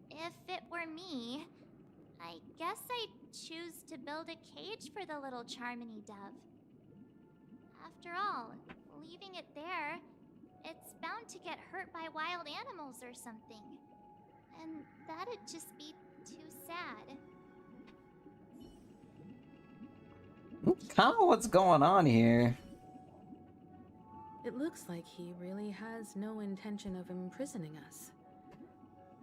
If it were me, I guess I'd choose to build a cage for the little Charmony dove. After all, leaving it there, it's bound to get hurt by wild animals or something. And that'd just be too sad. Kind of what's going on here. It looks like he really has no intention of imprisoning us.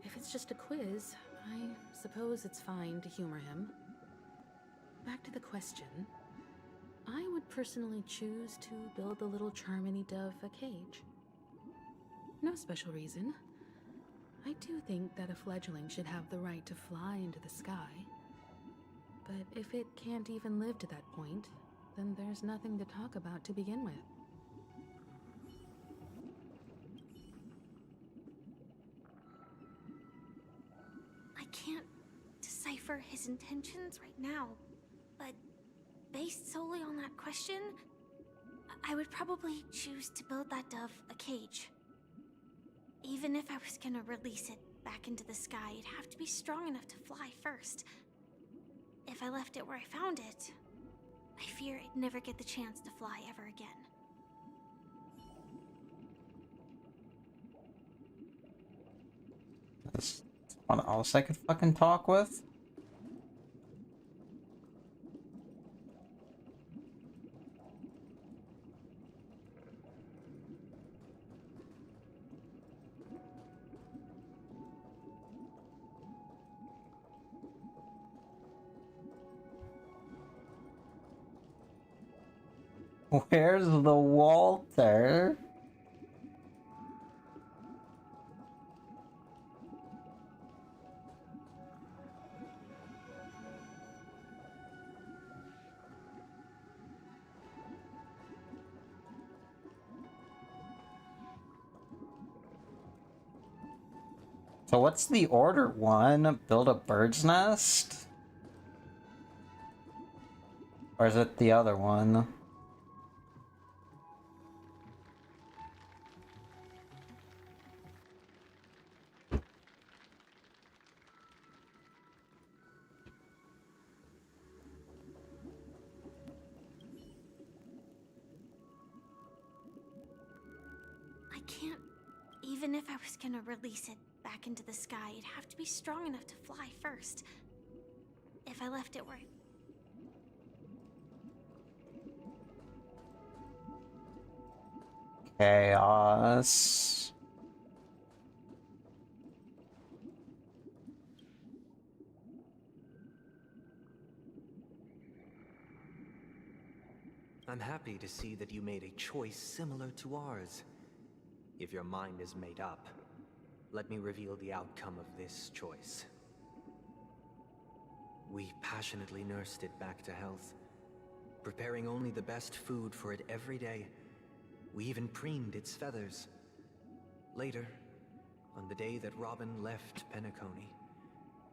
If it's just a quiz, I suppose it's fine to humor him. Back to the question. I would personally choose to build the little Charmony dove a cage. No special reason. I do think that a fledgling should have the right to fly into the sky. But if it can't even live to that point, then there's nothing to talk about to begin with. I can't decipher his intentions right now, but based solely on that question, I would probably choose to build that dove a cage. Even if I was gonna release it back into the sky, it'd have to be strong enough to fly first. If I left it where I found it, I fear it'd never get the chance to fly ever again. That's one else I could fucking talk with. Where's the Walter? So what's the order one? Build a bird's nest? Or is it the other one? I can't... Even if I was gonna release it back into the sky, it'd have to be strong enough to fly first. If I left it where... Chaos. I'm happy to see that you made a choice similar to ours. If your mind is made up, let me reveal the outcome of this choice. We passionately nursed it back to health, preparing only the best food for it every day. We even preened its feathers. Later, on the day that Robin left Penacony,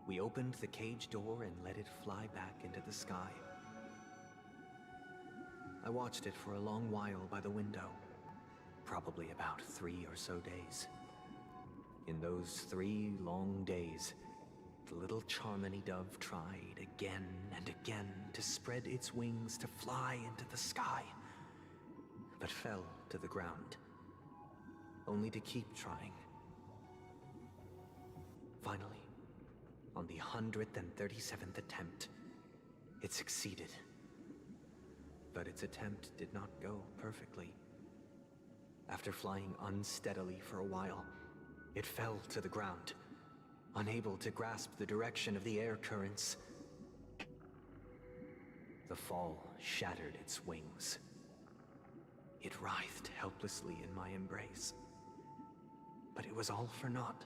we opened the cage door and let it fly back into the sky. I watched it for a long while by the window, probably about 3 or so days. In those 3 long days, the little Charmony dove tried again and again to spread its wings to fly into the sky, but fell to the ground, only to keep trying. Finally, On the 137th attempt, it succeeded. But its attempt did not go perfectly. After flying unsteadily for a while, it fell to the ground, unable to grasp the direction of the air currents. The fall shattered its wings. It writhed helplessly in my embrace. But it was all for naught,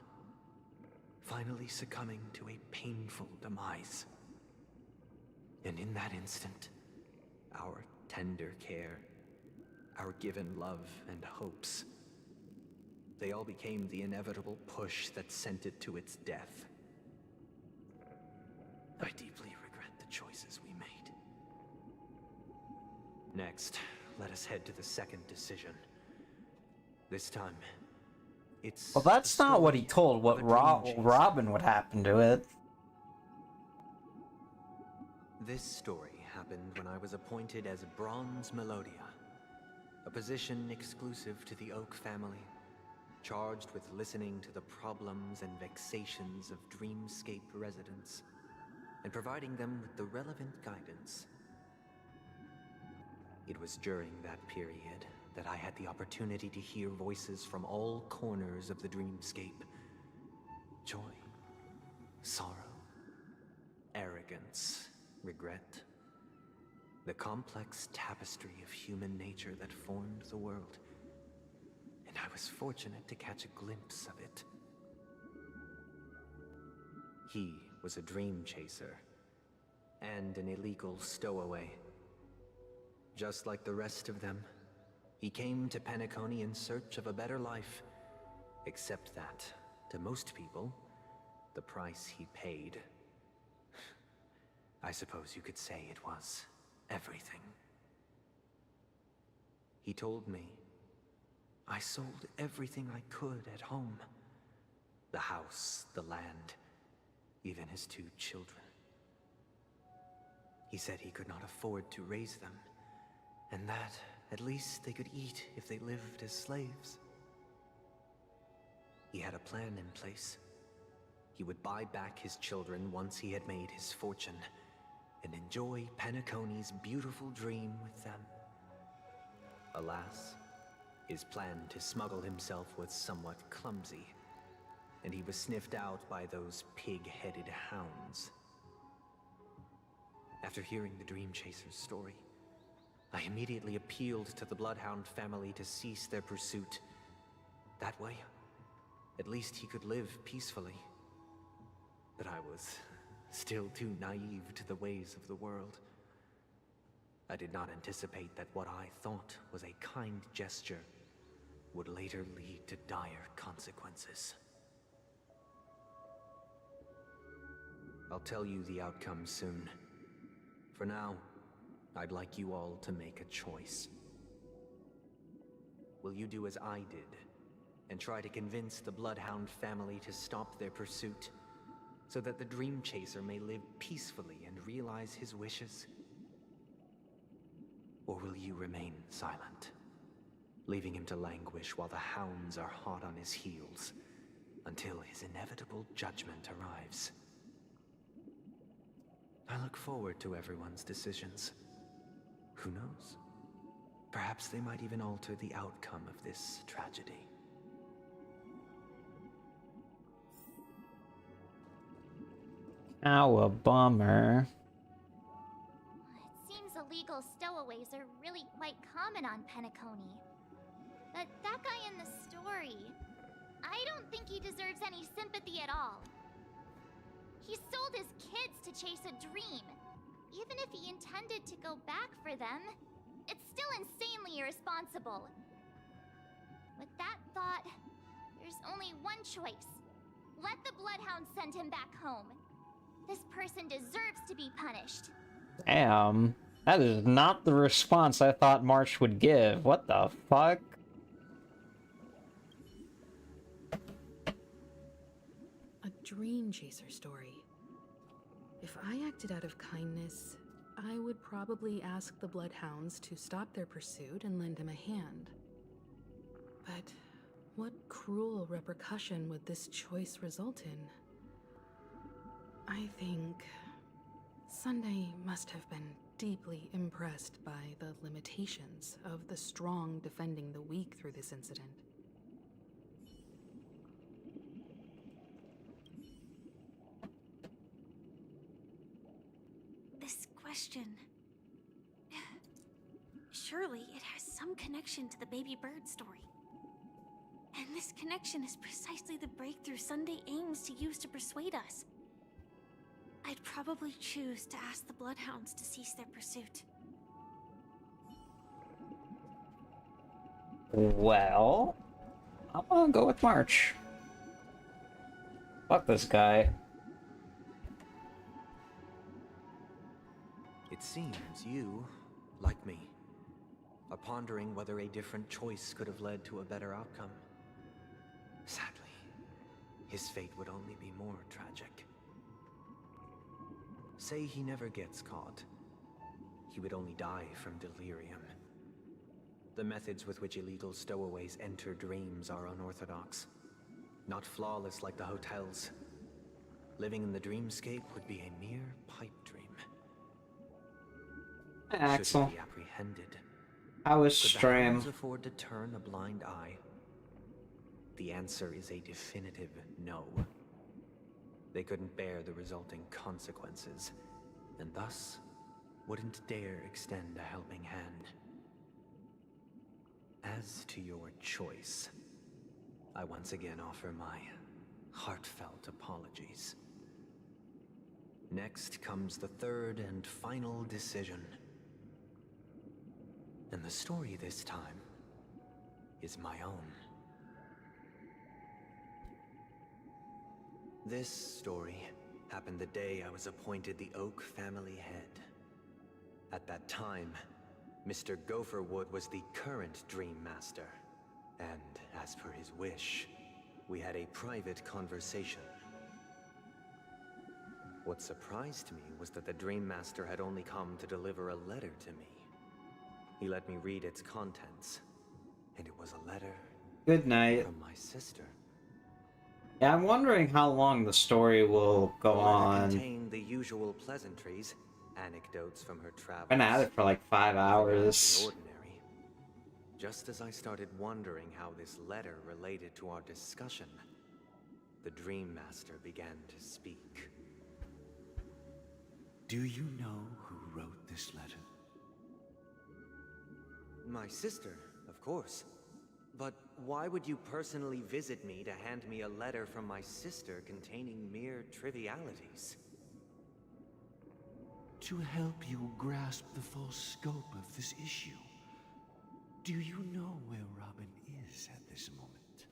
finally succumbing to a painful demise. And in that instant, our tender care, our given love and hopes, they all became the inevitable push that sent it to its death. I deeply regret the choices we made. Next, let us head to the second decision. This time, it's... Well, that's not what he told what Robin would happen to it. This story happened when I was appointed as Bronze Melodia, a position exclusive to the Oak family, charged with listening to the problems and vexations of Dreamscape residents, and providing them with the relevant guidance. It was during that period that I had the opportunity to hear voices from all corners of the Dreamscape. Joy, sorrow, arrogance, regret. The complex tapestry of human nature that formed the world. And I was fortunate to catch a glimpse of it. He was a dream chaser, and an illegal stowaway. Just like the rest of them, he came to Penacony in search of a better life, except that, to most people, the price he paid, I suppose you could say it was everything. He told me I sold everything I could at home. The house, the land, even his 2 children. He said he could not afford to raise them, and that at least they could eat if they lived as slaves. He had a plan in place. He would buy back his children once he had made his fortune, and enjoy Penacony's beautiful dream with them. Alas, his plan to smuggle himself was somewhat clumsy, and he was sniffed out by those pig-headed hounds. After hearing the Dream Chaser's story, I immediately appealed to the Bloodhound family to cease their pursuit. That way, at least he could live peacefully. But I was still too naive to the ways of the world. I did not anticipate that what I thought was a kind gesture would later lead to dire consequences. I'll tell you the outcome soon. For now, I'd like you all to make a choice. Will you do as I did, and try to convince the Bloodhound family to stop their pursuit, so that the Dream Chaser may live peacefully and realize his wishes? Or will you remain silent, leaving him to languish while the hounds are hot on his heels, until his inevitable judgment arrives? I look forward to everyone's decisions. Who knows? Perhaps they might even alter the outcome of this tragedy. Ow, a bummer. It seems illegal stowaways are really quite common on Penacony. But that guy in the story, I don't think he deserves any sympathy at all. He sold his kids to chase a dream. Even if he intended to go back for them, it's still insanely irresponsible. With that thought, there's only one choice. Let the Bloodhound send him back home. This person deserves to be punished. Damn. That is not the response I thought March would give. What the fuck? A dream chaser story. If I acted out of kindness, I would probably ask the Bloodhounds to stop their pursuit and lend him a hand. But what cruel repercussion would this choice result in? I think Sunday must have been deeply impressed by the limitations of the strong defending the weak through this incident. This question... Surely it has some connection to the baby bird story. And this connection is precisely the breakthrough Sunday aims to use to persuade us. I'd probably choose to ask the Bloodhounds to cease their pursuit. Well, I'm gonna go with March. Fuck this guy. It seems you, like me, are pondering whether a different choice could have led to a better outcome. Sadly, his fate would only be more tragic. Say he never gets caught. He would only die from delirium. The methods with which illegal stowaways enter dreams are unorthodox. Not flawless like the hotels. Living in the dreamscape would be a mere pipe dream. Axel, Should he be apprehended? how was Could the stream? Hounds afford to turn a blind eye? The answer is a definitive no. They couldn't bear the resulting consequences, and thus wouldn't dare extend a helping hand. As to your choice, I once again offer my heartfelt apologies. Next comes the third and final decision. And the story this time is my own. This story happened the day I was appointed the Oak family head. At that time, Mr. Gopherwood was the current Dream Master, and as per his wish, we had a private conversation. What surprised me was that the Dream Master had only come to deliver a letter to me. He let me read its contents, and it was a letter Good night. from my sister. Yeah, I'm wondering how long the story will go The letter on. contained the usual pleasantries, anecdotes from her travels. Been at it for like 5 hours. Ordinary. Just as I started wondering how this letter related to our discussion, the Dream Master began to speak. Do you know who wrote this letter? My sister, of course. But why would you personally visit me to hand me a letter from my sister containing mere trivialities? To help you grasp the full scope of this issue. Do you know where Robin is at this moment?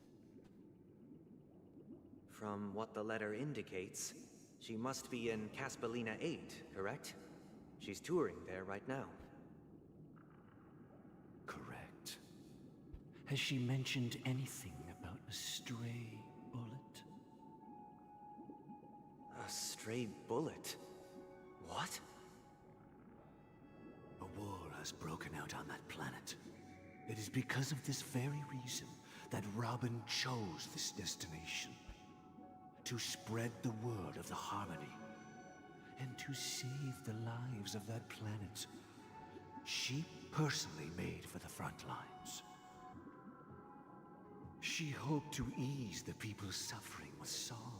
From what the letter indicates, she must be in Caspelina 8, correct? She's touring there right now. Correct. Has she mentioned anything about a stray bullet? A stray bullet? What? A war has broken out on that planet. It is because of this very reason that Robin chose this destination. To spread the word of the Harmony. And to save the lives of that planet. She personally made for the front lines. She hoped to ease the people's suffering with song,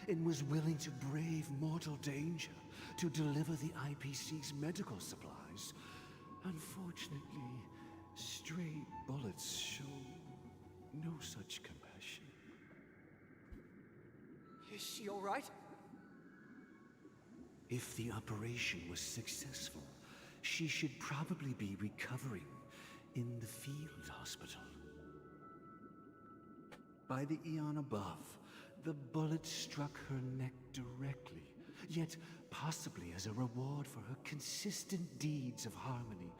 and was willing to brave mortal danger to deliver the IPC's medical supplies. Unfortunately, stray bullets show no such compassion. Is she all right? If the operation was successful, she should probably be recovering in the field hospital. By the eon above, the bullet struck her neck directly, yet possibly as a reward for her consistent deeds of harmony.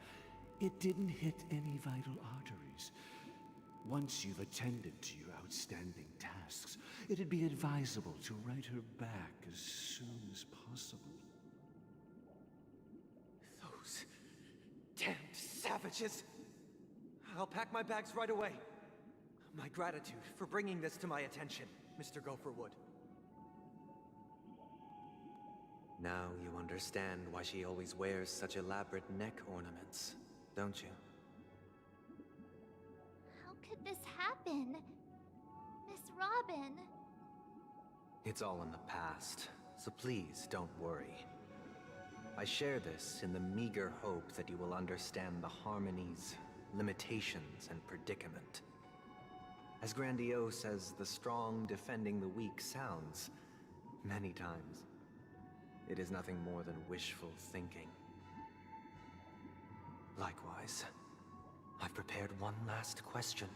It didn't hit any vital arteries. Once you've attended to your outstanding tasks, it'd be advisable to write her back as soon as possible. Those damned savages! I'll pack my bags right away. My gratitude for bringing this to my attention, Mr. Gopherwood. Now you understand why she always wears such elaborate neck ornaments, don't you? How could this happen? Miss Robin. It's all in the past, so please don't worry. I share this in the meager hope that you will understand the harmony's limitations and predicament. As grandiose as the strong defending the weak sounds, many times, it is nothing more than wishful thinking. Likewise, I've prepared one last question,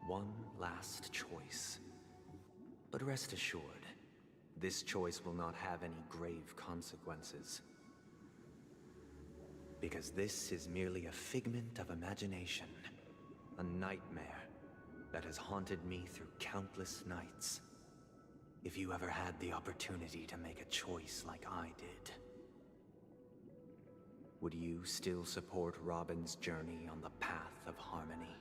one last choice. But rest assured, this choice will not have any grave consequences. Because this is merely a figment of imagination, a nightmare that has haunted me through countless nights. If you ever had the opportunity to make a choice like I did, would you still support Robin's journey on the path of harmony?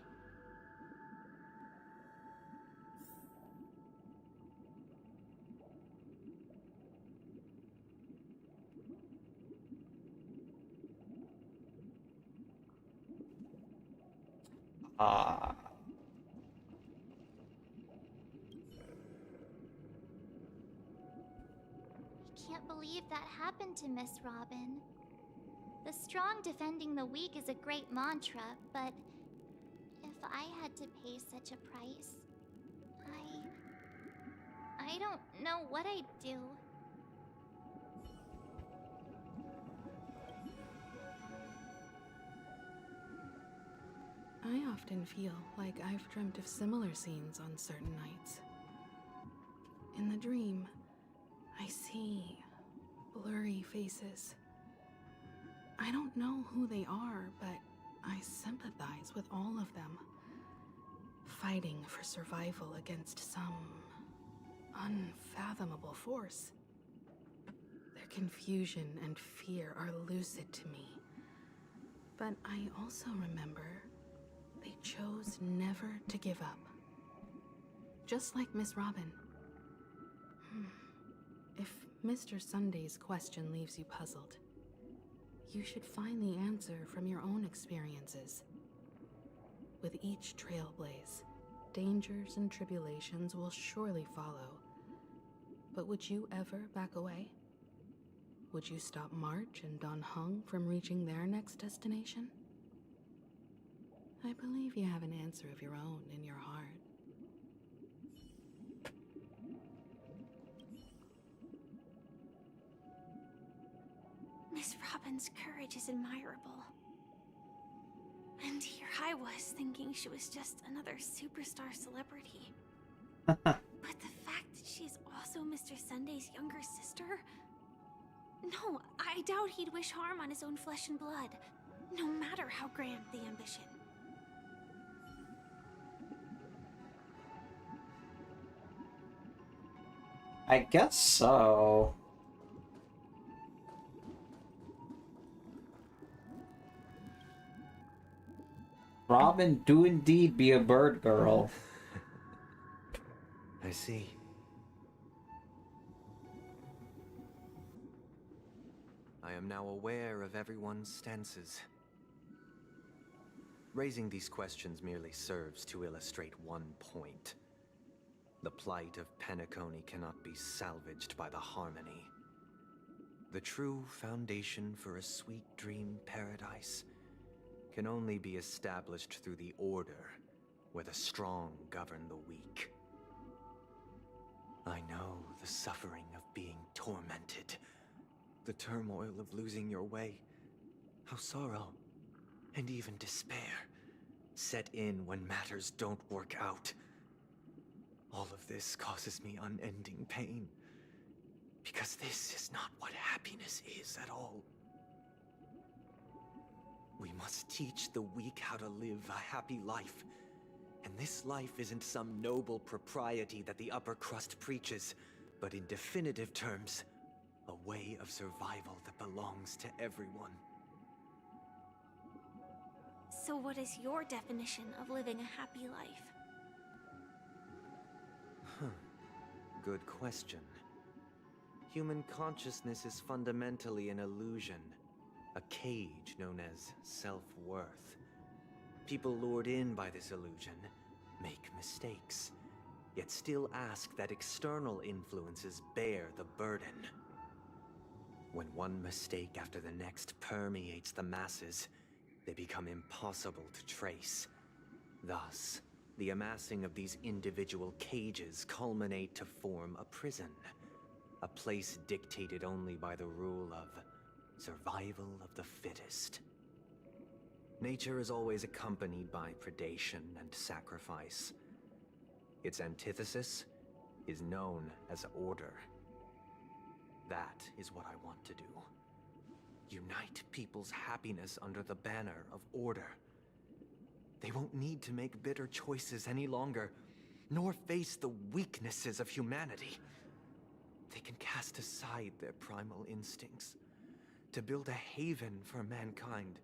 Ah. I can't believe that happened to Miss Robin. The strong defending the weak is a great mantra, but if I had to pay such a price, I don't know what I'd do. I often feel like I've dreamt of similar scenes on certain nights. In the dream, I see blurry faces. I don't know who they are, but I sympathize with all of them, fighting for survival against some unfathomable force. Their confusion and fear are lucid to me, but I also remember they chose never to give up. Just like Miss Robin. If Mr. Sunday's question leaves you puzzled, you should find the answer from your own experiences. With each trailblaze, dangers and tribulations will surely follow. But would you ever back away? Would you stop March and Don Hung from reaching their next destination? I believe you have an answer of your own in your heart. Miss Robin's courage is admirable. And here I was thinking she was just another superstar celebrity. But the fact that she's also Mr. Sunday's younger sister? No, I doubt he'd wish harm on his own flesh and blood, no matter how grand the ambition. I guess so. Robin do indeed be a bird girl. I see. I am now aware of everyone's stances. Raising these questions merely serves to illustrate one point. The plight of Penacony cannot be salvaged by the harmony. The true foundation for a sweet dream paradise can only be established through the order where the strong govern the weak. I know the suffering of being tormented, the turmoil of losing your way, how sorrow and even despair set in when matters don't work out. All of this causes me unending pain, because this is not what happiness is at all. We must teach the weak how to live a happy life. And this life isn't some noble propriety that the upper crust preaches, but in definitive terms, a way of survival that belongs to everyone. So what is your definition of living a happy life? Good question. Human consciousness is fundamentally an illusion, a cage known as self-worth. People lured in by this illusion make mistakes, yet still ask that external influences bear the burden. When one mistake after the next permeates the masses, they become impossible to trace. Thus, the amassing of these individual cages culminate to form a prison, a place dictated only by the rule of survival of the fittest. Nature is always accompanied by predation and sacrifice. Its antithesis is known as order. That is what I want to do. Unite people's happiness under the banner of order. They won't need to make bitter choices any longer, nor face the weaknesses of humanity. They can cast aside their primal instincts to build a haven for mankind.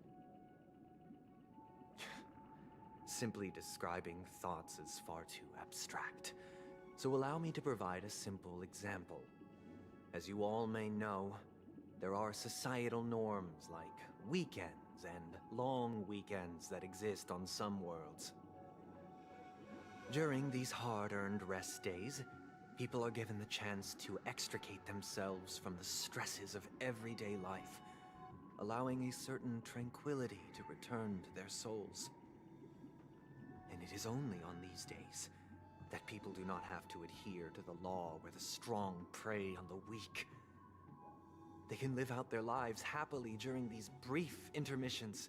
Simply describing thoughts is far too abstract, so allow me to provide a simple example. As you all may know, there are societal norms like weekends and long weekends that exist on some worlds. During these hard-earned rest days, people are given the chance to extricate themselves from the stresses of everyday life, allowing a certain tranquility to return to their souls. And it is only on these days that people do not have to adhere to the law where the strong prey on the weak. They can live out their lives happily during these brief intermissions.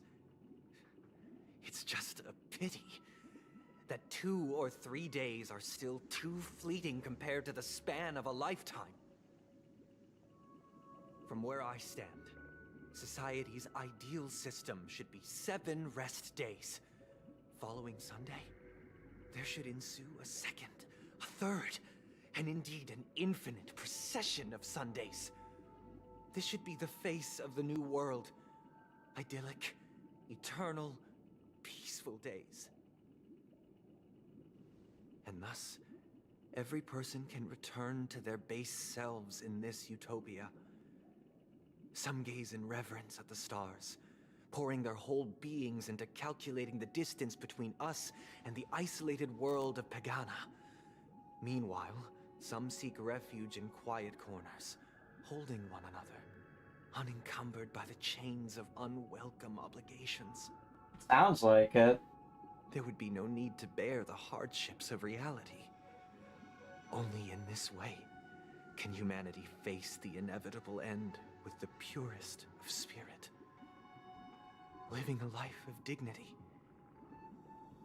It's just a pity that 2 or 3 days are still too fleeting compared to the span of a lifetime. From where I stand, society's ideal system should be 7 rest days. Following Sunday, there should ensue a second, a third, and indeed an infinite procession of Sundays. This should be the face of the new world. Idyllic, eternal, peaceful days. And thus, every person can return to their base selves in this utopia. Some gaze in reverence at the stars, pouring their whole beings into calculating the distance between us and the isolated world of Pagana. Meanwhile, some seek refuge in quiet corners, holding one another, unencumbered by the chains of unwelcome obligations. Sounds like it. There would be no need to bear the hardships of reality. Only in this way can humanity face the inevitable end with the purest of spirit, living a life of dignity.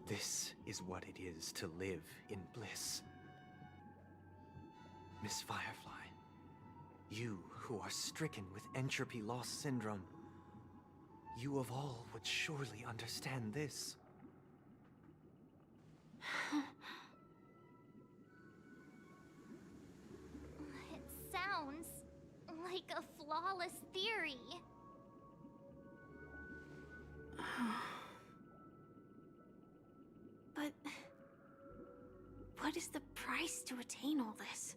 This is what it is to live in bliss. Miss Firefly, you who are stricken with entropy loss syndrome, you of all would surely understand this. It sounds like a flawless theory. But what is the price to attain all this?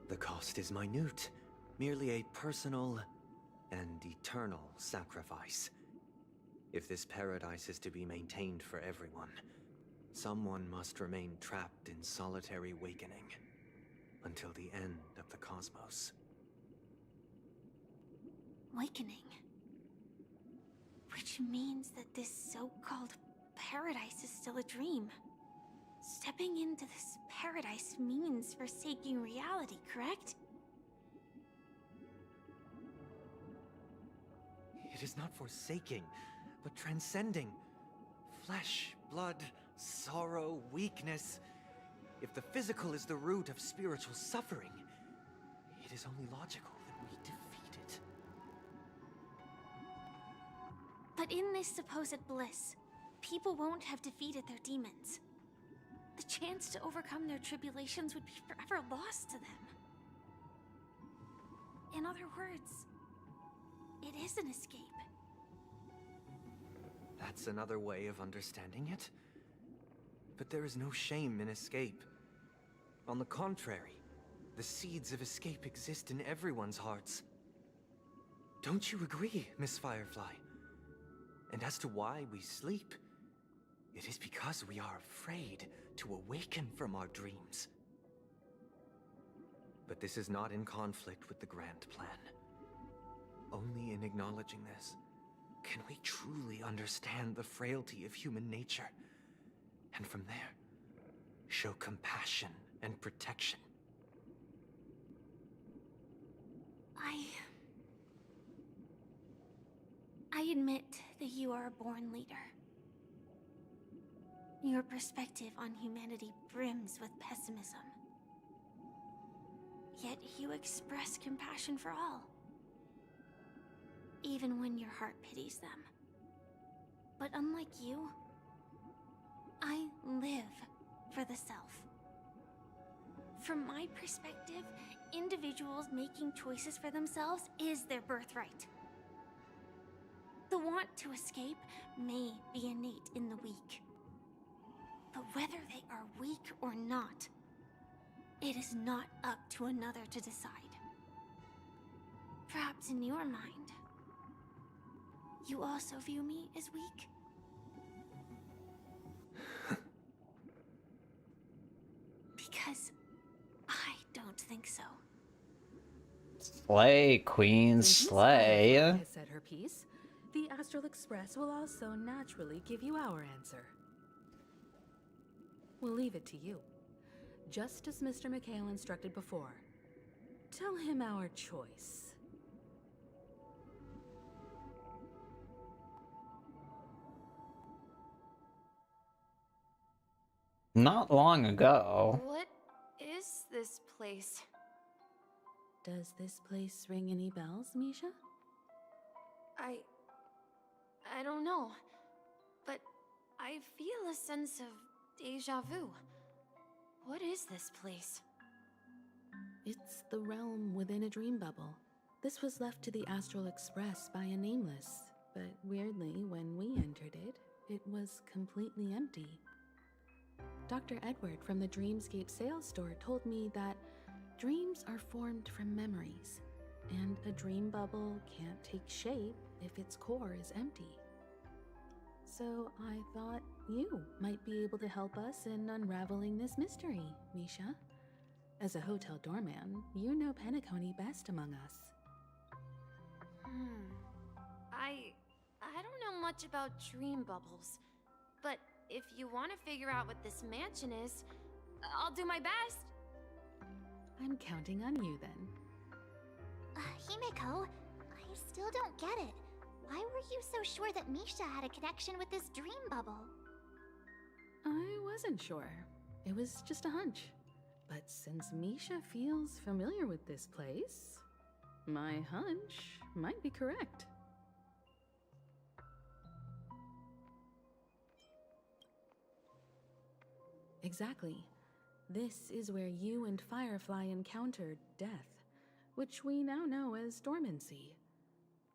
The cost is minute, merely a personal and eternal sacrifice. If this paradise is to be maintained for everyone, someone must remain trapped in solitary awakening until the end of the cosmos. Awakening. Which means that this so-called paradise is still a dream. Stepping into this paradise means forsaking reality, correct? It is not forsaking, but transcending. Flesh, blood, sorrow, weakness. If the physical is the root of spiritual suffering, it is only logical that we defeat it. But in this supposed bliss, people won't have defeated their demons. The chance to overcome their tribulations would be forever lost to them. In other words, it is an escape. That's another way of understanding it. But there is no shame in escape. On the contrary, the seeds of escape exist in everyone's hearts. Don't you agree, Miss Firefly? And as to why we sleep, it is because we are afraid to awaken from our dreams. But this is not in conflict with the grand plan. Only in acknowledging this can we truly understand the frailty of human nature, and from there, show compassion and protection. I admit that you are a born leader. Your perspective on humanity brims with pessimism. Yet you express compassion for all, even when your heart pities them. But unlike you, I live for the self. From my perspective, individuals making choices for themselves is their birthright. The want to escape may be innate in the weak, but whether they are weak or not, it is not up to another to decide. Perhaps in your mind, you also view me as weak? Because I don't think so. Slay, Queen, slay. Has said her piece. The Astral Express will also naturally give you our answer. We'll leave it to you. Just as Mr. McHale instructed before. Tell him our choice. Not long ago. What is this place? Does this place ring any bells, Misha? I don't know, but I feel a sense of deja vu. What is this place? It's the realm within a dream bubble. This was left to the Astral Express by a nameless, but weirdly, when we entered it, it was completely empty. Dr. Edward from the Dreamscape sales store told me that dreams are formed from memories, and a dream bubble can't take shape if its core is empty. So I thought you might be able to help us in unraveling this mystery, Misha. As a hotel doorman, you know Penacony best among us. I don't know much about dream bubbles, but if you want to figure out what this mansion is, I'll do my best. I'm counting on you then. Himeko, I still don't get it. Why were you so sure that Misha had a connection with this dream bubble? I wasn't sure. It was just a hunch. But since Misha feels familiar with this place, my hunch might be correct. Exactly. This is where you and Firefly encountered death, which we now know as dormancy.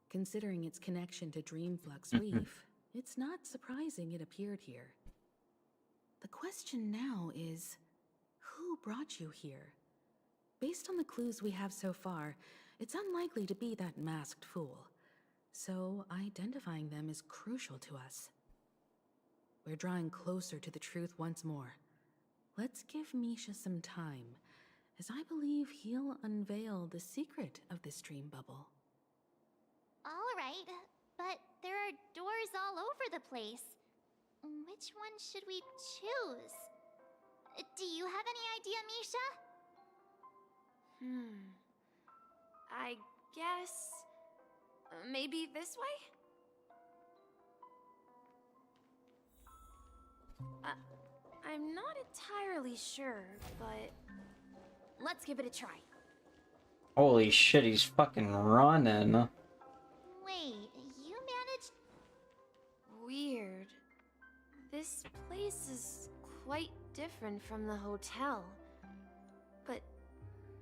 Considering its connection to Dreamflux Reef, it's not surprising it appeared here. The question now is, who brought you here? Based on the clues we have so far, it's unlikely to be that masked fool. So identifying them is crucial to us. We're drawing closer to the truth once more. Let's give Misha some time, as I believe he'll unveil the secret of this dream bubble. Alright, but there are doors all over the place. Which one should we choose? Do you have any idea, Misha? I guess... maybe this way? I'm not entirely sure, but... let's give it a try. Holy shit, he's fucking running. Wait, you managed... Weird. This place is quite different from the hotel. But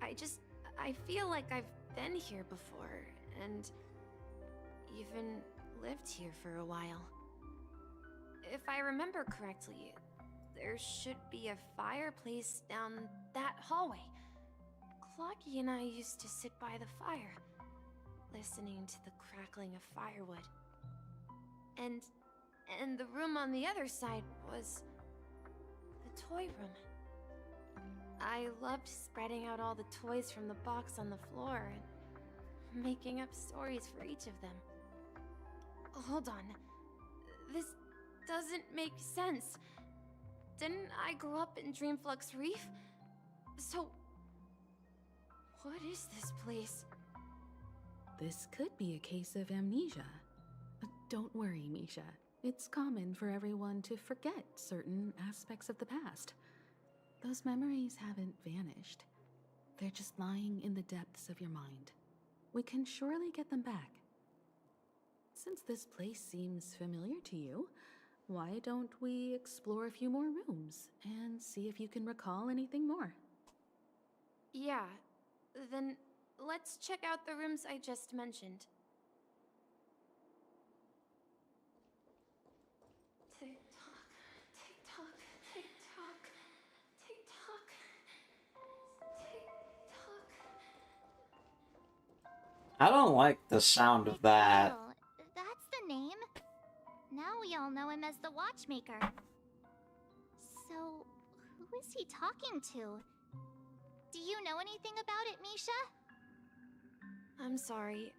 I feel like I've been here before, and even lived here for a while. If I remember correctly, there should be a fireplace down that hallway. Clocky and I used to sit by the fire, listening to the crackling of firewood. And the room on the other side was the toy room. I loved spreading out all the toys from the box on the floor and making up stories for each of them. Hold on. This doesn't make sense. Didn't I grow up in Dreamflux Reef? So, what is this place? This could be a case of amnesia. Don't worry, Misha. It's common for everyone to forget certain aspects of the past. Those memories haven't vanished. They're just lying in the depths of your mind. We can surely get them back. Since this place seems familiar to you, why don't we explore a few more rooms and see if you can recall anything more? Yeah, then let's check out the rooms I just mentioned. Tick-tock, tick-tock, tick-tock, tick-tock, tick-tock. I don't like the sound of that. Oh, that's the name. Now we all know him as the Watchmaker. So, who is he talking to? Do you know anything about it, Misha? I'm sorry,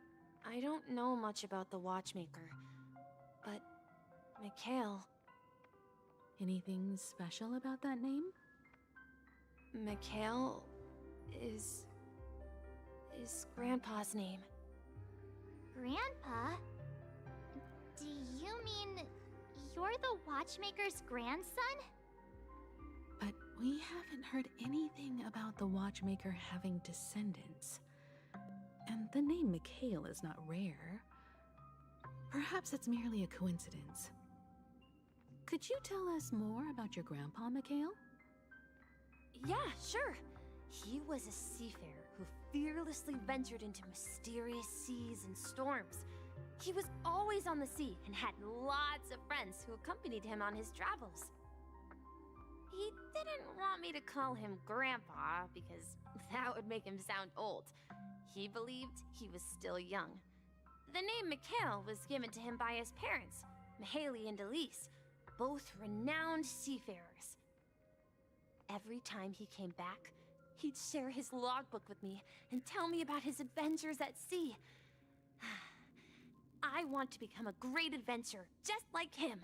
I don't know much about the Watchmaker, but Mikhail... Anything special about that name? Mikhail is Grandpa's name. Grandpa? Do you mean you're the Watchmaker's grandson? But we haven't heard anything about the Watchmaker having descendants. And the name Mikhail is not rare. Perhaps it's merely a coincidence. Could you tell us more about your grandpa, Mikhail? Yeah, sure. He was a seafarer who fearlessly ventured into mysterious seas and storms. He was always on the sea and had lots of friends who accompanied him on his travels. He didn't want me to call him Grandpa because that would make him sound old. He believed he was still young. The name Mikhail was given to him by his parents, Mihaly and Elise, both renowned seafarers. Every time he came back, he'd share his logbook with me and tell me about his adventures at sea. I want to become a great adventurer, just like him.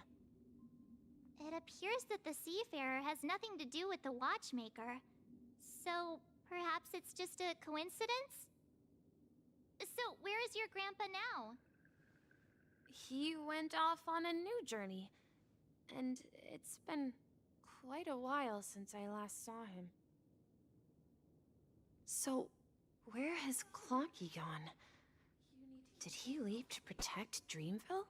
It appears that the Seafarer has nothing to do with the Watchmaker. So, perhaps it's just a coincidence? So, where is your grandpa now? He went off on a new journey, and it's been quite a while since I last saw him. So, where has Clocky gone? Did he leave to protect Dreamville?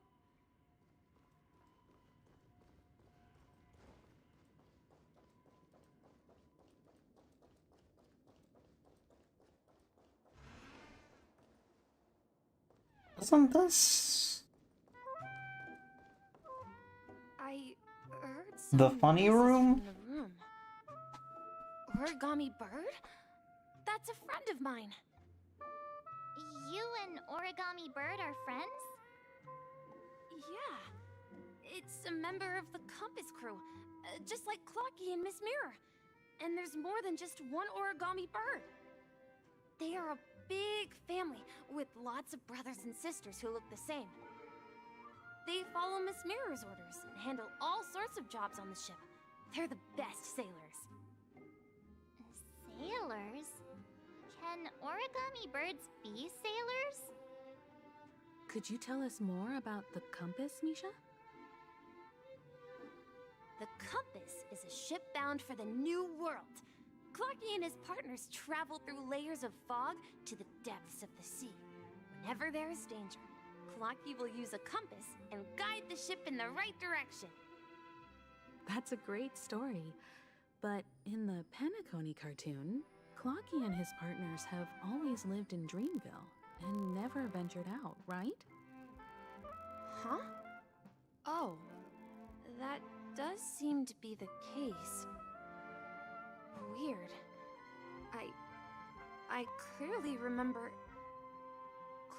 Isn't this I heard the some funny voices room? from the room. Origami Bird? That's a friend of mine. You and Origami Bird are friends? Yeah. It's a member of the Compass crew, just like Clocky and Miss Mirror. And there's more than just one Origami Bird. They are a big family with lots of brothers and sisters who look the same. They follow Miss Mirror's orders and handle all sorts of jobs on the ship. They're the best sailors. Sailors? Can Origami Birds be sailors? Could you tell us more about the compass, Misha? The Compass is a ship bound for the New World. Clocky and his partners travel through layers of fog to the depths of the sea. Whenever there is danger, Clocky will use a compass and guide the ship in the right direction. That's a great story. But in the Penacony cartoon, Clocky and his partners have always lived in Dreamville and never ventured out, right? Huh? Oh, that does seem to be the case. Weird. I clearly remember...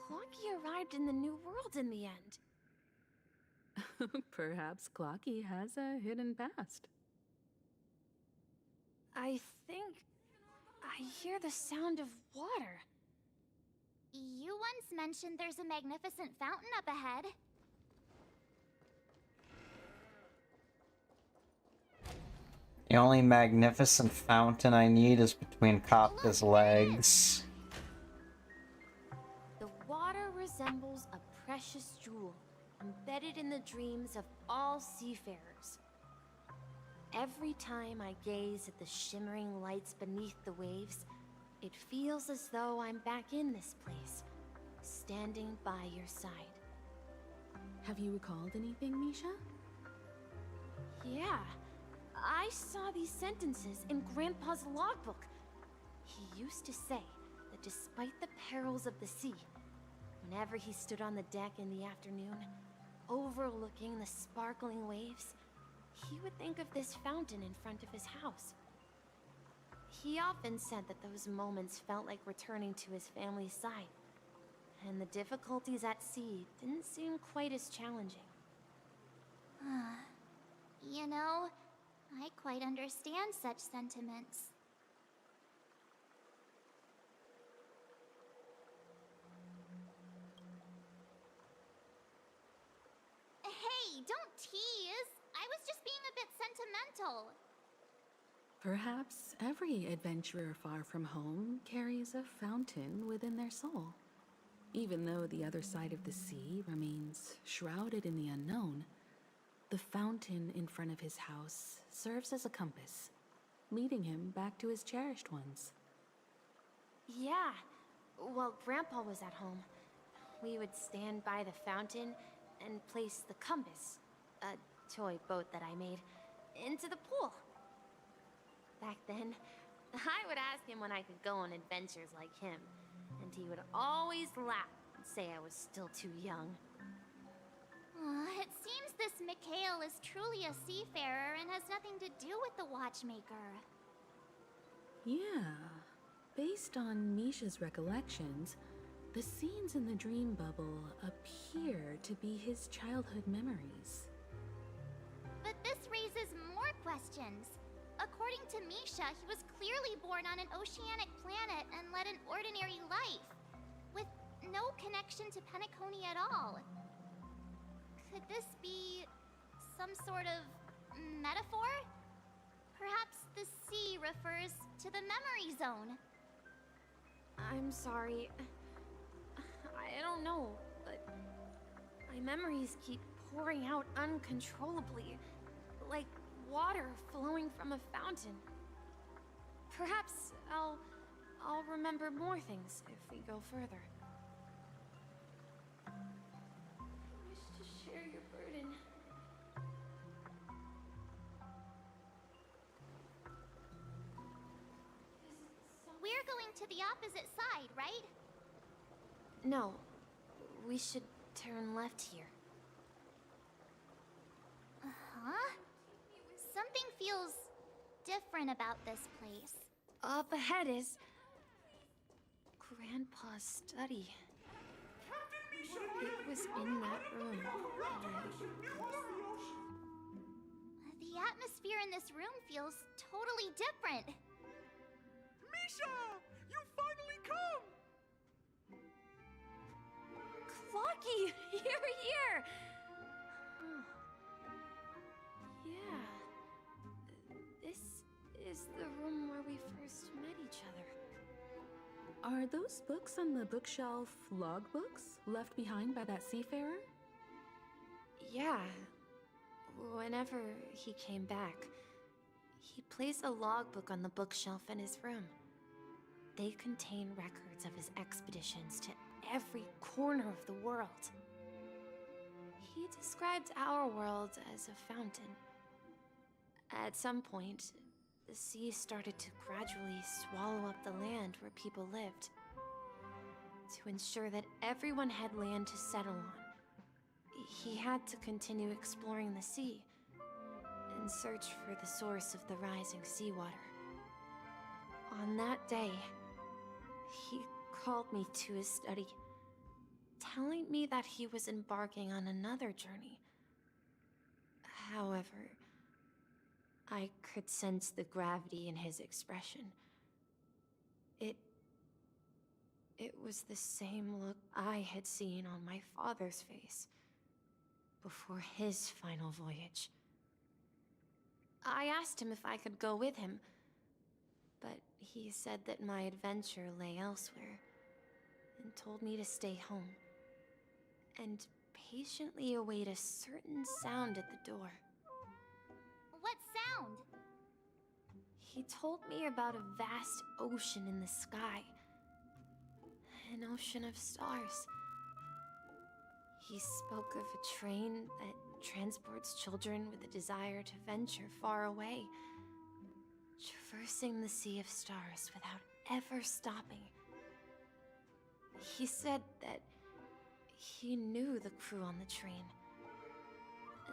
Clocky arrived in the New World in the end. Perhaps Clocky has a hidden past. I think... I hear the sound of water. You once mentioned there's a magnificent fountain up ahead. The only magnificent fountain I need is between Kafka's legs. The water resembles a precious jewel, embedded in the dreams of all seafarers. Every time I gaze at the shimmering lights beneath the waves, it feels as though I'm back in this place, standing by your side. Have you recalled anything, Misha? Yeah. I saw these sentences in Grandpa's logbook. He used to say that despite the perils of the sea, whenever he stood on the deck in the afternoon, overlooking the sparkling waves, he would think of this fountain in front of his house. He often said that those moments felt like returning to his family's side, and the difficulties at sea didn't seem quite as challenging. You know, I quite understand such sentiments. Hey, don't tease! I was just being a bit sentimental. Perhaps every adventurer far from home carries a fountain within their soul. Even though the other side of the sea remains shrouded in the unknown, the fountain in front of his house serves as a compass, leading him back to his cherished ones. Yeah, while Grandpa was at home, we would stand by the fountain and place the compass, a toy boat that I made, into the pool. Back then, I would ask him when I could go on adventures like him, and he would always laugh and say I was still too young. It seems this Mikhail is truly a seafarer and has nothing to do with the watchmaker. Yeah, based on Misha's recollections, the scenes in the dream bubble appear to be his childhood memories. But this raises more questions. According to Misha, he was clearly born on an oceanic planet and led an ordinary life, with no connection to Penacony at all. Could this be some sort of metaphor? Perhaps the sea refers to the memory zone. I'm sorry. I don't know, but my memories keep pouring out uncontrollably, like water flowing from a fountain. Perhaps I'll remember more things if we go further. I wish to share your burden. We're going to the opposite side, right? No, we should turn left here. Huh? Something feels different about this place. Up ahead is Grandpa's study. It was in that room. The atmosphere in this room feels totally different. Misha! You finally come! Clocky! You're here! Yeah. This is the room where we first met each other. Are those books on the bookshelf logbooks left behind by that seafarer? Yeah. Whenever he came back, he placed a logbook on the bookshelf in his room. They contain records of his expeditions to every corner of the world. He described our world as a fountain. At some point, the sea started to gradually swallow up the land where people lived. To ensure that everyone had land to settle on, he had to continue exploring the sea in search for the source of the rising seawater. On that day, he called me to his study, telling me that he was embarking on another journey. However, I could sense the gravity in his expression. It was the same look I had seen on my father's face before his final voyage. I asked him if I could go with him, but he said that my adventure lay elsewhere and told me to stay home and patiently await a certain sound at the door. What sound? He told me about a vast ocean in the sky. An ocean of stars. He spoke of a train that transports children with a desire to venture far away, traversing the sea of stars without ever stopping. He said that he knew the crew on the train,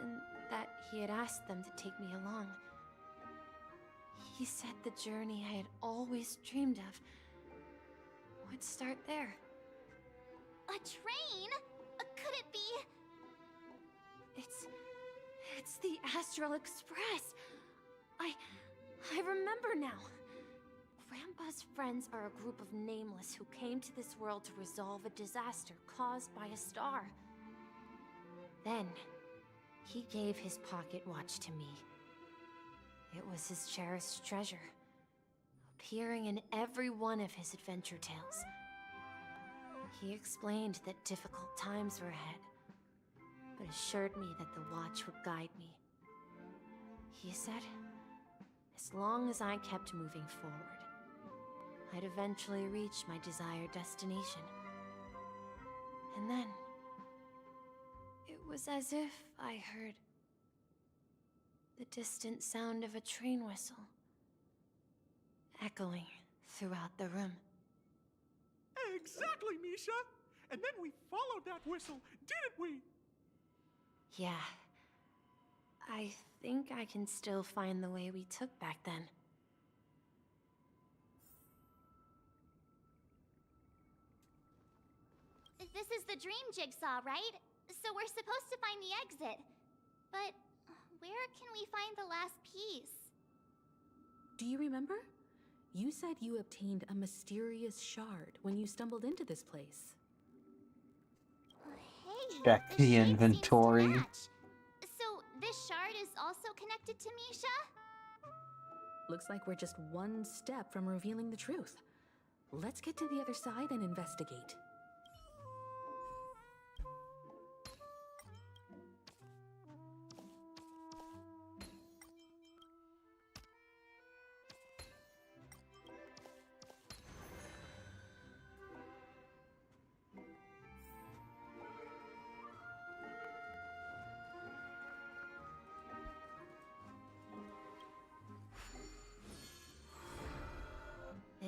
and that he had asked them to take me along. He said the journey I had always dreamed of would start there. A train? Could it be? It's the Astral Express. I remember now. Grandpa's friends are a group of nameless who came to this world to resolve a disaster caused by a star. Then, he gave his pocket watch to me. It was his cherished treasure, appearing in every one of his adventure tales. He explained that difficult times were ahead, but assured me that the watch would guide me. He said, as long as I kept moving forward, I'd eventually reach my desired destination. And then, it was as if I heard the distant sound of a train whistle, echoing throughout the room. Exactly, Misha! And then we followed that whistle, didn't we? Yeah. I think I can still find the way we took back then. This is the dream jigsaw, right? So we're supposed to find the exit. But where can we find the last piece? Do you remember? You said you obtained a mysterious shard when you stumbled into this place. Hey, Check the shape inventory. seems to match. So this shard is also connected to Misha? Looks like we're just one step from revealing the truth. Let's get to the other side and investigate.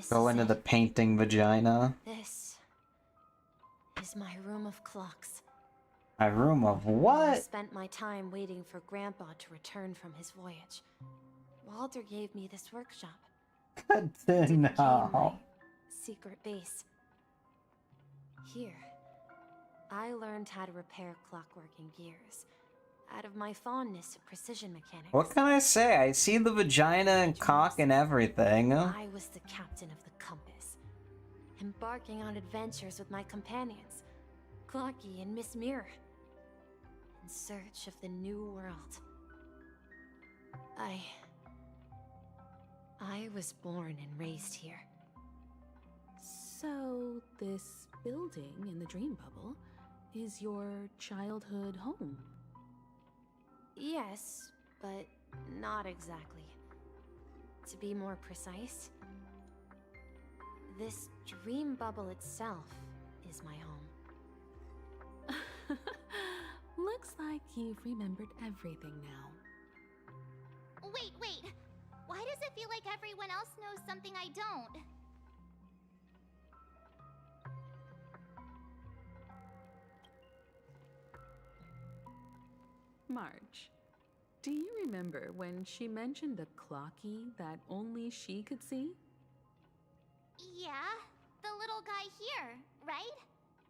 Go into the painting vagina. This is my room of clocks. My room of I what? spent my time waiting for Grandpa to return from his voyage. Walter gave me this workshop. Good to know. Secret base. Here, I learned how to repair clockwork and gears, out of my fondness of precision mechanics. What can I say? I see the vagina and cock and everything. I was the captain of the compass, embarking on adventures with my companions, Clocky and Miss Mirror, in search of the new world. I was born and raised here. So, this building in the dream bubble is your childhood home? Yes, but not exactly. To be more precise, this dream bubble itself is my home. Looks like you've remembered everything now. Wait. Why does it feel like everyone else knows something I don't? Marge, do you remember when she mentioned a clocky that only she could see? Yeah, the little guy here, right?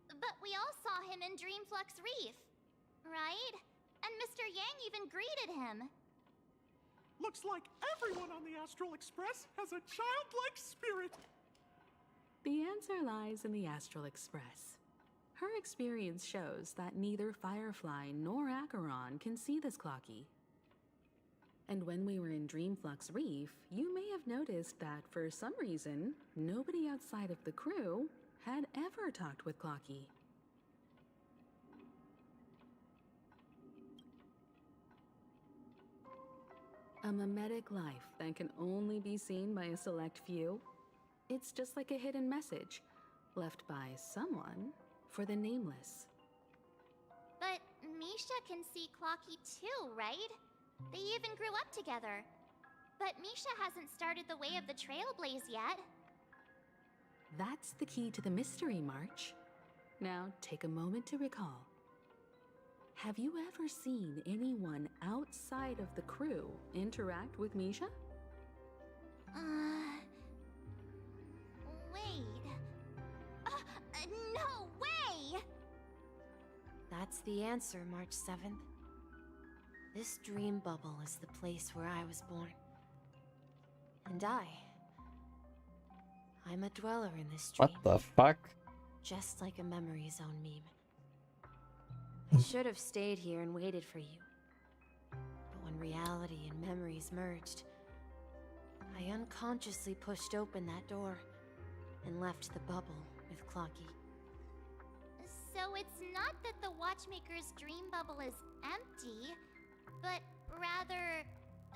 But we all saw him in Dreamflux Reef, right? And Mr. Yang even greeted him. Looks like everyone on the Astral Express has a childlike spirit. The answer lies in the Astral Express. Her experience shows that neither Firefly nor Acheron can see this Clocky. And when we were in Dreamflux Reef, you may have noticed that for some reason, nobody outside of the crew had ever talked with Clocky. A mimetic life that can only be seen by a select few. It's just like a hidden message left by someone for the nameless. But Misha can see Clocky too, right? They even grew up together. But Misha hasn't started the way of the Trailblaze yet. That's the key to the mystery, March. Now take a moment to recall. Have you ever seen anyone outside of the crew interact with Misha? Wait. No way! That's the answer, March 7th. This dream bubble is the place where I was born. And I'm a dweller in this dream. What the fuck? Just like a memory zone meme. I should have stayed here and waited for you. But when reality and memories merged, I unconsciously pushed open that door and left the bubble with Clocky. So it's not that the Watchmaker's dream bubble is empty, but rather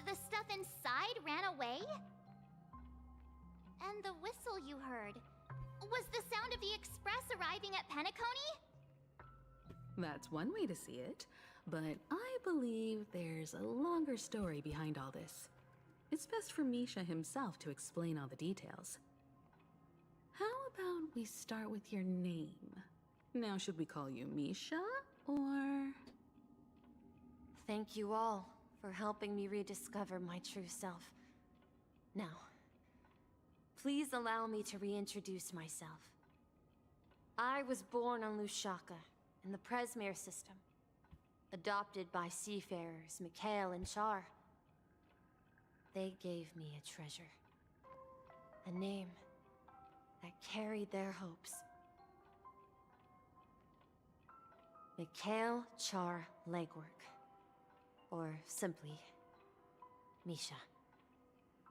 the stuff inside ran away? And the whistle you heard was the sound of the Express arriving at Penacony? That's one way to see it, but I believe there's a longer story behind all this. It's best for Misha himself to explain all the details. How about we start with your name? Now, should we call you Misha, or...? Thank you all for helping me rediscover my true self. Now, please allow me to reintroduce myself. I was born on Lushaka, in the Presmere system, adopted by seafarers Mikhail and Char. They gave me a treasure, a name that carried their hopes. Mikhail Char Legwork, or simply, Misha.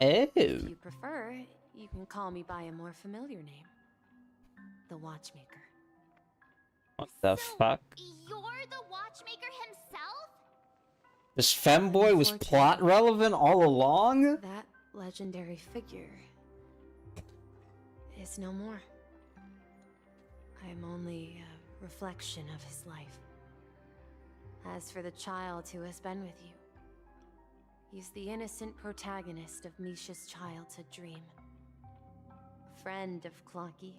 Oh. If you prefer, you can call me by a more familiar name, the Watchmaker. What the fuck? You're the Watchmaker himself? This femboy was plot relevant all along? That legendary figure is no more. I am only a reflection of his life. As for the child who has been with you, he's the innocent protagonist of Misha's childhood dream. Friend of Clocky,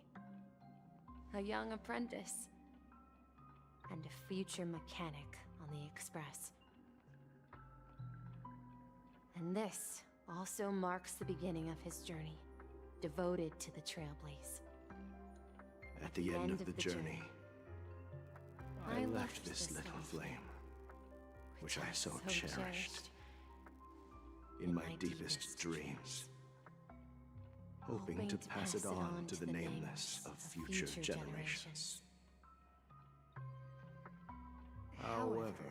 a young apprentice, and a future mechanic on the Express. And this also marks the beginning of his journey, devoted to the Trailblaze. At the end of the journey, I left this little flame, which I so cherished, in my deepest dreams, hoping to pass it on to the nameless of future generations. However,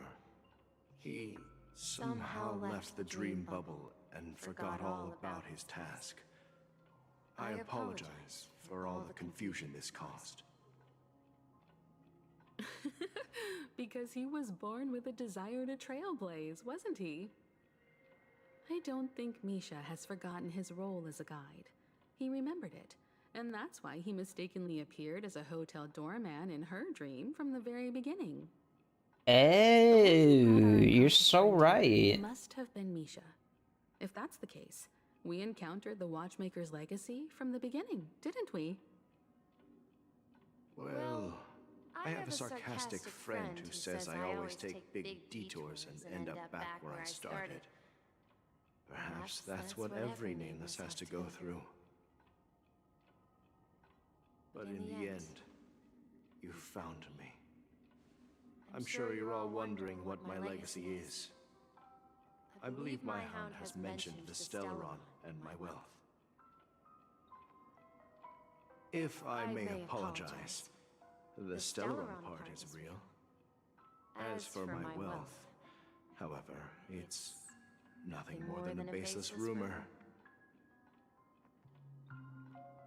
he somehow left the dream bubble and forgot all about his task. I apologize for all the confusion this caused. Because he was born with a desire to trailblaze, wasn't he? I don't think Misha has forgotten his role as a guide. He remembered it, and that's why he mistakenly appeared as a hotel doorman in her dream from the very beginning. Oh, you're so right. Must have been Misha. If that's the case, we encountered the Watchmaker's legacy from the beginning, didn't we? Well, I have a sarcastic friend who says I always take big detours and end up back where I started. Perhaps that's what every nameless has to go through. But in the end, you found me. I'm sure you're all wondering what my legacy is. I believe my hound has mentioned the Stellaron and my wealth. If I may apologize, the Stellaron part is real. As for my wealth, however, it's nothing more than a baseless rumor.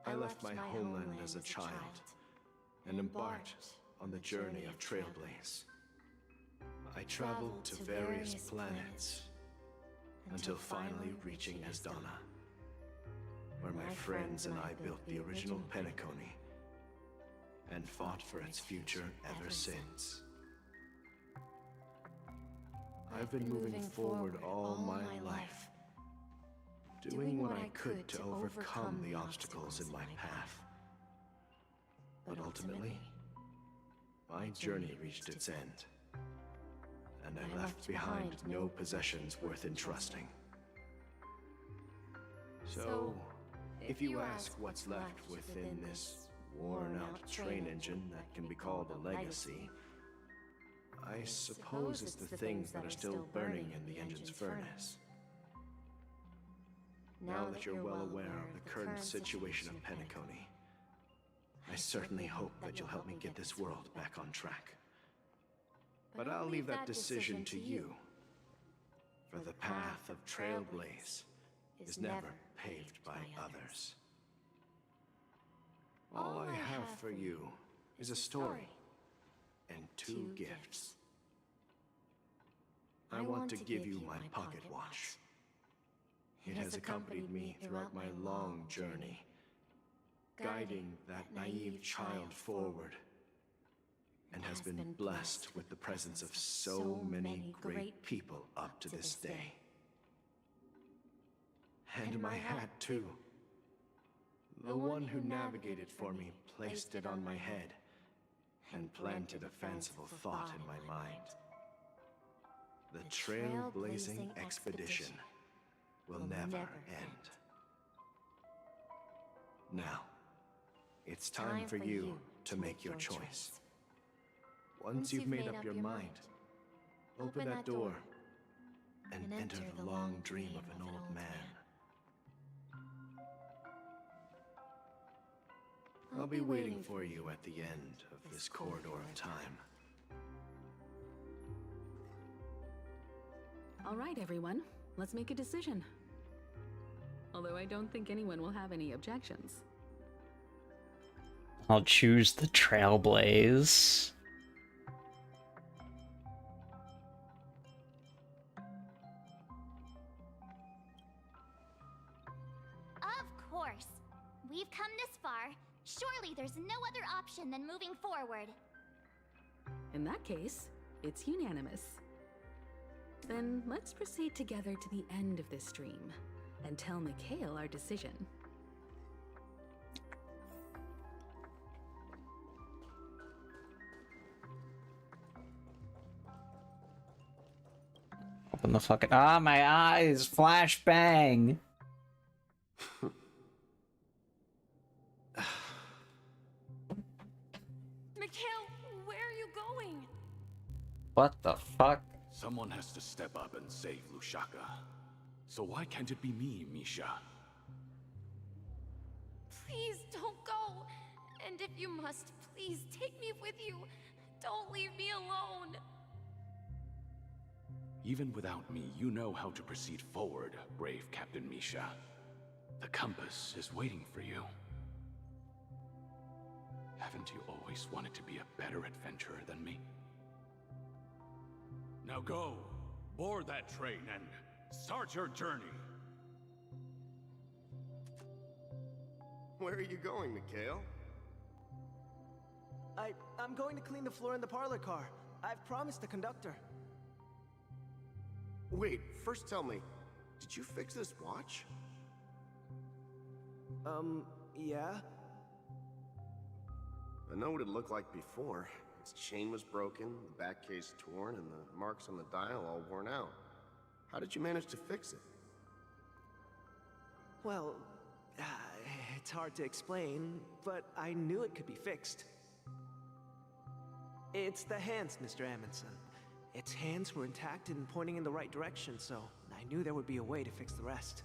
I left my homeland as a child and embarked on the journey of Trailblaze. I traveled to various planets until finally reaching Asdana, where my friends and I built the original Penacony and fought for its future ever since. I've been moving forward all my life, doing what I could to overcome the obstacles in my path. But ultimately, my journey reached its end, and I left behind no possessions worth entrusting. So, if you ask what's left within this worn-out train engine that can be called a legacy, I suppose it's the things that are still burning in the engine's furnace. Now that you're well aware of the current situation of Penacony, I certainly hope that you'll help me get this world back on track. But I'll leave that decision to you, for the path of Trailblaze is never paved by others. All I have for you is a story and 2 gifts. I want to give you my pocket watch. It has accompanied me throughout my long journey, guiding that naive child forward, and has been blessed with the presence of so many great people up to this day. And my hat, too. The one who navigated for me placed it on my head and planted a fanciful thought in my mind. The trailblazing expedition will never end. Now, it's time for you to make your choice. Once you've made up your mind, open that door and enter the long dream of an old man. I'll be waiting for you at the end of this corridor of time. All right, everyone. Let's make a decision. Although I don't think anyone will have any objections. I'll choose the Trailblaze. Of course. We've come this far. Surely there's no other option than moving forward. In that case, it's unanimous. Then let's proceed together to the end of this dream and tell Mikhail our decision. Open the fucking— ah, my eyes! Flashbang! Mikhail, where are you going? What the fuck? Someone has to step up and save Lushaka. So why can't it be me, Misha? Please don't go. And if you must, please take me with you. Don't leave me alone. Even without me, you know how to proceed forward, brave Captain Misha. The compass is waiting for you. Haven't you always wanted to be a better adventurer than me? Now go, board that train and start your journey. Where are you going, Mikhail? I'm going to clean the floor in the parlor car. I've promised the conductor. Wait, first tell me, did you fix this watch? Yeah? I know what it looked like before. Its chain was broken, the back case torn, and the marks on the dial all worn out. How did you manage to fix it? Well, It's hard to explain, but I knew it could be fixed. It's the hands, Mr. Amundsen. Its hands were intact and pointing in the right direction, so I knew there would be a way to fix the rest.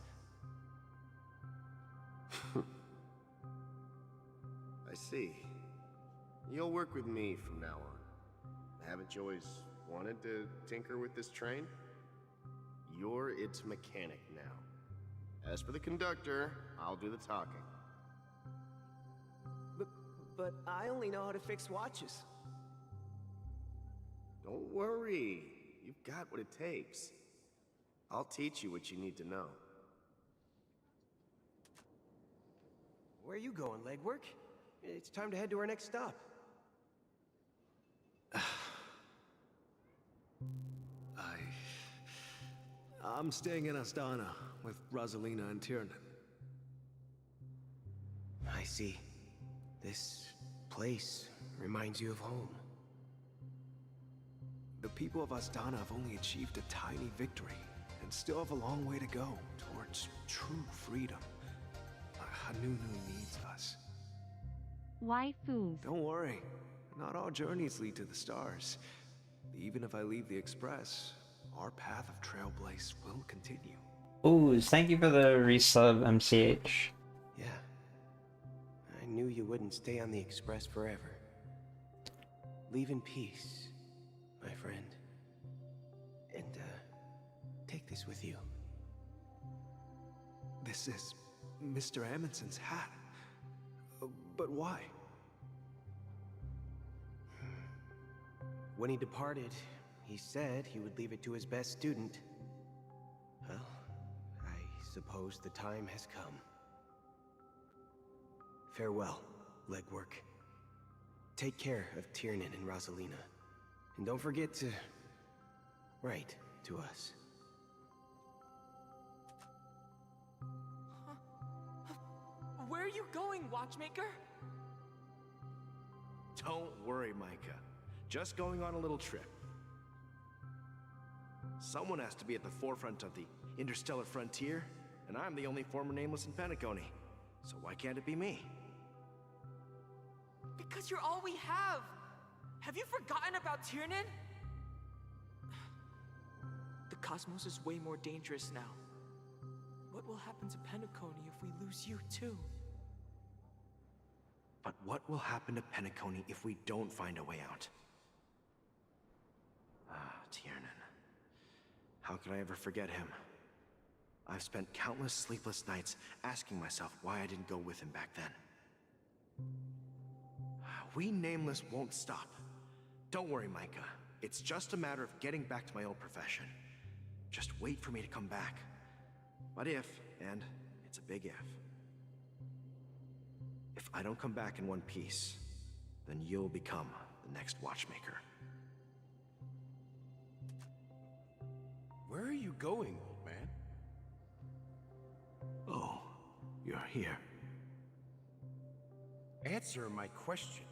I see. You'll work with me from now on. Haven't you always wanted to tinker with this train? You're its mechanic now. As for the conductor, I'll do the talking. But I only know how to fix watches. Don't worry. You've got what it takes. I'll teach you what you need to know. Where are you going, legwork? It's time to head to our next stop. I'm staying in Astana with Rosalina and Tiernan. I see. This place reminds you of home. The people of Astana have only achieved a tiny victory, and still have a long way to go towards true freedom. Hanunu needs us. Waifus. Don't worry. Not all journeys lead to the stars. Even if I leave the Express, our path of Trailblaze will continue. Ooh, thank you for the resub, MCH. Yeah. I knew you wouldn't stay on the Express forever. Leave in peace, my friend. And, take this with you. This is Mr. Amundsen's hat. But why? When he departed, he said he would leave it to his best student. Well, I suppose the time has come. Farewell, legwork. Take care of Tiernan and Rosalina. And don't forget to write to us. Where are you going, Watchmaker? Don't worry, Micah. Just going on a little trip. Someone has to be at the forefront of the interstellar frontier, and I'm the only former Nameless in Penacony. So why can't it be me? Because you're all we have. Have you forgotten about Tiernan? The cosmos is way more dangerous now. What will happen to Penacony if we lose you too? But what will happen to Penacony if we don't find a way out? Ah, Tiernan. How could I ever forget him? I've spent countless sleepless nights asking myself why I didn't go with him back then. We Nameless won't stop. Don't worry, Micah. It's just a matter of getting back to my old profession. Just wait for me to come back. But if, and it's a big if I don't come back in one piece, then you'll become the next Watchmaker. Where are you going, old man? Oh, you're here. Answer my question.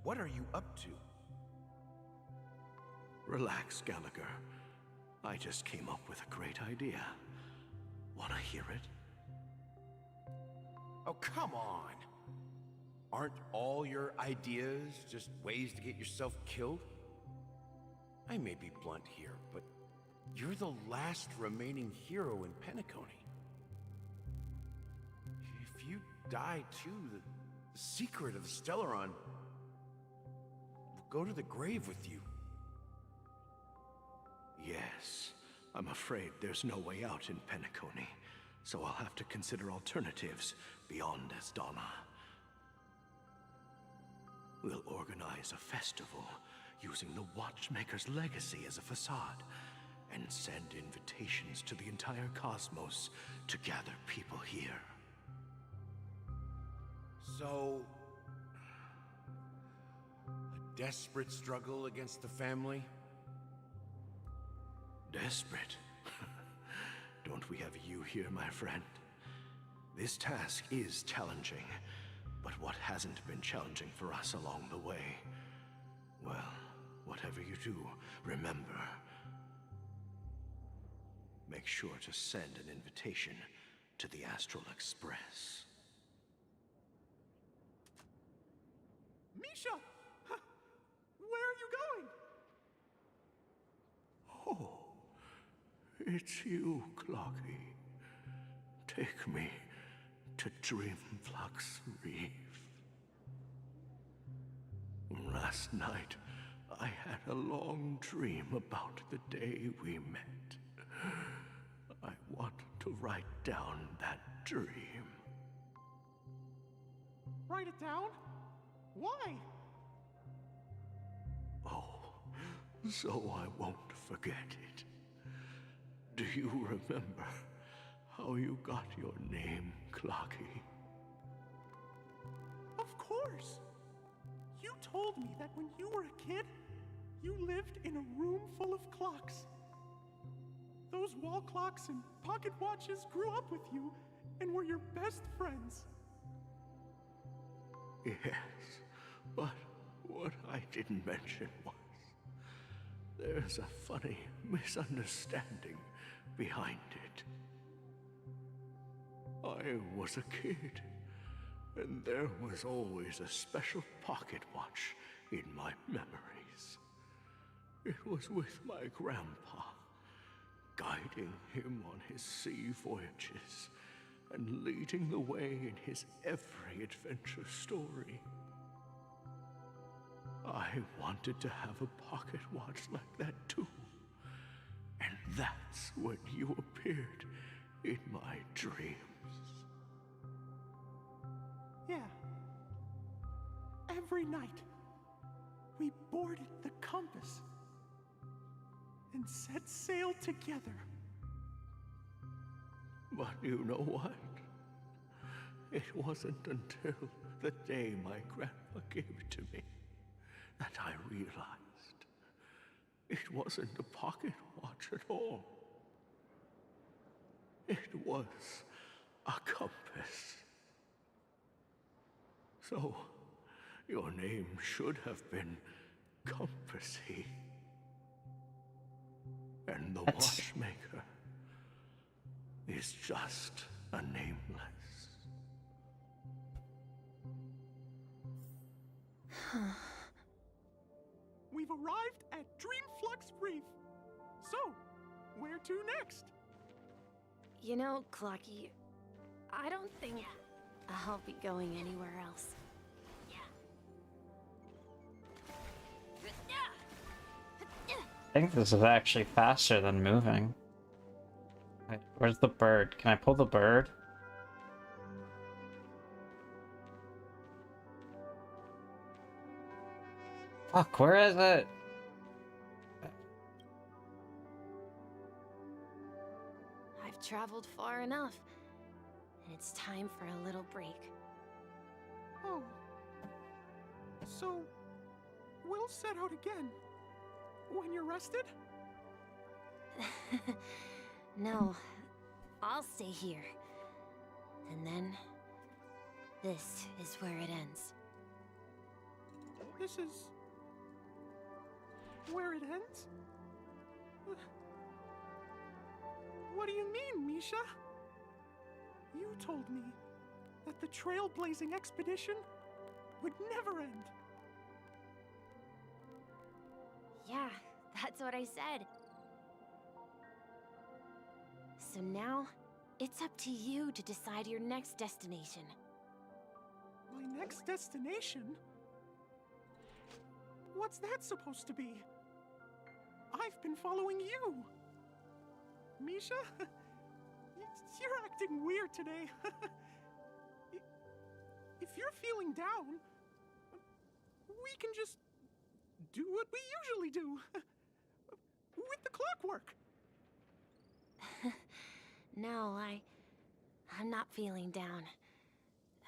What are you up to? Relax, Gallagher. I just came up with a great idea. Wanna hear it? Oh, come on. Aren't all your ideas just ways to get yourself killed? I may be blunt here, but you're the last remaining hero in Penacony. If you die too, the secret of the Stellaron will go to the grave with you. Yes, I'm afraid there's no way out in Penacony, so I'll have to consider alternatives beyond Astana. We'll organize a festival using the Watchmaker's legacy as a facade, and send invitations to the entire cosmos to gather people here. So, a desperate struggle against the family? Desperate? Don't we have you here, my friend? This task is challenging, but what hasn't been challenging for us along the way? Well, whatever you do, remember, make sure to send an invitation to the Astral Express. Misha! Where are you going? Oh, it's you, Clocky. Take me to Dreamflux Reef. Last night, I had a long dream about the day we met. I want to write down that dream. Write it down? Why? Oh, so I won't forget it. Do you remember how you got your name, Clocky? Of course! You told me that when you were a kid, you lived in a room full of clocks. Those wall clocks and pocket watches grew up with you and were your best friends. Yes, but what I didn't mention was there's a funny misunderstanding behind it. I was a kid, and there was always a special pocket watch in my memories. It was with my grandpa, guiding him on his sea voyages and leading the way in his every adventure story. I wanted to have a pocket watch like that too. And that's when you appeared in my dreams. Yeah. Every night, we boarded the compass and set sail together. But you know what? It wasn't until the day my grandpa gave it to me that I realized it wasn't a pocket watch at all. It was a compass. So, your name should have been Compassy. And the watchmaker is just a nameless. We've arrived at Dreamflux Reef. So, where to next? You know, Clocky, I don't think I'll be going anywhere else. I think this is actually faster than moving. Wait, where's the bird? Can I pull the bird? Fuck, where is it? I've traveled far enough, and it's time for a little break. Oh. So, we'll set out again. When you're rested? No, I'll stay here. And then, this is where it ends. This is... where it ends? What do you mean, Misha? You told me that the trailblazing expedition would never end. Yeah, that's what I said. So now, it's up to you to decide your next destination. My next destination? What's that supposed to be? I've been following you. Misha? You're acting weird today. If you're feeling down, we can just do what we usually do. With the clockwork. No, I'm not feeling down.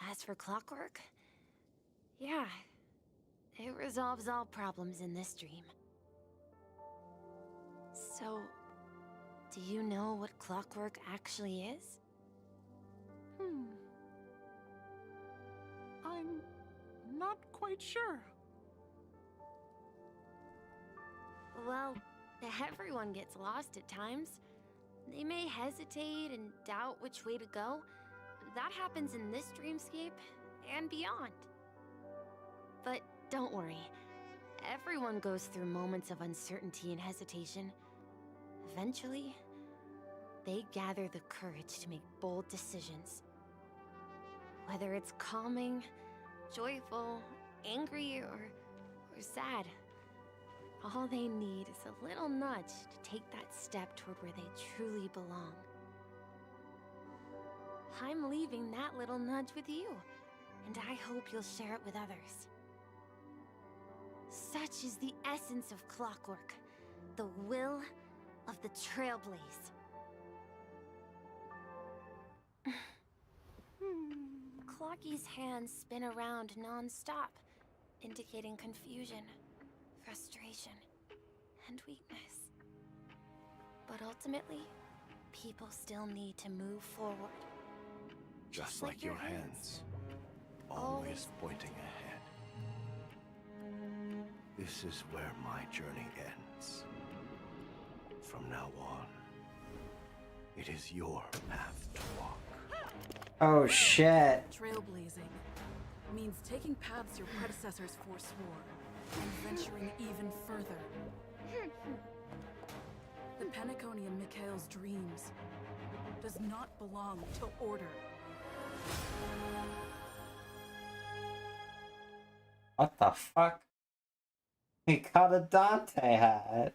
As for clockwork, yeah, it resolves all problems in this dream. So, do you know what clockwork actually is? I'm not quite sure. Well, everyone gets lost at times. They may hesitate and doubt which way to go. That happens in this dreamscape and beyond. But Don't worry. Everyone goes through moments of uncertainty and hesitation. Eventually, they gather the courage to make bold decisions. Whether it's calming, joyful, angry, or sad, all they need is a little nudge to take that step toward where they truly belong. I'm leaving that little nudge with you, and I hope you'll share it with others. Such is the essence of clockwork, the will of the Trailblaze. Clocky's hands spin around non-stop, indicating confusion, frustration, and weakness. But ultimately, people still need to move forward. Just like your hands, always pointing ahead. This is where my journey ends. From now on, it is your path to walk. Oh shit. Trailblazing means taking paths your predecessors forswore and venturing even further. The Penacony in Mikhail's dreams does not belong to order. What the fuck? He got a Dante hat.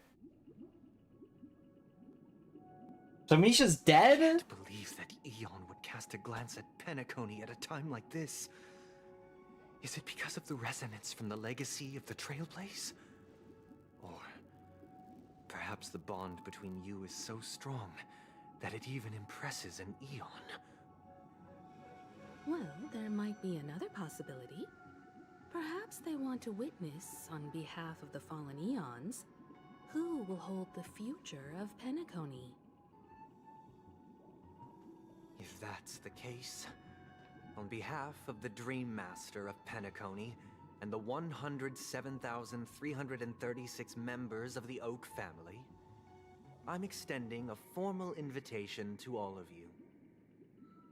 So Misha's dead? I can't believe that Eon would cast a glance at Penacony at a time like this. Is it because of the resonance from the legacy of the Trailblaze? Or perhaps the bond between you is so strong that it even impresses an Eon? Well, there might be another possibility. Perhaps they want to witness, on behalf of the fallen Eons, who will hold the future of Penacony. If that's the case, on behalf of the Dream Master of Penacony and the 107,336 members of the Oak family, I'm extending a formal invitation to all of you.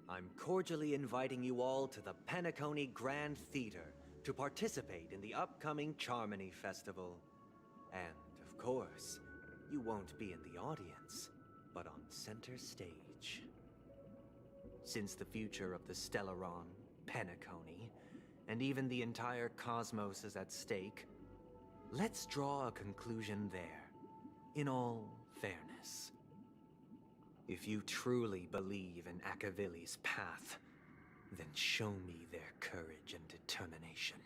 I'm cordially inviting you all to the Penacony Grand Theater to participate in the upcoming Charmony Festival. And, of course, you won't be in the audience, but on center stage. Since the future of the Stellaron, Penacony, and even the entire cosmos is at stake, let's draw a conclusion there, in all fairness. If you truly believe in Akavili's path, then show me their courage and determination.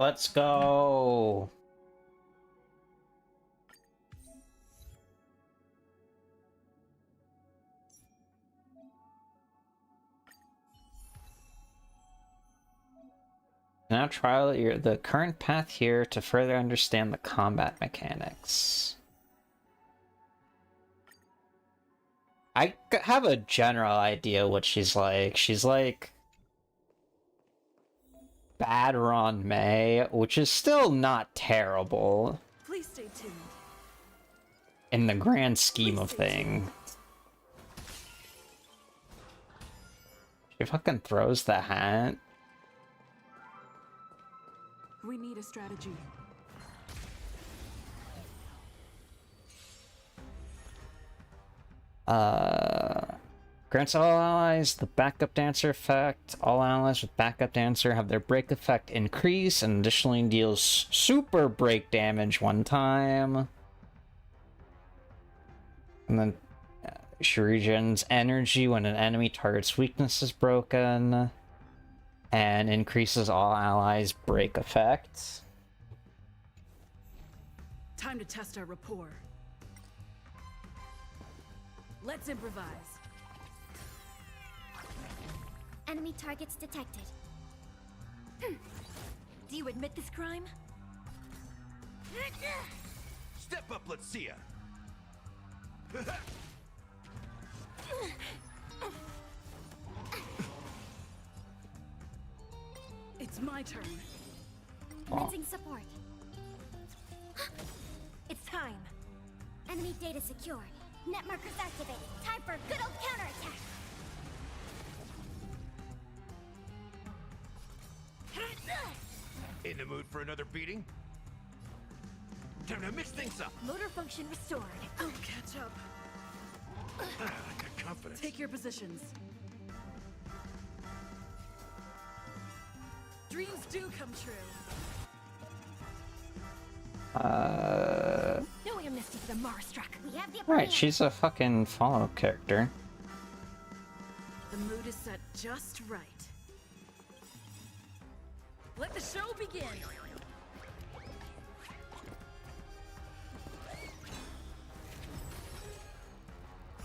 Let's go. Now trial the current path here to further understand the combat mechanics. I have a general idea what she's like. She's like bad Ron May, which is still not terrible. Please stay tuned. In the grand scheme of things. She fucking throws the hat. We need a strategy. Grants all allies the backup dancer effect. All allies with backup dancer have their break effect increase and additionally deals super break damage one time. And then she regens energy when an enemy target's weakness is broken. And increases all allies' break effects. Time to test our rapport. Let's improvise. Enemy targets detected. Do you admit this crime? Step up, let's see ya. It's my turn. Commencing support. Stargate data secured. Net markers activated. Time for a good old counterattack. In the mood for another beating? Time to mix things up. Motor function restored. I'll catch up. I got confidence. Take your positions. Dreams do come true. No amnesty for the Marstruck. We have the upper Right, hand. she's a fucking follow character. The mood is set just right. Let the show begin.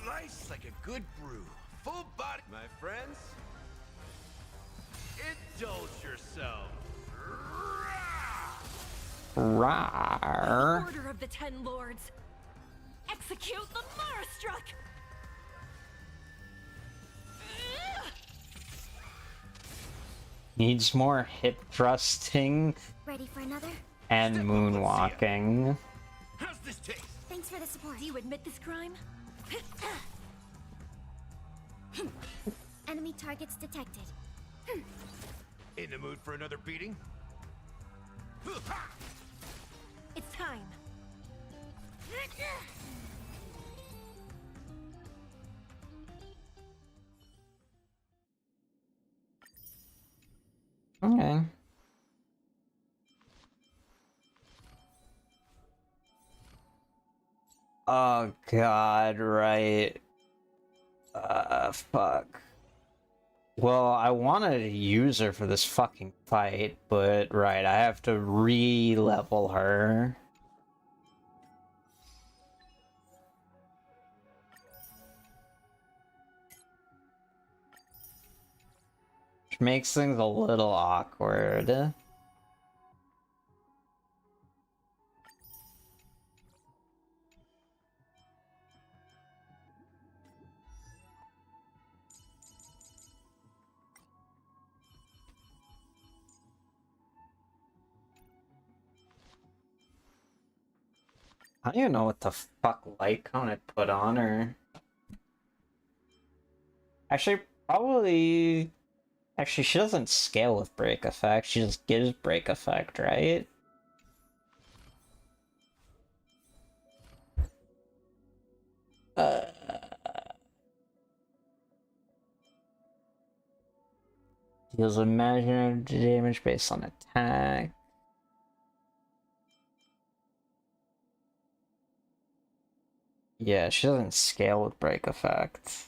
Nice like a good brew. Full body. My friends, indulge yourself. Rawr. Order of the Ten Lords. Execute the Marstruck. Needs more hip thrusting Ready for another? and moonwalking. How's this taste? Thanks for the support. Do you admit this crime? Enemy targets detected. In the mood for another beating? It's time. Okay. Oh god, right. Fuck. Well, I wanted to use her for this fucking fight, but right, I have to re-level her. Which makes things a little awkward. I don't even know what the fuck light cone I put on her. Actually, probably... Actually, she doesn't scale with break effect, she just gives break effect, right? Deals imaginary damage based on attack. Yeah, she doesn't scale with break effect.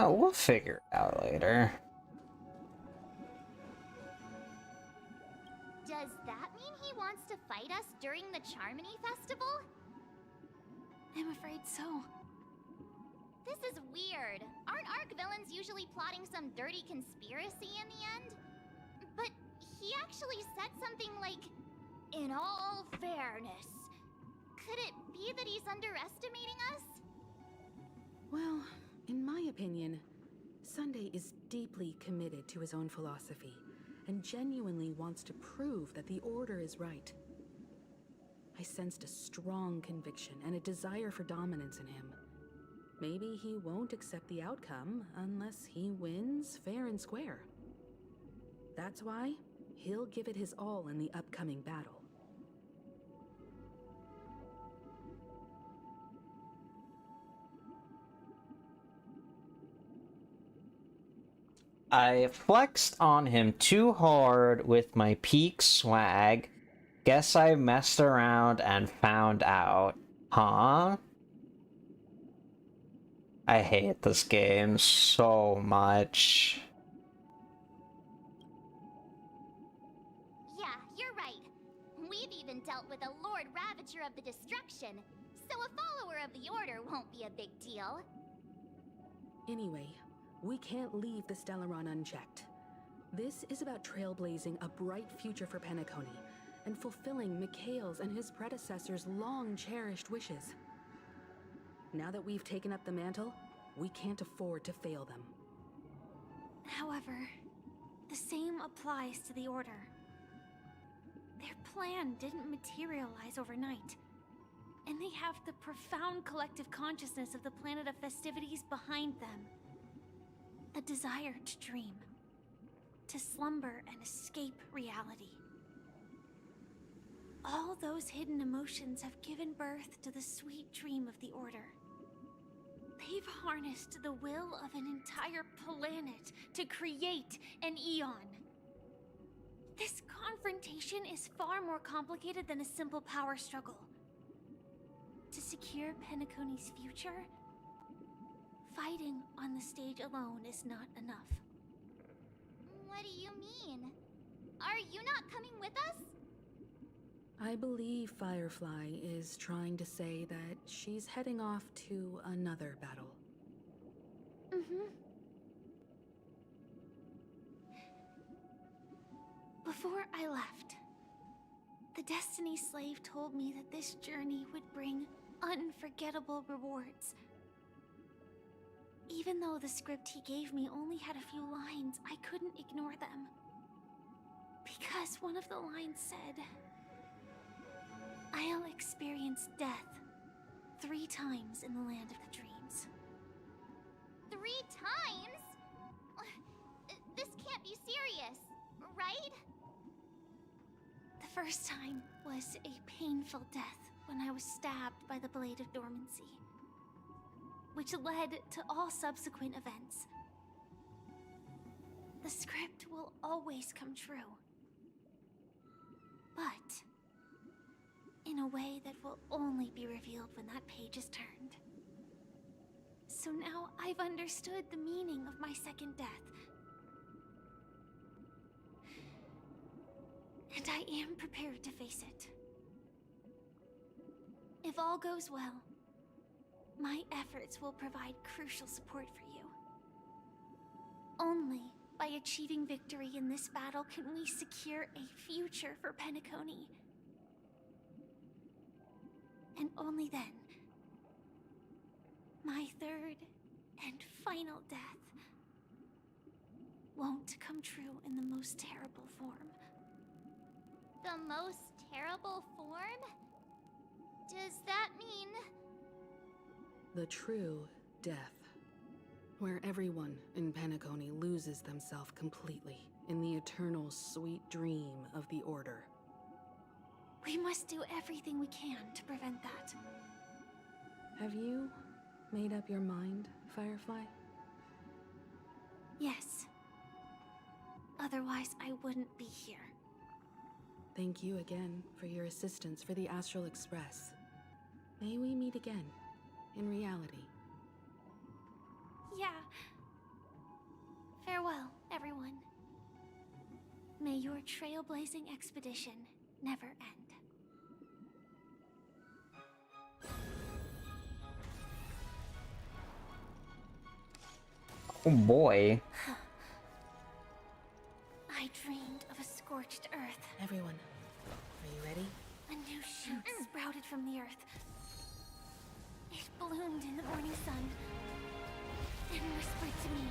We'll figure it out later. Does that mean he wants to fight us during the Charmony Festival? I'm afraid so. This is weird. Aren't Arc villains usually plotting some dirty conspiracy in the end? But he actually said something like, "In all fairness." Could it be that he's underestimating us? Well, in my opinion, Sunday is deeply committed to his own philosophy and genuinely wants to prove that the Order is right. I sensed a strong conviction and a desire for dominance in him. Maybe he won't accept the outcome unless he wins fair and square. That's why he'll give it his all in the upcoming battle. I flexed on him too hard with my peak swag. Guess I messed around and found out. Huh? I hate this game so much. Yeah, you're right. We've even dealt with a Lord Ravager of the Destruction, so a follower of the Order won't be a big deal. Anyway, We can't leave the Stellaron unchecked. This is about trailblazing a bright future for Penacony and fulfilling Mikhail's and his predecessors' long-cherished wishes. Now that we've taken up the mantle, we can't afford to fail them. However, the same applies to the Order. Their plan didn't materialize overnight, and they have the profound collective consciousness of the planet of festivities behind them. A desire to dream, to slumber and escape reality. All those hidden emotions have given birth to the sweet dream of the Order. They've harnessed the will of an entire planet to create an Eon. This confrontation is far more complicated than a simple power struggle. To secure Penacony's future, fighting on the stage alone is not enough. What do you mean? Are you not coming with us? I believe Firefly is trying to say that she's heading off to another battle. Before I left, the Destiny Slave told me that this journey would bring unforgettable rewards. Even though the script he gave me only had a few lines, I couldn't ignore them. Because one of the lines said, "I'll experience death 3 times in the land of the dreams." 3 times? This can't be serious, right? The first time was a painful death when I was stabbed by the Blade of Dormancy, which led to all subsequent events. The script will always come true, but in a way that will only be revealed when that page is turned. So now I've understood the meaning of my second death. And I am prepared to face it. If all goes well, my efforts will provide crucial support for you. Only by achieving victory in this battle can we secure a future for Penacony. And only then, my third and final death won't come true in the most terrible form. The most terrible form? Does that mean... The true death. Where everyone in Penacony loses themselves completely in the eternal sweet dream of the Order. We must do everything we can to prevent that. Have you made up your mind, Firefly? Yes. Otherwise, I wouldn't be here. Thank you again for your assistance for the Astral Express. May we meet again, in reality. Yeah. Farewell, everyone. May your trailblazing expedition never end. Oh boy. I dreamed of a scorched earth. Everyone, are you ready? A new shoot sprouted from the earth. It bloomed in the morning sun and whispered to me.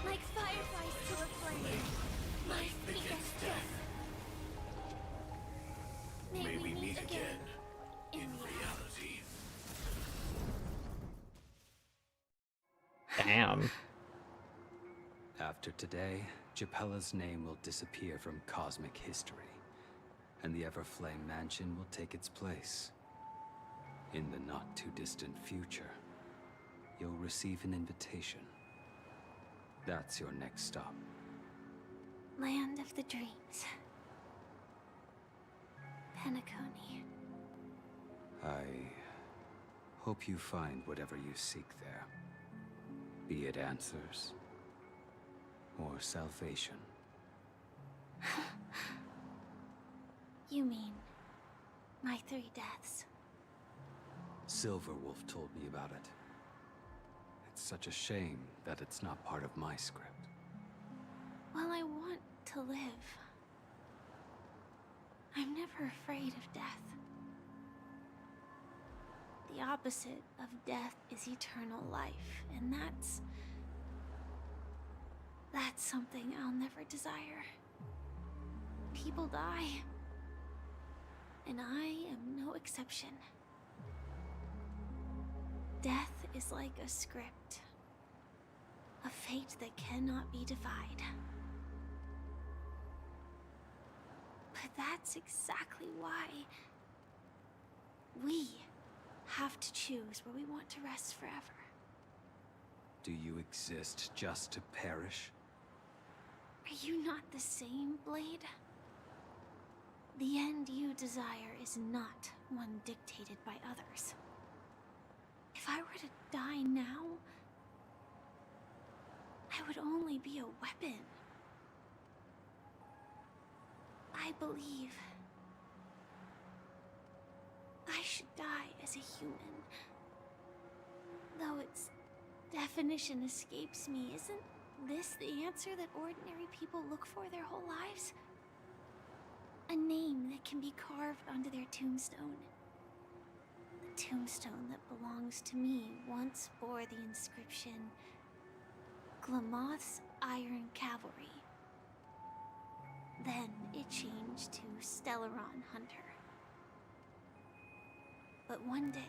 Like fireflies to a flame, life begets death. May we meet again in reality. Damn. After today, Japella's name will disappear from cosmic history, and the Everflame Mansion will take its place. In the not-too-distant future, you'll receive an invitation. That's your next stop. Land of the dreams. Penacony. I hope you find whatever you seek there. Be it answers or salvation. You mean my 3 deaths? Silverwolf told me about it. It's such a shame that it's not part of my script. Well, I want to live. I'm never afraid of death. The opposite of death is eternal life, and that's something I'll never desire. People die, and I am no exception. Death is like a script, a fate that cannot be defied. But that's exactly why we have to choose where we want to rest forever. Do you exist just to perish? Are you not the same, Blade? The end you desire is not one dictated by others. If I were to die now, I would only be a weapon. I believe I should die as a human. Though its definition escapes me, isn't this the answer that ordinary people look for their whole lives? A name that can be carved onto their tombstone. The tombstone that belongs to me once bore the inscription, Glamoth's Iron Cavalry. Then it changed to Stellaron Hunter. But one day,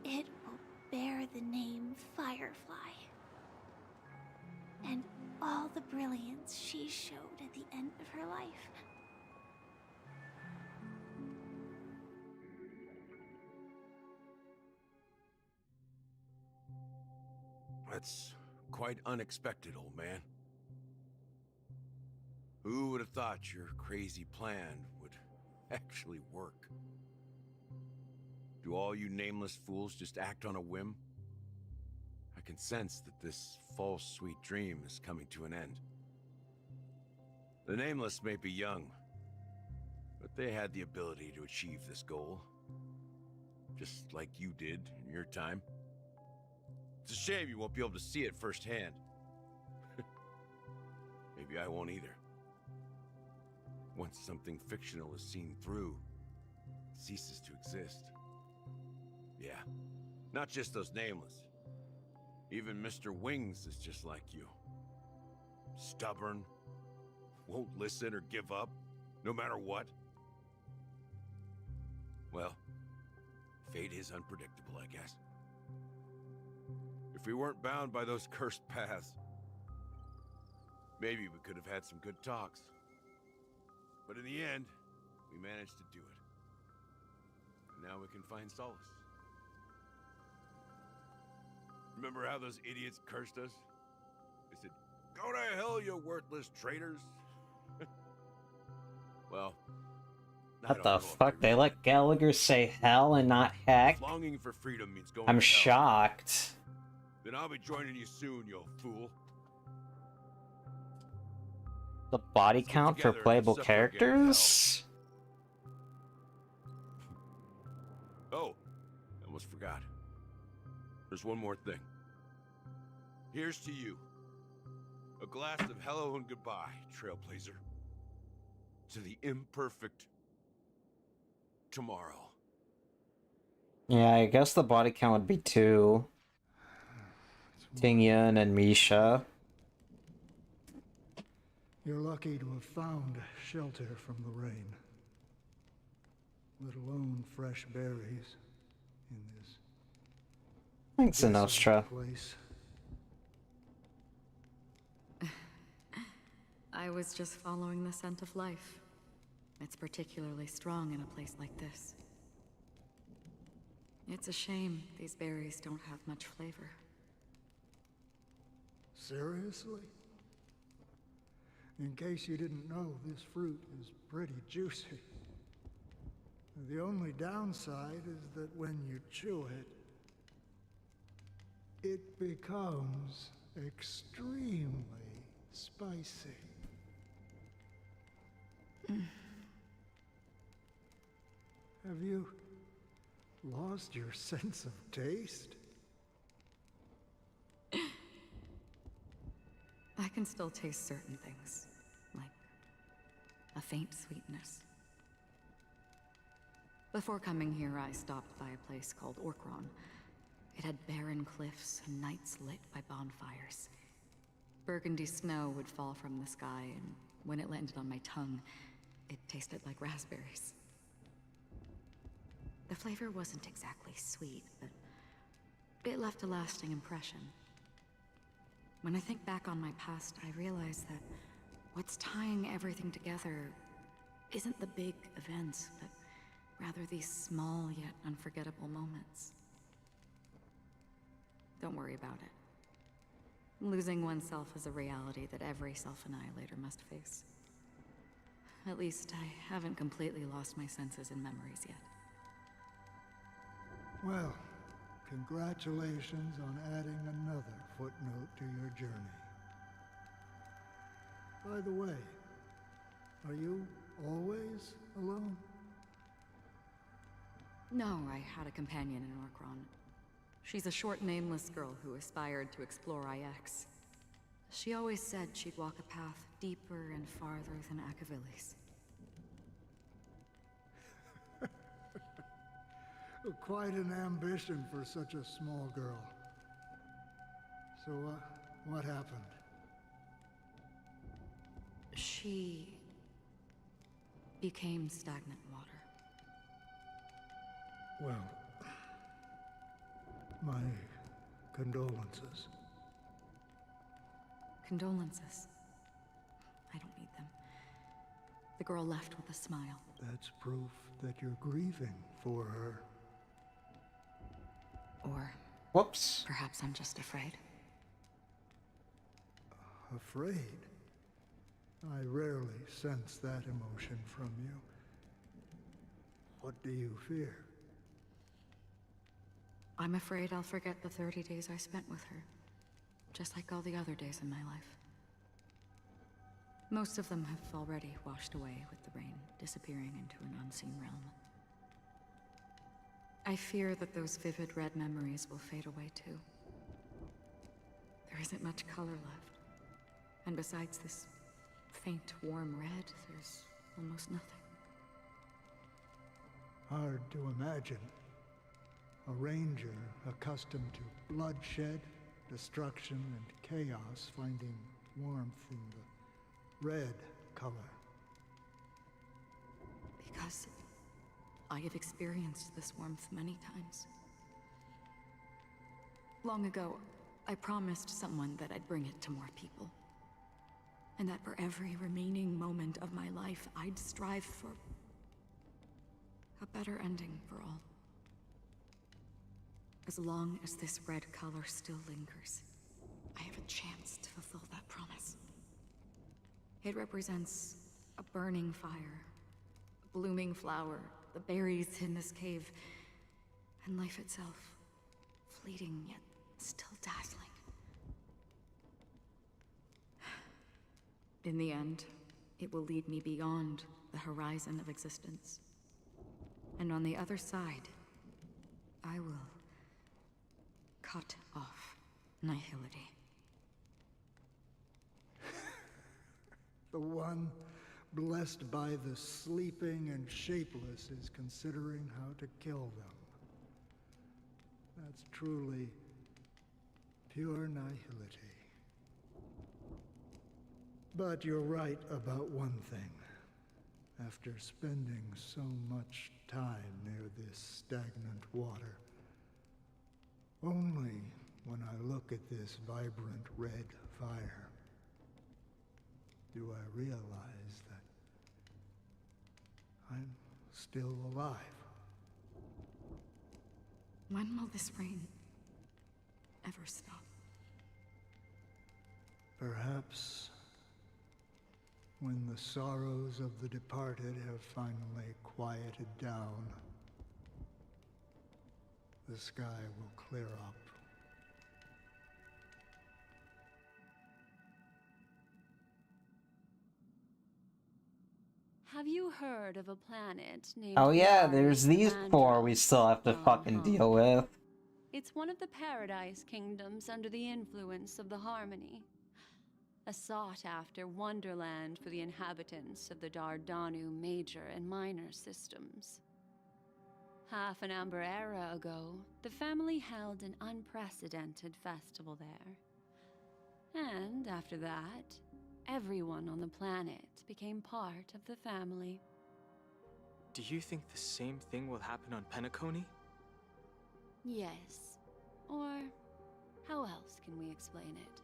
it will bear the name Firefly. And all the brilliance she showed at the end of her life. That's quite unexpected, old man. Who would have thought your crazy plan would actually work? Do all you nameless fools just act on a whim? I can sense that this false sweet dream is coming to an end. The nameless may be young, but they had the ability to achieve this goal. Just like you did in your time. It's a shame you won't be able to see it firsthand. Maybe I won't either. Once something fictional is seen through, it ceases to exist. Yeah, not just those nameless. Even Mr. Wings is just like you. Stubborn, won't listen or give up, no matter what. Well, fate is unpredictable, I guess. If we weren't bound by those cursed paths, maybe we could have had some good talks. But in the end, we managed to do it. And now we can find solace. Remember how those idiots cursed us? They said, "Go to hell, you worthless traitors." Well, What the fuck? They let Gallagher say hell and not heck? longing for freedom means going I'm to hell. shocked. Then I'll be joining you soon, you fool. The body count for together and playable suffer again in characters? Oh, I almost forgot. There's one more thing. Here's to you. A glass of hello and goodbye, Trailblazer. To the imperfect tomorrow. Yeah, I guess the body count would be 2. Tingyun and Misha. You're lucky to have found shelter from the rain. Let alone fresh berries in this Thanks, desolate Sinostra. place. I was just following the scent of life. It's particularly strong in a place like this. It's a shame these berries don't have much flavor. Seriously? In case you didn't know, this fruit is pretty juicy. The only downside is that when you chew it, it becomes extremely spicy. Have you Lost your sense of taste? I can still taste certain things, like a faint sweetness. Before coming here, I stopped by a place called Orkron. It had barren cliffs and nights lit by bonfires. Burgundy snow would fall from the sky, and when it landed on my tongue, it tasted like raspberries. The flavor wasn't exactly sweet, but it left a lasting impression. When I think back on my past, I realize that what's tying everything together isn't the big events, but rather these small yet unforgettable moments. Don't worry about it. Losing oneself is a reality that every self-annihilator must face. At least I haven't completely lost my senses and memories yet. Well, congratulations on adding another footnote to your journey. By the way, are you always alone? No, I had a companion in Orkron. She's a short, nameless girl who aspired to explore IX. She always said she'd walk a path deeper and farther than Akavilis. Quite an ambition for such a small girl. So, what happened? She became stagnant water. Well, my condolences. Condolences. I don't need them. The girl left with a smile. That's proof that you're grieving for her. Or... Whoops. Perhaps I'm just afraid. Afraid? I rarely sense that emotion from you. What do you fear? I'm afraid I'll forget the 30 days I spent with her. Just like all the other days in my life. Most of them have already washed away with the rain, disappearing into an unseen realm. I fear that those vivid red memories will fade away too. There isn't much color left. And besides this faint, warm red, there's almost nothing. Hard to imagine. A ranger accustomed to bloodshed, destruction, and chaos finding warmth in the red color. Because I have experienced this warmth many times. Long ago, I promised someone that I'd bring it to more people. And that for every remaining moment of my life, I'd strive for a better ending for all. As long as this red color still lingers, I have a chance to fulfill that promise. It represents a burning fire, a blooming flower, the berries in this cave, and life itself, fleeting yet still dazzling. In the end, it will lead me beyond the horizon of existence. And on the other side, I will cut off nihility. The one blessed by the sleeping and shapeless is considering how to kill them. That's truly pure nihility. But you're right about one thing. After spending so much time near this stagnant water, only when I look at this vibrant red fire do I realize that I'm still alive. When will this rain ever stop? Perhaps when the sorrows of the departed have finally quieted down, the sky will clear up. Have you heard of a planet named Oh yeah, Mars there's these four we still have to fucking deal with. It's one of the Paradise Kingdoms under the influence of the Harmony. A sought-after wonderland for the inhabitants of the Dardanu Major and Minor systems. Half an Amber Era ago, the family held an unprecedented festival there. And after that, everyone on the planet became part of the family. Do you think the same thing will happen on Penacony? Yes. Or how else can we explain it?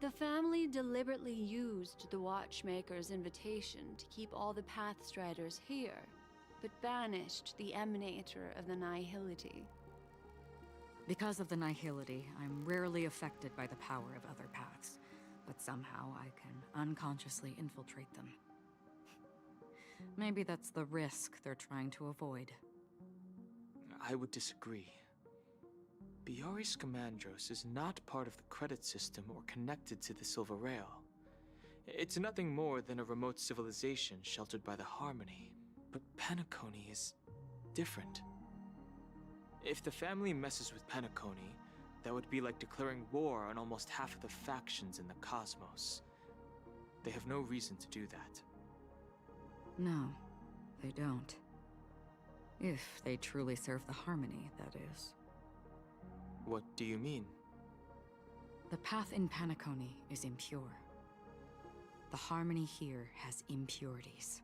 The family deliberately used the Watchmaker's invitation to keep all the Pathstriders here, but banished the Emanator of the Nihility. Because of the Nihility, I'm rarely affected by the power of other paths, but somehow I can unconsciously infiltrate them. Maybe that's the risk they're trying to avoid. I would disagree. Bioris Commandros is not part of the credit system or connected to the Silver Rail. It's nothing more than a remote civilization sheltered by the Harmony. But Penacony is different. If the family messes with Penacony, that would be like declaring war on almost half of the factions in the cosmos. They have no reason to do that. No, they don't. If they truly serve the Harmony, that is. What do you mean? The path in Penacony is impure. The Harmony here has impurities.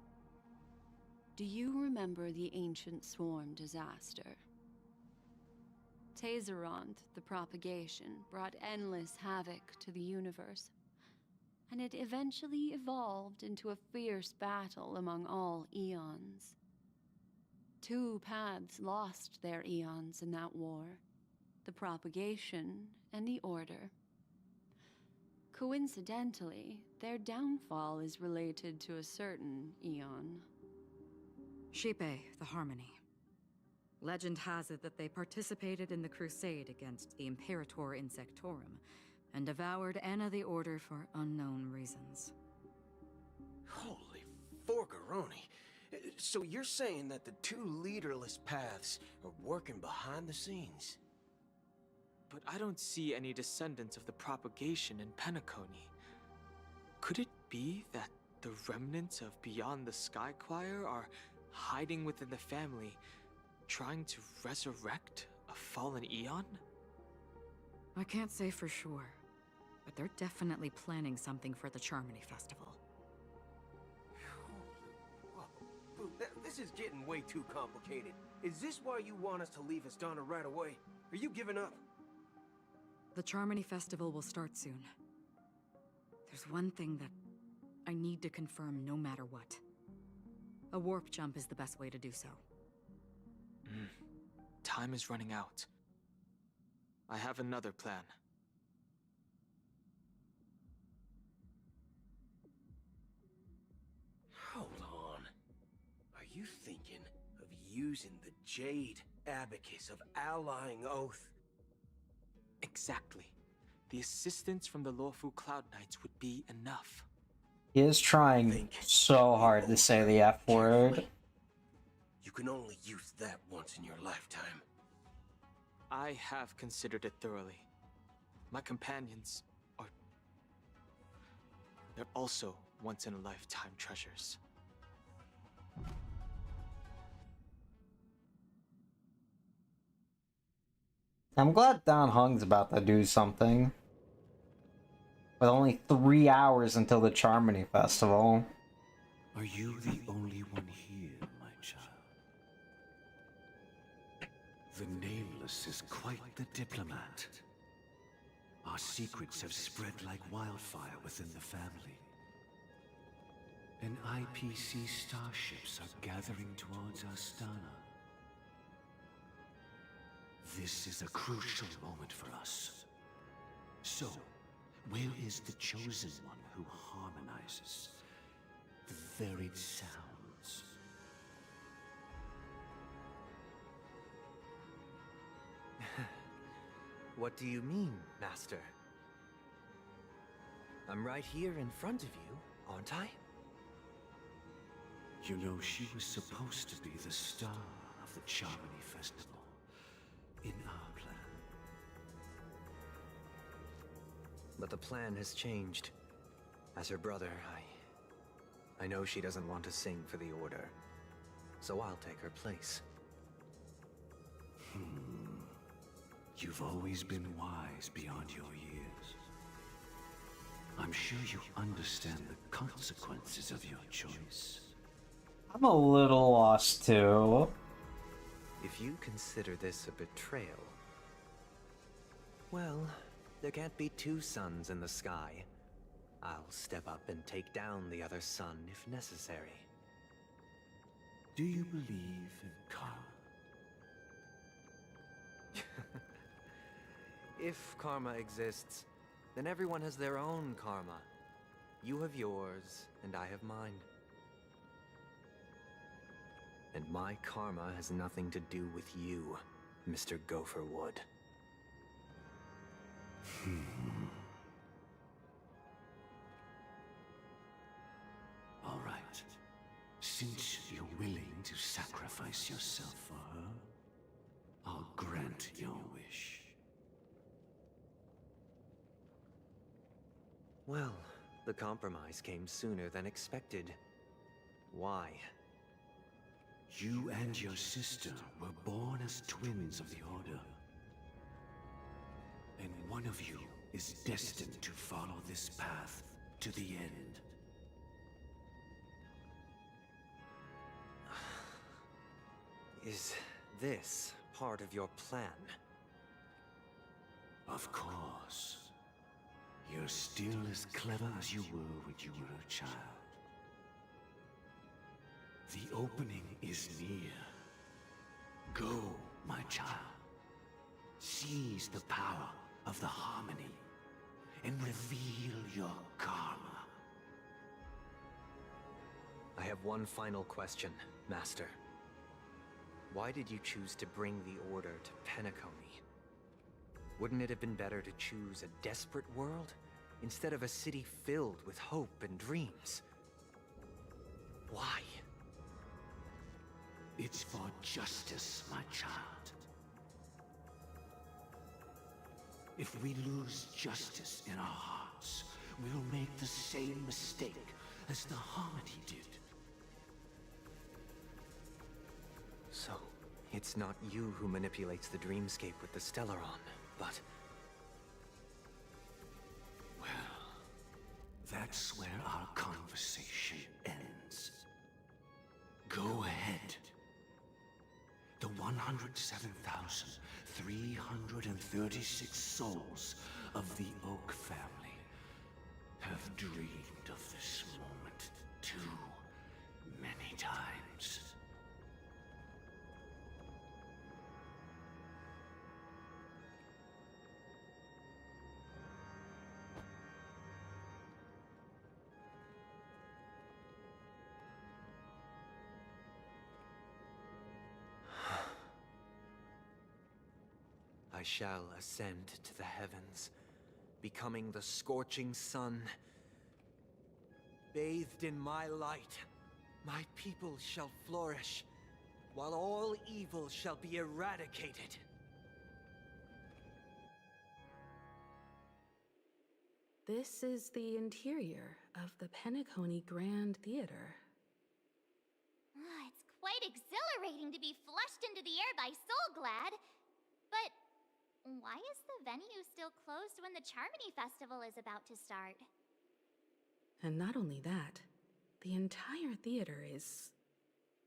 Do you remember the ancient swarm disaster? Tazeront, the propagation, brought endless havoc to the universe, and it eventually evolved into a fierce battle among all eons. 2 paths lost their eons in that war, the propagation and the order. Coincidentally, their downfall is related to a certain eon. Shipe, the Harmony. Legend has it that they participated in the crusade against the Imperator Insectorum, and devoured Anna the Order for unknown reasons. Holy forgaroni. So you're saying that the 2 leaderless paths are working behind the scenes? But I don't see any descendants of the propagation in Penacony. Could it be that the remnants of Beyond the Sky Choir are hiding within the family, trying to resurrect a fallen eon? I can't say for sure, but they're definitely planning something for the Charmony Festival. Whoa, this is getting way too complicated. Is this why you want us to leave Astana right away? Are you giving up? The Charmony Festival will start soon. There's one thing that I need to confirm no matter what. A warp jump is the best way to do so. Time is running out. I have another plan. Hold on. Are you thinking of using the Jade Abacus of Allying Oath? Exactly. The assistance from the lawful Cloud Knights would be enough. He is trying so hard to say the F word. You can only use that once in your lifetime. I have considered it thoroughly. My companions are... they're also once-in-a-lifetime treasures. I'm glad Don Hung's about to do something. With only 3 hours until the Charmony Festival. Are you the only one here, my child? The Nameless is quite the diplomat. Our secrets have spread like wildfire within the family. And IPC starships are gathering towards Astana. This is a crucial moment for us. So, where is the chosen one who harmonizes the varied sounds? What do you mean, Master? I'm right here in front of you, aren't I? You know, she was supposed to be the star of the Charmony Festival in our plan. But the plan has changed. As her brother, I know she doesn't want to sing for the Order, so I'll take her place. You've always been wise beyond your years. I'm sure you understand the consequences of your choice. I'm a little lost too. If you consider this a betrayal, well, there can't be two suns in the sky. I'll step up and take down the other sun if necessary. Do you believe in karma? If karma exists, then everyone has their own karma. You have yours, and I have mine. And my karma has nothing to do with you, Mr. Gopherwood. All right. Since you're willing to sacrifice yourself for her, I'll grant your wish. Well, the compromise came sooner than expected. Why? You and your sister were born as twins of the Order. And one of you is destined to follow this path to the end. Is this part of your plan? Of course. You're still as clever as you were when you were a child. The opening is near. Go, my child. Seize the power of the harmony and reveal your karma. I have one final question, Master. Why did you choose to bring the Order to Penacony? Wouldn't it have been better to choose a desperate world instead of a city filled with hope and dreams? Why? It's for justice, my child. If we lose justice in our hearts, we'll make the same mistake as the Harmony did. So, it's not you who manipulates the dreamscape with the Stellaron, but... Well, that's where our conversation ends. Go ahead. The 107,336 souls of the Oak family have dreamed of this moment too many times. I shall ascend to the heavens, becoming the scorching sun. Bathed in my light, my people shall flourish, while all evil shall be eradicated. This is the interior of the Penacony Grand Theater. Ah, it's quite exhilarating to be flushed into the air by Soulglad. But why is the venue still closed when the Charmony Festival is about to start? And not only that, the entire theater is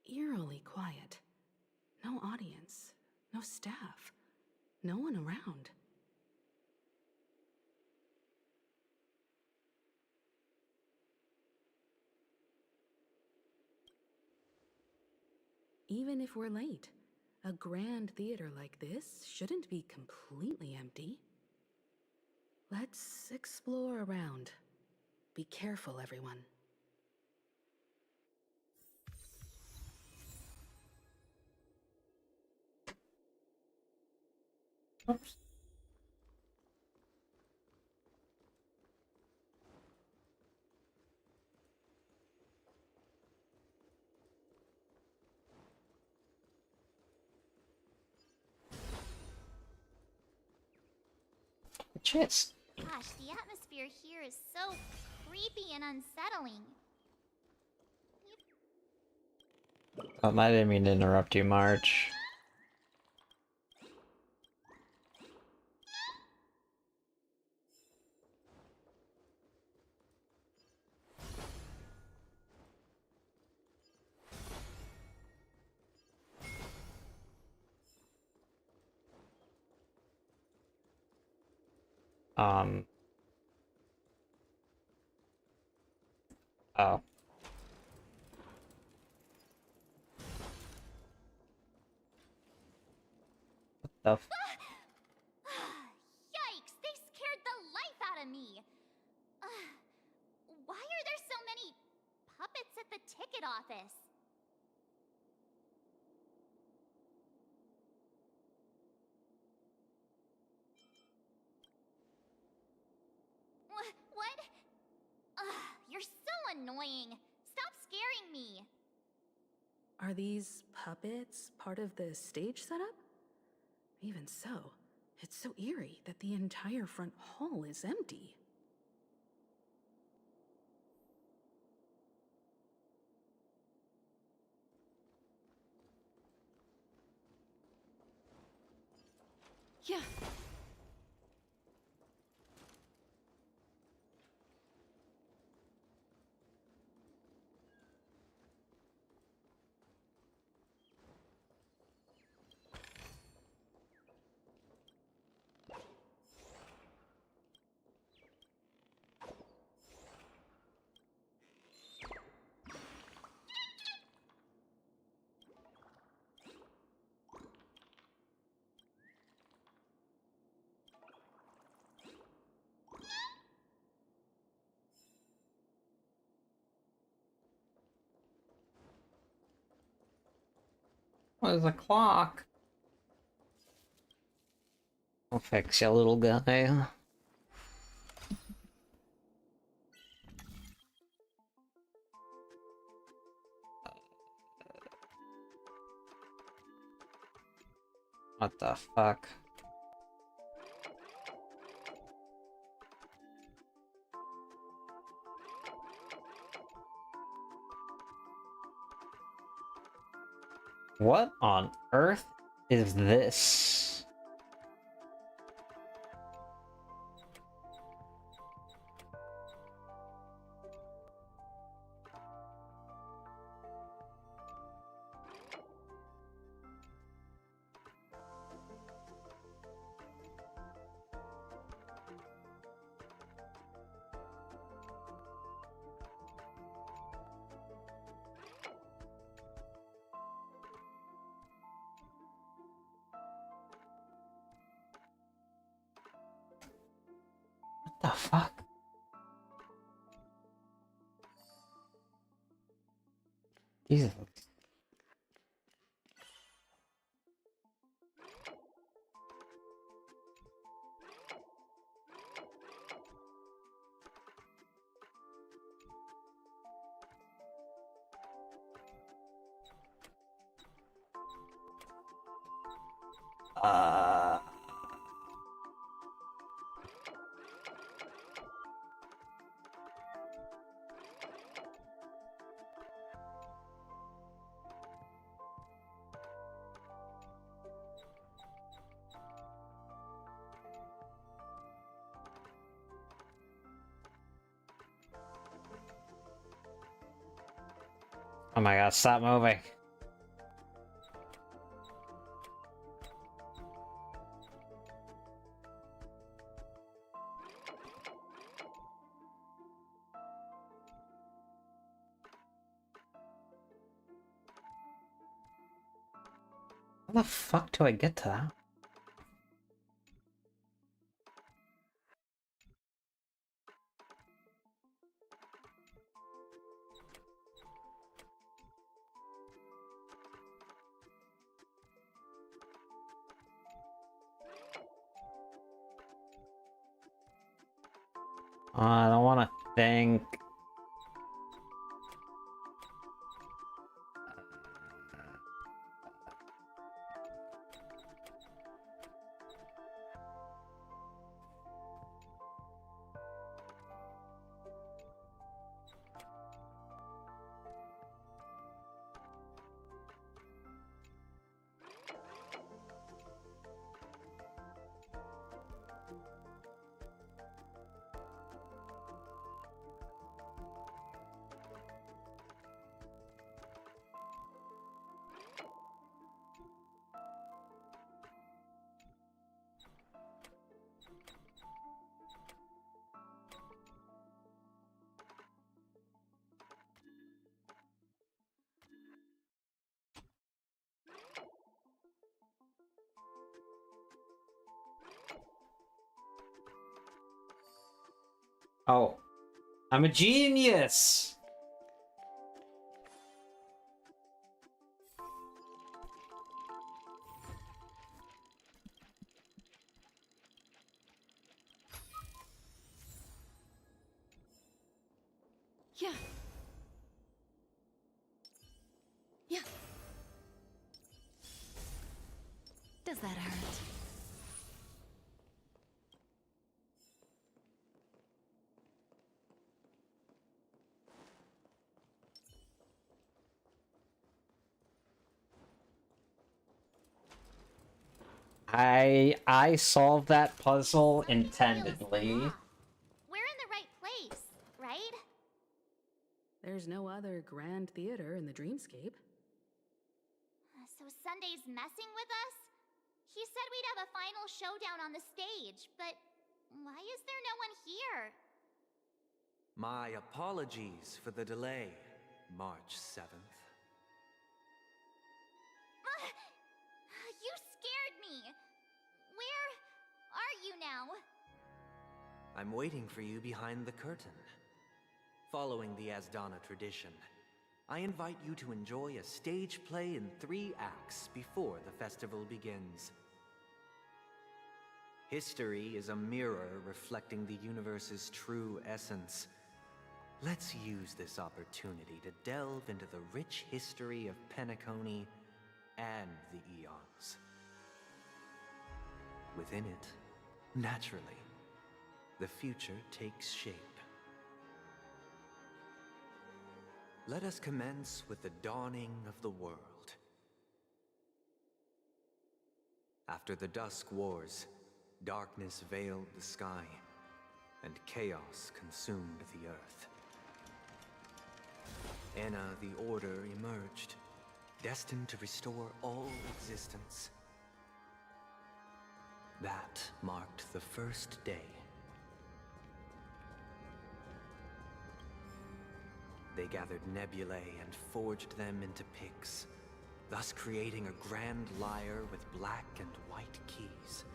eerily quiet. No audience, no staff, no one around. Even if we're late, a grand theater like this shouldn't be completely empty. Let's explore around. Be careful, everyone. Oops. Cheers. Gosh, the atmosphere here is so creepy and unsettling. I didn't mean to interrupt you, March. Oh. What the f- Yikes, they scared the life out of me. Why are there so many puppets at the ticket office? What? You're so annoying. Stop scaring me. Are these puppets part of the stage setup? Even so, it's so eerie that the entire front hall is empty. Yeah. There's a clock. I'll fix you, little guy. What the fuck? What on earth is this? What the fuck? Jesus. Oh my god, stop moving. How the fuck do I get to that? I don't want to think. Oh, I'm a genius! Yeah. Yeah. Does that hurt? I solved that puzzle intendedly. We're in the right place, right? There's no other grand theater in the dreamscape. So Sunday's messing with us? He said we'd have a final showdown on the stage, but why is there no one here? My apologies for the delay, March 7th. You scared me! Where are you now? I'm waiting for you behind the curtain. Following the Asdana tradition, I invite you to enjoy a stage play in 3 acts before the festival begins. History is a mirror reflecting the universe's true essence. Let's use this opportunity to delve into the rich history of Penacony and the eons. Within it, naturally, the future takes shape. Let us commence with the dawning of the world. After the Dusk Wars, darkness veiled the sky, and chaos consumed the earth. Enna the Order emerged, destined to restore all existence. That marked the first day. They gathered nebulae and forged them into picks, thus creating a grand lyre with black and white keys.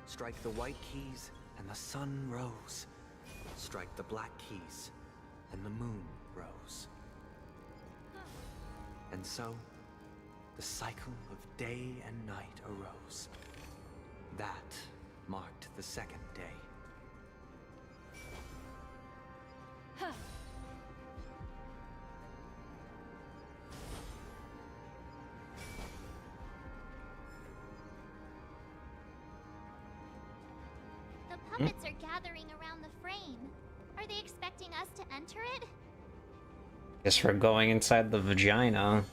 Strike the white keys, and the sun rose. Strike the black keys, and the moon rose. And so, the cycle of day and night arose. That marked the second day. The puppets are gathering around the frame. Are they expecting us to enter it? Guess we're going inside the vagina.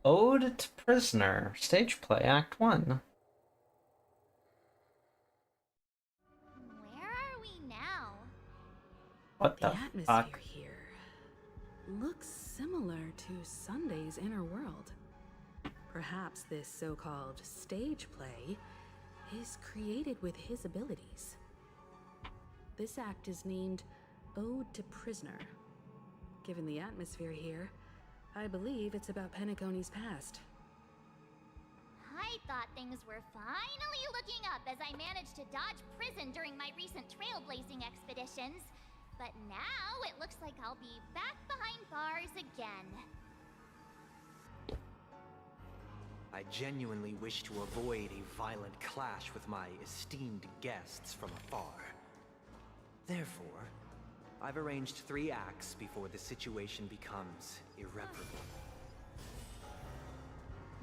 Ode to Prisoner, stage play, Act 1. Where are we now? What the atmosphere fuck? here looks similar to Sunday's inner world. Perhaps this so-called stage play is created with his abilities. This act is named Ode to Prisoner. Given the atmosphere here, I believe it's about Penacony's past. I thought things were finally looking up as I managed to dodge prison during my recent trailblazing expeditions. But now it looks like I'll be back behind bars again. I genuinely wish to avoid a violent clash with my esteemed guests from afar. Therefore, I've arranged 3 acts before the situation becomes irreparable.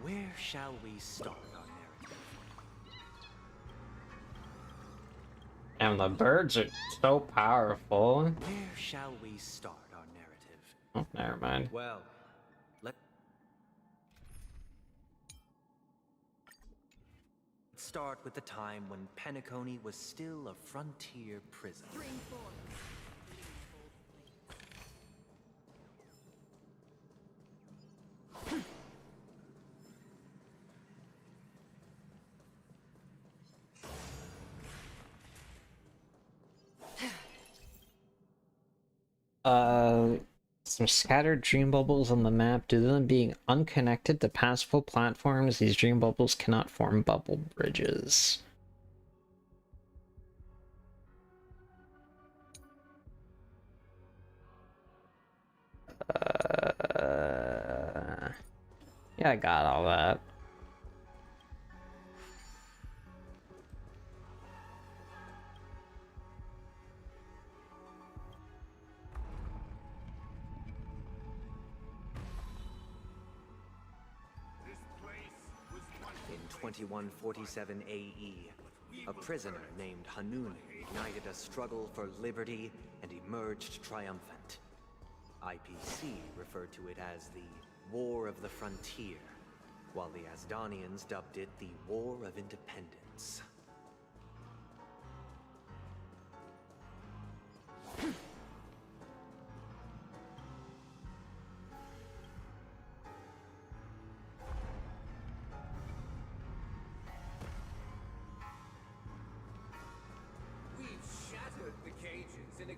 Where shall we start our narrative? And the birds are so powerful. Where shall we start our narrative? Oh, never mind. Well, let's start with the time when Penacony was still a frontier prison. Some scattered dream bubbles on the map. Due to them being unconnected to passable platforms, these dream bubbles cannot form bubble bridges. Yeah, I got all that. In 2147 AE, a prisoner named Hanunu ignited a struggle for liberty and emerged triumphant. IPC referred to it as the War of the Frontier, while the Asdanians dubbed it the War of Independence.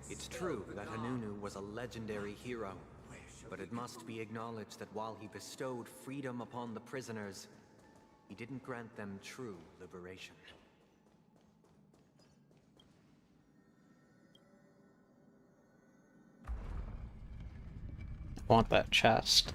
It's true that Hanunu was a legendary hero, but it must be acknowledged that while he bestowed freedom upon the prisoners, he didn't grant them true liberation. I want that chest.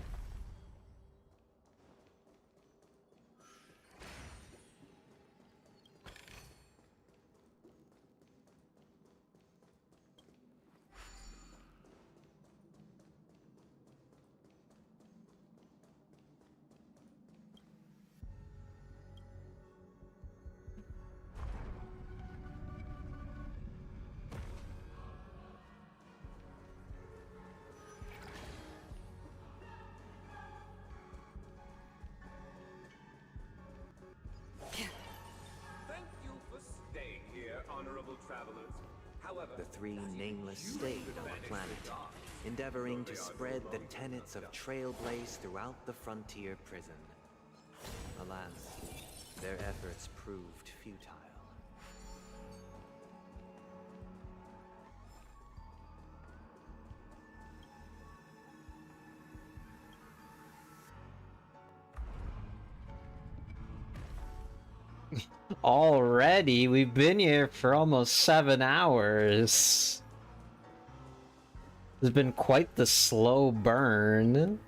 The three nameless stayed on the planet, endeavoring to spread the tenets of Trailblaze throughout the frontier prison. Alas, their efforts proved futile. Already? We've been here for almost 7 hours. It's been quite the slow burn.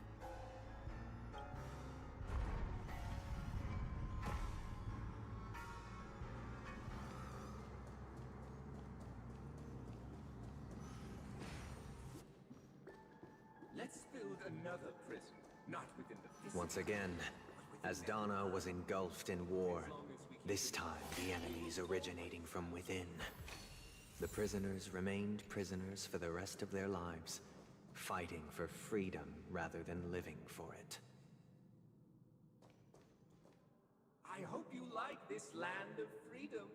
Let's build another prison, not within the Once again, Asdana was engulfed in war. This time, the enemies originating from within. The prisoners remained prisoners for the rest of their lives, fighting for freedom rather than living for it. I hope you like this land of freedom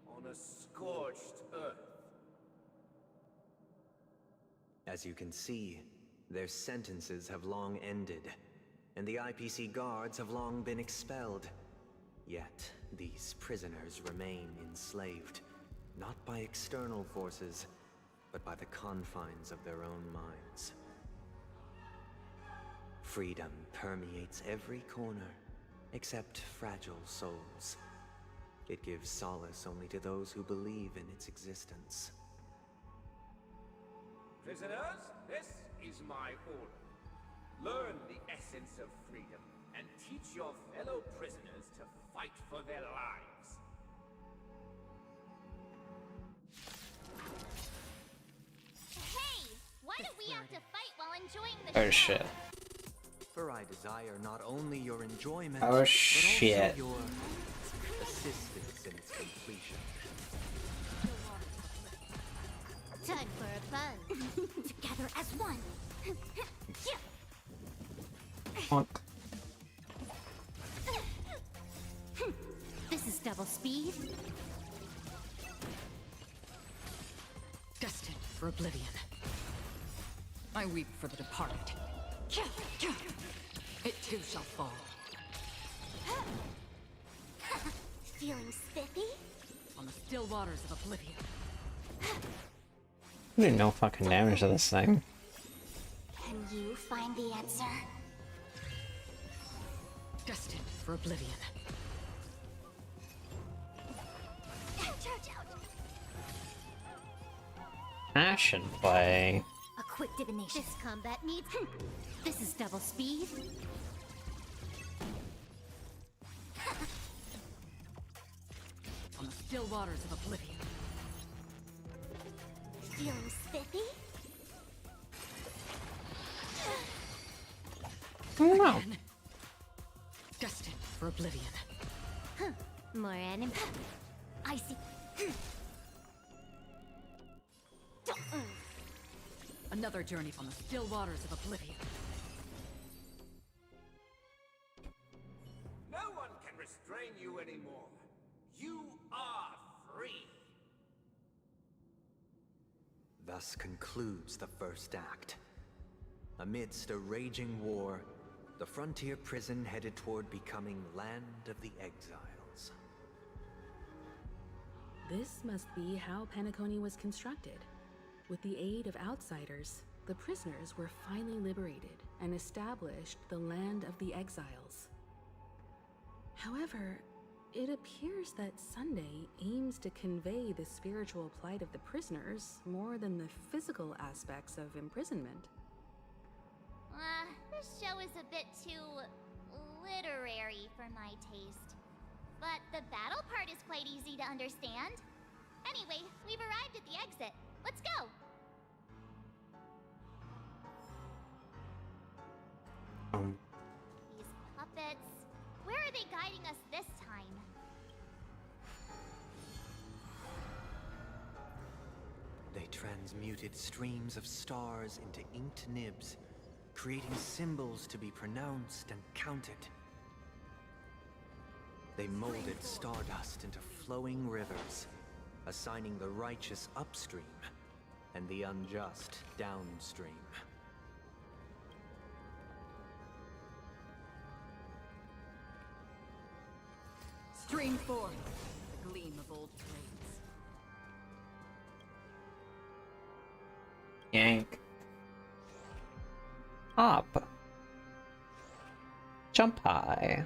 on a scorched earth. As you can see, their sentences have long ended, and the IPC guards have long been expelled. Yet, these prisoners remain enslaved, not by external forces, but by the confines of their own minds. Freedom permeates every corner, except fragile souls. It gives solace only to those who believe in its existence. Prisoners, this is my order. Learn the essence of freedom and teach your fellow prisoners to fight for their lives. Hey! Why do we have to fight while enjoying the Oh shit. For I desire not only your enjoyment, Oh but shit. also your assistance in its completion. Time for a buzz. Together as one. Honk. This is double speed. Destined for oblivion. I weep for the departed. It too shall fall. Feeling spiffy? On the still waters of oblivion. I didn't know fucking damage to this thing. Can you find the answer? Destined for oblivion. Charge out! Passion play. A quick divination. This combat needs... This is double speed. On the still waters of oblivion. Feeling spiffy? No. Destined for oblivion. More enemy. I see. Another journey on the still waters of oblivion. No one can restrain you anymore. You are free. Thus concludes the first act. Amidst a raging war, the frontier prison headed toward becoming Land of the Exiles. This must be how Penacony was constructed. With the aid of outsiders, the prisoners were finally liberated and established the Land of the Exiles. However, it appears that Sunday aims to convey the spiritual plight of the prisoners more than the physical aspects of imprisonment. This show is a bit too literary for my taste. But the battle part is quite easy to understand. Anyway, we've arrived at the exit. Let's go! These puppets... Where are they guiding us this time? They transmuted streams of stars into inked nibs, creating symbols to be pronounced and counted. They molded stardust into flowing rivers, assigning the righteous upstream and the unjust downstream. Stream forth, the gleam of old trades. Yank. Hop. Jump high.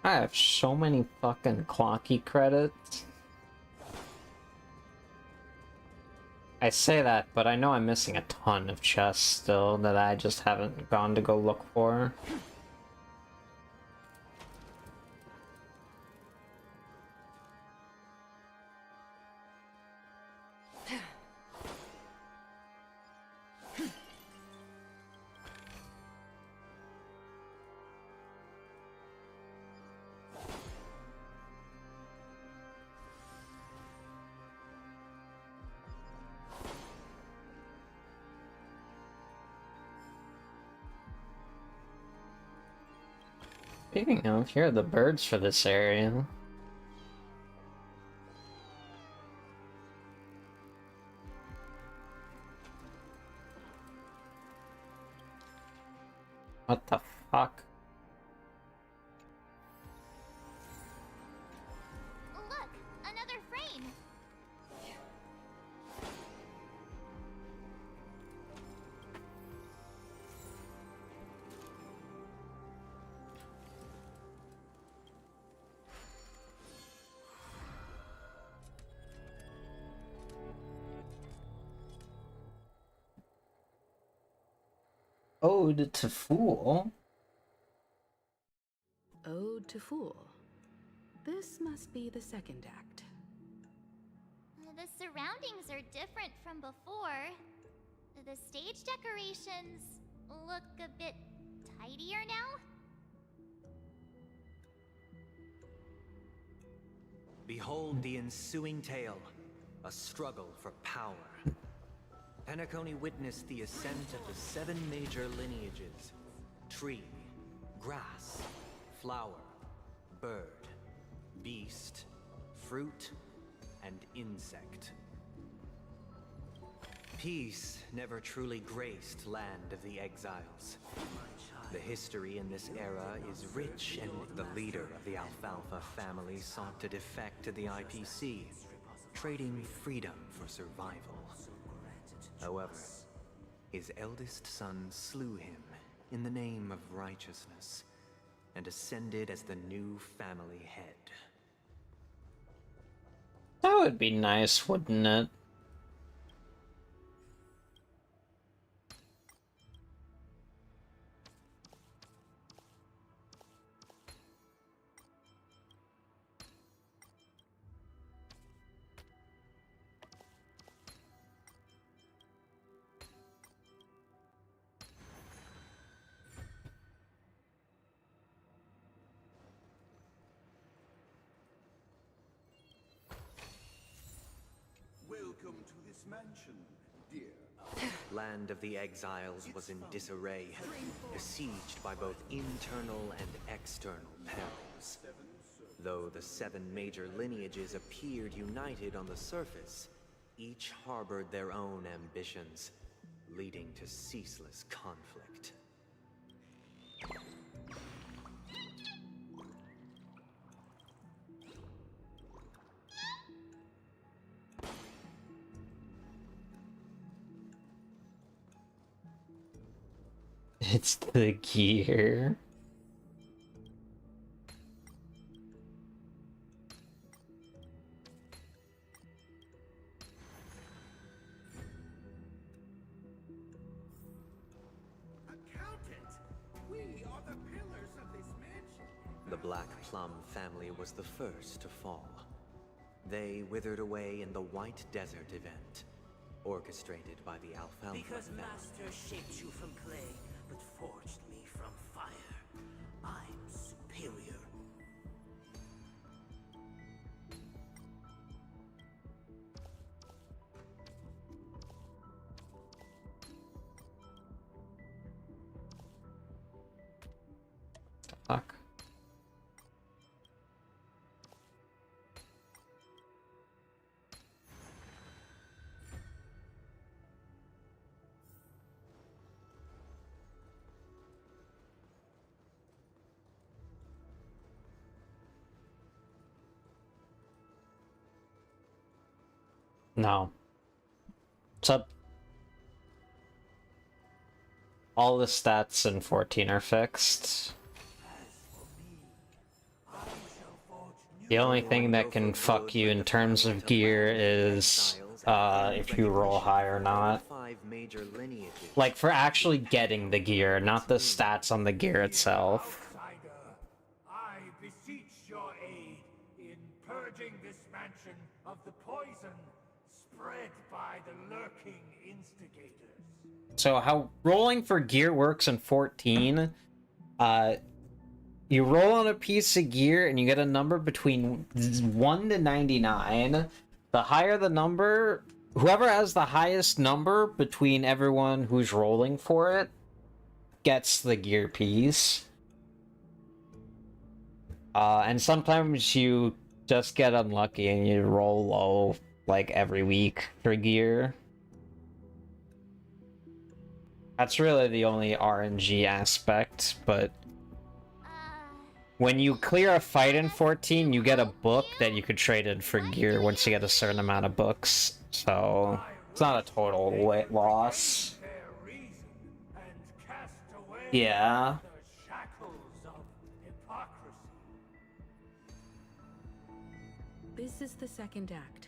I have so many fucking clocky credits. I say that, but I know I'm missing a ton of chests still that I just haven't gone to go look for. Speaking of, here are the birds for this area. What the fuck? Look! Another frame! Ode to Fool? Ode to Fool. This must be the second act. The surroundings are different from before. The stage decorations look a bit tidier now. Behold the ensuing tale, a struggle for power. Penacony witnessed the ascent of the 7 major lineages: tree, grass, flower, bird, beast, fruit, and insect. Peace never truly graced Land of the Exiles. The history in this era is rich, and the leader of the Alfalfa family sought to defect to the IPC, trading freedom for survival. However, his eldest son slew him in the name of righteousness, and ascended as the new family head. That would be nice, wouldn't it? Welcome to this mansion, dear. Land of the Exiles was in disarray, besieged by both internal and external perils. Though the 7 major lineages appeared united on the surface, each harbored their own ambitions, leading to ceaseless conflict. It's the gear. The Black Plum family was the first to fall. They withered away in the White Desert event, orchestrated by the Alfalfa Because family. Master shaped you from clay, but forged me from fire. I'm superior. Fuck. No. So all the stats in 14 are fixed. The only thing that can fuck you in terms of gear is if you roll high or not. 5 major lineages. Like for actually getting the gear, not the stats on the gear itself. I beseech your aid in purging this mansion of the poison spread by the lurking instigators. So how rolling for gear works in 14, you roll on a piece of gear and you get a number between 1 to 99. The higher the number, whoever has the highest number between everyone who's rolling for it gets the gear piece. And sometimes you just get unlucky and you roll low like every week for gear. That's really the only RNG aspect, but when you clear a fight in 14, you get a book that you could trade in for gear once you get a certain amount of books. So it's not a total loss. Yeah. This is the second act.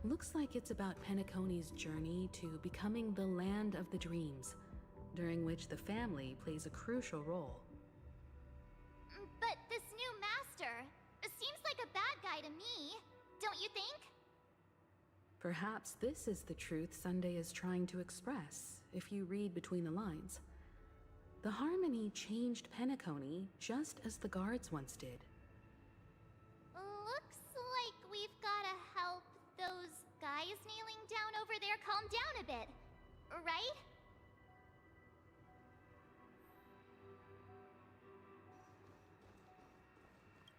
Looks like it's about Penacony's journey to becoming the Land of the Dreams, during which the family plays a crucial role. But this new master seems like a bad guy to me, don't you think? Perhaps this is the truth Sunday is trying to express, if you read between the lines. The Harmony changed Penacony just as the guards once did. Looks like we've gotta help those guys kneeling down over there calm down a bit, right?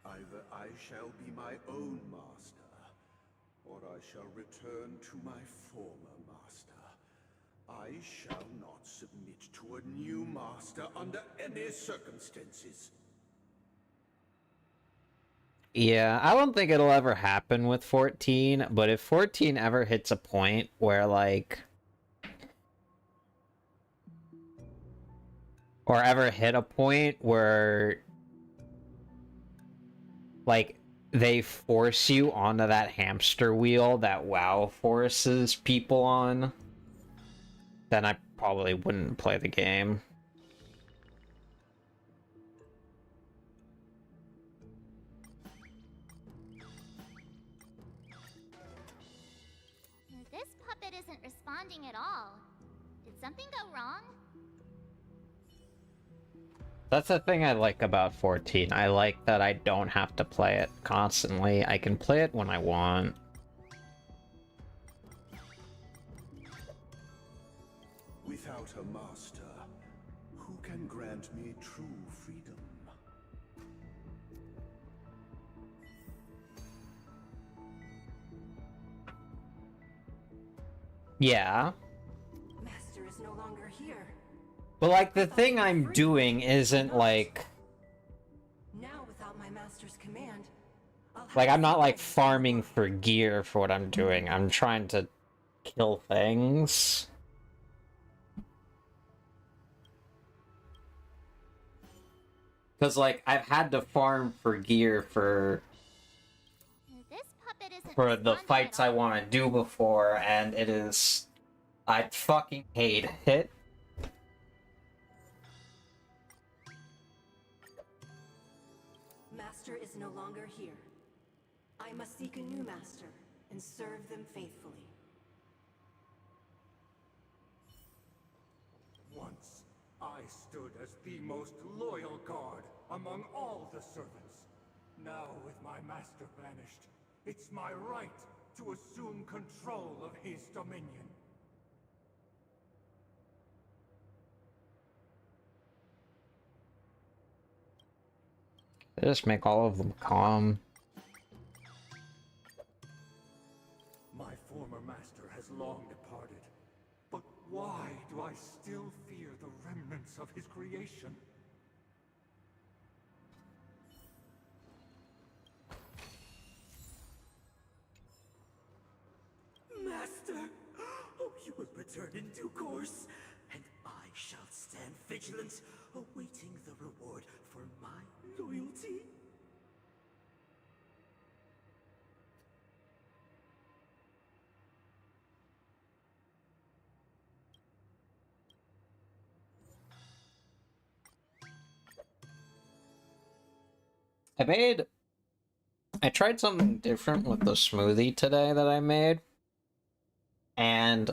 Either I shall be my own master, or I shall return to my former master. I shall not submit to a new master under any circumstances. Yeah, I don't think it'll ever happen with 14, but if 14 ever hits a point where, like... Or ever hit a point where... Like, they force you onto that hamster wheel that WoW forces people on, then I probably wouldn't play the game. This puppet isn't responding at all. Did something go wrong? That's the thing I like about 14. I like that I don't have to play it constantly. I can play it when I want. Without a master, who can grant me true freedom? Yeah. Master is no longer here. But, like, the thing I'm doing isn't, like... Now, without my master's command, Like, I'm not, like, farming for gear for what I'm doing. I'm trying to kill things. Because, like, I've had to farm for gear for the fights I want to do before, and it is... I fucking hate it. Master is no longer here. I must seek a new master and serve them faithfully. Once, I stood as the most loyal guard among all the servants. Now, with my master banished, it's my right to assume control of his dominion. Just make all of them calm. My former master has long departed, but why do I still fear the remnants of his creation? Master! Oh, you will return in due course, and I shall stand vigilant, awaiting the reward for my loyalty. I tried something different with the smoothie today that I made. And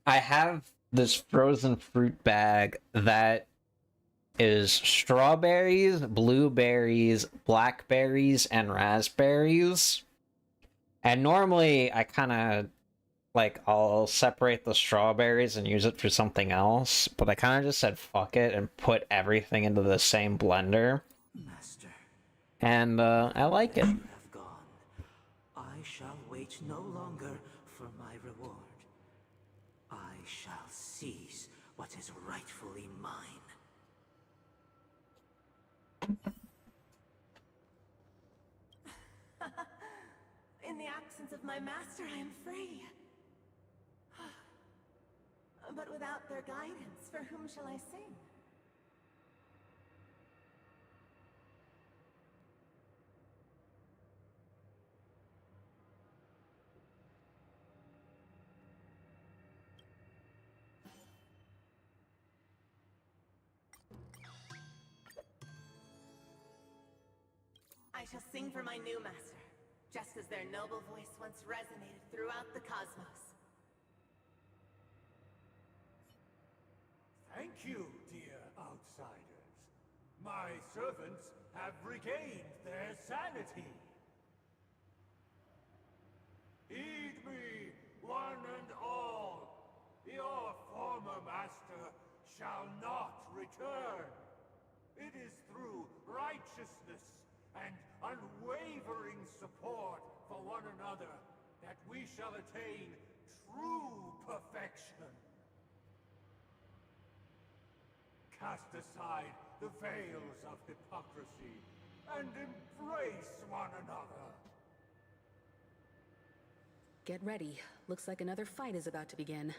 I have this frozen fruit bag that is strawberries, blueberries, blackberries, and raspberries. And normally I kind of, like, I'll separate the strawberries and use it for something else, but I kind of just said fuck it and put everything into the same blender. Master. And I like it. You have gone. I shall wait no longer for my reward. I shall seize what is rightfully mine. In the absence of my master, I am free. But without their guidance, for whom shall I sing? shall sing for my new master, just as their noble voice once resonated throughout the cosmos. Thank you, dear outsiders. My servants have regained their sanity. Heed me, one and all. Your former master shall not return. It is through righteousness and unwavering support for one another that we shall attain true perfection. Cast aside the veils of hypocrisy and embrace one another. Get ready. Looks like another fight is about to begin.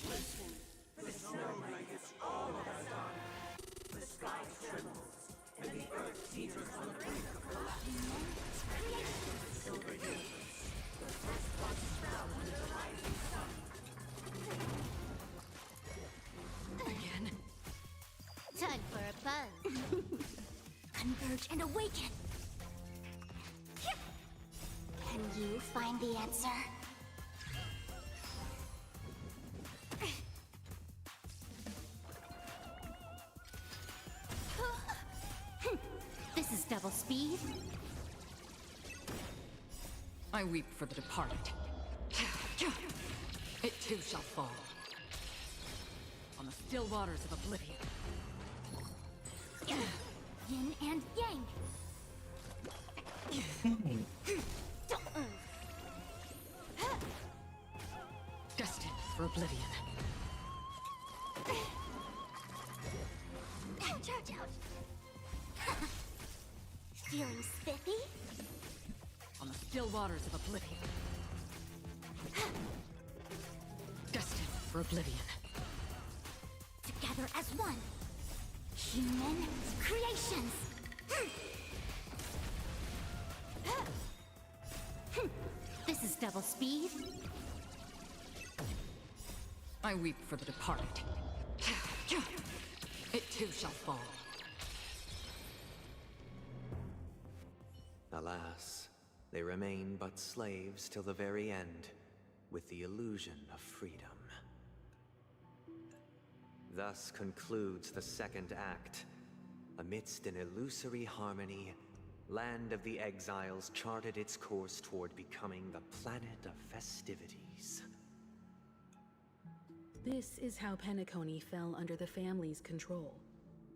Listen, the snow blankets all of us on. The sky trembles, and the earth teeters on the brink of collapse. The silver universe, the first one to sprout under the rising sun. Again? Time for a buzz. Converge and awaken! Can you find the answer? This is double speed. I weep for the departed. It too shall fall. On the still waters of oblivion. Yin and yang. Destined for oblivion. Ouch, ouch, ouch. Feeling spiffy? On the still waters of oblivion. Destined for oblivion. Together as one. Human creations. This is double speed. I weep for the departed. It too shall fall. Alas, they remain but slaves till the very end, with the illusion of freedom. Thus concludes the second act. Amidst an illusory harmony, Land of the Exiles charted its course toward becoming the planet of festivities. This is how Penacony fell under the family's control.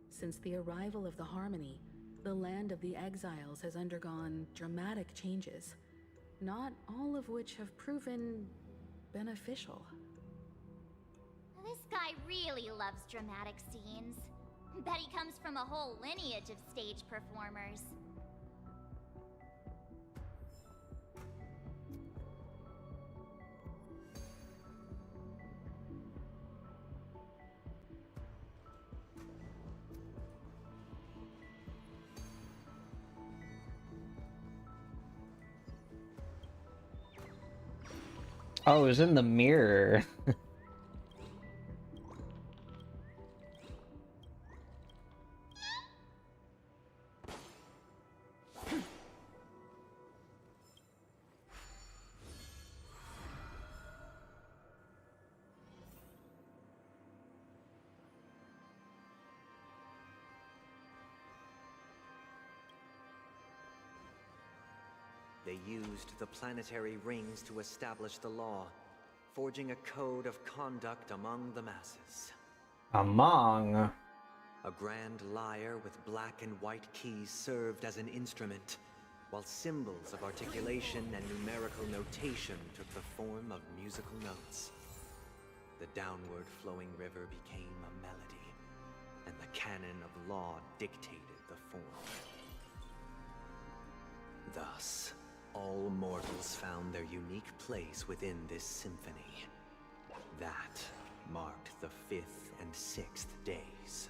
Since the arrival of the Harmony, the Land of the Exiles has undergone dramatic changes, not all of which have proven beneficial. This guy really loves dramatic scenes. Bet he comes from a whole lineage of stage performers. Oh, it was in the mirror. They used the planetary rings to establish the law, forging a code of conduct among the masses. Among? A grand lyre with black and white keys served as an instrument, while symbols of articulation and numerical notation took the form of musical notes. The downward flowing river became a melody, and the canon of law dictated the form. Thus, all mortals found their unique place within this symphony. That marked the 5th and 6th days.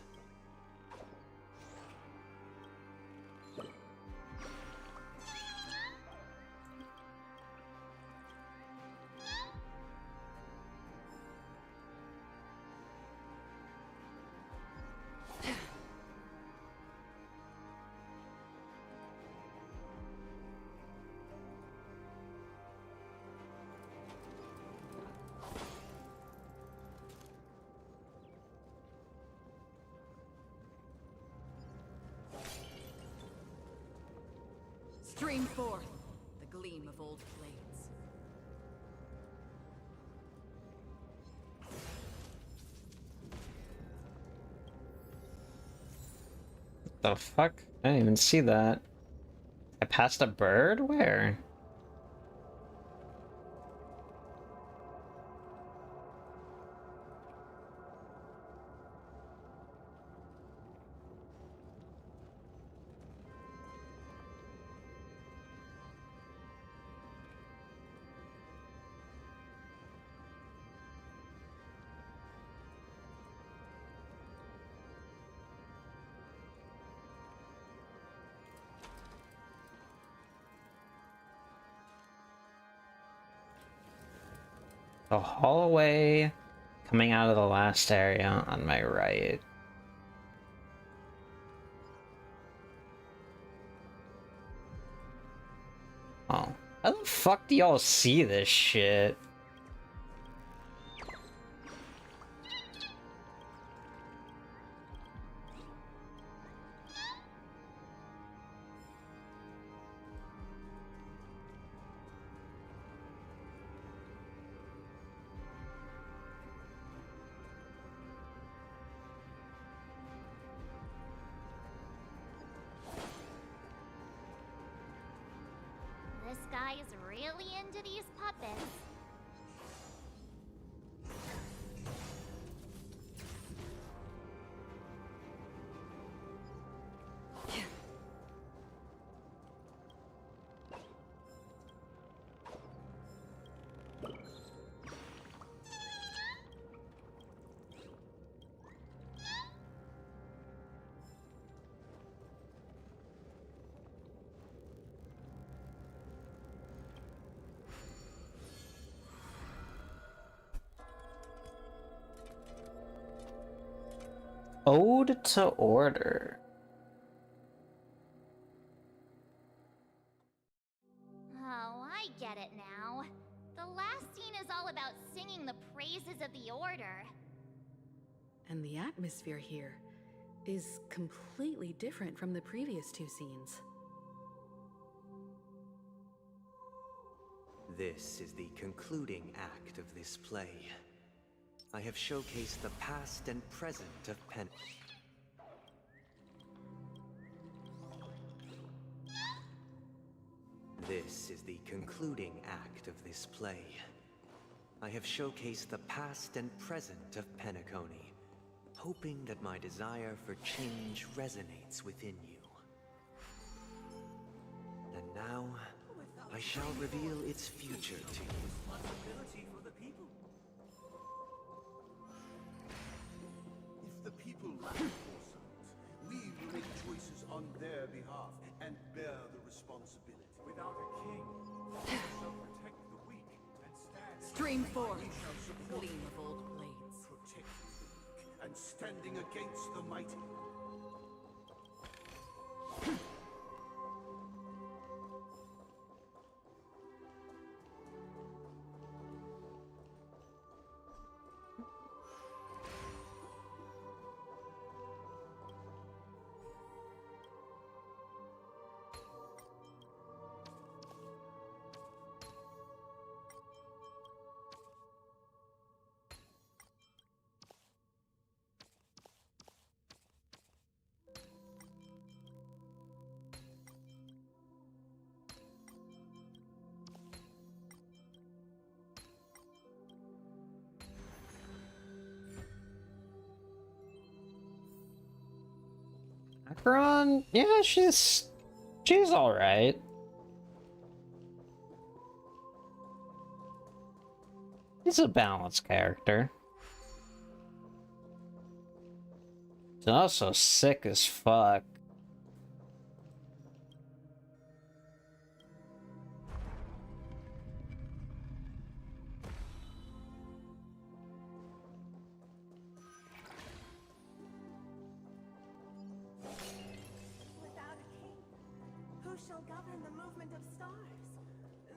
Stream forth the gleam of old blades. The fuck? I didn't even see that. I passed a bird? Where? The hallway coming out of the last area on my right. Oh. How the fuck do y'all see this shit? This guy is really into these puppets. Ode to Order. Oh, I get it now. The last scene is all about singing the praises of the Order. And the atmosphere here is completely different from the previous two scenes. This is the concluding act of this play. I have showcased the past and present of Pen. This is the concluding act of this play. I have showcased the past and present of Penacony, hoping that my desire for change resonates within you. And now, I shall reveal its future to you. Responsibility for the people. If the people lack foresight, we will make choices on their behalf and bear the responsibility. Without a king, we shall protect the weak and stand. Stream forth We shall the support gleam of old blades. protecting the weak and standing against the mighty. Akron, yeah, she's alright. He's a balanced character. He's also sick as fuck. Without a king, who shall govern the movement of stars?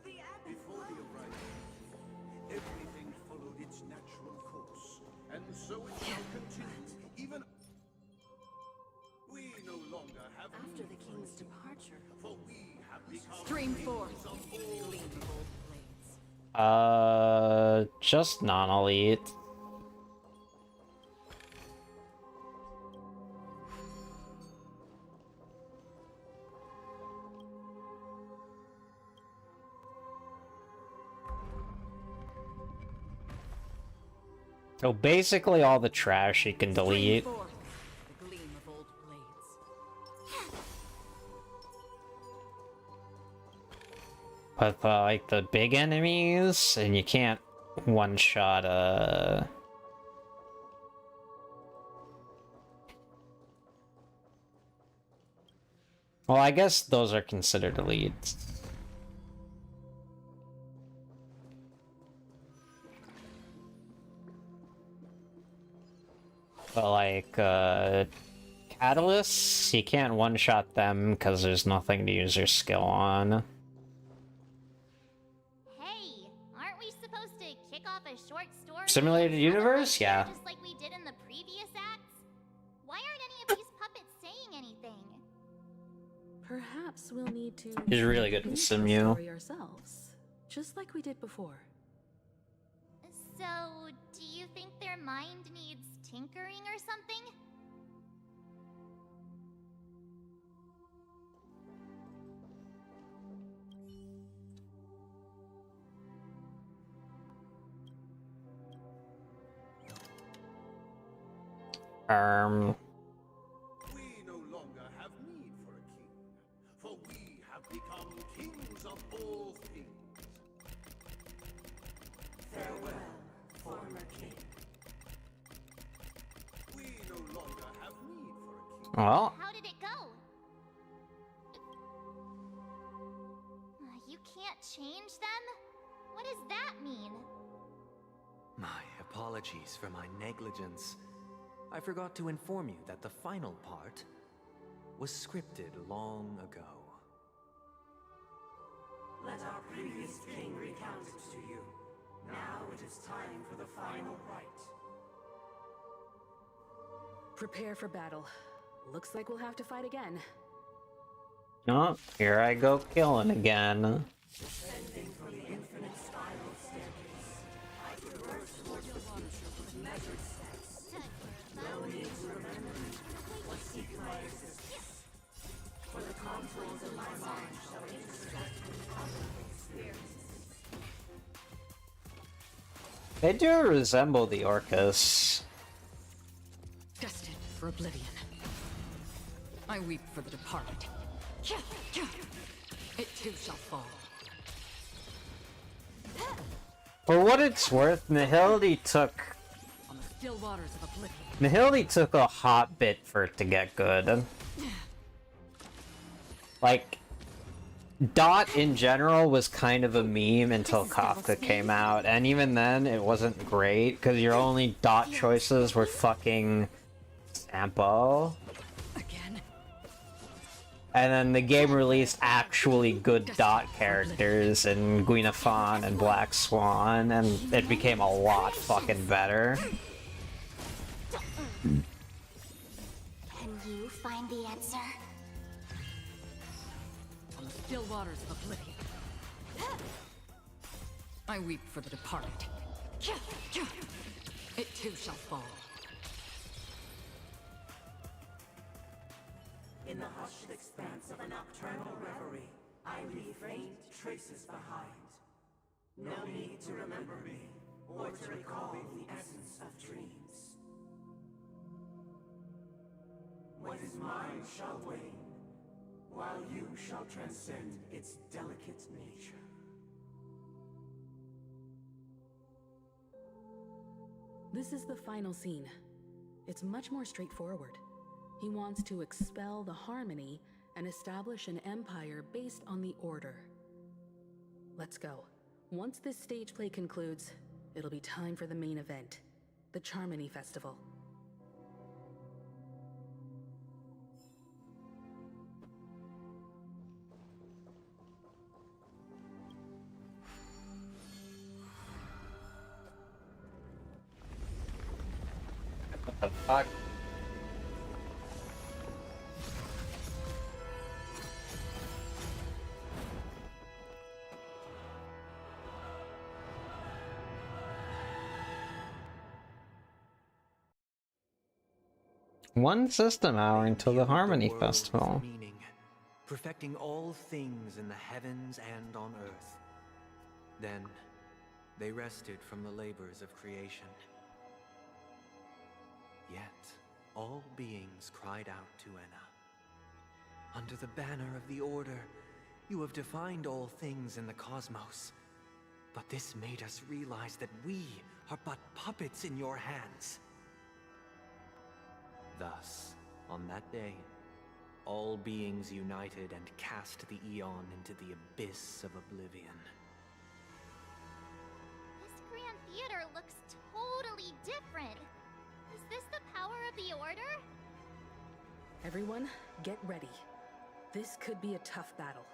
The ebb and Before the flow. arrival, everything followed its natural course, and so it shall continue, even... We no longer have After the need for king's it, departure, for we have Stream forth. Just non-elite. So basically all the trash you can delete. But like the big enemies, and you can't one-shot Well, I guess those are considered elites. But like, catalysts, you can't one-shot them because there's nothing to use your skill on. Hey, aren't we supposed to kick off a short story? Simulated universe? Yeah. Just like we did in the previous acts? Why aren't any of these puppets saying anything? Perhaps we'll need to. He's really good at Simu. Story ourselves, just like we did before. So, do you think their mind needs tinkering or something? We no longer have need for a king, for we have become kings of all things. Farewell, former king. We no longer have need for a king. Well. How did it go? You can't change them? What does that mean? My apologies for my negligence. I forgot to inform you that the final part was scripted long ago. Let our previous king recount it to you. Now it is time for the final rite. Prepare for battle. Looks like we'll have to fight again. Oh, here I go killing again. Descending from the infinite spiral staircase, I traverse towards the future with measured steps. No need to remember me or seek my existence. For the contours of my mind shall intersect with common experiences. They do resemble the Orcus. Destined for oblivion. I weep for the departed. It too shall fall. For what it's worth, Nihility took On the still waters of oblivion. Nihility took a hot bit for it to get good. Like, Dot in general was kind of a meme until Kafka came out, and even then it wasn't great because your only Dot choices were fucking Sampo. And then the game released actually good Dot characters in Guinefon and Black Swan, and it became a lot fucking better. Can you find the answer? On the still waters of oblivion. I weep for the departed. It too shall fall. In the hushed expanse of a nocturnal reverie, I leave faint traces behind. No need to remember me, or to recall the essence of dreams. What is mine shall wane, while you shall transcend its delicate nature. This is the final scene. It's much more straightforward. He wants to expel the Harmony and establish an empire based on the Order. Let's go. Once this stage play concludes, it'll be time for the main event, the Charmony Festival. What the fuck? One system hour until the Harmony world Festival. with meaning, perfecting all things in the heavens and on earth. Then, they rested from the labors of creation. Yet, all beings cried out to Enna. Under the banner of the Order, you have defined all things in the cosmos. But this made us realize that we are but puppets in your hands. Thus, on that day, all beings united and cast the Eon into the abyss of oblivion. This Grand Theater looks totally different. Is this the power of the Order? Everyone, get ready. This could be a tough battle.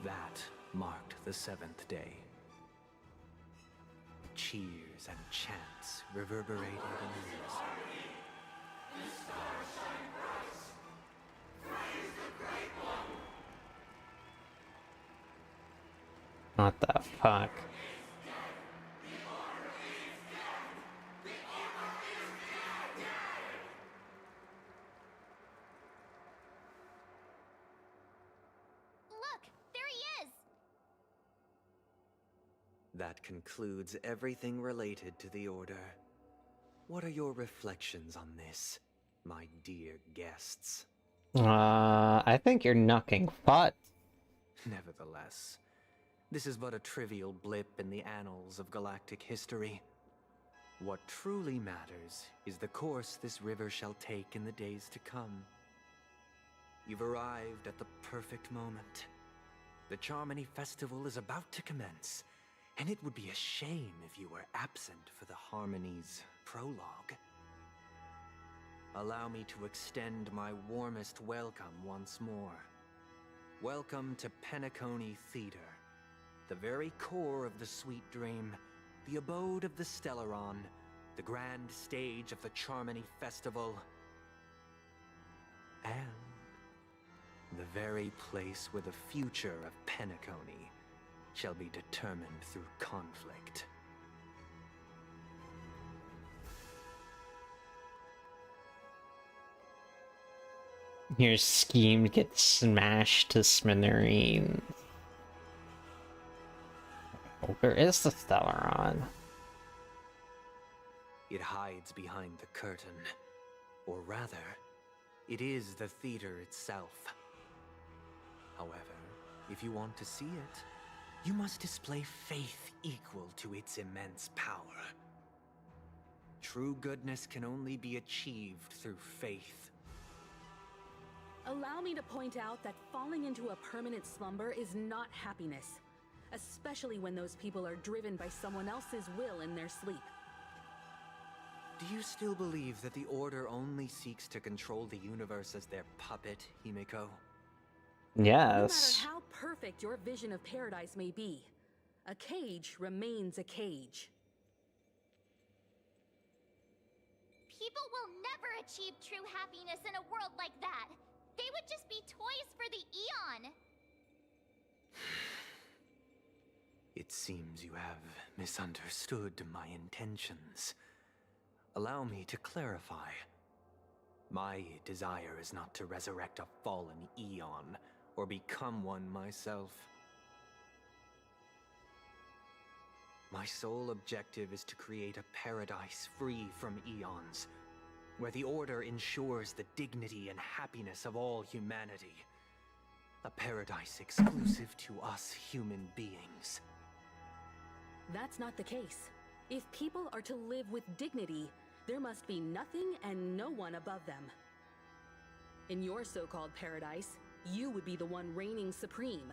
That marked the 7th day. Cheers and chants reverberated in the music. What the fuck? Look, there he is! That concludes everything related to the Order. What are your reflections on this, my dear guests? I think you're knucking butt. Nevertheless, this is but a trivial blip in the annals of galactic history. What truly matters is the course this river shall take in the days to come. You've arrived at the perfect moment. The Charmony Festival is about to commence, and it would be a shame if you were absent for the Harmony's prologue. Allow me to extend my warmest welcome once more. Welcome to Penacony Theater, the very core of the Sweet Dream, the abode of the Stellaron, the grand stage of the Charmony Festival, and the very place where the future of Penacony shall be determined through conflict. Your scheme gets smashed to smithereens. Where is the Stellaron? It hides behind the curtain. Or rather, it is the theater itself. However, if you want to see it, you must display faith equal to its immense power. True goodness can only be achieved through faith. Allow me to point out that falling into a permanent slumber is not happiness, especially when those people are driven by someone else's will in their sleep. Do you still believe that the Order only seeks to control the universe as their puppet, Himiko? Yes. No matter how perfect your vision of paradise may be, a cage remains a cage. People will never achieve true happiness in a world like that. They would just be toys for the Eon. It seems you have misunderstood my intentions. Allow me to clarify. My desire is not to resurrect a fallen Eon, or become one myself. My sole objective is to create a paradise free from Eons, where the Order ensures the dignity and happiness of all humanity. A paradise exclusive to us human beings. That's not the case. If people are to live with dignity, there must be nothing and no one above them. In your so-called paradise, you would be the one reigning supreme.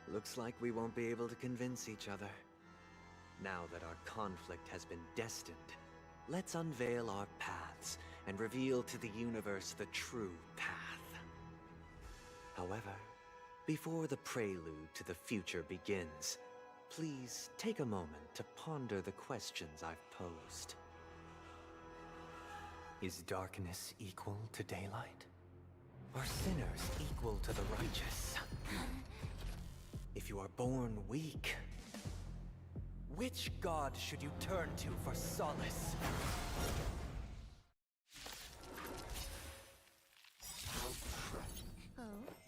Looks like we won't be able to convince each other. Now that our conflict has been destined, let's unveil our paths and reveal to the universe the true path. However, before the prelude to the future begins, please take a moment to ponder the questions I've posed. Is darkness equal to daylight? Are sinners equal to the righteous? If you are born weak, which god should you turn to for solace?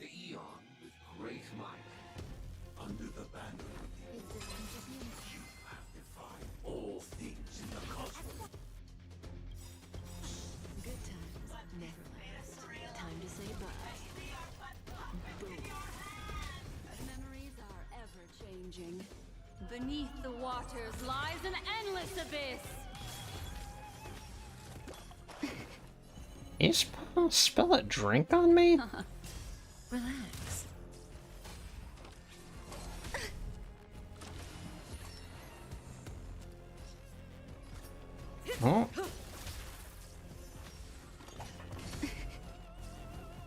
The Eon with great might. Under the banner of the you have defied all things in the cosmos. Good times never last. Time to say bye. Boom. Memories are ever changing. Beneath the waters lies an endless abyss. You spill a drink on me? Relax. Oh.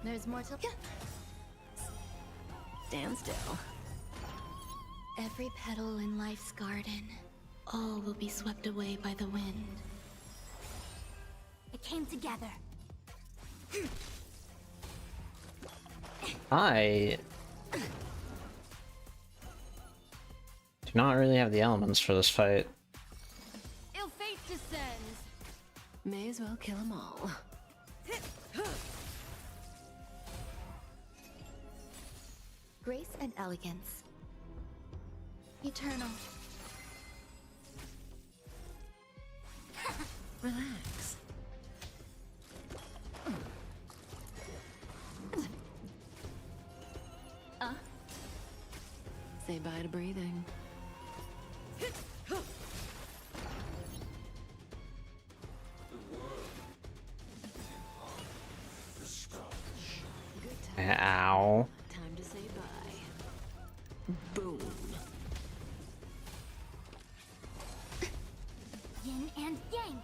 There's more to... Stand still. Every petal in life's garden, all will be swept away by the wind. It came together. I do not really have the elements for this fight. Ill fate descends. May as well kill them all. Grace and elegance. Eternal. Relax. Say bye to breathing. Ow. Time to say bye. Boom. Yin and yang.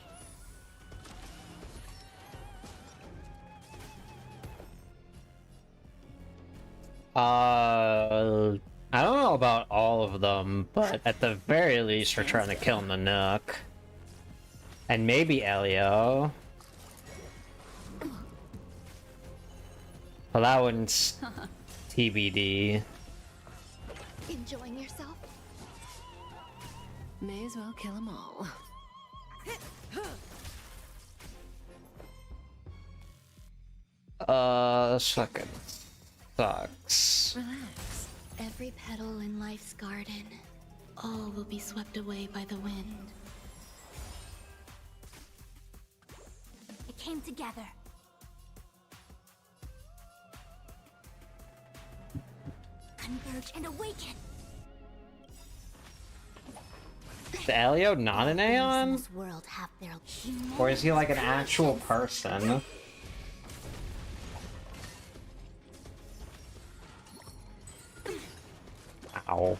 I don't know about all of them, but at the very least, we're trying to kill Nanook. And maybe Elio. Well, that one's TBD. Enjoying yourself? May as well kill them all. This fucking sucks. Relax. Every petal in life's garden, all will be swept away by the wind. It came together. Converge and awaken. Is Elio not an Aeon? This world have their Or is he like an actual person? Ow.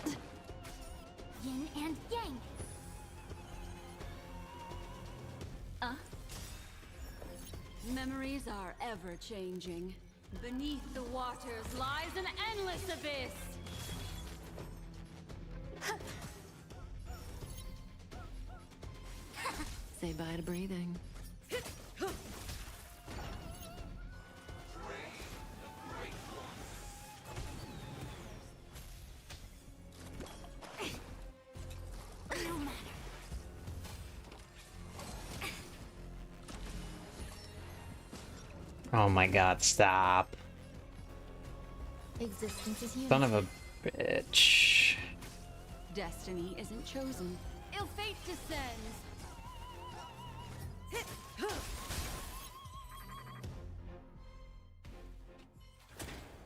yin and yang. Memories are ever changing. Beneath the waters lies an endless abyss. Say bye to breathing. No matter. Oh my god, stop. Existence is Son of a bitch. Destiny isn't chosen. Ill fate descends.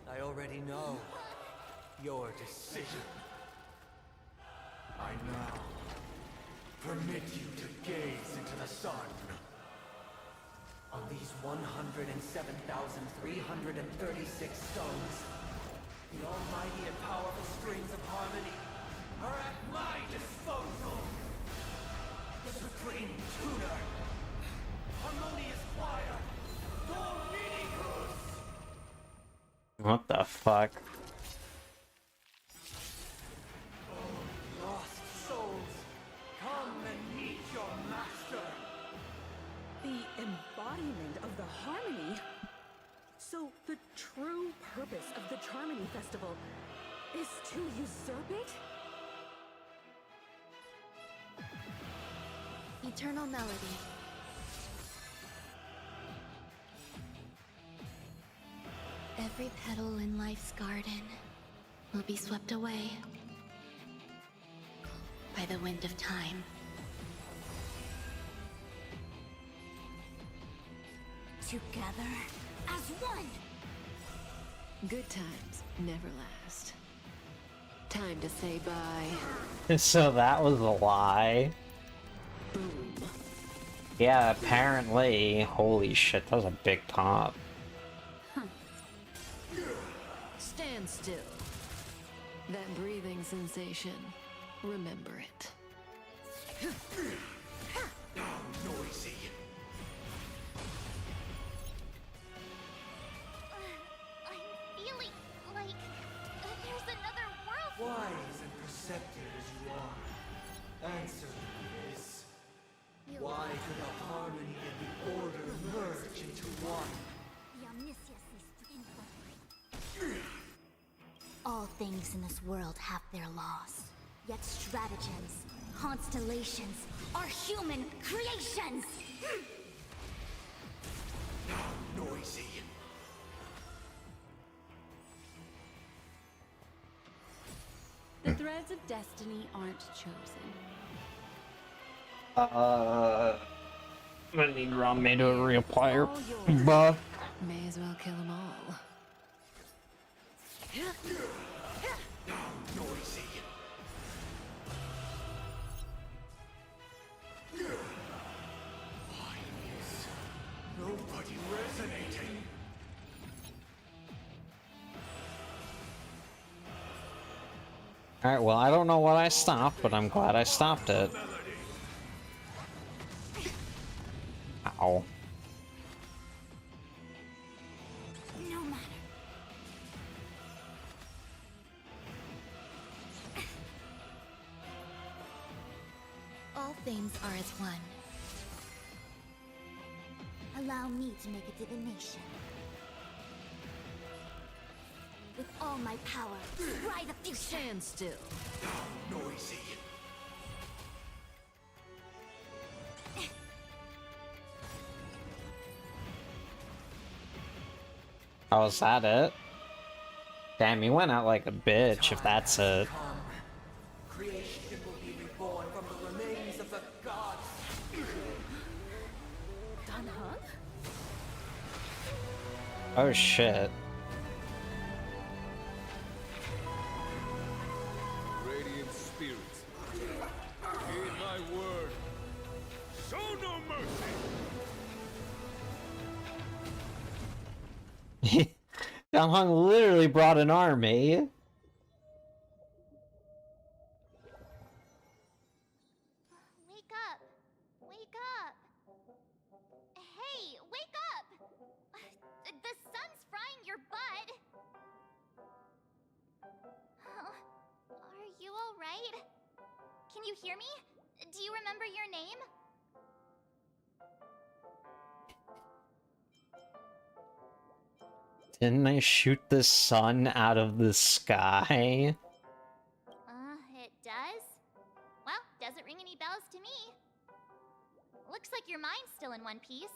I already know your decision. I now permit you to gaze into the sun. On these 107,336 stones, the almighty and powerful strings of harmony are at my disposal! What the fuck? Lost souls, come and meet your master. The embodiment of the harmony. So the true purpose of the Charmony Festival is to usurp it? Eternal melody. Every petal in life's garden will be swept away by the wind of time. Together as one! Good times never last. Time to say bye. So that was a lie. Boom. Yeah, apparently. Holy shit, that was a big pop. Stand still. That breathing sensation. Remember it. Noisy. I'm feeling like there's another world. Wise and perceptive as you are, answer me this. Why could the harmony and the order merge into one? All things in this world have their laws. Yet stratagems, constellations are human creations! Noisy. The threads of destiny aren't chosen. I'm gonna need Rame to a real player. But May as well kill them all. Noisy. Why is nobody resonating? alright, well, I don't know what I stopped, but I'm glad I stopped it. Ow. No matter. All things are as one. Allow me to make a divination. With all my power, try the future. Stand still. Noisy. Oh, is that it? Damn, you went out like a bitch, if that's it. Creation will be reborn from the remains of the gods. Oh shit. Radiant spirits, heed my word. Show no mercy. Donghong literally brought an army. Wake up! Wake up! Hey, wake up! The sun's frying your butt! Are you alright? Can you hear me? Do you remember your name? Didn't I shoot the sun out of the sky? It does? Well, doesn't ring any bells to me. Looks like your mind's still in one piece.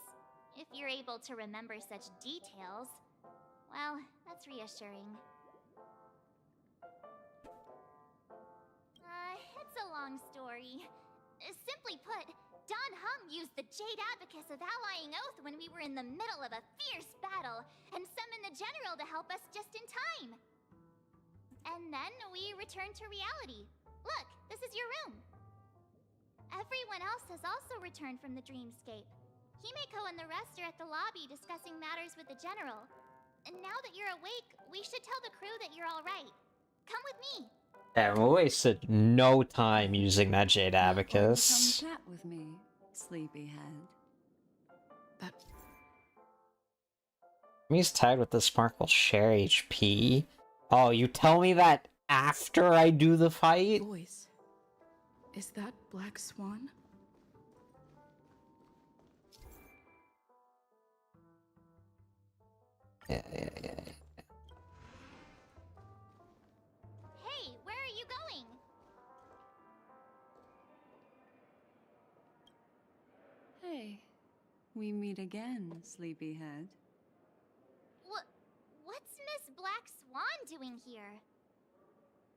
If you're able to remember such details. Well, that's reassuring. It's a long story. Simply put, Don Hung used the Jade Abacus of Allying Oath when we were in the middle of a fierce battle, and summoned the General to help us just in time. And then we returned to reality. Look, this is your room. Everyone else has also returned from the dreamscape. Himeko and the rest are at the lobby discussing matters with the General. And now that you're awake, we should tell the crew that you're alright. Come with me. Damn, we wasted no time using that Jade Abacus. Come chat with me, sleepyhead. I He's tagged with the Sparkle share HP. Oh, you tell me that after I do the fight? Voice. Is that Black Swan? Yeah. Hey, where are you going? Hey, we meet again, sleepyhead. What's Miss Black Swan doing here?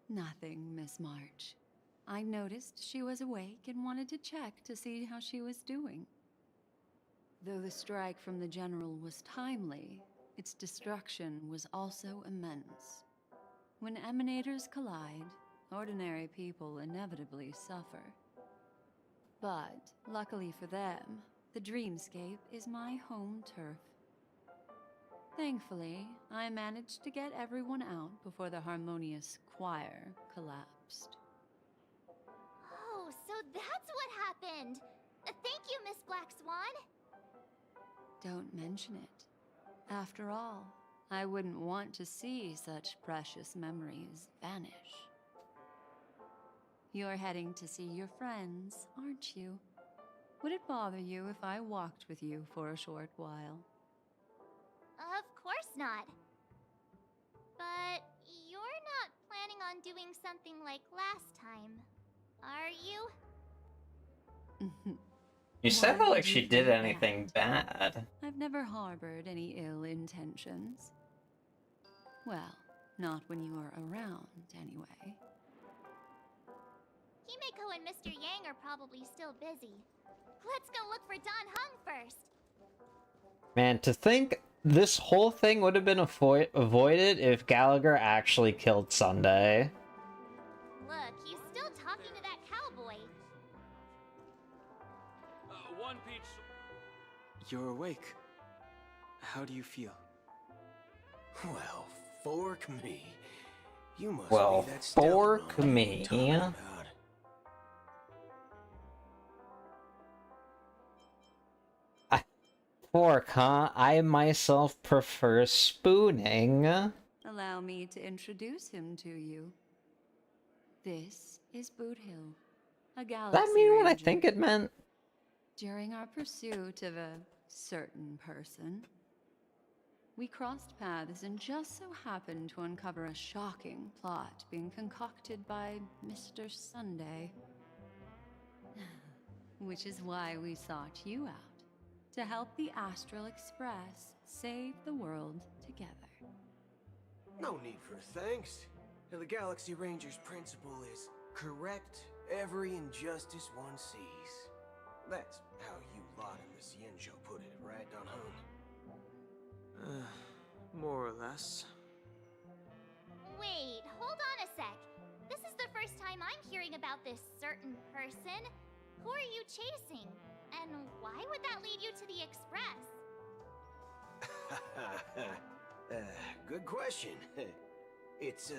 Nothing, Miss March. I noticed she was awake and wanted to check to see how she was doing. Though the strike from the General was timely, its destruction was also immense. When emanators collide, ordinary people inevitably suffer. But, luckily for them, the dreamscape is my home turf. Thankfully, I managed to get everyone out before the harmonious choir collapsed. Oh, so that's what happened! Thank you, Miss Black Swan! Don't mention it. After all, I wouldn't want to see such precious memories vanish. You're heading to see your friends, aren't you? Would it bother you if I walked with you for a short while? Of course not. But you're not planning on doing something like last time, are you? You said that like she did think anything bad. I've never harbored any ill intentions. Well, not when you were around, anyway. Himeko and Mr. Yang are probably still busy. Let's go look for Don Hung first. Man, to think this whole thing would have been avoided if Gallagher actually killed Sunday. Look, he's still talking to that cowboy. One peach. You're awake. How do you feel? Well, fork me. You must Well, be that fork me. Fork, huh? I myself prefer spooning. Allow me to introduce him to you. This is Boot Hill, a galaxy Does that mean what I ranger. think it meant? During our pursuit of a certain person, we crossed paths and just so happened to uncover a shocking plot being concocted by Mr. Sunday. Which is why we sought you out, to help the Astral Express save the world together. No need for thanks. The Galaxy Ranger's principle is correct every injustice one sees. That's how you lot in the Cienjo put it, right, Don Hung? More or less. Wait, hold on a sec. This is the first time I'm hearing about this certain person. Who are you chasing? And why would that lead you to the Express? Good question. It's, who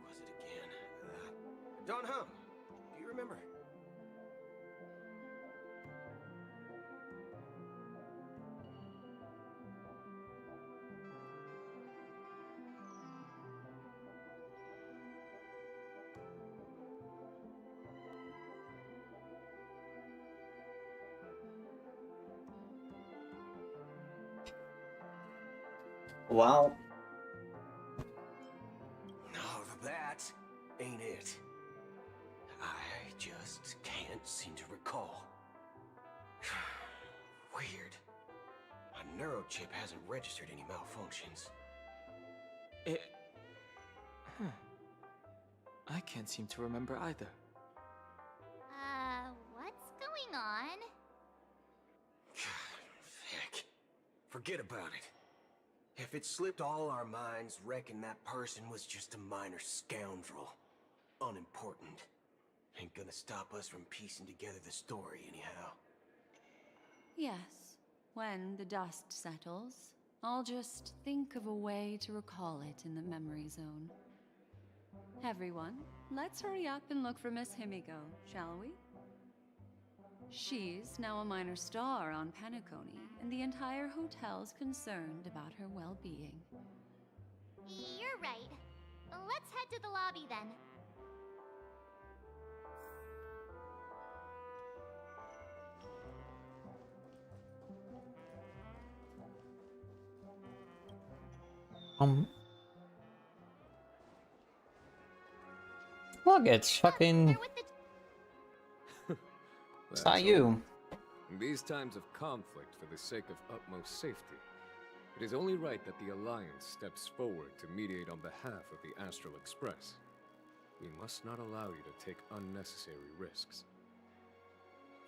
was it again? Don Hung. Do you remember? Well, No, that ain't it. I just can't seem to recall. Weird. My neurochip hasn't registered any malfunctions. I can't seem to remember either. What's going on? Heck. Forget about it. If it slipped all our minds, reckon that person was just a minor scoundrel. Unimportant. Ain't gonna stop us from piecing together the story anyhow. Yes, when the dust settles, I'll just think of a way to recall it in the memory zone. Everyone, let's hurry up and look for Miss Himiko, shall we? She's now a minor star on Penacony, and the entire hotel's concerned about her well-being. You're right. Let's head to the lobby then. Look, it's fucking... It's not you. In these times of conflict for the sake of utmost safety, it is only right that the Alliance steps forward to mediate on behalf of the Astral Express. We must not allow you to take unnecessary risks.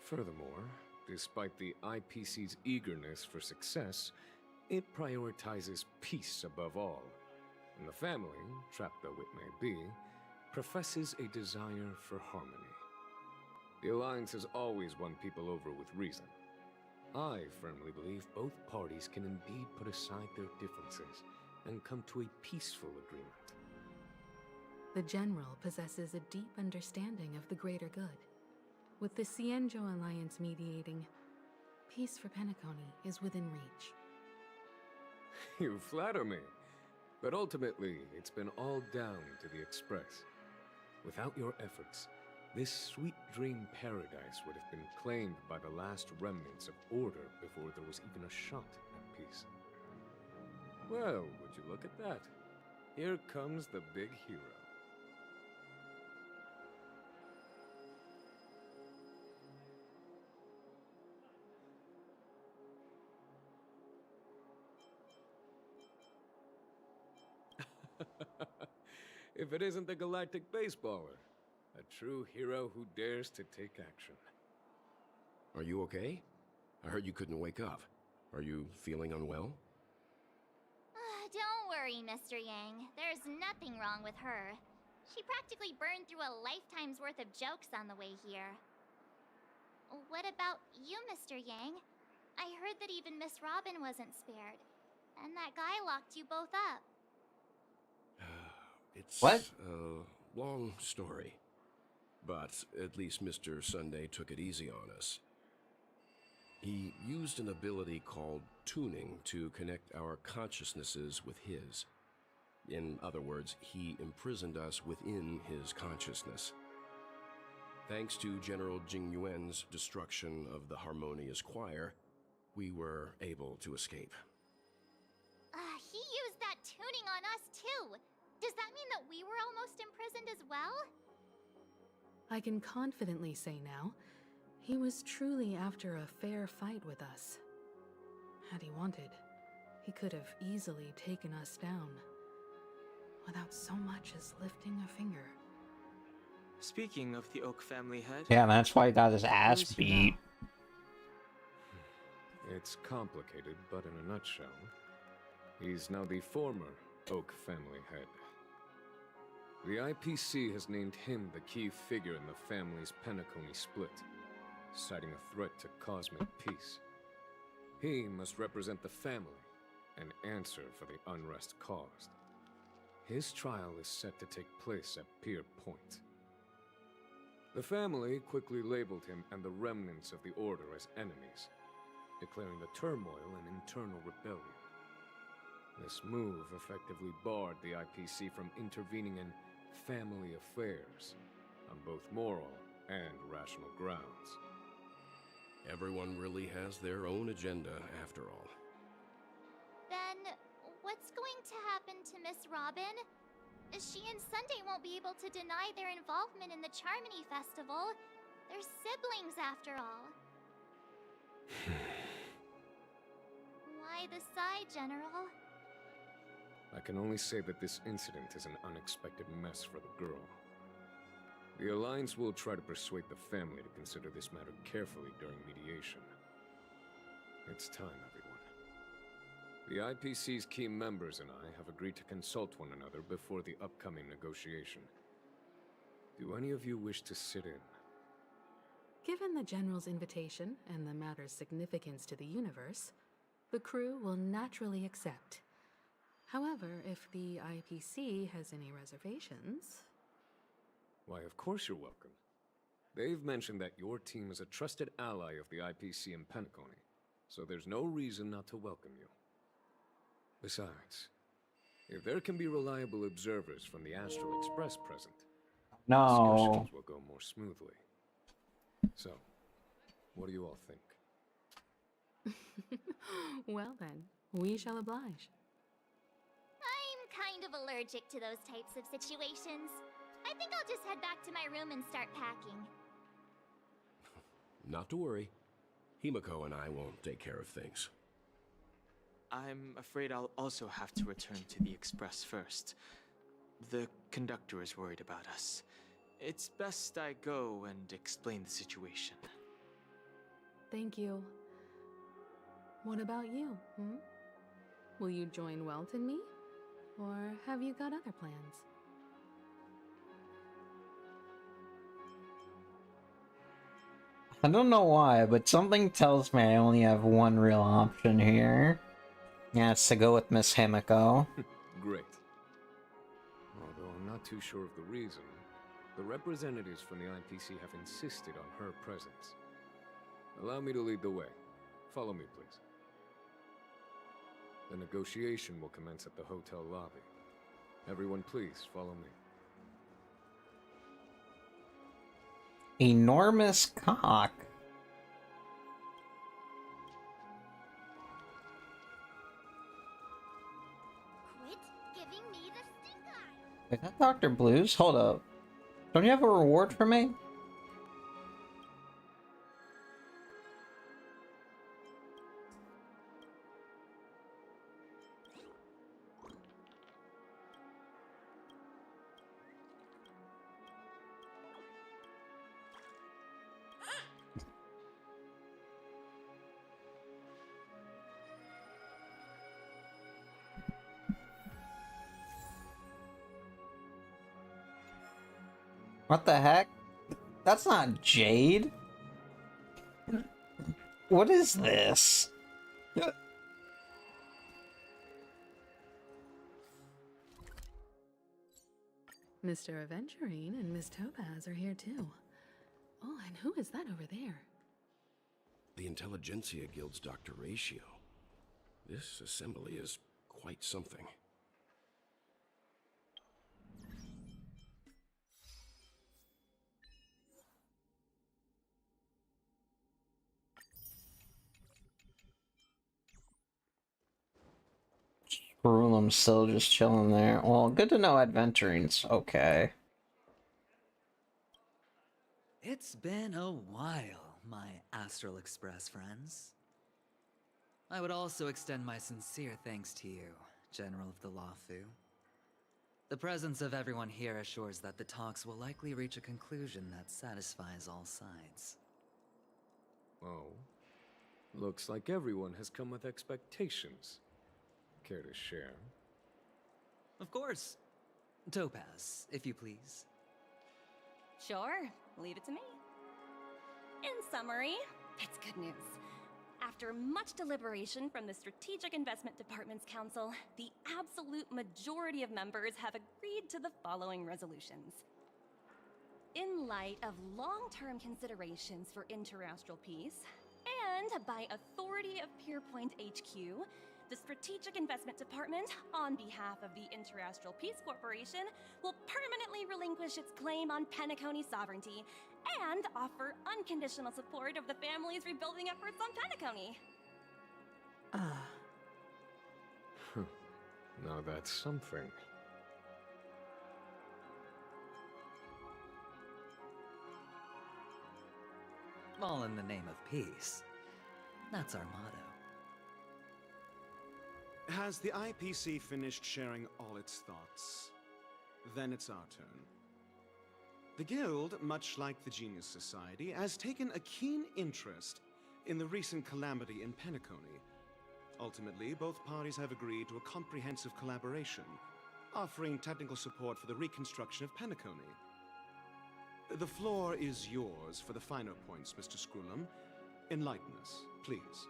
Furthermore, despite the IPC's eagerness for success, it prioritizes peace above all. And the family, trapped though it may be, professes a desire for harmony. The Alliance has always won people over with reason. I firmly believe both parties can indeed put aside their differences and come to a peaceful agreement. The General possesses a deep understanding of the greater good. With the Cienjo Alliance mediating, peace for Penacony is within reach. You flatter me. But ultimately, it's been all down to the Express. Without your efforts, this sweet dream paradise would have been claimed by the last remnants of order before there was even a shot at peace. Well, would you look at that? Here comes the big hero. If it isn't the galactic baseballer, a true hero who dares to take action. Are you okay? I heard you couldn't wake up. Are you feeling unwell? Don't worry, Mr. Yang. There's nothing wrong with her. She practically burned through a lifetime's worth of jokes on the way here. What about you, Mr. Yang? I heard that even Miss Robin wasn't spared. And that guy locked you both up. It's what? A long story. But at least Mr. Sunday took it easy on us. He used an ability called tuning to connect our consciousnesses with his. In other words, he imprisoned us within his consciousness. Thanks to General Jing Yuan's destruction of the Harmonious Choir, we were able to escape. He used that tuning on us too. Does that mean that we were almost imprisoned as well? I can confidently say now, he was truly after a fair fight with us. Had he wanted, he could have easily taken us down, without so much as lifting a finger. Speaking of the Oak family head... Yeah, that's why he got his ass beat. It's complicated, but in a nutshell, he's now the former Oak family head. The IPC has named him the key figure in the family's Penacony split, citing a threat to cosmic peace. He must represent the family and answer for the unrest caused. His trial is set to take place at Pier Point. The family quickly labeled him and the remnants of the Order as enemies, declaring the turmoil an internal rebellion. This move effectively barred the IPC from intervening in family affairs on both moral and rational grounds. Everyone really has their own agenda, after all. Then, what's going to happen to Miss Robin? She and Sunday won't be able to deny their involvement in the Charmony Festival. They're siblings, after all. Why the sigh, General? I can only say that this incident is an unexpected mess for the girl. The Alliance will try to persuade the family to consider this matter carefully during mediation. It's time, everyone. The IPC's key members and I have agreed to consult one another before the upcoming negotiation. Do any of you wish to sit in? Given the General's invitation and the matter's significance to the universe, the crew will naturally accept. However, if the IPC has any reservations... Why, of course you're welcome. They've mentioned that your team is a trusted ally of the IPC in Penacony, so there's no reason not to welcome you. Besides, if there can be reliable observers from the Astral Express present, No. discussions will go more smoothly. So, what do you all think? Well then, we shall oblige. I'm kind of allergic to those types of situations. I think I'll just head back to my room and start packing. Not to worry. Himiko and I will take care of things. I'm afraid I'll also have to return to the Express first. The conductor is worried about us. It's best I go and explain the situation. Thank you. What about you, Will you join Welt and me? Or have you got other plans? I don't know why, but something tells me I only have one real option here. Yeah, it's to go with Miss Himiko. Great. Although I'm not too sure of the reason, the representatives from the IPC have insisted on her presence. Allow me to lead the way. Follow me, please. The negotiation will commence at the hotel lobby. Everyone, please follow me. Enormous cock. Quit giving me the stink eye. Is that Dr. Blues? Hold up. Don't you have a reward for me? What the heck? That's not jade. What is this? Mr. Aventurine and Miss Topaz are here too. Oh, and who is that over there? The Intelligentsia Guild's Dr. Ratio. This assembly is quite something. Screwlum's still just chilling there. Well, good to know Adventurine's okay. It's been a while, my Astral Express friends. I would also extend my sincere thanks to you, General of the Lawfu. The presence of everyone here assures that the talks will likely reach a conclusion that satisfies all sides. Oh. Looks like everyone has come with expectations. Care to share? Of course. Topaz, if you please. Sure, leave it to me. In summary, it's good news. After much deliberation from the Strategic Investment Department's Council, the absolute majority of members have agreed to the following resolutions. In light of long-term considerations for interastral peace, and by authority of Pierpoint HQ, the Strategic Investment Department, on behalf of the Interastral Peace Corporation, will permanently relinquish its claim on Penacony sovereignty and offer unconditional support of the family's rebuilding efforts on Penacony. Now that's something. All in the name of peace. That's our motto. Has the IPC finished sharing all its thoughts? Then it's our turn. The Guild, much like the Genius Society, has taken a keen interest in the recent calamity in Penacony. Ultimately, both parties have agreed to a comprehensive collaboration, offering technical support for the reconstruction of Penacony. The floor is yours for the finer points, Mr. Screwlum. Enlighten us, please.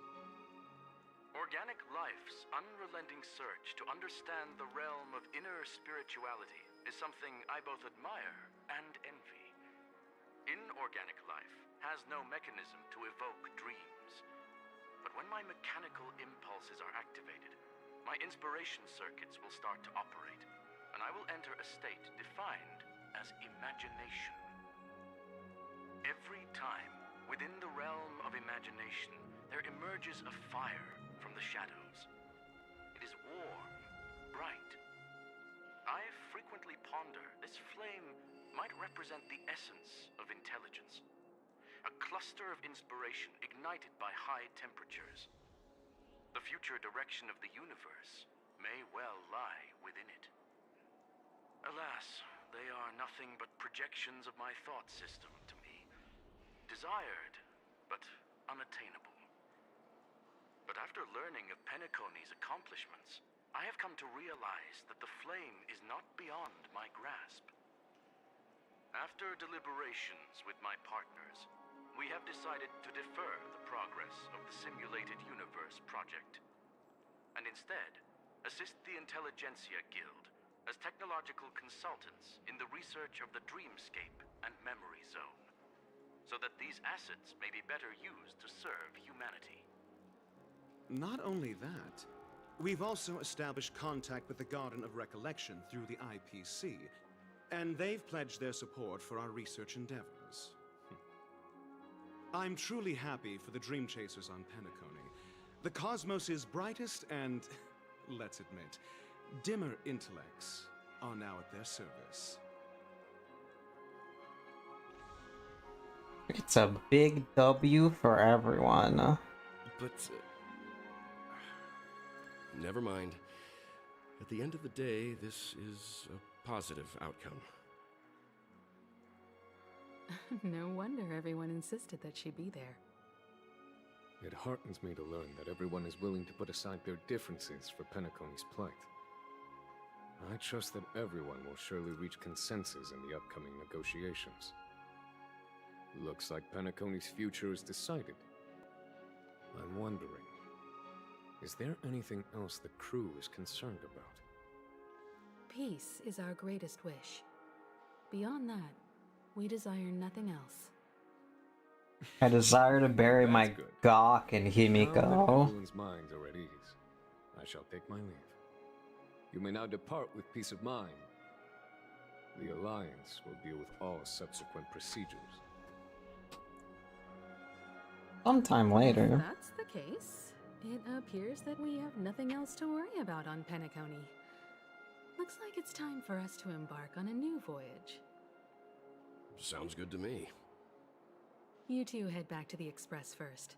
Organic life's unrelenting search to understand the realm of inner spirituality is something I both admire and envy. Inorganic life has no mechanism to evoke dreams. But when my mechanical impulses are activated, my inspiration circuits will start to operate, and I will enter a state defined as imagination. Every time, within the realm of imagination, there emerges a fire from the shadows. It is warm, bright. I frequently ponder this flame might represent the essence of intelligence. A cluster of inspiration ignited by high temperatures. The future direction of the universe may well lie within it. Alas, they are nothing but projections of my thought system to me. Desired, but unattainable. But after learning of Penacony's accomplishments, I have come to realize that the flame is not beyond my grasp. After deliberations with my partners, we have decided to defer the progress of the Simulated Universe project, and instead assist the Intelligentsia Guild as technological consultants in the research of the Dreamscape and Memory Zone, so that these assets may be better used to serve humanity. Not only that, we've also established contact with the Garden of Recollection through the IPC, and they've pledged their support for our research endeavors. I'm truly happy for the Dream Chasers on Penacony. The cosmos' brightest and, let's admit, dimmer intellects are now at their service. It's a big W for everyone. But, never mind. At the end of the day, this is a positive outcome. No wonder everyone insisted that she be there. It heartens me to learn that everyone is willing to put aside their differences for Penacony's plight. I trust that everyone will surely reach consensus in the upcoming negotiations. Looks like Penacony's future is decided. I'm wondering, is there anything else the crew is concerned about? Peace is our greatest wish. Beyond that, we desire nothing else. I desire to bury my good. Gawk and Now that Himiko. everyone's minds are at ease, I shall take my leave. You may now depart with peace of mind. The Alliance will deal with all subsequent procedures. Sometime If later. that's the case, it appears that we have nothing else to worry about on Penacony. Looks like it's time for us to embark on a new voyage. Sounds good to me. You two head back to the Express first.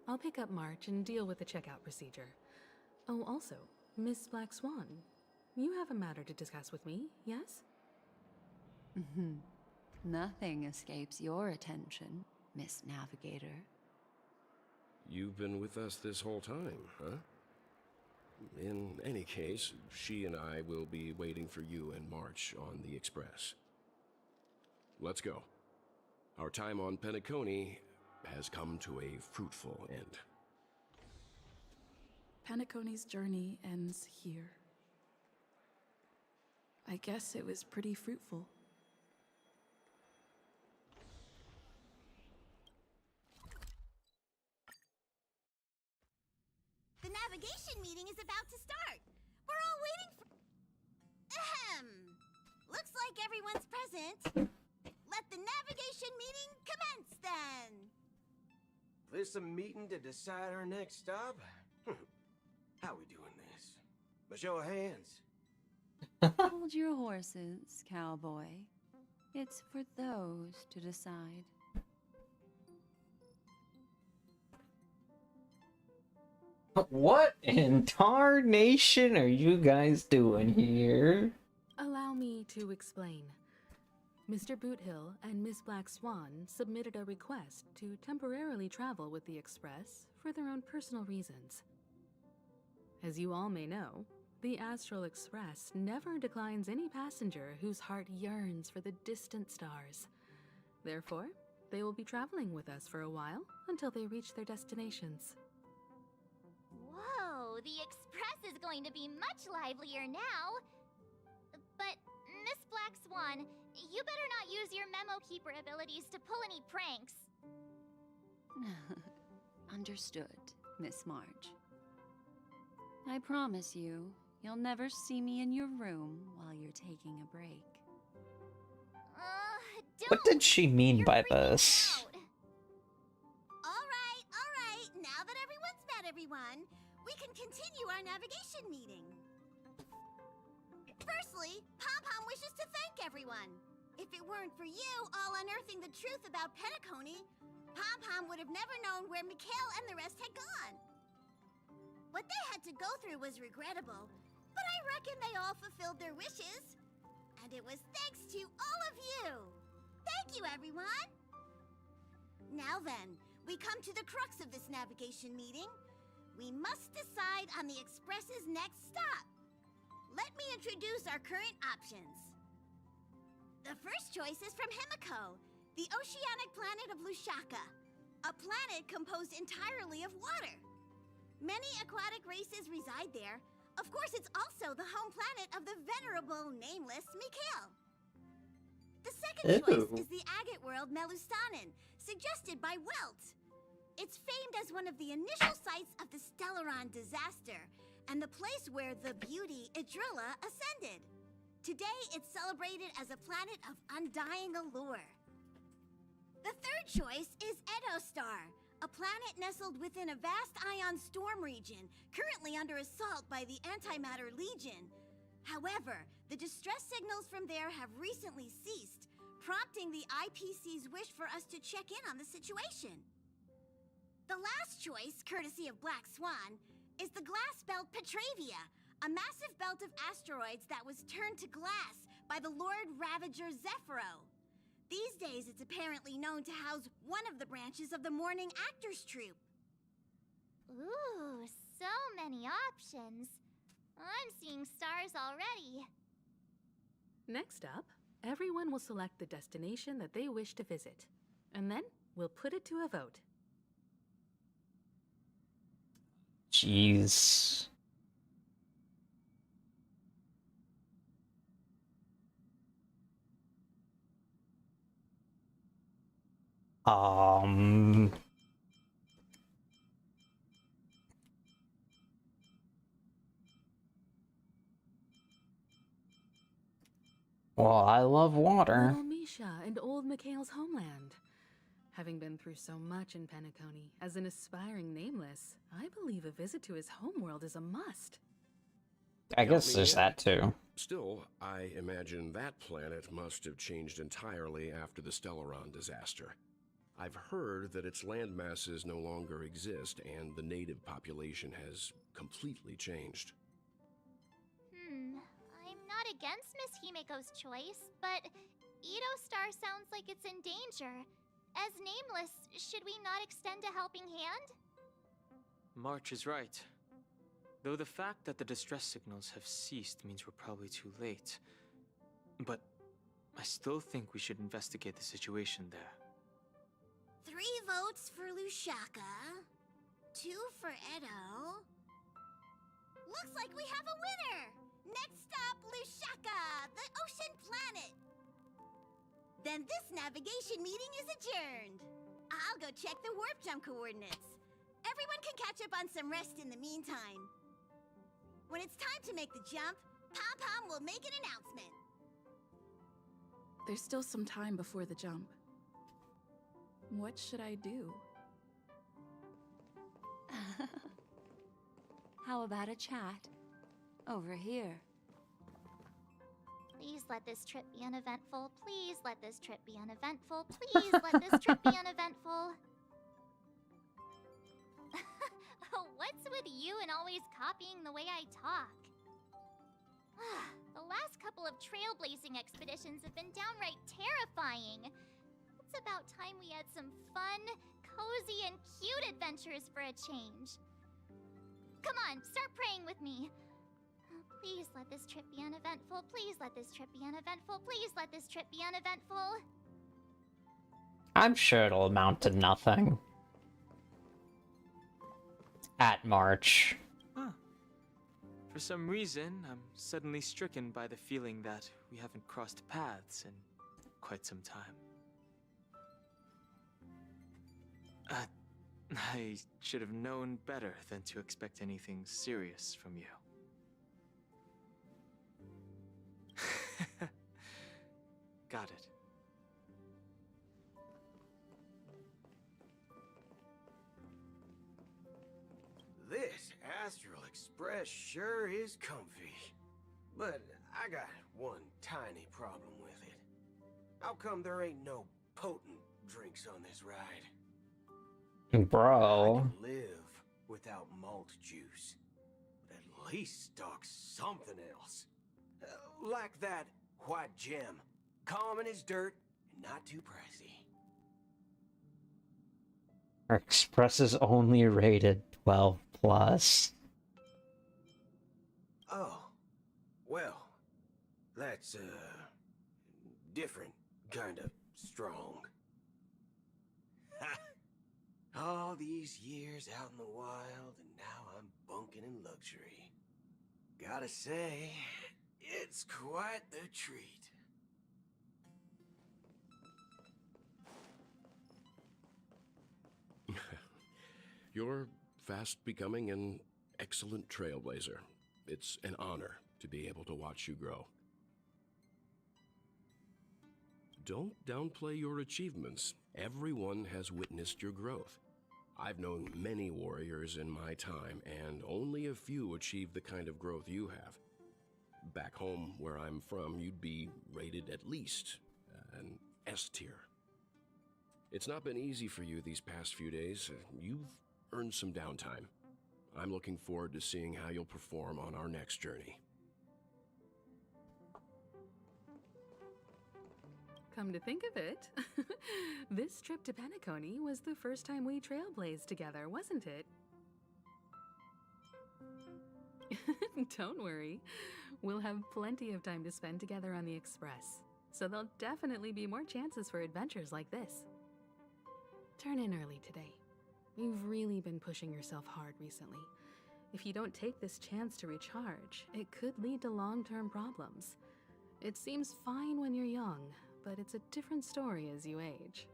I'll pick up March and deal with the checkout procedure. Oh, also, Miss Black Swan, you have a matter to discuss with me, yes? Nothing escapes your attention, Miss Navigator. You've been with us this whole time, huh? In any case, she and I will be waiting for you in March on the Express. Let's go. Our time on Penacony has come to a fruitful end. Penacony's journey ends here. I guess it was pretty fruitful. The navigation meeting is about to start. We're all waiting for... Ahem. Looks like everyone's present. Let the navigation meeting commence then. This a meeting to decide our next stop? How we doing this? A show of hands. Hold your horses, cowboy. It's for those to decide. What in tarnation are you guys doing here? Allow me to explain. Mr. Boothill and Miss Black Swan submitted a request to temporarily travel with the Express for their own personal reasons. As you all may know, the Astral Express never declines any passenger whose heart yearns for the distant stars. Therefore, they will be traveling with us for a while until they reach their destinations. Whoa, the Express is going to be much livelier now. But Miss Black Swan, you better not use your Memo Keeper abilities to pull any pranks. Understood, Miss March. I promise you, you'll never see me in your room while you're taking a break. What did she mean by this? Alright, now that everyone's met everyone, we can continue our navigation meeting. Firstly, Pom-Pom wishes to thank everyone. If it weren't for you all unearthing the truth about Penacony, Pom-Pom would have never known where Mikhail and the rest had gone. What they had to go through was regrettable, but I reckon they all fulfilled their wishes. And it was thanks to all of you. Thank you, everyone. Now then, we come to the crux of this navigation meeting. We must decide on the Express's next stop. Let me introduce our current options. The first choice is from Himiko, the oceanic planet of Lushaka, a planet composed entirely of water. Many aquatic races reside there. Of course, it's also the home planet of the venerable, nameless Mikhail. The second choice is the agate world Melustanen, suggested by Welt. It's famed as one of the initial sites of the Stellaron disaster, and the place where the beauty Idrilla ascended. Today, it's celebrated as a planet of undying allure. The third choice is Edostar, a planet nestled within a vast ion storm region, currently under assault by the Antimatter Legion. However, the distress signals from there have recently ceased, prompting the IPC's wish for us to check in on the situation. The last choice, courtesy of Black Swan, is the glass belt Petravia, a massive belt of asteroids that was turned to glass by the Lord Ravager Zephyro. These days, it's apparently known to house one of the branches of the Morning Actors Troupe. Ooh, so many options. I'm seeing stars already. Next up, everyone will select the destination that they wish to visit. And then, we'll put it to a vote. Jeez. Well, I love water. Little Misha and old Mikhail's homeland. Having been through so much in Penacony, as an aspiring nameless, I believe a visit to his homeworld is a must. I guess there's that too. Still, I imagine that planet must have changed entirely after the Stellaron disaster. I've heard that its land masses no longer exist and the native population has completely changed. I'm not against Miss Himiko's choice, but Edostar sounds like it's in danger. As nameless, should we not extend a helping hand? March is right. Though the fact that the distress signals have ceased means we're probably too late. But I still think we should investigate the situation there. 3 votes for Lushaka, 2 for Edo. Looks like we have a winner! Next stop, Lushaka, the ocean planet. Then this navigation meeting is adjourned. I'll go check the warp jump coordinates. Everyone can catch up on some rest in the meantime. When it's time to make the jump, Pom-Pom will make an announcement. There's still some time before the jump. What should I do? How about a chat? Over here. Please let this trip be uneventful. Please let this trip be uneventful. Please let this trip be uneventful. What's with you and always copying the way I talk? The last couple of trailblazing expeditions have been downright terrifying. It's about time we had some fun, cozy, and cute adventures for a change. Come on, start praying with me. Please let this trip be uneventful. Please let this trip be uneventful. Please let this trip be uneventful. I'm sure it'll amount to nothing. At March. For some reason, I'm suddenly stricken by the feeling that we haven't crossed paths in quite some time. I should have known better than to expect anything serious from you. Got it. This Astral Express sure is comfy. But I got one tiny problem with it. How come there ain't no potent drinks on this ride? Bro. I can live without malt juice, but at least stock something else. Like that white gem, common as dirt and not too pricey. Our Express is only rated 12 plus. Oh, well, that's different kind of strong. All these years out in the wild, and now I'm bunking in luxury. Gotta say, it's quite the treat. You're fast becoming an excellent trailblazer. It's an honor to be able to watch you grow. Don't downplay your achievements. Everyone has witnessed your growth. I've known many warriors in my time, and only a few achieve the kind of growth you have. Back home, where I'm from, you'd be rated at least an S tier. It's not been easy for you these past few days. You've earned some downtime. I'm looking forward to seeing how you'll perform on our next journey. Come to think of it, this trip to Penacony was the first time we trailblazed together, wasn't it? Don't worry, we'll have plenty of time to spend together on the Express, so there'll definitely be more chances for adventures like this. Turn in early today. You've really been pushing yourself hard recently. If you don't take this chance to recharge, it could lead to long-term problems. It seems fine when you're young, but it's a different story as you age.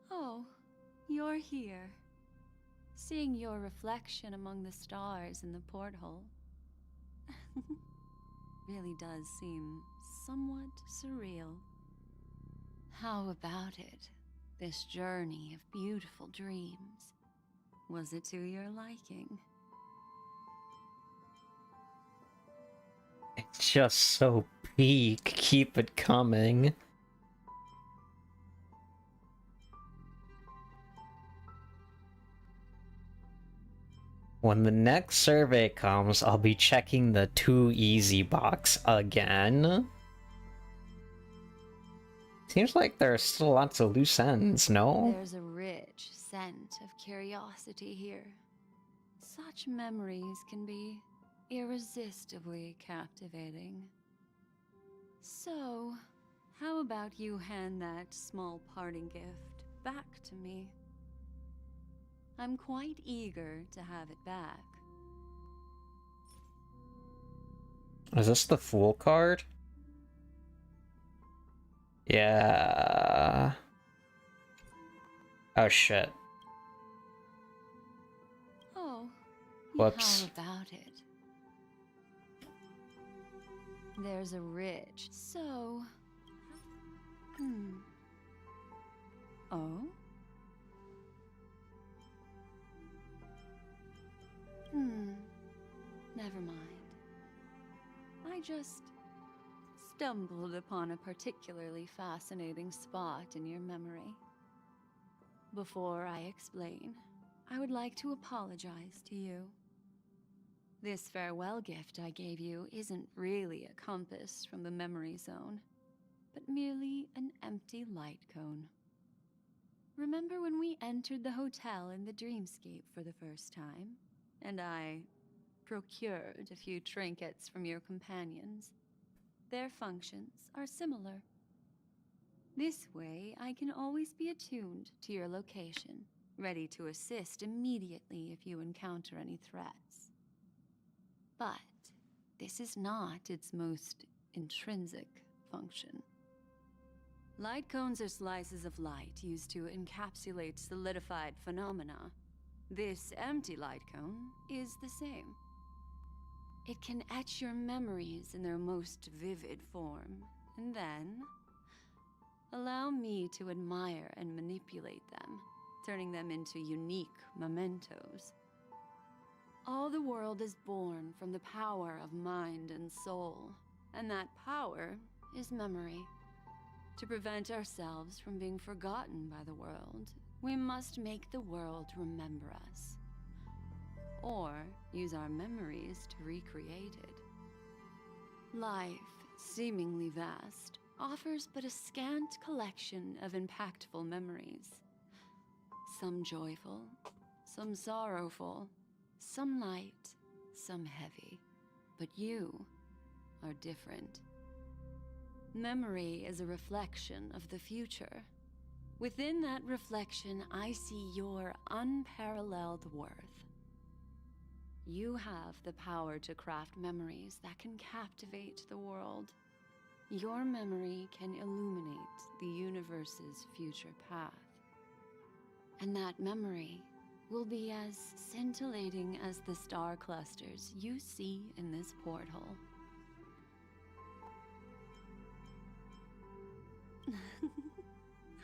Oh, you're here. Seeing your reflection among the stars in the porthole really does seem somewhat surreal. How about it? This journey of beautiful dreams. Was it to your liking? It's just so peak. Keep it coming. When the next survey comes, I'll be checking the too easy box again. Seems like there are still lots of loose ends, no? There's a rich scent of curiosity here. Such memories can be irresistibly captivating. So, how about you hand that small parting gift back to me? I'm quite eager to have it back. Is this the Fool card? Yeah. Oh shit. Oh, Whoops. how about it? There's a rich, so... Oh? Never mind. I just stumbled upon a particularly fascinating spot in your memory. Before I explain, I would like to apologize to you. This farewell gift I gave you isn't really a compass from the memory zone, but merely an empty light cone. Remember when we entered the hotel in the dreamscape for the first time, and I procured a few trinkets from your companions? Their functions are similar. This way, I can always be attuned to your location, ready to assist immediately if you encounter any threats. But this is not its most intrinsic function. Light cones are slices of light used to encapsulate solidified phenomena. This empty light cone is the same. It can etch your memories in their most vivid form, and then allow me to admire and manipulate them, turning them into unique mementos. All the world is born from the power of mind and soul, and that power is memory. To prevent ourselves from being forgotten by the world, we must make the world remember us, or use our memories to recreate it. Life, seemingly vast, offers but a scant collection of impactful memories. Some joyful, some sorrowful, some light, some heavy. But you are different. Memory is a reflection of the future. Within that reflection, I see your unparalleled worth. You have the power to craft memories that can captivate the world. Your memory can illuminate the universe's future path. And that memory will be as scintillating as the star clusters you see in this porthole.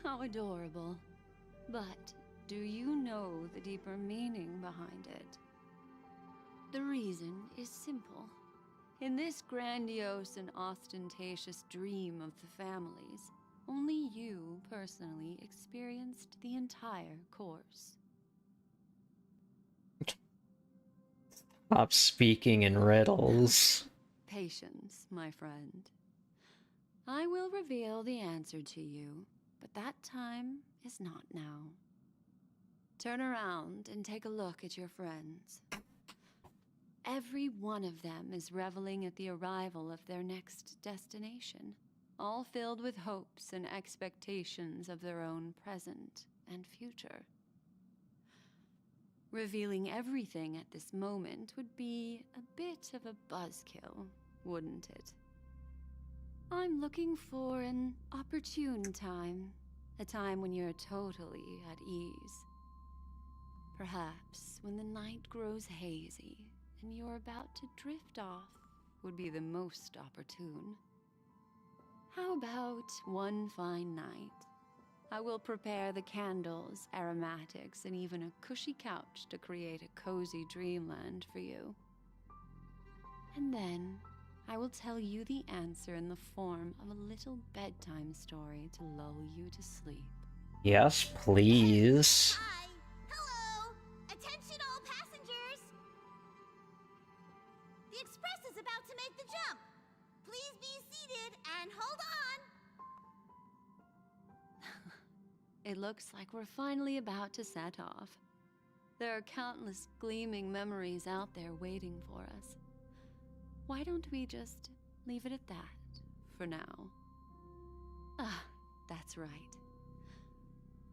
How adorable. But do you know the deeper meaning behind it? The reason is simple. In this grandiose and ostentatious dream of the families, only you personally experienced the entire course. Stop speaking in riddles. Patience, my friend. I will reveal the answer to you, but that time is not now. Turn around and take a look at your friends. Every one of them is reveling at the arrival of their next destination, all filled with hopes and expectations of their own present and future. Revealing everything at this moment would be a bit of a buzzkill, wouldn't it? I'm looking for an opportune time, a time when you're totally at ease. Perhaps when the night grows hazy and you're about to drift off would be the most opportune. How about one fine night? I will prepare the candles, aromatics, and even a cushy couch to create a cozy dreamland for you. And then I will tell you the answer in the form of a little bedtime story to lull you to sleep. Yes, please. Hi! Hello! Attention all passengers! The express is about to make the jump. Please be seated and hold on. It looks like we're finally about to set off. There are countless gleaming memories out there waiting for us. Why don't we just leave it at that for now? Ah, that's right.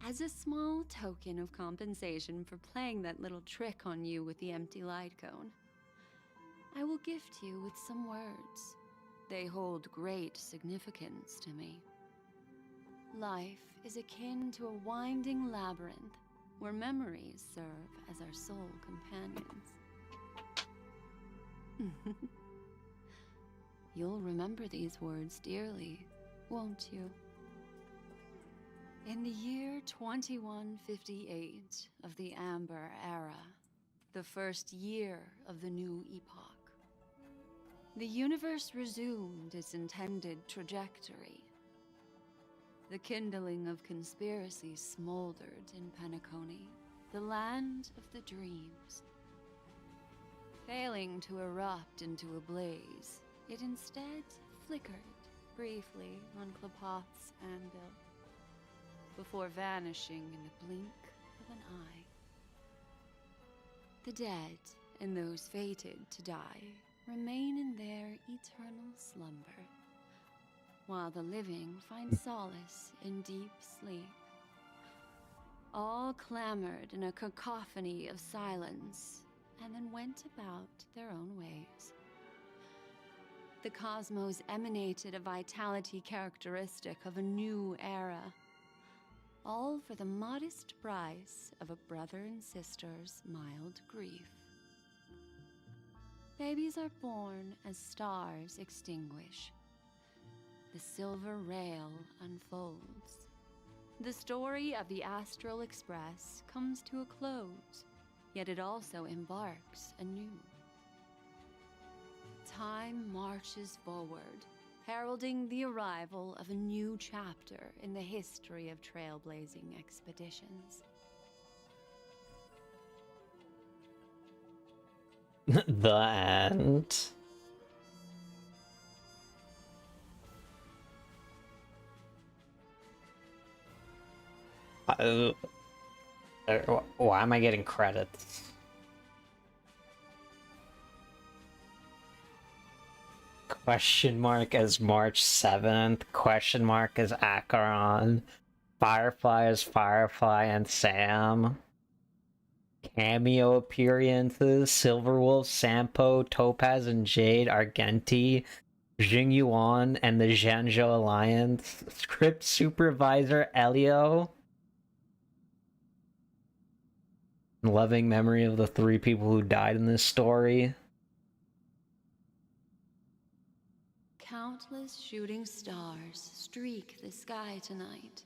As a small token of compensation for playing that little trick on you with the empty light cone, I will gift you with some words. They hold great significance to me. Life is akin to a winding labyrinth where memories serve as our soul companions. You'll remember these words dearly, won't you? In the year 2158 of the Amber Era, the first year of the new epoch, the universe resumed its intended trajectory. The kindling of conspiracy smoldered in Penacony, the land of the dreams. Failing to erupt into a blaze, it instead flickered briefly on Klapoth's anvil, before vanishing in the blink of an eye. The dead and those fated to die remain in their eternal slumber, while the living find solace in deep sleep. All clamored in a cacophony of silence, and then went about their own ways. The cosmos emanated a vitality characteristic of a new era, all for the modest price of a brother and sister's mild grief. Babies are born as stars extinguish. The silver rail unfolds. The story of the Astral Express comes to a close, yet it also embarks anew. Time marches forward, heralding the arrival of a new chapter in the history of trailblazing expeditions. The end. Why am I getting credits? Question mark as March 7th. Question mark as Acheron. Firefly as Firefly and Sam. Cameo appearances: Silverwolf, Sampo, Topaz and Jade, Argenti, Jingyuan, and the Zhanzhou Alliance. Script supervisor Elio. In loving memory of the 3 people who died in this story. Countless shooting stars streak the sky tonight.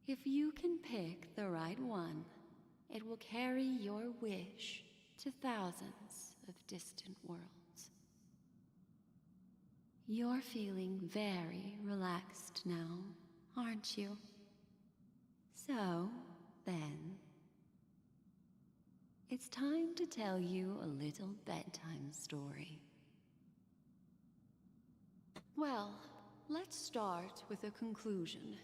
If you can pick the right one, it will carry your wish to thousands of distant worlds. You're feeling very relaxed now, aren't you? So, then, it's time to tell you a little bedtime story. Well, let's start with a conclusion.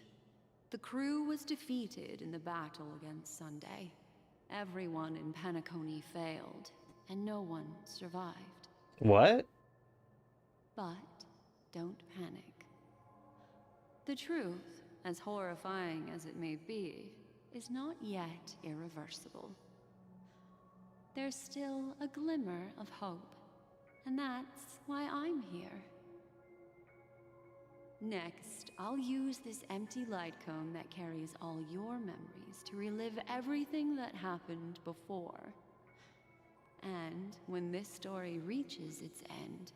The crew was defeated in the battle against Sunday. Everyone in Penacony failed, and no one survived. What? But don't panic. The truth, as horrifying as it may be, is not yet irreversible. There's still a glimmer of hope, and that's why I'm here. Next, I'll use this empty light cone that carries all your memories to relive everything that happened before. And when this story reaches its end,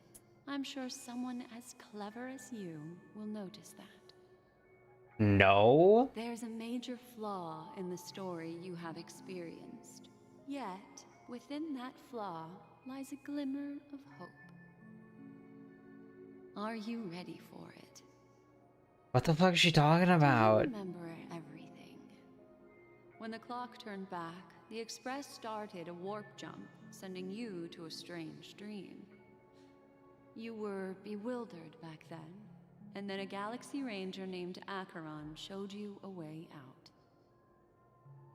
I'm sure someone as clever as you will notice that. No? There's a major flaw in the story you have experienced. Yet, within that flaw lies a glimmer of hope. Are you ready for it? What the fuck is she talking about? Do you remember everything? When the clock turned back, the Express started a warp jump, sending you to a strange dream. You were bewildered back then, and then a Galaxy Ranger named Acheron showed you a way out.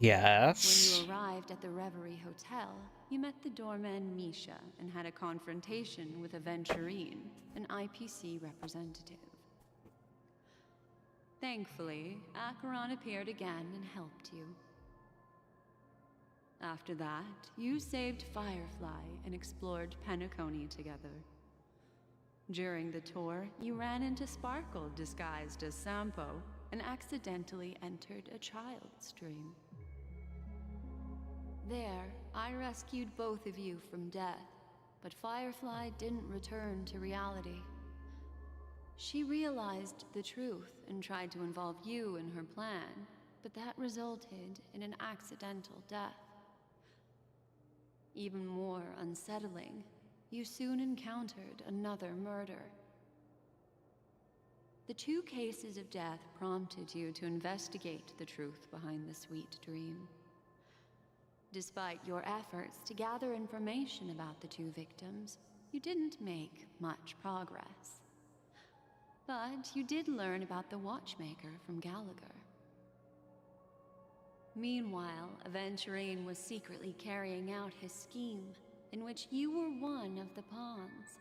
Yes. When you arrived at the Reverie Hotel, you met the doorman Misha and had a confrontation with Aventurine, an IPC representative. Thankfully, Acheron appeared again and helped you. After that, you saved Firefly and explored Penacony together. During the tour, you ran into Sparkle disguised as Sampo and accidentally entered a child's dream. There, I rescued both of you from death, but Firefly didn't return to reality. She realized the truth and tried to involve you in her plan, but that resulted in an accidental death. Even more unsettling, you soon encountered another murder. The 2 cases of death prompted you to investigate the truth behind the sweet dream. Despite your efforts to gather information about the 2 victims, you didn't make much progress. But you did learn about the watchmaker from Gallagher. Meanwhile, Aventurine was secretly carrying out his scheme, in which you were one of the pawns.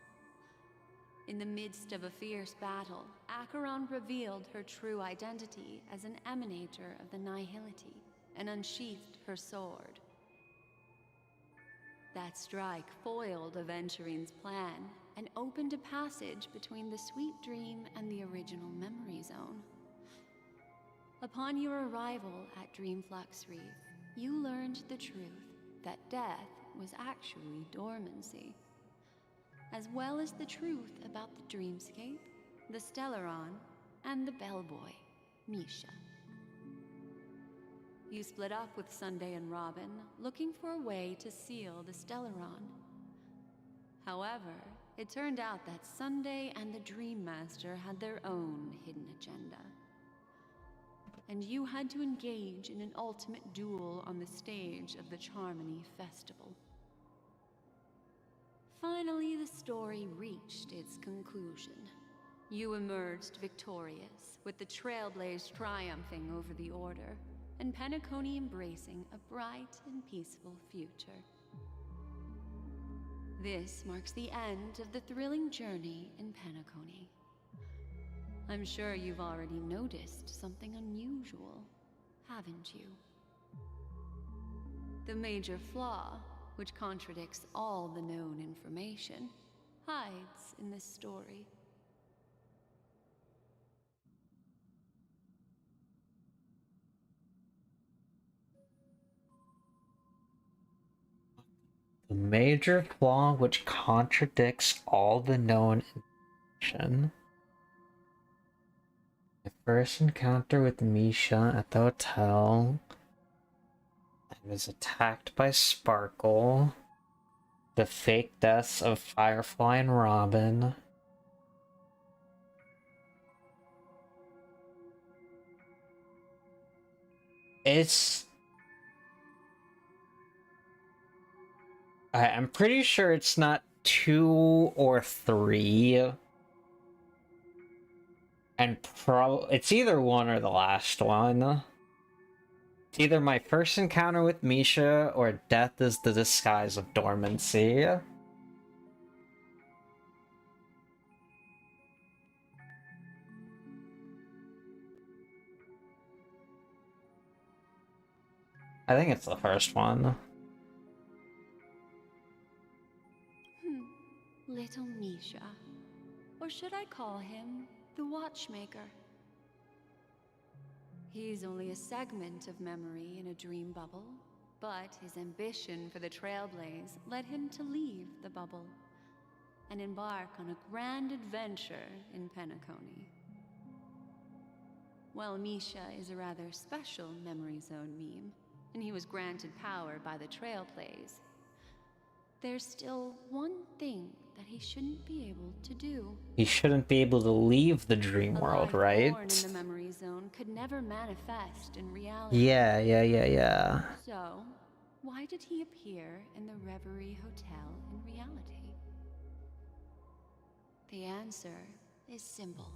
In the midst of a fierce battle, Acheron revealed her true identity as an emanator of the Nihility and unsheathed her sword. That strike foiled Aventurine's plan and opened a passage between the Sweet Dream and the original Memory Zone. Upon your arrival at Dreamflux Reef, you learned the truth that death was actually dormancy, as well as the truth about the Dreamscape, the Stellaron, and the bellboy, Misha. You split up with Sunday and Robin, looking for a way to seal the Stellaron. However, it turned out that Sunday and the Dream Master had their own hidden agenda. And you had to engage in an ultimate duel on the stage of the Charmony Festival. Finally, the story reached its conclusion. You emerged victorious, with the Trailblaze triumphing over the Order, and Penacony embracing a bright and peaceful future. This marks the end of the thrilling journey in Penacony. I'm sure you've already noticed something unusual, haven't you? The major flaw, which contradicts all the known information, hides in this story. The major flaw which contradicts all the known information. My first encounter with Misha at the hotel. I was attacked by Sparkle. The fake deaths of Firefly and Robin. I'm pretty sure it's not 2 or 3. And it's either one or the last one. It's either my first encounter with Misha or Death is the Disguise of Dormancy. I think it's the first one. Little Misha. Or should I call him the Watchmaker? He's only a segment of memory in a dream bubble, but his ambition for the Trailblaze led him to leave the bubble and embark on a grand adventure in Penacony. While Misha is a rather special Memory Zone meme, and he was granted power by the Trailblaze, there's still one thing that he shouldn't be able to do. He shouldn't be able to leave the dream world, right? Born in the Memory Zone could never manifest in reality. Yeah. So, why did he appear in the Reverie Hotel in reality? The answer is simple.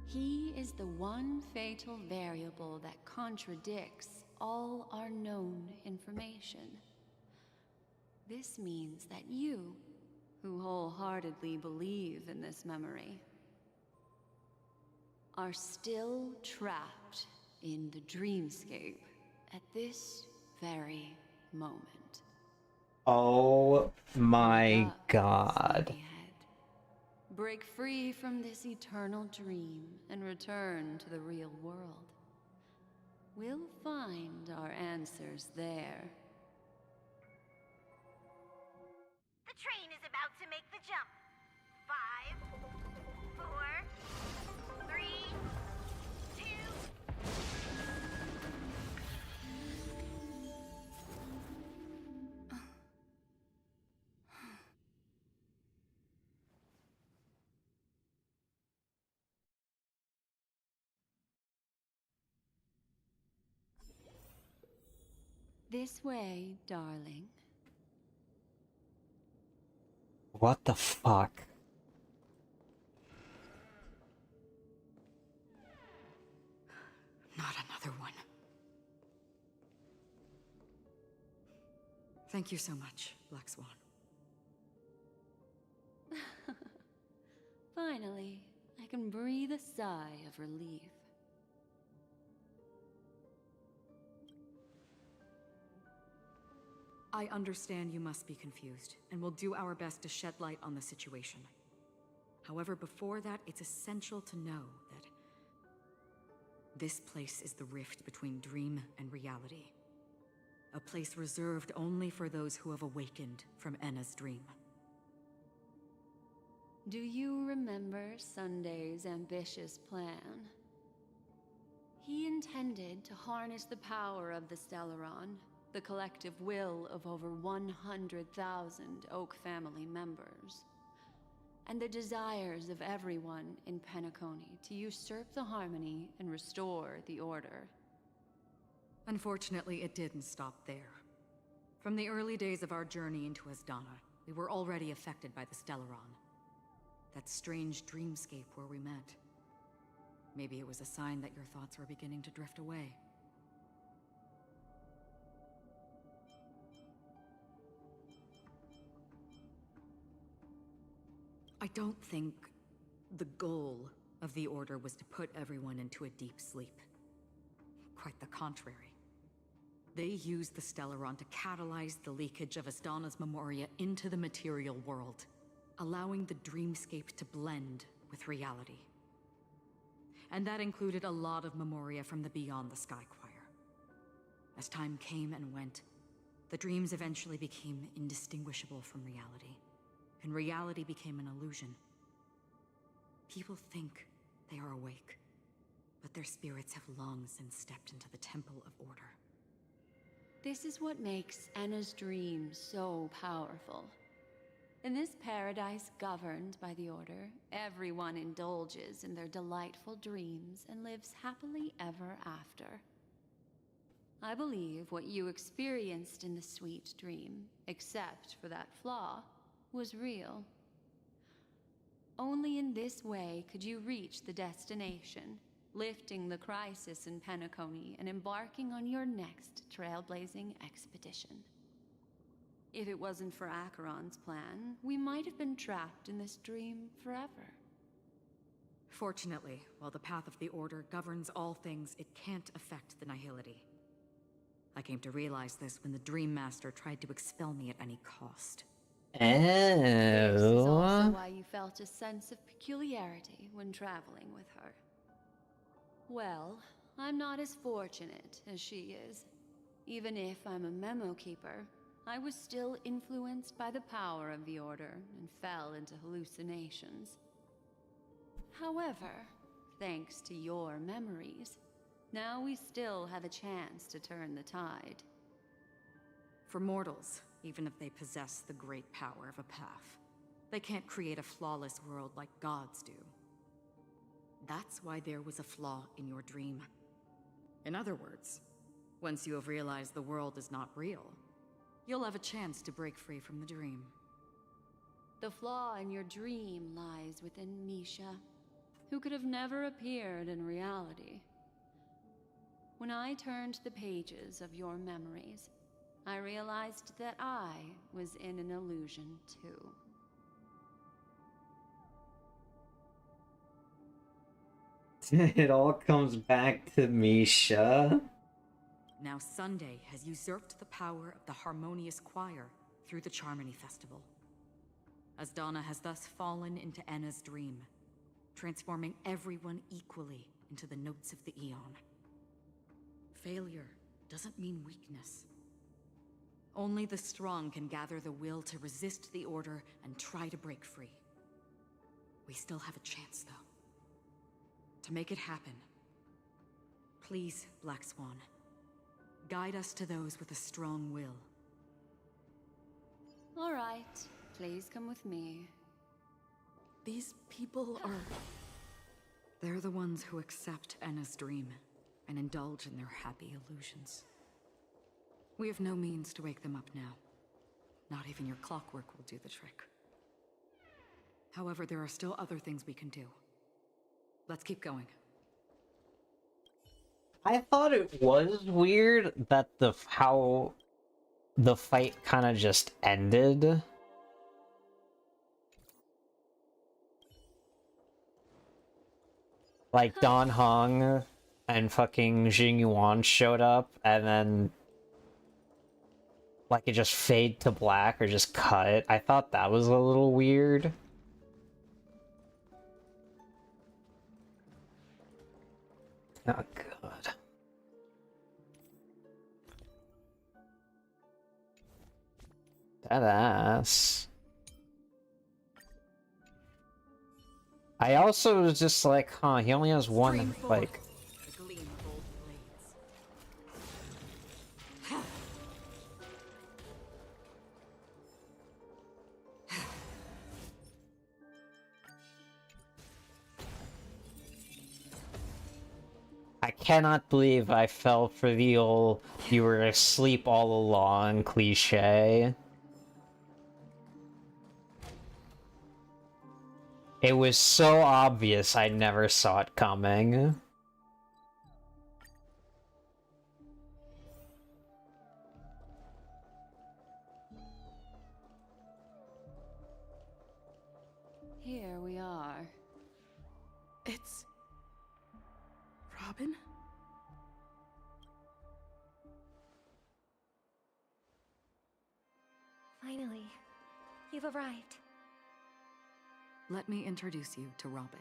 He is the one fatal variable that contradicts all our known information. This means that you, who wholeheartedly believe in this memory, are still trapped in the dreamscape at this very moment. Oh my god. Break free from this eternal dream and return to the real world. We'll find our answers there. The train is about to make the jump. 5, 4, 3, 2... This way, darling. What the fuck? Not another one. Thank you so much, Black Swan. Finally, I can breathe a sigh of relief. I understand you must be confused, and will do our best to shed light on the situation. However, before that, it's essential to know that this place is the rift between dream and reality. A place reserved only for those who have awakened from Enna's dream. Do you remember Sunday's ambitious plan? He intended to harness the power of the Stellaron, the collective will of over 100,000 Oak family members, and the desires of everyone in Penacony to usurp the harmony and restore the order. Unfortunately, it didn't stop there. From the early days of our journey into Asdana, we were already affected by the Stellaron. That strange dreamscape where we met. Maybe it was a sign that your thoughts were beginning to drift away. I don't think the goal of the Order was to put everyone into a deep sleep. Quite the contrary. They used the Stellaron to catalyze the leakage of Asdana's Memoria into the material world, allowing the dreamscape to blend with reality. And that included a lot of Memoria from the Beyond the Sky Choir. As time came and went, the dreams eventually became indistinguishable from reality, and reality became an illusion. People think they are awake, but their spirits have long since stepped into the Temple of Order. This is what makes Enna's dream so powerful. In this paradise governed by the Order, everyone indulges in their delightful dreams and lives happily ever after. I believe what you experienced in the sweet dream, except for that flaw, was real. Only in this way could you reach the destination, lifting the crisis in Penacony and embarking on your next trailblazing expedition. If it wasn't for Acheron's plan, we might have been trapped in this dream forever. Fortunately, while the path of the Order governs all things, it can't affect the Nihility. I came to realize this when the Dream Master tried to expel me at any cost. This is also why you felt a sense of peculiarity when traveling with her. Well, I'm not as fortunate as she is. Even if I'm a memo keeper, I was still influenced by the power of the Order and fell into hallucinations. However, thanks to your memories, now we still have a chance to turn the tide. For mortals, even if they possess the great power of a path, they can't create a flawless world like gods do. That's why there was a flaw in your dream. In other words, once you have realized the world is not real, you'll have a chance to break free from the dream. The flaw in your dream lies within Misha, who could have never appeared in reality. When I turned the pages of your memories, I realized that I was in an illusion too. It all comes back to Misha. Now Sunday has usurped the power of the Harmonious Choir through the Charmony Festival. Asdana has thus fallen into Enna's dream, transforming everyone equally into the notes of the Eon. Failure doesn't mean weakness. Only the strong can gather the will to resist the Order and try to break free. We still have a chance, though. To make it happen, please, Black Swan, guide us to those with a strong will. All right, please come with me. These people are... They're the ones who accept Enna's dream and indulge in their happy illusions. We have no means to wake them up now. Not even your clockwork will do the trick. However, there are still other things we can do. Let's keep going. I thought it was weird that how the fight kind of just ended. like Don Hong and fucking Jing Yuan showed up, and then like it just fade to black or just cut. I thought that was a little weird. Oh god. That ass. I also was just like, huh, he only has one, like... I cannot believe I fell for the old "you were asleep all along" cliche. It was so obvious I never saw it coming. Here we are. It's... Robin? Finally, you've arrived. Let me introduce you to Robin.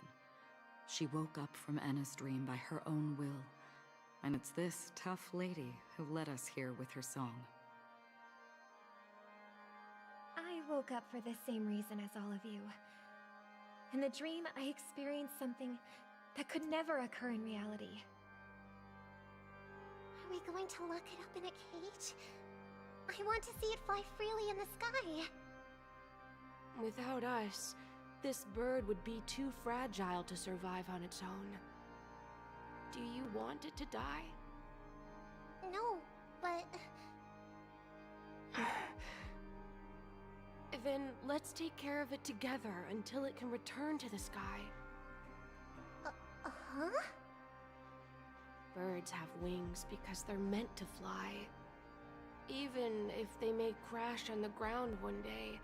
She woke up from Anna's dream by her own will, and it's this tough lady who led us here with her song. I woke up for the same reason as all of you. In the dream, I experienced something that could never occur in reality. Are we going to lock it up in a cage? I want to see it fly freely in the sky. Without us, this bird would be too fragile to survive on its own. Do you want it to die? No, but... Then let's take care of it together until it can return to the sky. Huh? Birds have wings because they're meant to fly. Even if they may crash on the ground one day,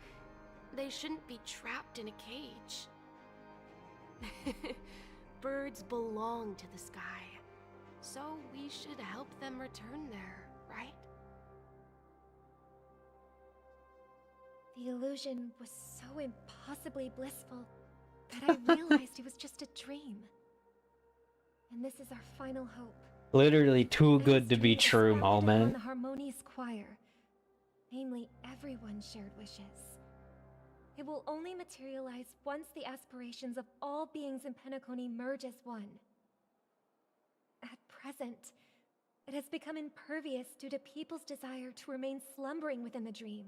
they shouldn't be trapped in a cage. Birds belong to the sky, so we should help them return there, right? The illusion was so impossibly blissful that I realized it was just a dream. And this is our final hope. Literally too good to be true On moment. the harmonious choir, namely everyone's shared wishes. It will only materialize once the aspirations of all beings in Penacony merge as one. At present, it has become impervious due to people's desire to remain slumbering within the dream.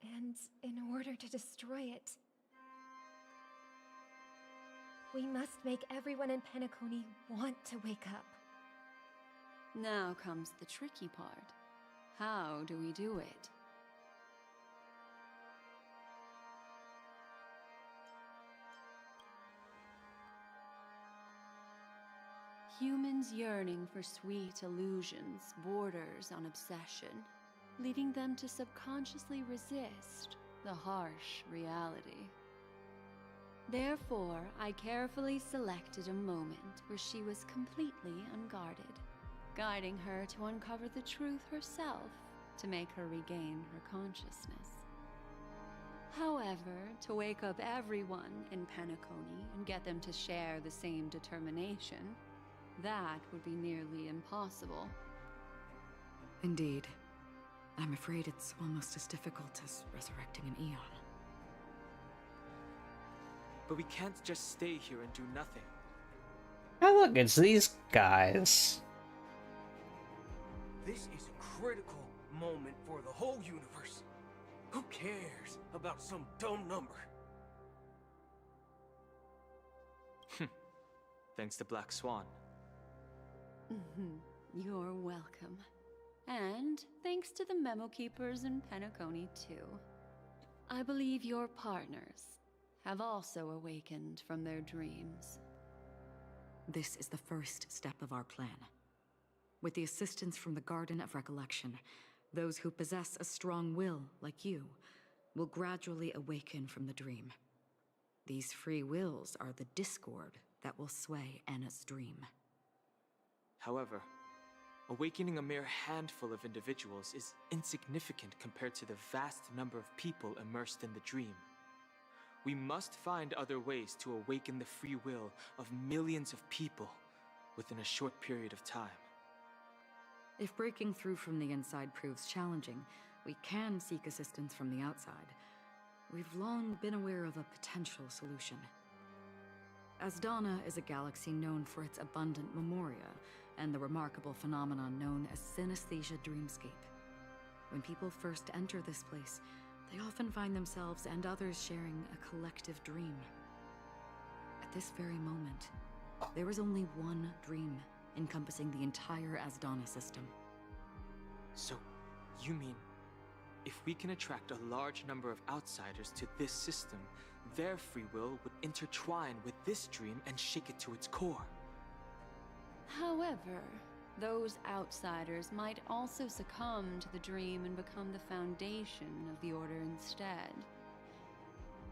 And in order to destroy it, we must make everyone in Penacony want to wake up. Now comes the tricky part. How do we do it? Humans yearning for sweet illusions borders on obsession, leading them to subconsciously resist the harsh reality. Therefore, I carefully selected a moment where she was completely unguarded, guiding her to uncover the truth herself to make her regain her consciousness. However, to wake up everyone in Penacony and get them to share the same determination, that would be nearly impossible. Indeed. I'm afraid it's almost as difficult as resurrecting an Eon. But we can't just stay here and do nothing. Oh look, it's these guys. This is a critical moment for the whole universe. Who cares about some dumb number? Thanks to Black Swan. You're welcome. And thanks to the memo keepers in Penacony, too. I believe your partners have also awakened from their dreams. This is the first step of our plan. With the assistance from the Garden of Recollection, those who possess a strong will, like you, will gradually awaken from the dream. These free wills are the discord that will sway Anna's dream. However, awakening a mere handful of individuals is insignificant compared to the vast number of people immersed in the dream. We must find other ways to awaken the free will of millions of people within a short period of time. If breaking through from the inside proves challenging, we can seek assistance from the outside. We've long been aware of a potential solution. Asdana is a galaxy known for its abundant memoria and the remarkable phenomenon known as synesthesia dreamscape. When people first enter this place, they often find themselves and others sharing a collective dream. At this very moment, there is only one dream encompassing the entire Asdana system. So, you mean, if we can attract a large number of outsiders to this system, their free will would intertwine with this dream and shake it to its core? However, those outsiders might also succumb to the dream and become the foundation of the Order instead.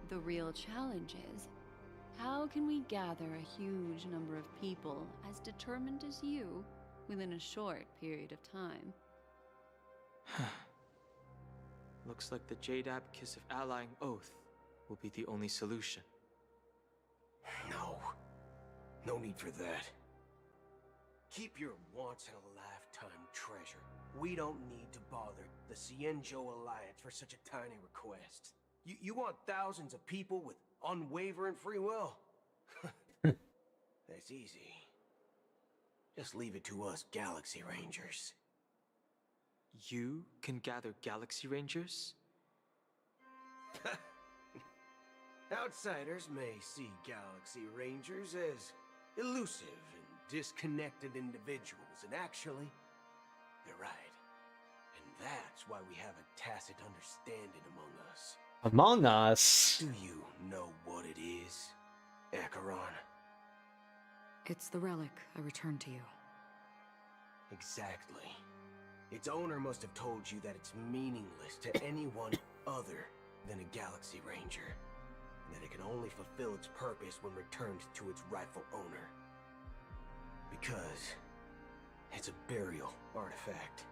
The real challenge is, how can we gather a huge number of people as determined as you within a short period of time? Looks like the Jade Abacus of Allying Oath will be the only solution. No need for that. Keep your once-in-a-lifetime treasure. We don't need to bother the Cienjo Alliance for such a tiny request. You want thousands of people with unwavering free will? That's easy. Just leave it to us Galaxy Rangers. You can gather Galaxy Rangers? Outsiders may see Galaxy Rangers as elusive and disconnected individuals, and actually, they're right. And that's why we have a tacit understanding among us. Among Us? Do you know what it is, Acheron? It's the relic I returned to you. Exactly. Its owner must have told you that it's meaningless to anyone other than a Galaxy Ranger, and that it can only fulfill its purpose when returned to its rightful owner. Because it's a burial artifact,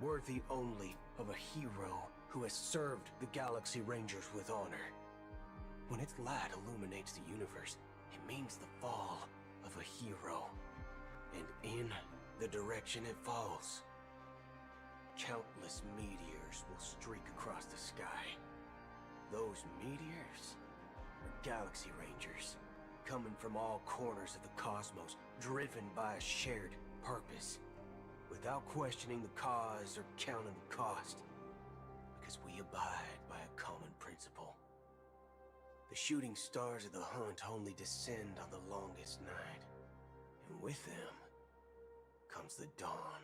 worthy only of a hero who has served the Galaxy Rangers with honor. When its light illuminates the universe, it means the fall of a hero. And in the direction it falls, countless meteors will streak across the sky. Those meteors are Galaxy Rangers, coming from all corners of the cosmos, driven by a shared purpose, without questioning the cause or counting the cost, because we abide by a common principle. The shooting stars of the hunt only descend on the longest night, and with them comes the dawn.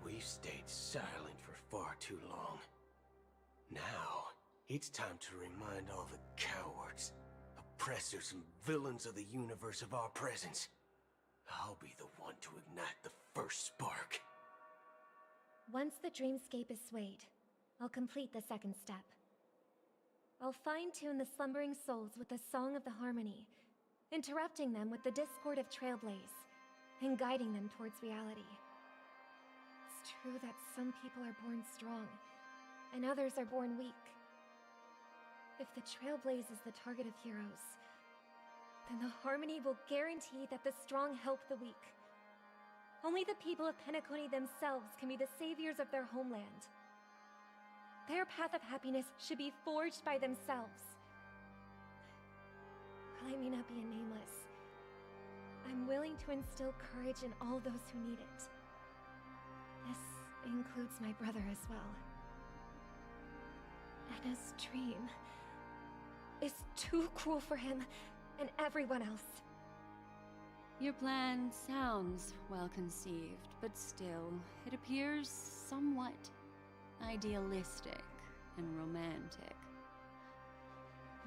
We've stayed silent for far too long. Now, it's time to remind all the cowards, oppressors, and villains of the universe of our presence. I'll be the one to ignite the first spark. Once the dreamscape is swayed, I'll complete the second step. I'll fine-tune the slumbering souls with the Song of the Harmony, interrupting them with the discord of Trailblaze, and guiding them towards reality. It's true that some people are born strong, and others are born weak. If the Trailblaze is the target of heroes, then the Harmony will guarantee that the strong help the weak. Only the people of Penacony themselves can be the saviors of their homeland. Their path of happiness should be forged by themselves. While I may not be a nameless, I'm willing to instill courage in all those who need it. This includes my brother as well. Anna's dream is too cruel for him and everyone else. Your plan sounds well conceived, but still, it appears somewhat idealistic and romantic.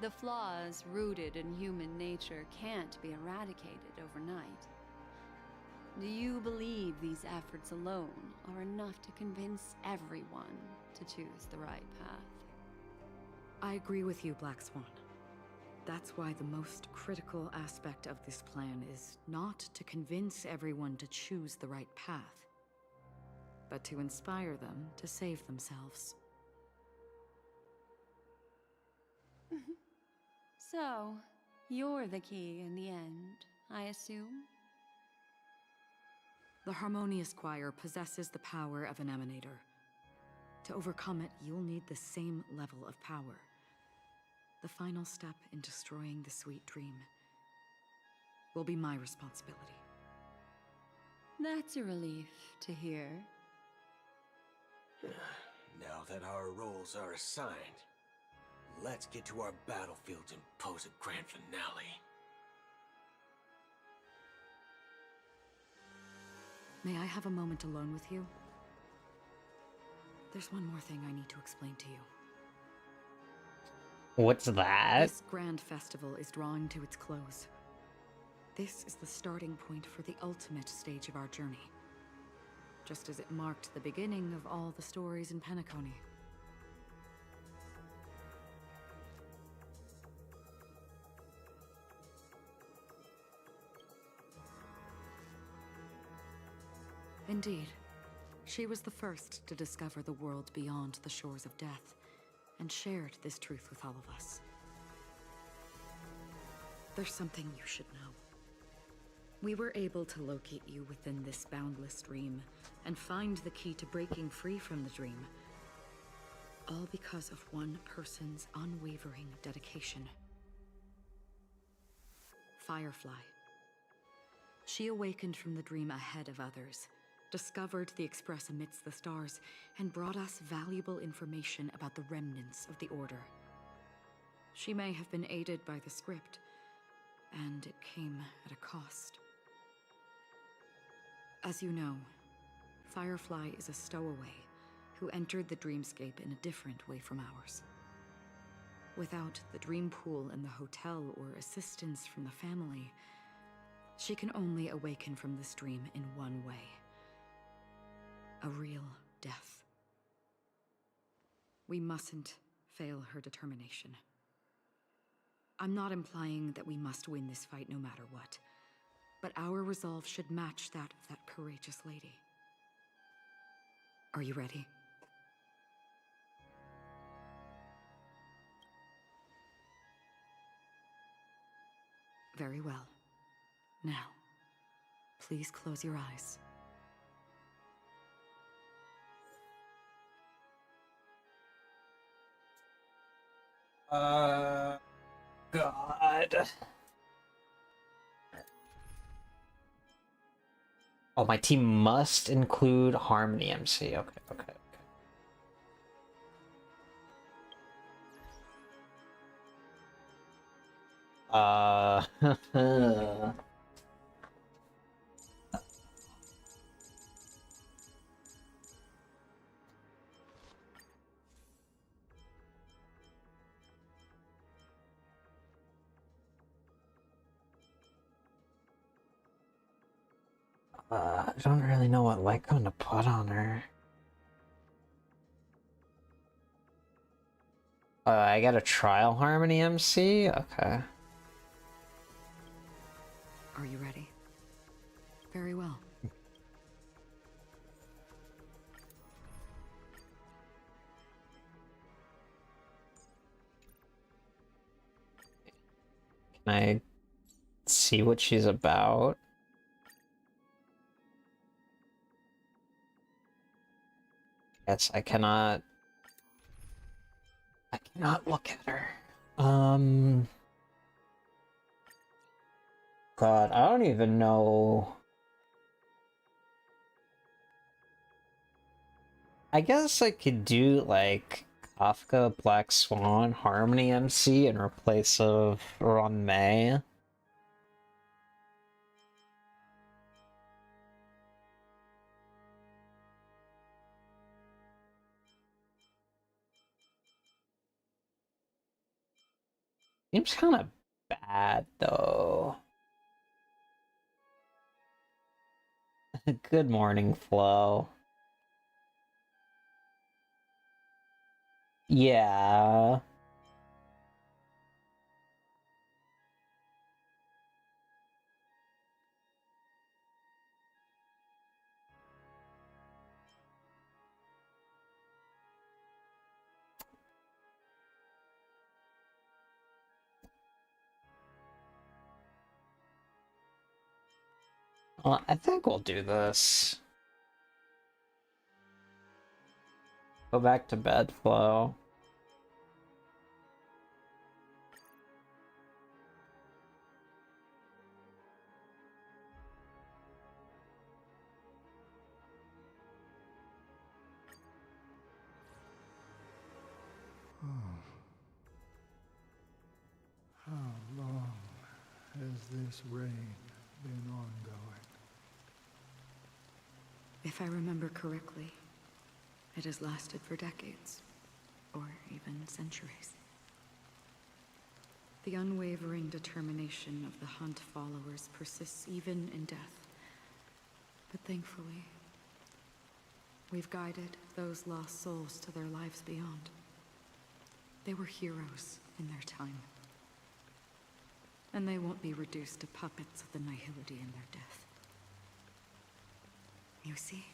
The flaws rooted in human nature can't be eradicated overnight. Do you believe these efforts alone are enough to convince everyone to choose the right path? I agree with you, Black Swan. That's why the most critical aspect of this plan is not to convince everyone to choose the right path, but to inspire them to save themselves. So, you're the key in the end, I assume? The Harmonious Choir possesses the power of an emanator. To overcome it, you'll need the same level of power. The final step in destroying the sweet dream will be my responsibility. That's a relief to hear. Now that our roles are assigned, let's get to our battlefields and pose a grand finale. May I have a moment alone with you? There's one more thing I need to explain to you. What's that? This grand festival is drawing to its close. This is the starting point for the ultimate stage of our journey, just as it marked the beginning of all the stories in Penacony. Indeed, she was the first to discover the world beyond the shores of death, and shared this truth with all of us. There's something you should know. We were able to locate you within this boundless dream, and find the key to breaking free from the dream. All because of one person's unwavering dedication. Firefly. She awakened from the dream ahead of others, discovered the Express amidst the stars, and brought us valuable information about the remnants of the Order. She may have been aided by the script, and it came at a cost. As you know, Firefly is a stowaway who entered the dreamscape in a different way from ours. Without the dream pool in the hotel or assistance from the family, she can only awaken from this dream in one way. A real death. We mustn't fail her determination. I'm not implying that we must win this fight no matter what, but our resolve should match that of that courageous lady. Are you ready? Very well. Now, please close your eyes. God. Oh, my team must include Harmony MC. Okay, okay. I don't really know what Lycon to put on her. I got a trial Harmony MC? Okay. Are you ready? Very well. Can I see what she's about? Yes, I cannot look at her. God, I don't even know. I guess I could do like Kafka, Black Swan, Harmony MC in replace of Ron May. Seems kind of bad, though. Good morning, Flo. Yeah. Well, I think we'll do this. Go back to bed, Flo. How long has this reign been ongoing? If I remember correctly, it has lasted for decades, or even centuries. The unwavering determination of the Hunt followers persists even in death. But thankfully, we've guided those lost souls to their lives beyond. They were heroes in their time. And they won't be reduced to puppets of the Nihility in their death. You see,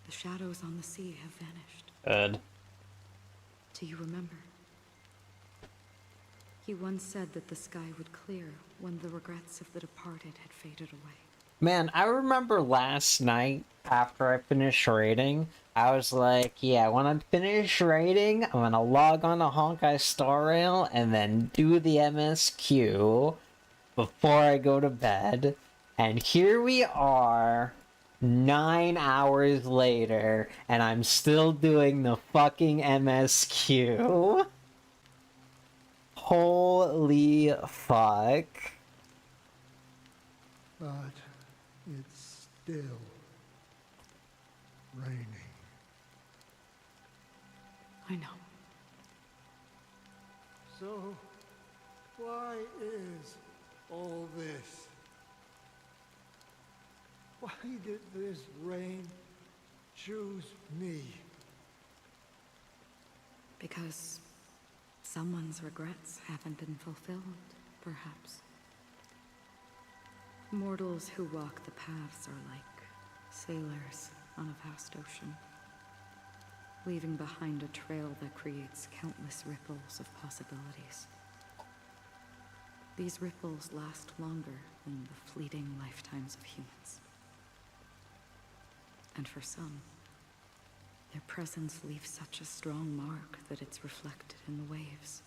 the shadows on the sea have vanished. Good. Do you remember? He once said that the sky would clear when the regrets of the departed had faded away. Man, I remember last night after I finished raiding, I was like, yeah, when I'm finished raiding, I'm gonna log on to Honkai Star Rail and then do the MSQ before I go to bed. And here we are, 9 hours later, and I'm still doing the fucking MSQ. Holy fuck. But it's still raining. I know. So, why is all this? Why did this rain choose me? Because someone's regrets haven't been fulfilled, perhaps. Mortals who walk the paths are like sailors on a vast ocean, leaving behind a trail that creates countless ripples of possibilities. These ripples last longer than the fleeting lifetimes of humans. And for some, their presence leaves such a strong mark that it's reflected in the waves.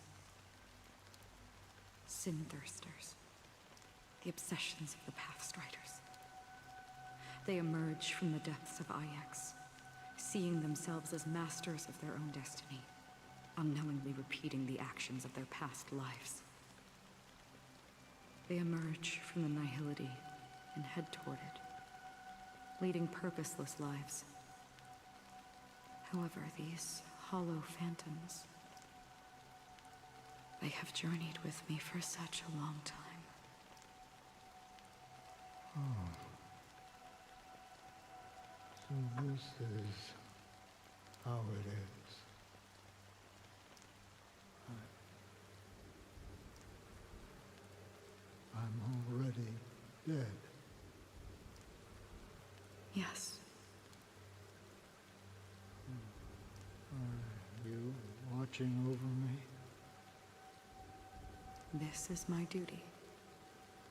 Sin-thirsters. The obsessions of the Pathstriders. They emerge from the depths of Ix, seeing themselves as masters of their own destiny, unknowingly repeating the actions of their past lives. They emerge from the Nihility and head toward it, leading purposeless lives. However, these hollow phantoms, they have journeyed with me for such a long time. Oh. So this is how it is. I'm already dead. Yes. Are you watching over me? This is my duty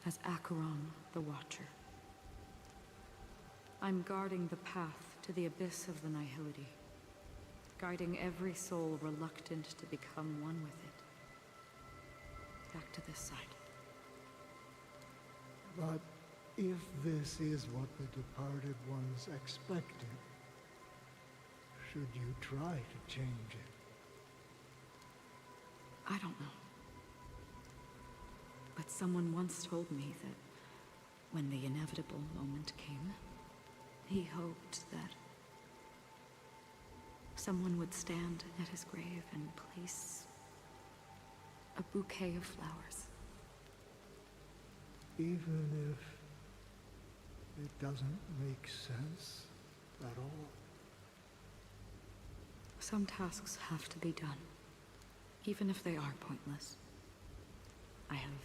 as Acheron the Watcher. I'm guarding the path to the abyss of the Nihility, guiding every soul reluctant to become one with it. Back to this side. But if this is what the departed ones expected, should you try to change it? I don't know. But someone once told me that when the inevitable moment came, he hoped that someone would stand at his grave and place a bouquet of flowers. Even if it doesn't make sense at all? Some tasks have to be done, even if they are pointless. I have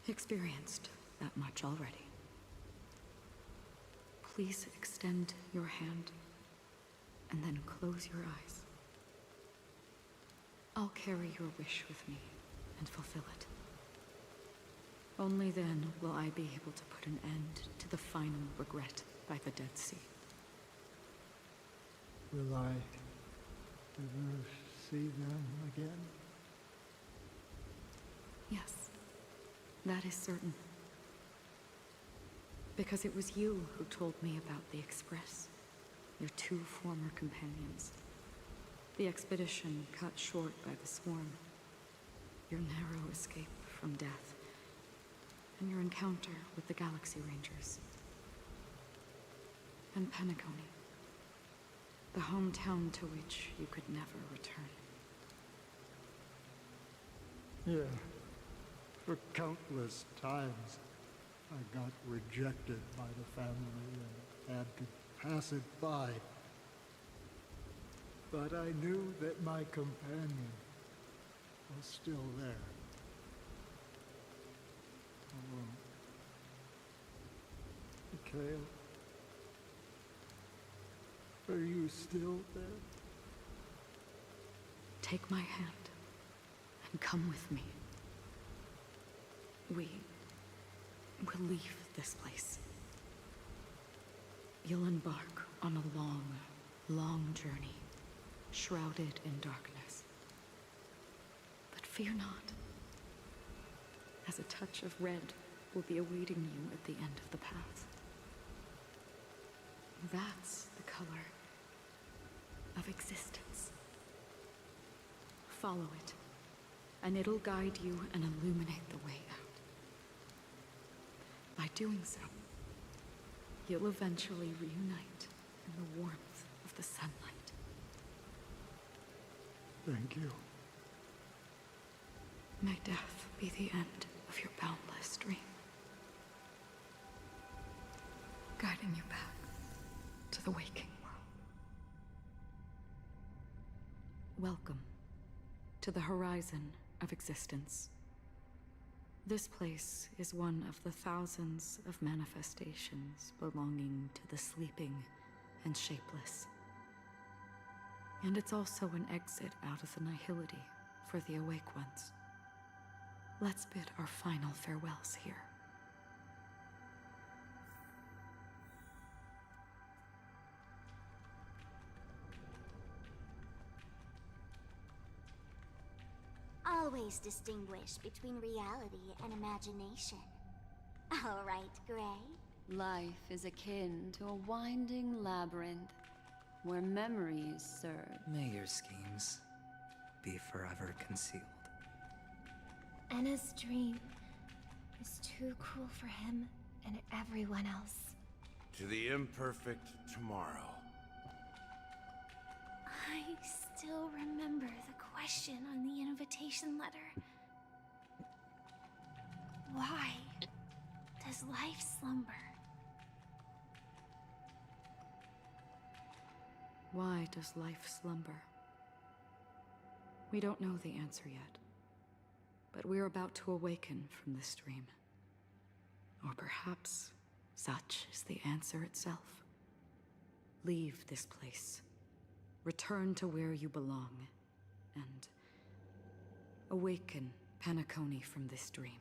experienced that much already. Please extend your hand, and then close your eyes. I'll carry your wish with me and fulfill it. Only then will I be able to put an end to the final regret by the Dead Sea. Will I ever see them again? Yes, that is certain. Because it was you who told me about the Express, your two former companions. The expedition cut short by the swarm, your narrow escape from death, and your encounter with the Galaxy Rangers. And Penacony, the hometown to which you could never return. Yeah. For countless times, I got rejected by the family and had to pass it by. But I knew that my companion was still there. Alone. Mikhail, are you still there? Take my hand and come with me. We will leave this place. You'll embark on a long, long journey, shrouded in darkness. But fear not, as a touch of red will be awaiting you at the end of the path. That's the color of existence. Follow it, and it'll guide you and illuminate the way out. By doing so, you'll eventually reunite in the warmth of the sunlight. Thank you. May death be the end of your boundless dream, guiding you back to the waking world. Welcome to the horizon of existence. This place is one of the thousands of manifestations belonging to the sleeping and shapeless. And it's also an exit out of the nihility for the awake ones. Let's bid our final farewells here. Always distinguish between reality and imagination. All right, Gray? Life is akin to a winding labyrinth where memories serve. May your schemes be forever concealed. Anna's dream is too cruel for him and everyone else. To the imperfect tomorrow. I still remember the question on the invitation letter. Why does life slumber? Why does life slumber? We don't know the answer yet, but we're about to awaken from this dream. Or perhaps such is the answer itself. Leave this place. Return to where you belong, and awaken Penacony from this dream.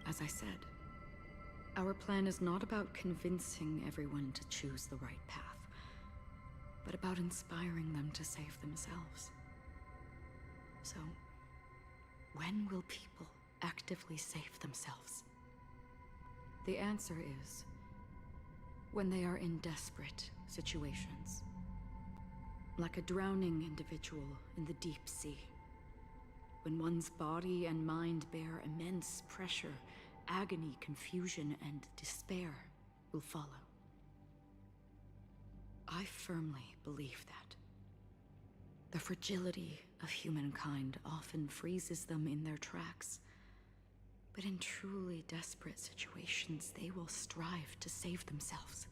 As I said, our plan is not about convincing everyone to choose the right path, but about inspiring them to save themselves. So, when will people actively save themselves? The answer is when they are in desperate situations. Like a drowning individual in the deep sea. When one's body and mind bear immense pressure, agony, confusion, and despair will follow. I firmly believe that. The fragility of humankind often freezes them in their tracks. But in truly desperate situations, they will strive to save themselves.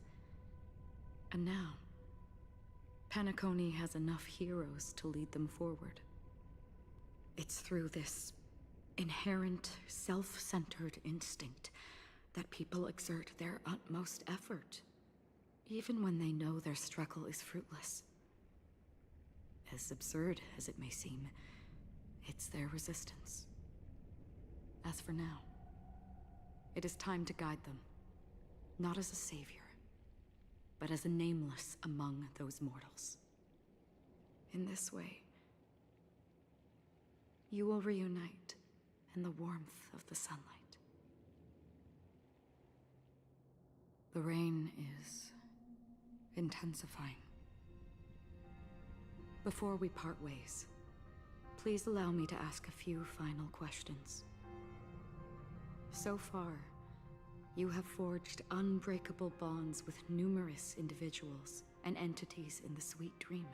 And now, Penacony has enough heroes to lead them forward. It's through this inherent, self-centered instinct that people exert their utmost effort, even when they know their struggle is fruitless. As absurd as it may seem, it's their resistance. As for now, it is time to guide them, not as a savior, but as a nameless among those mortals. In this way, you will reunite in the warmth of the sunlight. The rain is intensifying. Before we part ways, please allow me to ask a few final questions. So far, you have forged unbreakable bonds with numerous individuals and entities in the Sweet Dream.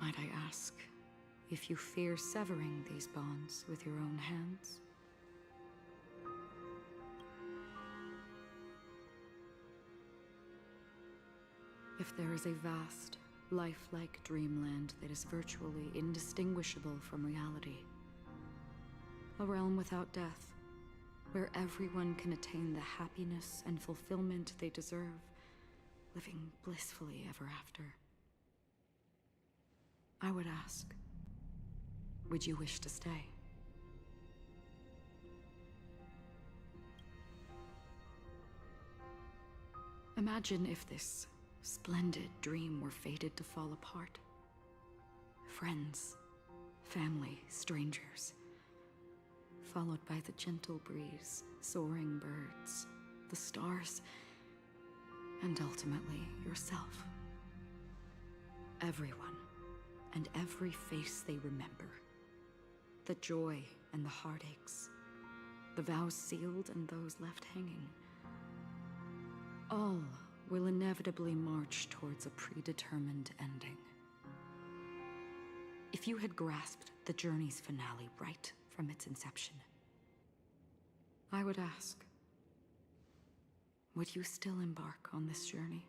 Might I ask if you fear severing these bonds with your own hands? If there is a vast, lifelike dreamland that is virtually indistinguishable from reality, a realm without death, where everyone can attain the happiness and fulfillment they deserve, living blissfully ever after, I would ask, would you wish to stay? Imagine if this splendid dream were fated to fall apart. Friends, family, strangers, followed by the gentle breeze, soaring birds, the stars, and ultimately yourself. Everyone, and every face they remember. The joy and the heartaches, the vows sealed and those left hanging. All will inevitably march towards a predetermined ending. If you had grasped the journey's finale right from its inception, I would ask, would you still embark on this journey?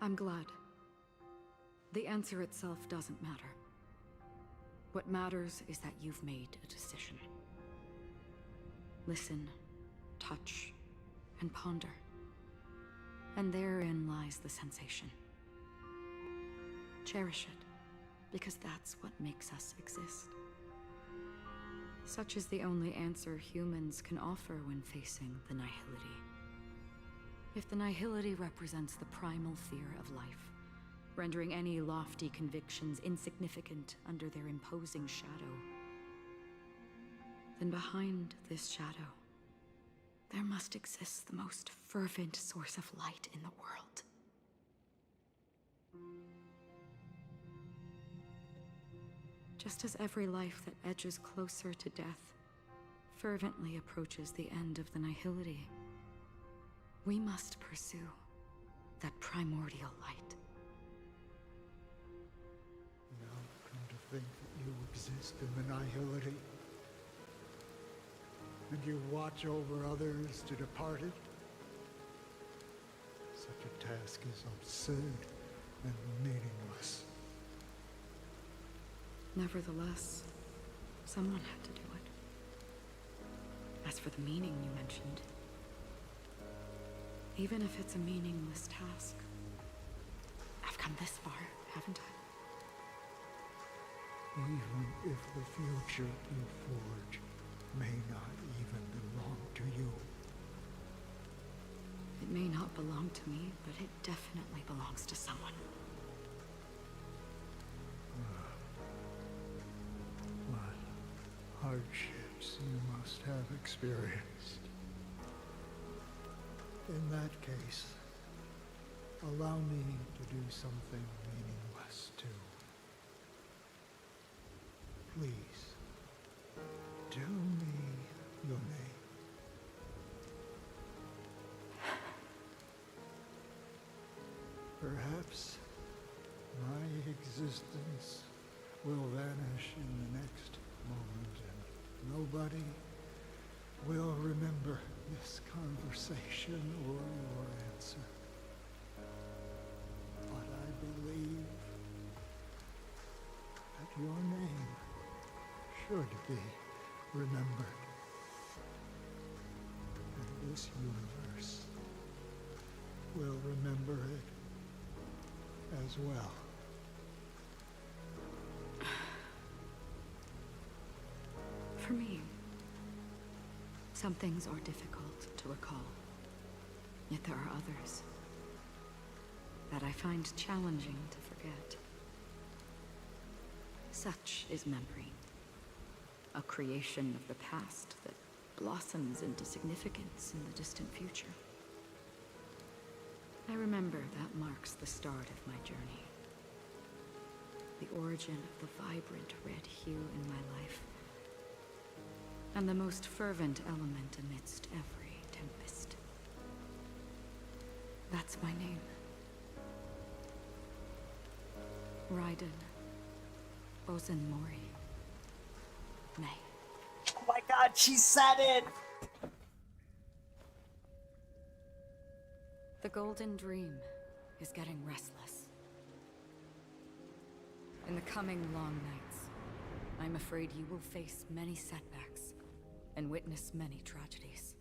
I'm glad. The answer itself doesn't matter. What matters is that you've made a decision. Listen, touch, and ponder. And therein lies the sensation. Cherish it, because that's what makes us exist. Such is the only answer humans can offer when facing the nihility. If the nihility represents the primal fear of life, rendering any lofty convictions insignificant under their imposing shadow, then behind this shadow, there must exist the most fervent source of light in the world. Just as every life that edges closer to death fervently approaches the end of the nihility, we must pursue that primordial light. Now, come to think that you exist in the nihility, and you watch over others to depart it, such a task is absurd and meaningless. Nevertheless, someone had to do it. As for the meaning you mentioned, even if it's a meaningless task, I've come this far, haven't I? Even if the future you forge may not even belong to you. It may not belong to me, but it definitely belongs to someone. What hardships you must have experienced. In that case, allow me to do something meaningless too. Please, tell me your name. Perhaps my existence will vanish in the next moment, and nobody will remember this conversation or your answer. But I believe that your name should be remembered. And this universe will remember it as well. For me, some things are difficult to recall. Yet there are others that I find challenging to forget. Such is memory, a creation of the past that blossoms into significance in the distant future. I remember that marks the start of my journey. The origin of the vibrant red hue in my life, and the most fervent element amidst every tempest. That's my name. Raiden Mori. May. Oh my god, she said it! The Golden Dream is getting restless. In the coming long nights, I'm afraid you will face many setbacks and witness many tragedies.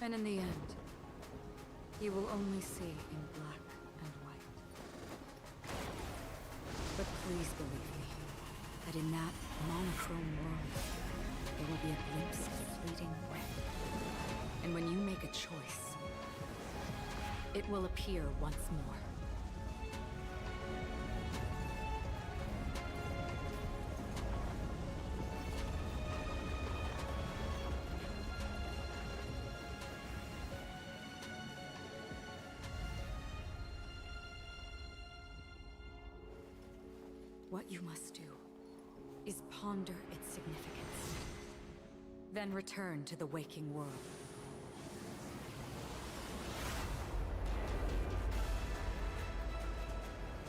And in the end, you will only see in black and white. But please believe me, that in that monochrome world, there will be a glimpse of fleeting red. And when you make a choice, it will appear once more. What you must do is ponder its significance, then return to the waking world.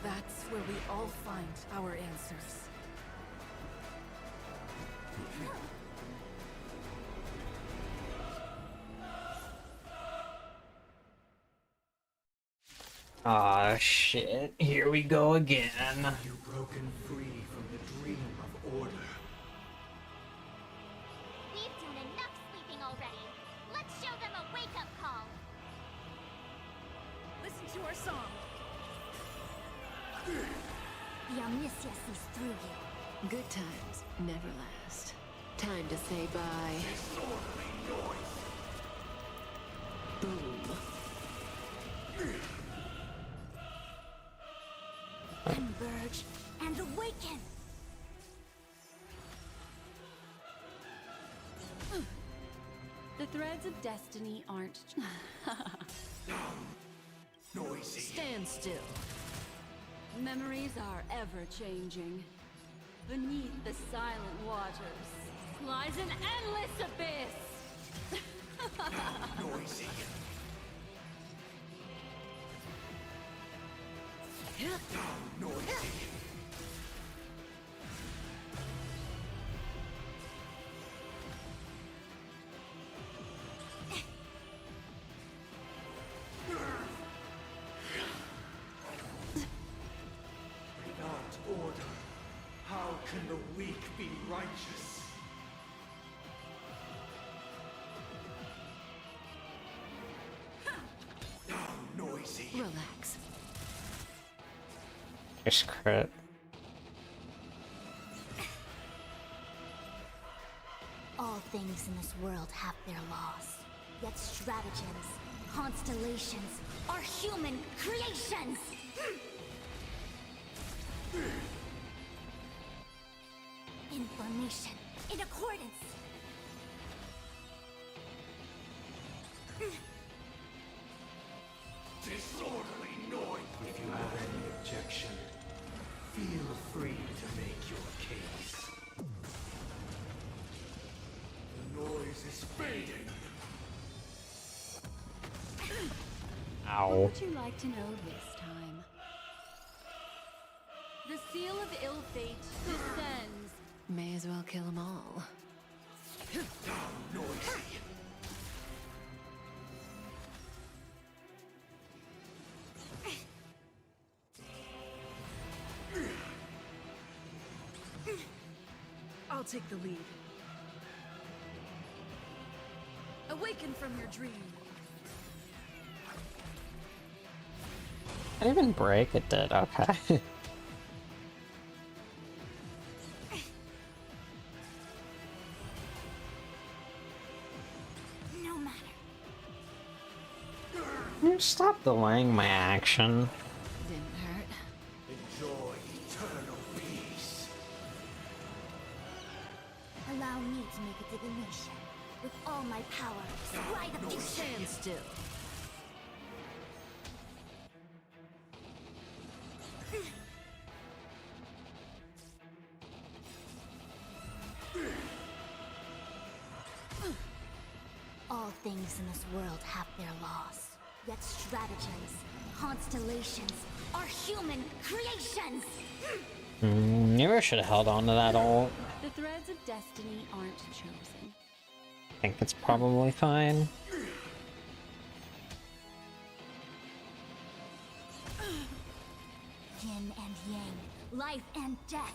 That's where we all find our answers. Ah, shit. Here we go again. You've broken free from the dream of order. We've done enough sleeping already. Let's show them a wake-up call. Listen to our song. The omniscia sees through you. Good times never last. Time to say bye. Boom. Converge and awaken! The threads of destiny aren't. Noisy. Stand still. Memories are ever changing. Beneath the silent waters lies an endless abyss. Noisy. Noisy. Without order, how can the weak be righteous? Down, Noisy. Relax. Just crit. All things in this world have their laws. Yet stratagems, constellations, are human creations! Information in accordance. Disorderly noise. If you have any objection, feel free to make your case. The noise is fading. Ow. What would you like to know this time? The seal of ill fate descends. May as well kill them all. Down, Noisy. take the lead. Awaken from your dream. I didn't even break, it did, okay. No matter. You stop delaying my action. Didn't hurt. Enjoy eternal peace. Allow me to make a divination. With all my power, scry the future. Stand still. All things in this world have their laws. Yet stratagems, constellations, are human creations! Maybe I should have held on to that ult. The threads of destiny aren't chosen. I think it's probably fine. Yin and yang, life and death.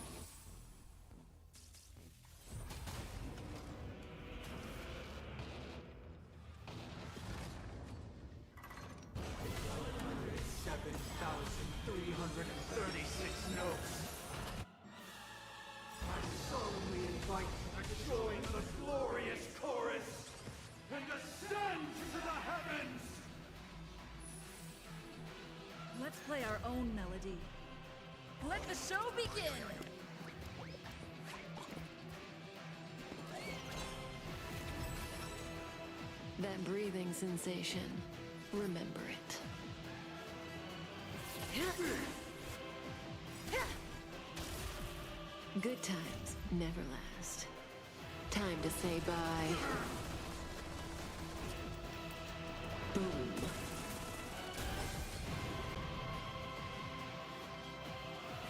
Notes. I solemnly invite you to join the glorious chorus and ascend to the heavens! Let's play our own melody. Let the show begin! That breathing sensation. Remember it. Good times never last. Time to say bye. Boom.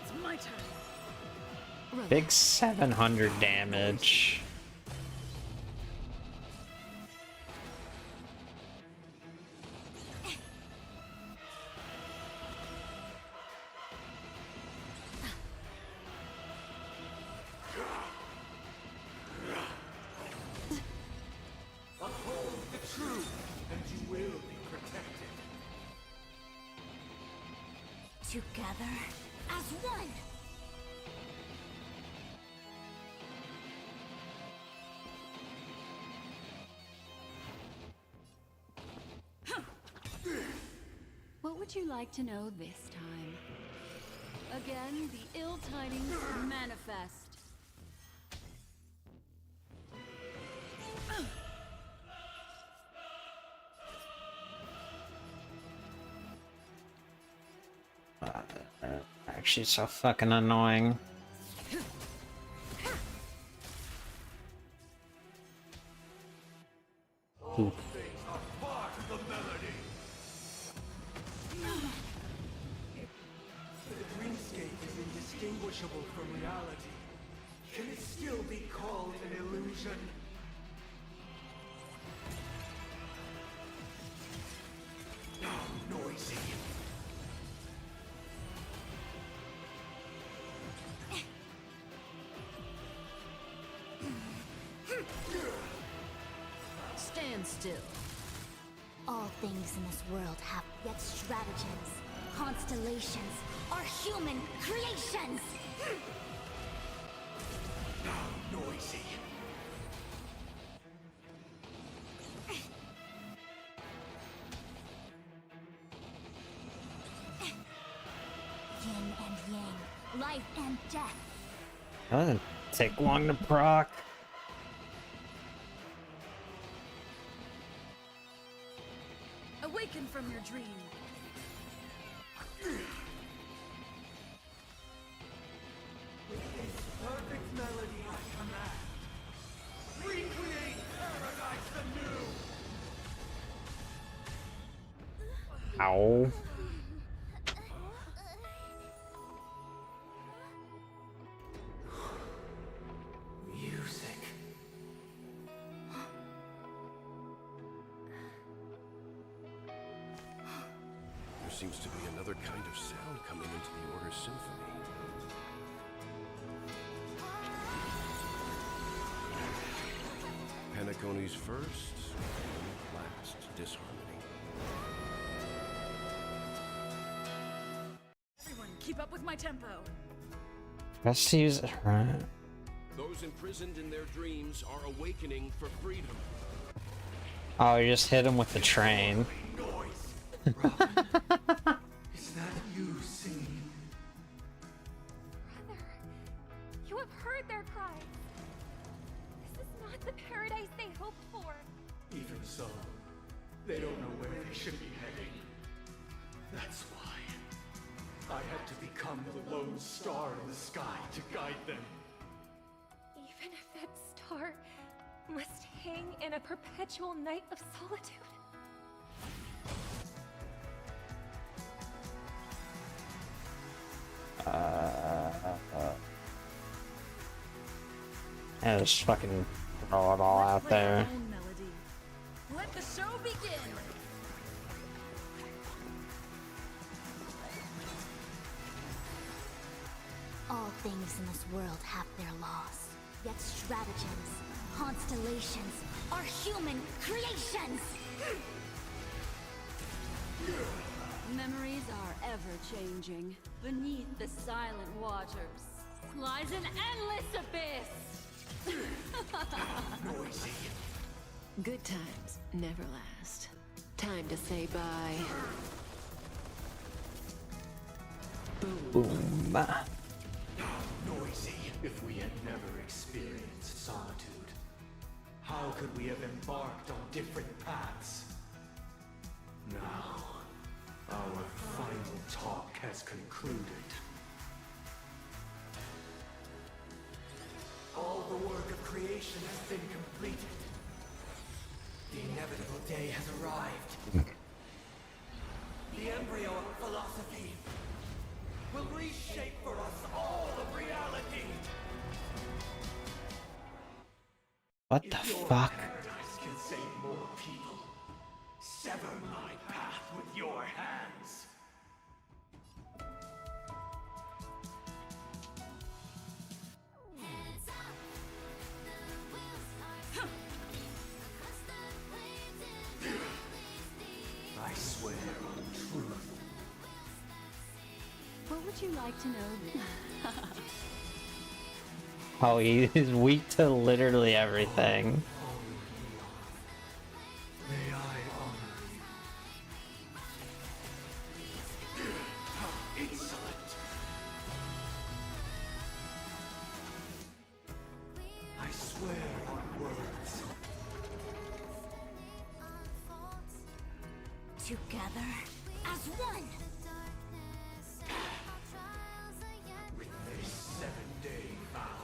It's my turn. Big 700 damage. Uphold the truth, and you will be protected. Together as one! What would you like to know this time? Again, the ill tidings manifest. Actually, so fucking annoying. Ooh. Things are part of the melody. The dreamscape is indistinguishable from reality. Can it still be called an illusion? How noisy. Stand still. All things in this world have yet stratagems, constellations, are human creations! How noisy. Yin and yang, life and death. That doesn't take long to proc. Awaken from your dream. With this perfect melody I command, recreate paradise anew! Ow. Music. There seems to be another kind of sound coming into the Order's symphony. Penacony's first and last disharmony. Everyone, keep up with my tempo. Best to use it, right? Those imprisoned in their dreams are awakening for freedom. Oh, you just hit him with the train. Is that you singing? Brother, you have heard their cries. This is not the paradise they hoped for. Even so, they don't know where they should be heading. That's why I had to become the lone star in the sky to guide them. Even if that star must hang in a perpetual night of solitude. Yeah, just fucking throw it all out there. Let the show begin. All things in this world have their laws, yet stratagems, constellations are human creations! Memories are ever-changing. Beneath the silent waters lies an endless abyss! Noisy. Good times never last. Time to say bye. Boom. Noisy. If we had never experienced solitude, how could we have embarked on different paths? Now, our final talk has concluded. All the work of creation has been completed. The inevitable day has arrived. The embryo of philosophy will reshape for us all of reality. What the fuck? Paradise can save more people. Sever my path with your hands. I swear on truth. What would you like to know? Oh, he is weak to literally everything. May I honor you? How insolent! I swear on words. Together as one! With this 7-day vow,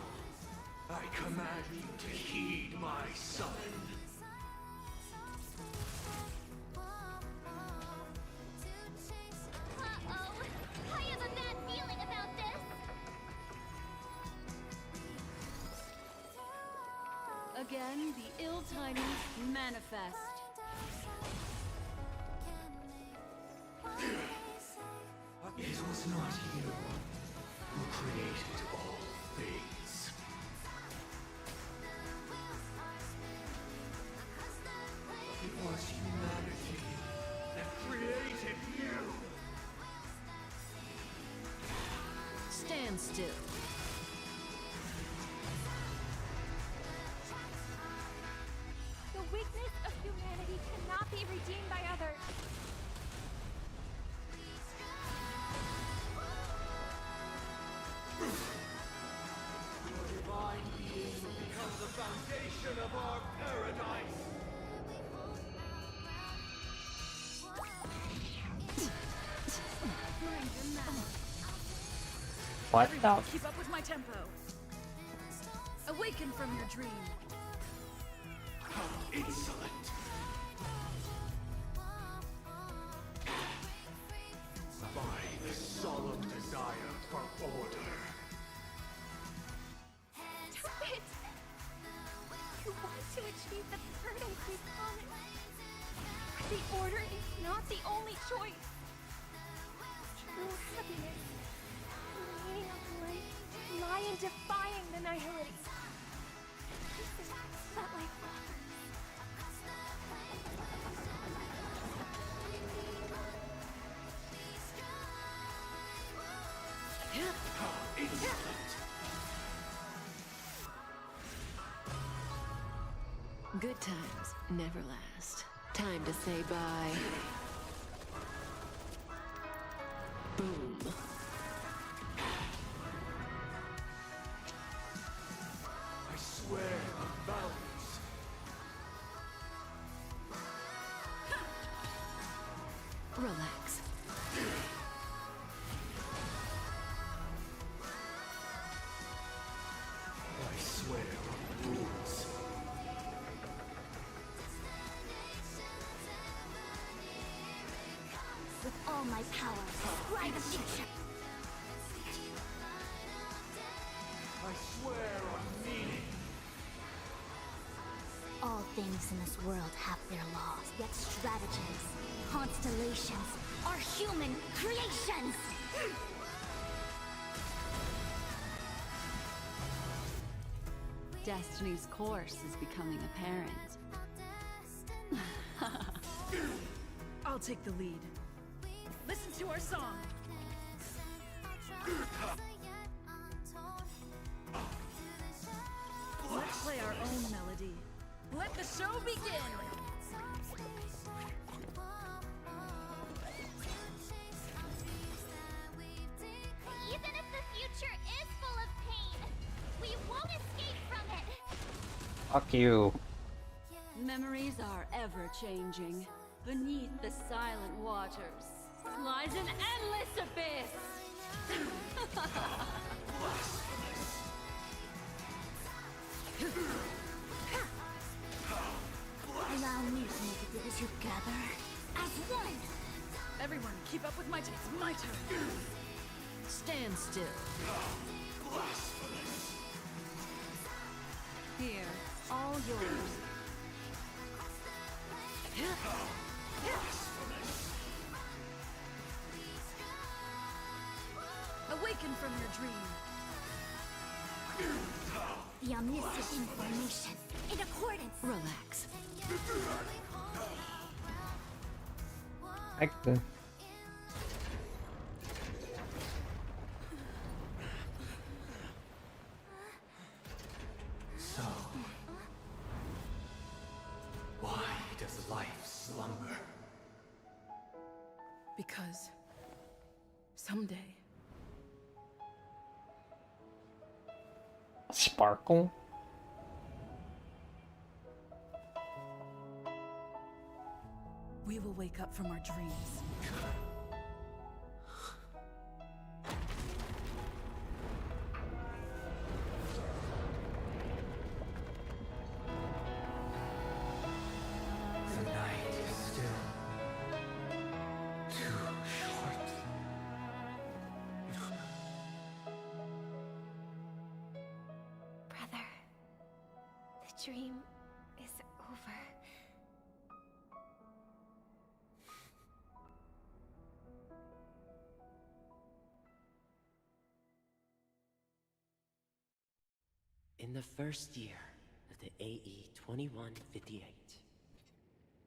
I command you to heed my summon. Uh-oh. I have a bad feeling about this. Again, the ill-tidings manifest. It was not you who created all things. It was humanity that created you. Stand still. The weakness of humanity cannot be redeemed by others. Your divine being will become the foundation of our paradise. What Everyone, the? keep up with my tempo. Awaken from your dream. How insolent! By the solemn desire for order. Stop it! You want to achieve the paradise we promised. But the order is not the only choice. True happiness, the meaning of life, lie in defying the nihility. This is what life offers. Good times never last. Time to say bye. Boom. I swear on mountains. Relax. I swear on rules. With all my power, scry the future. I swear on meaning. All things in this world have their laws, yet stratagems, constellations are human creations! Destiny's course is becoming apparent. I'll take the lead. Listen to our song. Let's play our own melody. Let the show begin! Even if the future is full of pain, we won't escape from it. Fuck you. Memories are ever-changing. Beneath the silent waters lies an endless abyss. Allow me to make it as you gather as one! Everyone, keep up with my taste. My turn. Stand still. Here, all yours. Awaken from your dream. The omniscient information, in accordance. Relax. Excellent. So, why does life slumber? Because someday Sparkle? we will wake up from our dreams. The night is still too short. Brother, the dream is over. In the first year of the AE 2158,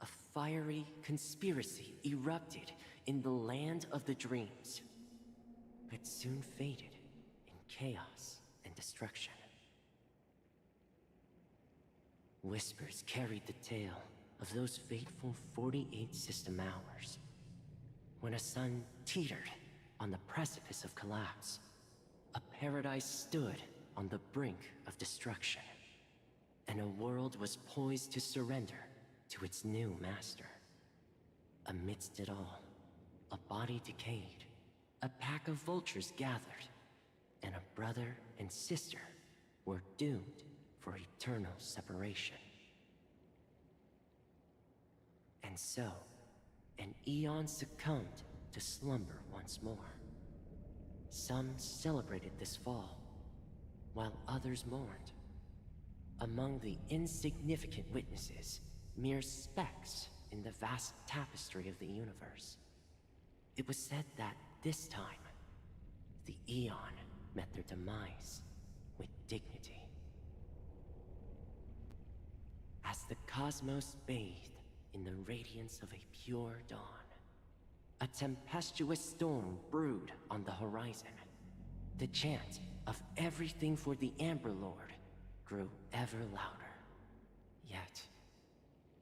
a fiery conspiracy erupted in the land of the dreams, but soon faded in chaos and destruction. Whispers carried the tale of those fateful 48 system hours, when a sun teetered on the precipice of collapse. A paradise stood on the brink of destruction, and a world was poised to surrender to its new master. Amidst it all, a body decayed, a pack of vultures gathered, and a brother and sister were doomed for eternal separation. And so, an eon succumbed to slumber once more. Some celebrated this fall, while others mourned. Among the insignificant witnesses, mere specks in the vast tapestry of the universe. It was said that this time, the Eon met their demise with dignity. As the cosmos bathed in the radiance of a pure dawn, a tempestuous storm brewed on the horizon. The chant of everything for the Amber Lord grew ever louder. Yet,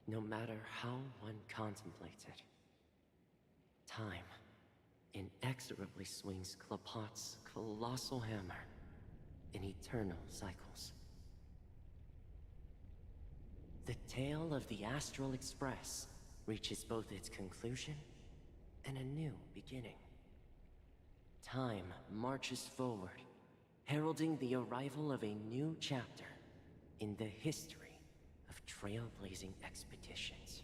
No matter how one contemplates it, time inexorably swings Klapot's colossal hammer in eternal cycles. The tale of the Astral Express reaches both its conclusion and a new beginning. Time marches forward, heralding the arrival of a new chapter in the history of trailblazing expeditions.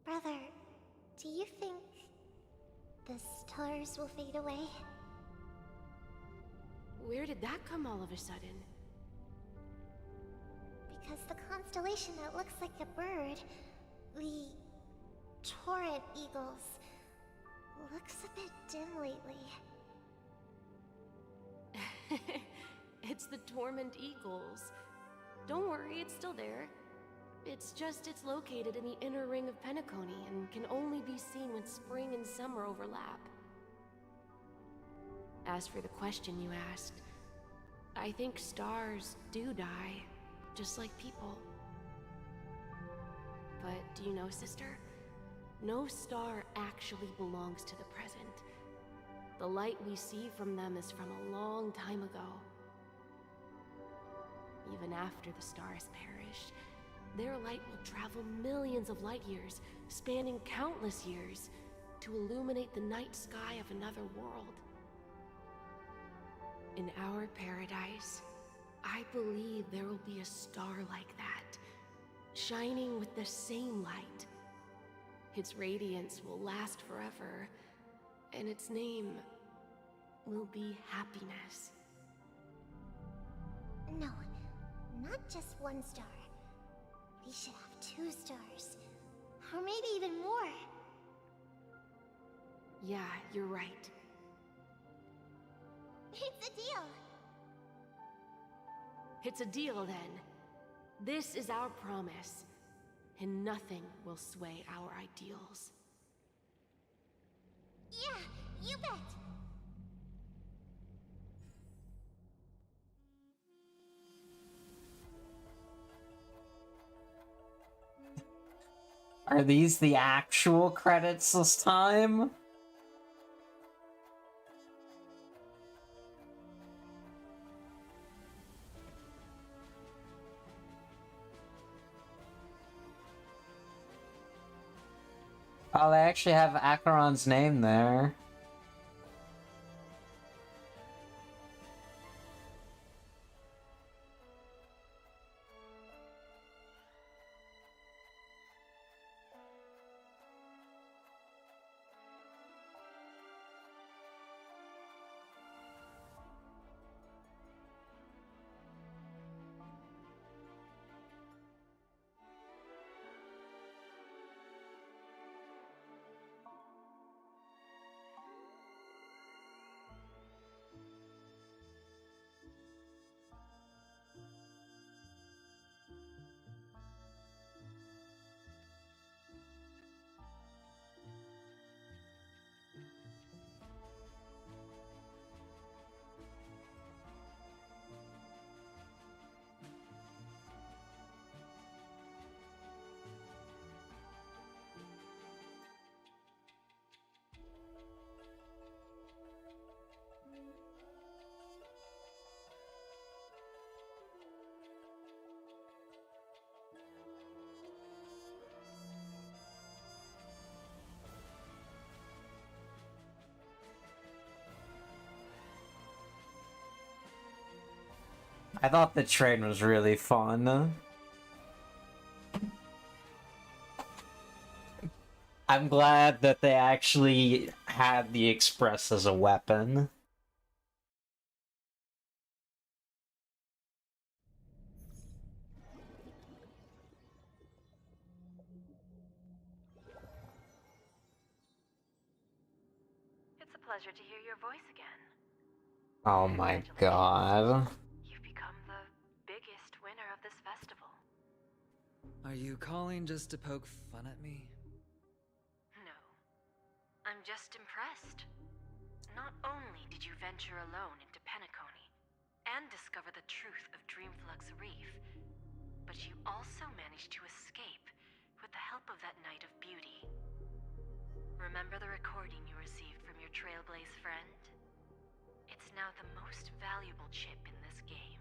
Brother, do you think the stars will fade away? Where did that come all of a sudden? Because the constellation that looks like a bird, the Torrent Eagles, looks a bit dim lately. It's the Torment Eagles. Don't worry, it's still there. It's located in the inner ring of Penacony and can only be seen when spring and summer overlap. As for the question you asked, I think stars do die, just like people. But do you know, sister? No star actually belongs to the present. The light we see from them is from a long time ago. Even after the stars perished, their light will travel millions of light years, spanning countless years, to illuminate the night sky of another world. In our paradise, I believe there will be a star like that, shining with the same light. Its radiance will last forever, and its name will be happiness. No, not just one star. We should have 2 stars. Or maybe even more. Yeah, you're right. It's a deal. It's a deal, then. This is our promise, and nothing will sway our ideals. Yeah, you bet. Are these the actual credits this time? Oh, they actually have Acheron's name there. I thought the train was really fun. I'm glad that they actually had the Express as a weapon. It's a pleasure to hear your voice again. Oh my god. You've become the biggest winner of this festival. Are you calling just to poke fun at me? No. I'm just impressed. Not only did you venture alone into Penacony and discover the truth of Dreamflux Reef, but you also managed to escape with the help of that Knight of Beauty. Remember the recording you received from your Trailblaze friend? It's now the most valuable chip in this game.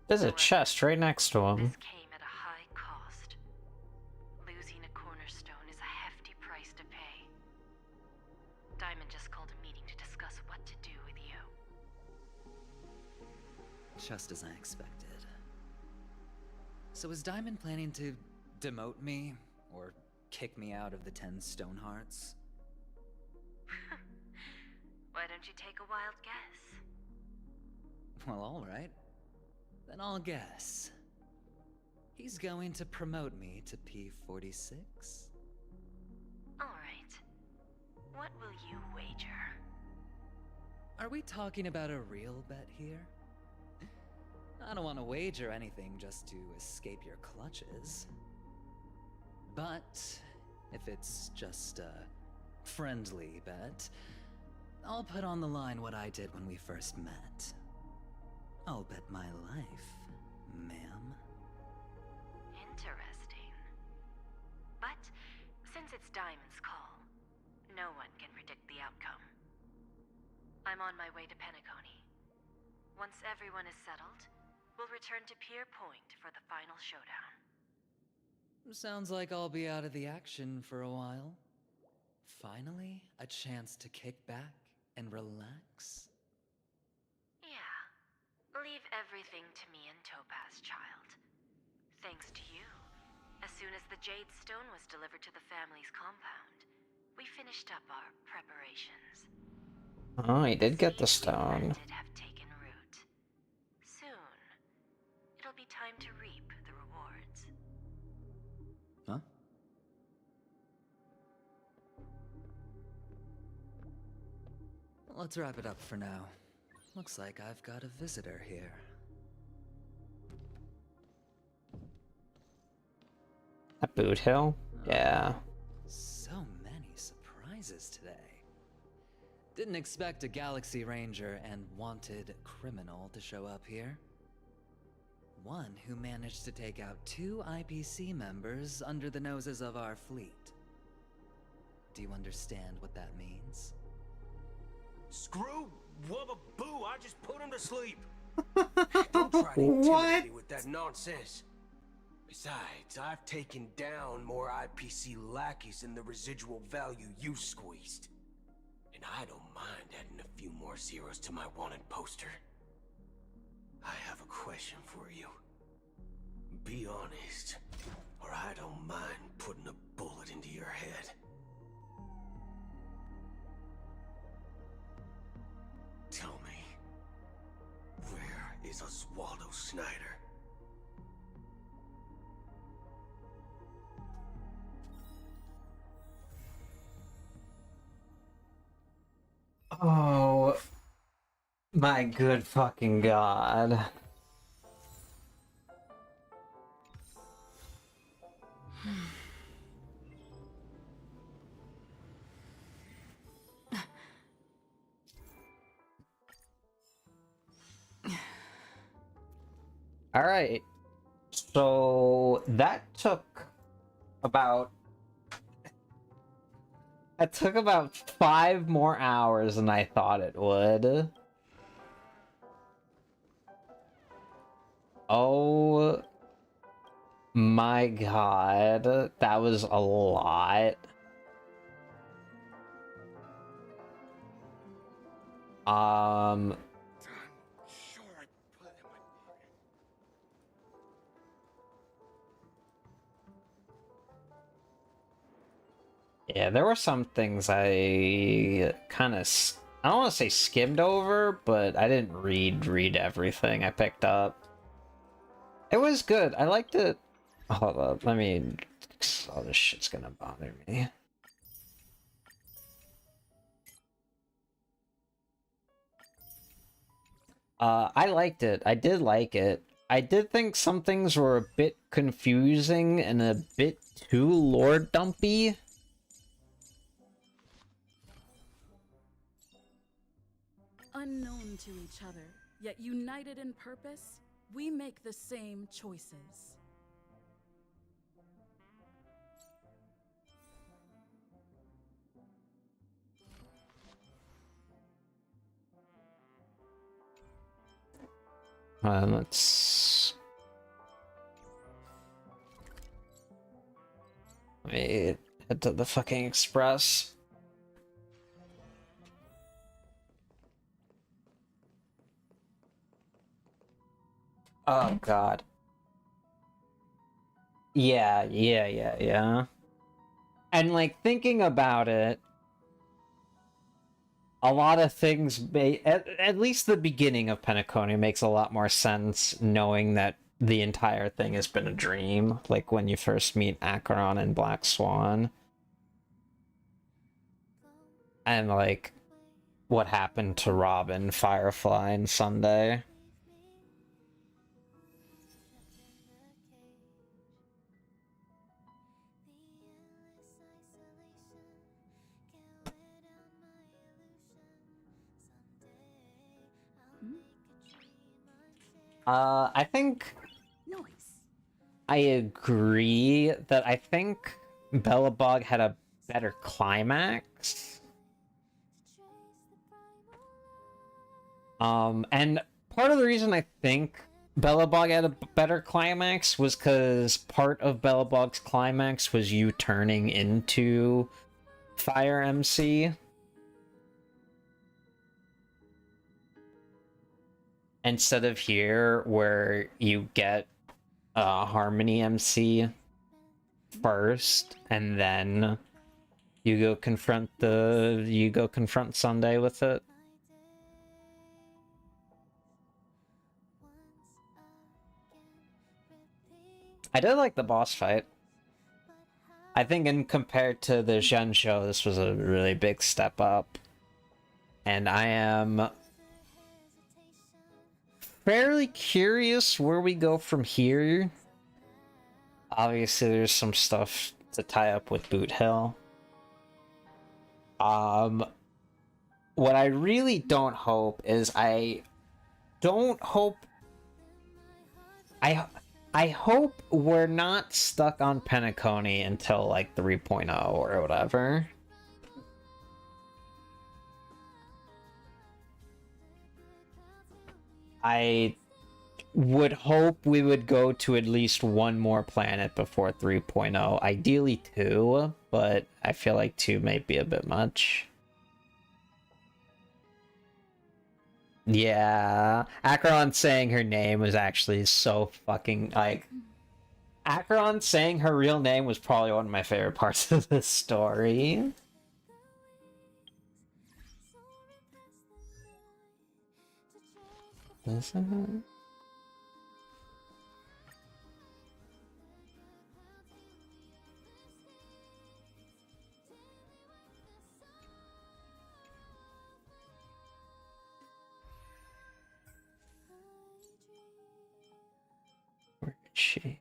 There's a chest right next to him. This came at a high cost. Losing a cornerstone is a hefty price to pay. Diamond just called a meeting to discuss what to do with you. Just as I expected. So is Diamond planning to demote me, or kick me out of the 10 Stonehearts? Why don't you take a wild guess? Well, alright. Then I'll guess. He's going to promote me to P46? Alright. What will you wager? Are we talking about a real bet here? I don't want to wager anything just to escape your clutches. But if it's just a friendly bet, I'll put on the line what I did when we first met. I'll bet my life, ma'am. Interesting. But since it's Diamond's call, no one can predict the outcome. I'm on my way to Penacony. Once everyone is settled, we'll return to Pier Point for the final showdown. Sounds like I'll be out of the action for a while. Finally, a chance to kick back and relax. Yeah. Leave everything to me and Topaz, child. Thanks to you, as soon as the Jade Stone was delivered to the family's compound, we finished up our preparations. Oh, he did get the stone. Have taken root. Soon, it'll be time to reap the rewards. Huh? Let's wrap it up for now. Looks like I've got a visitor here. At Boot Hill? Yeah. So many surprises today. Didn't expect a Galaxy Ranger and wanted criminal to show up here. One who managed to take out 2 IPC members under the noses of our fleet. Do you understand what that means? Screw Wubba Boo, I just put him to sleep. Don't try to intimidate me with that nonsense. Besides, I've taken down more IPC lackeys than the residual value you squeezed. And I don't mind adding a few more zeros to my wanted poster. I have a question for you. Be honest, or I don't mind putting a bullet into your head. Tell me, where is Oswaldo Snyder? Oh my good fucking god. All right. So that took about 5 more hours than I thought it would. Oh my god, that was a lot. Yeah, there were some things I kind of, I don't want to say skimmed over, but I didn't read everything I picked up. It was good. I liked it. Hold up, let me, all this shit's gonna bother me. I liked it. I did like it. I did think some things were a bit confusing and a bit too lore dumpy. Unknown to each other, yet united in purpose, We make the same choices. Let's... Let me head to the fucking express. Oh, God. Yeah. And, like, thinking about it, a lot of things, at least the beginning of Penacony makes a lot more sense knowing that the entire thing has been a dream, like when you first meet Acheron and Black Swan. And, like, what happened to Robin, Firefly, and Sunday. I think I agree that I think Bellabog had a better climax. And part of the reason I think Bellabog had a better climax was because part of Bellabog's climax was you turning into Fire MC. Instead of here, where you get Harmony MC first, and then you go confront Sunday with it. I did like the boss fight. I think in compared to the Zhen show, this was a really big step up. And I am fairly curious where we go from here. Obviously, there's some stuff to tie up with Boot Hill. What I really don't hope is I hope we're not stuck on Penacony until like 3.0 or whatever. I would hope we would go to at least one more planet before 3.0. Ideally 2, but I feel like 2 may be a bit much. Yeah, Acheron saying her name was actually so fucking, like... Acheron saying her real name was probably one of my favorite parts of this story. Is it? Where is she?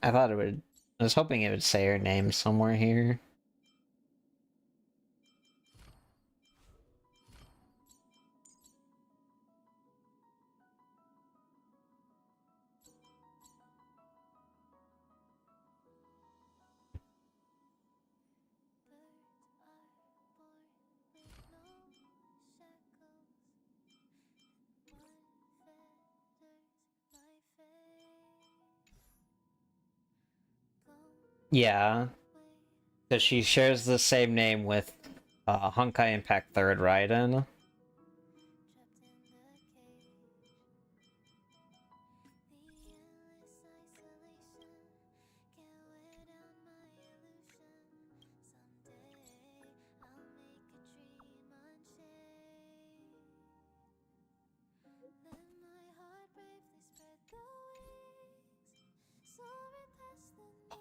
I thought it would... I was hoping it would say her name somewhere here. Yeah, because she shares the same name with Honkai Impact 3rd Raiden.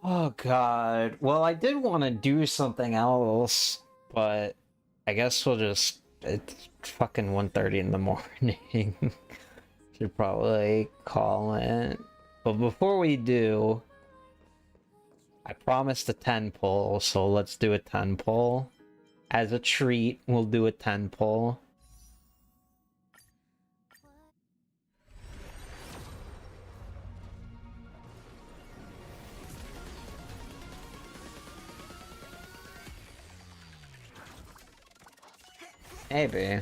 Oh god. Well, I did want to do something else, but I guess we'll just It's fucking 1:30 in the morning. Should probably call it. But before we do, I promised a 10 pull, so let's do a 10 pull. As a treat, we'll do a 10 pull. Maybe.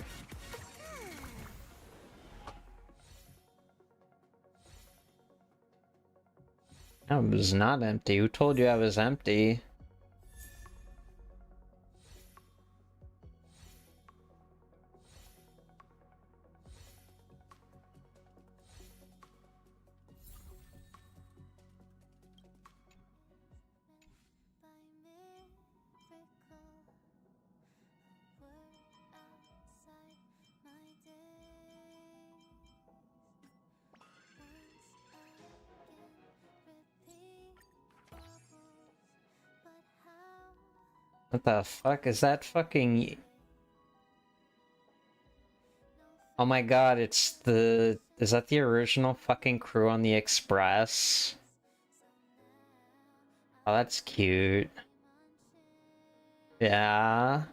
No, it was not empty. Who told you I was empty? What the fuck is that fucking... Oh my god, it's the... Is that the original fucking crew on the Express? Oh, that's cute. Yeah.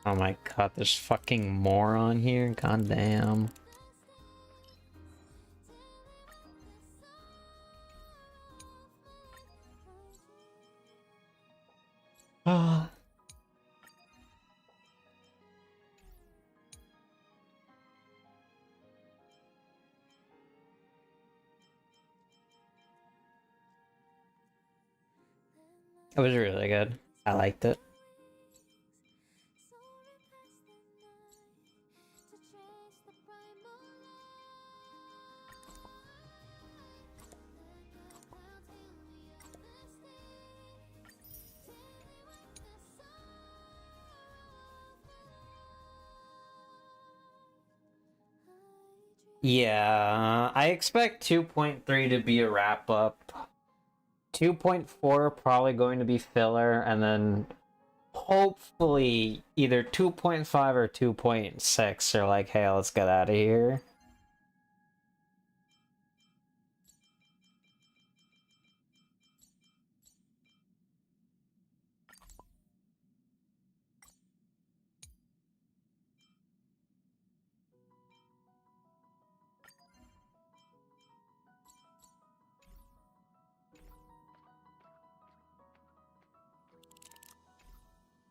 Oh my god, there's fucking more on here? God damn. Ah. It was really good. I liked it. Yeah, I expect 2.3 to be a wrap up. 2.4 probably going to be filler, and then hopefully either 2.5 or 2.6 are like, hey, let's get out of here.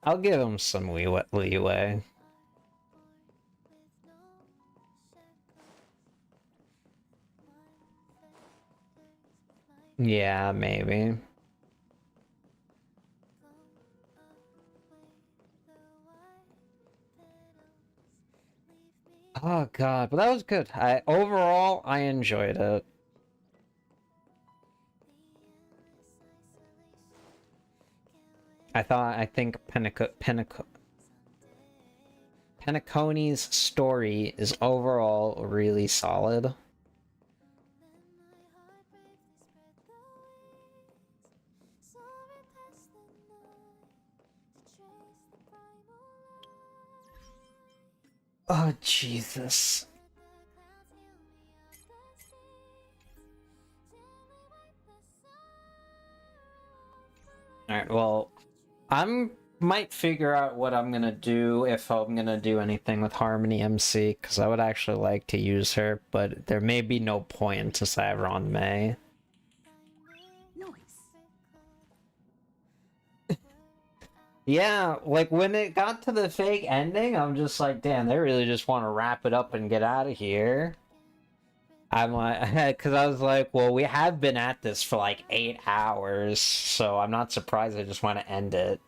I'll give him some leeway. Yeah, maybe. Oh god, but that was good. Overall I enjoyed it. I think Penaconi's story is overall really solid. Oh, Jesus. Alright, well, might figure out what I'm gonna do if I'm gonna do anything with Harmony MC, because I would actually like to use her, but there may be no point since I have Ron May. Yeah, like when it got to the fake ending, I'm just like, damn, they really just want to wrap it up and get out of here. I'm like, because I was like, well, we have been at this for like 8 hours, so I'm not surprised they just want to end it.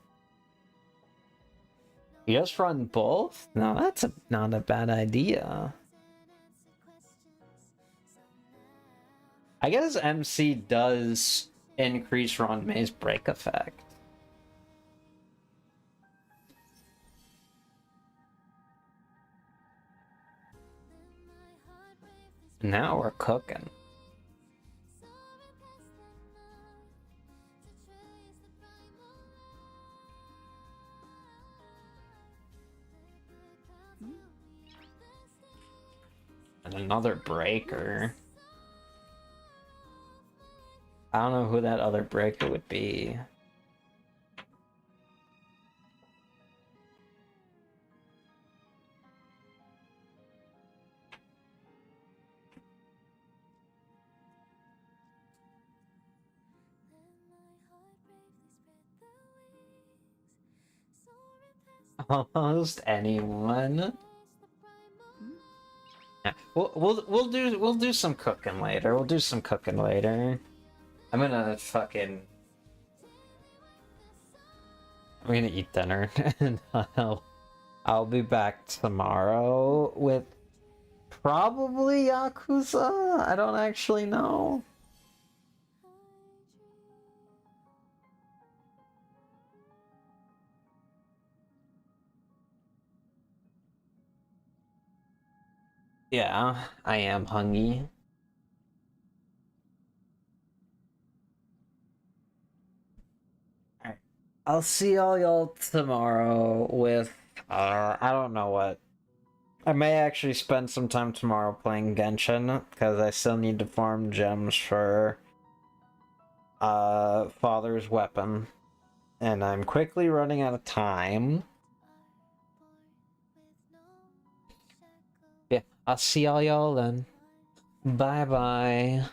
You just run both? No, that's not a bad idea. I guess MC does increase Ron May's break effect. Now we're cooking. And another breaker. I don't know who that other breaker would be. Almost anyone. Yeah, we'll do some cooking later. We'll do some cooking later. I'm gonna eat dinner and I'll be back tomorrow with probably Yakuza. I don't actually know. Yeah, I am hungry. Alright. I'll see all y'all tomorrow with, I don't know what. I may actually spend some time tomorrow playing Genshin, because I still need to farm gems for, Father's Weapon. And I'm quickly running out of time. Yeah, I'll see all y'all then. Bye-bye.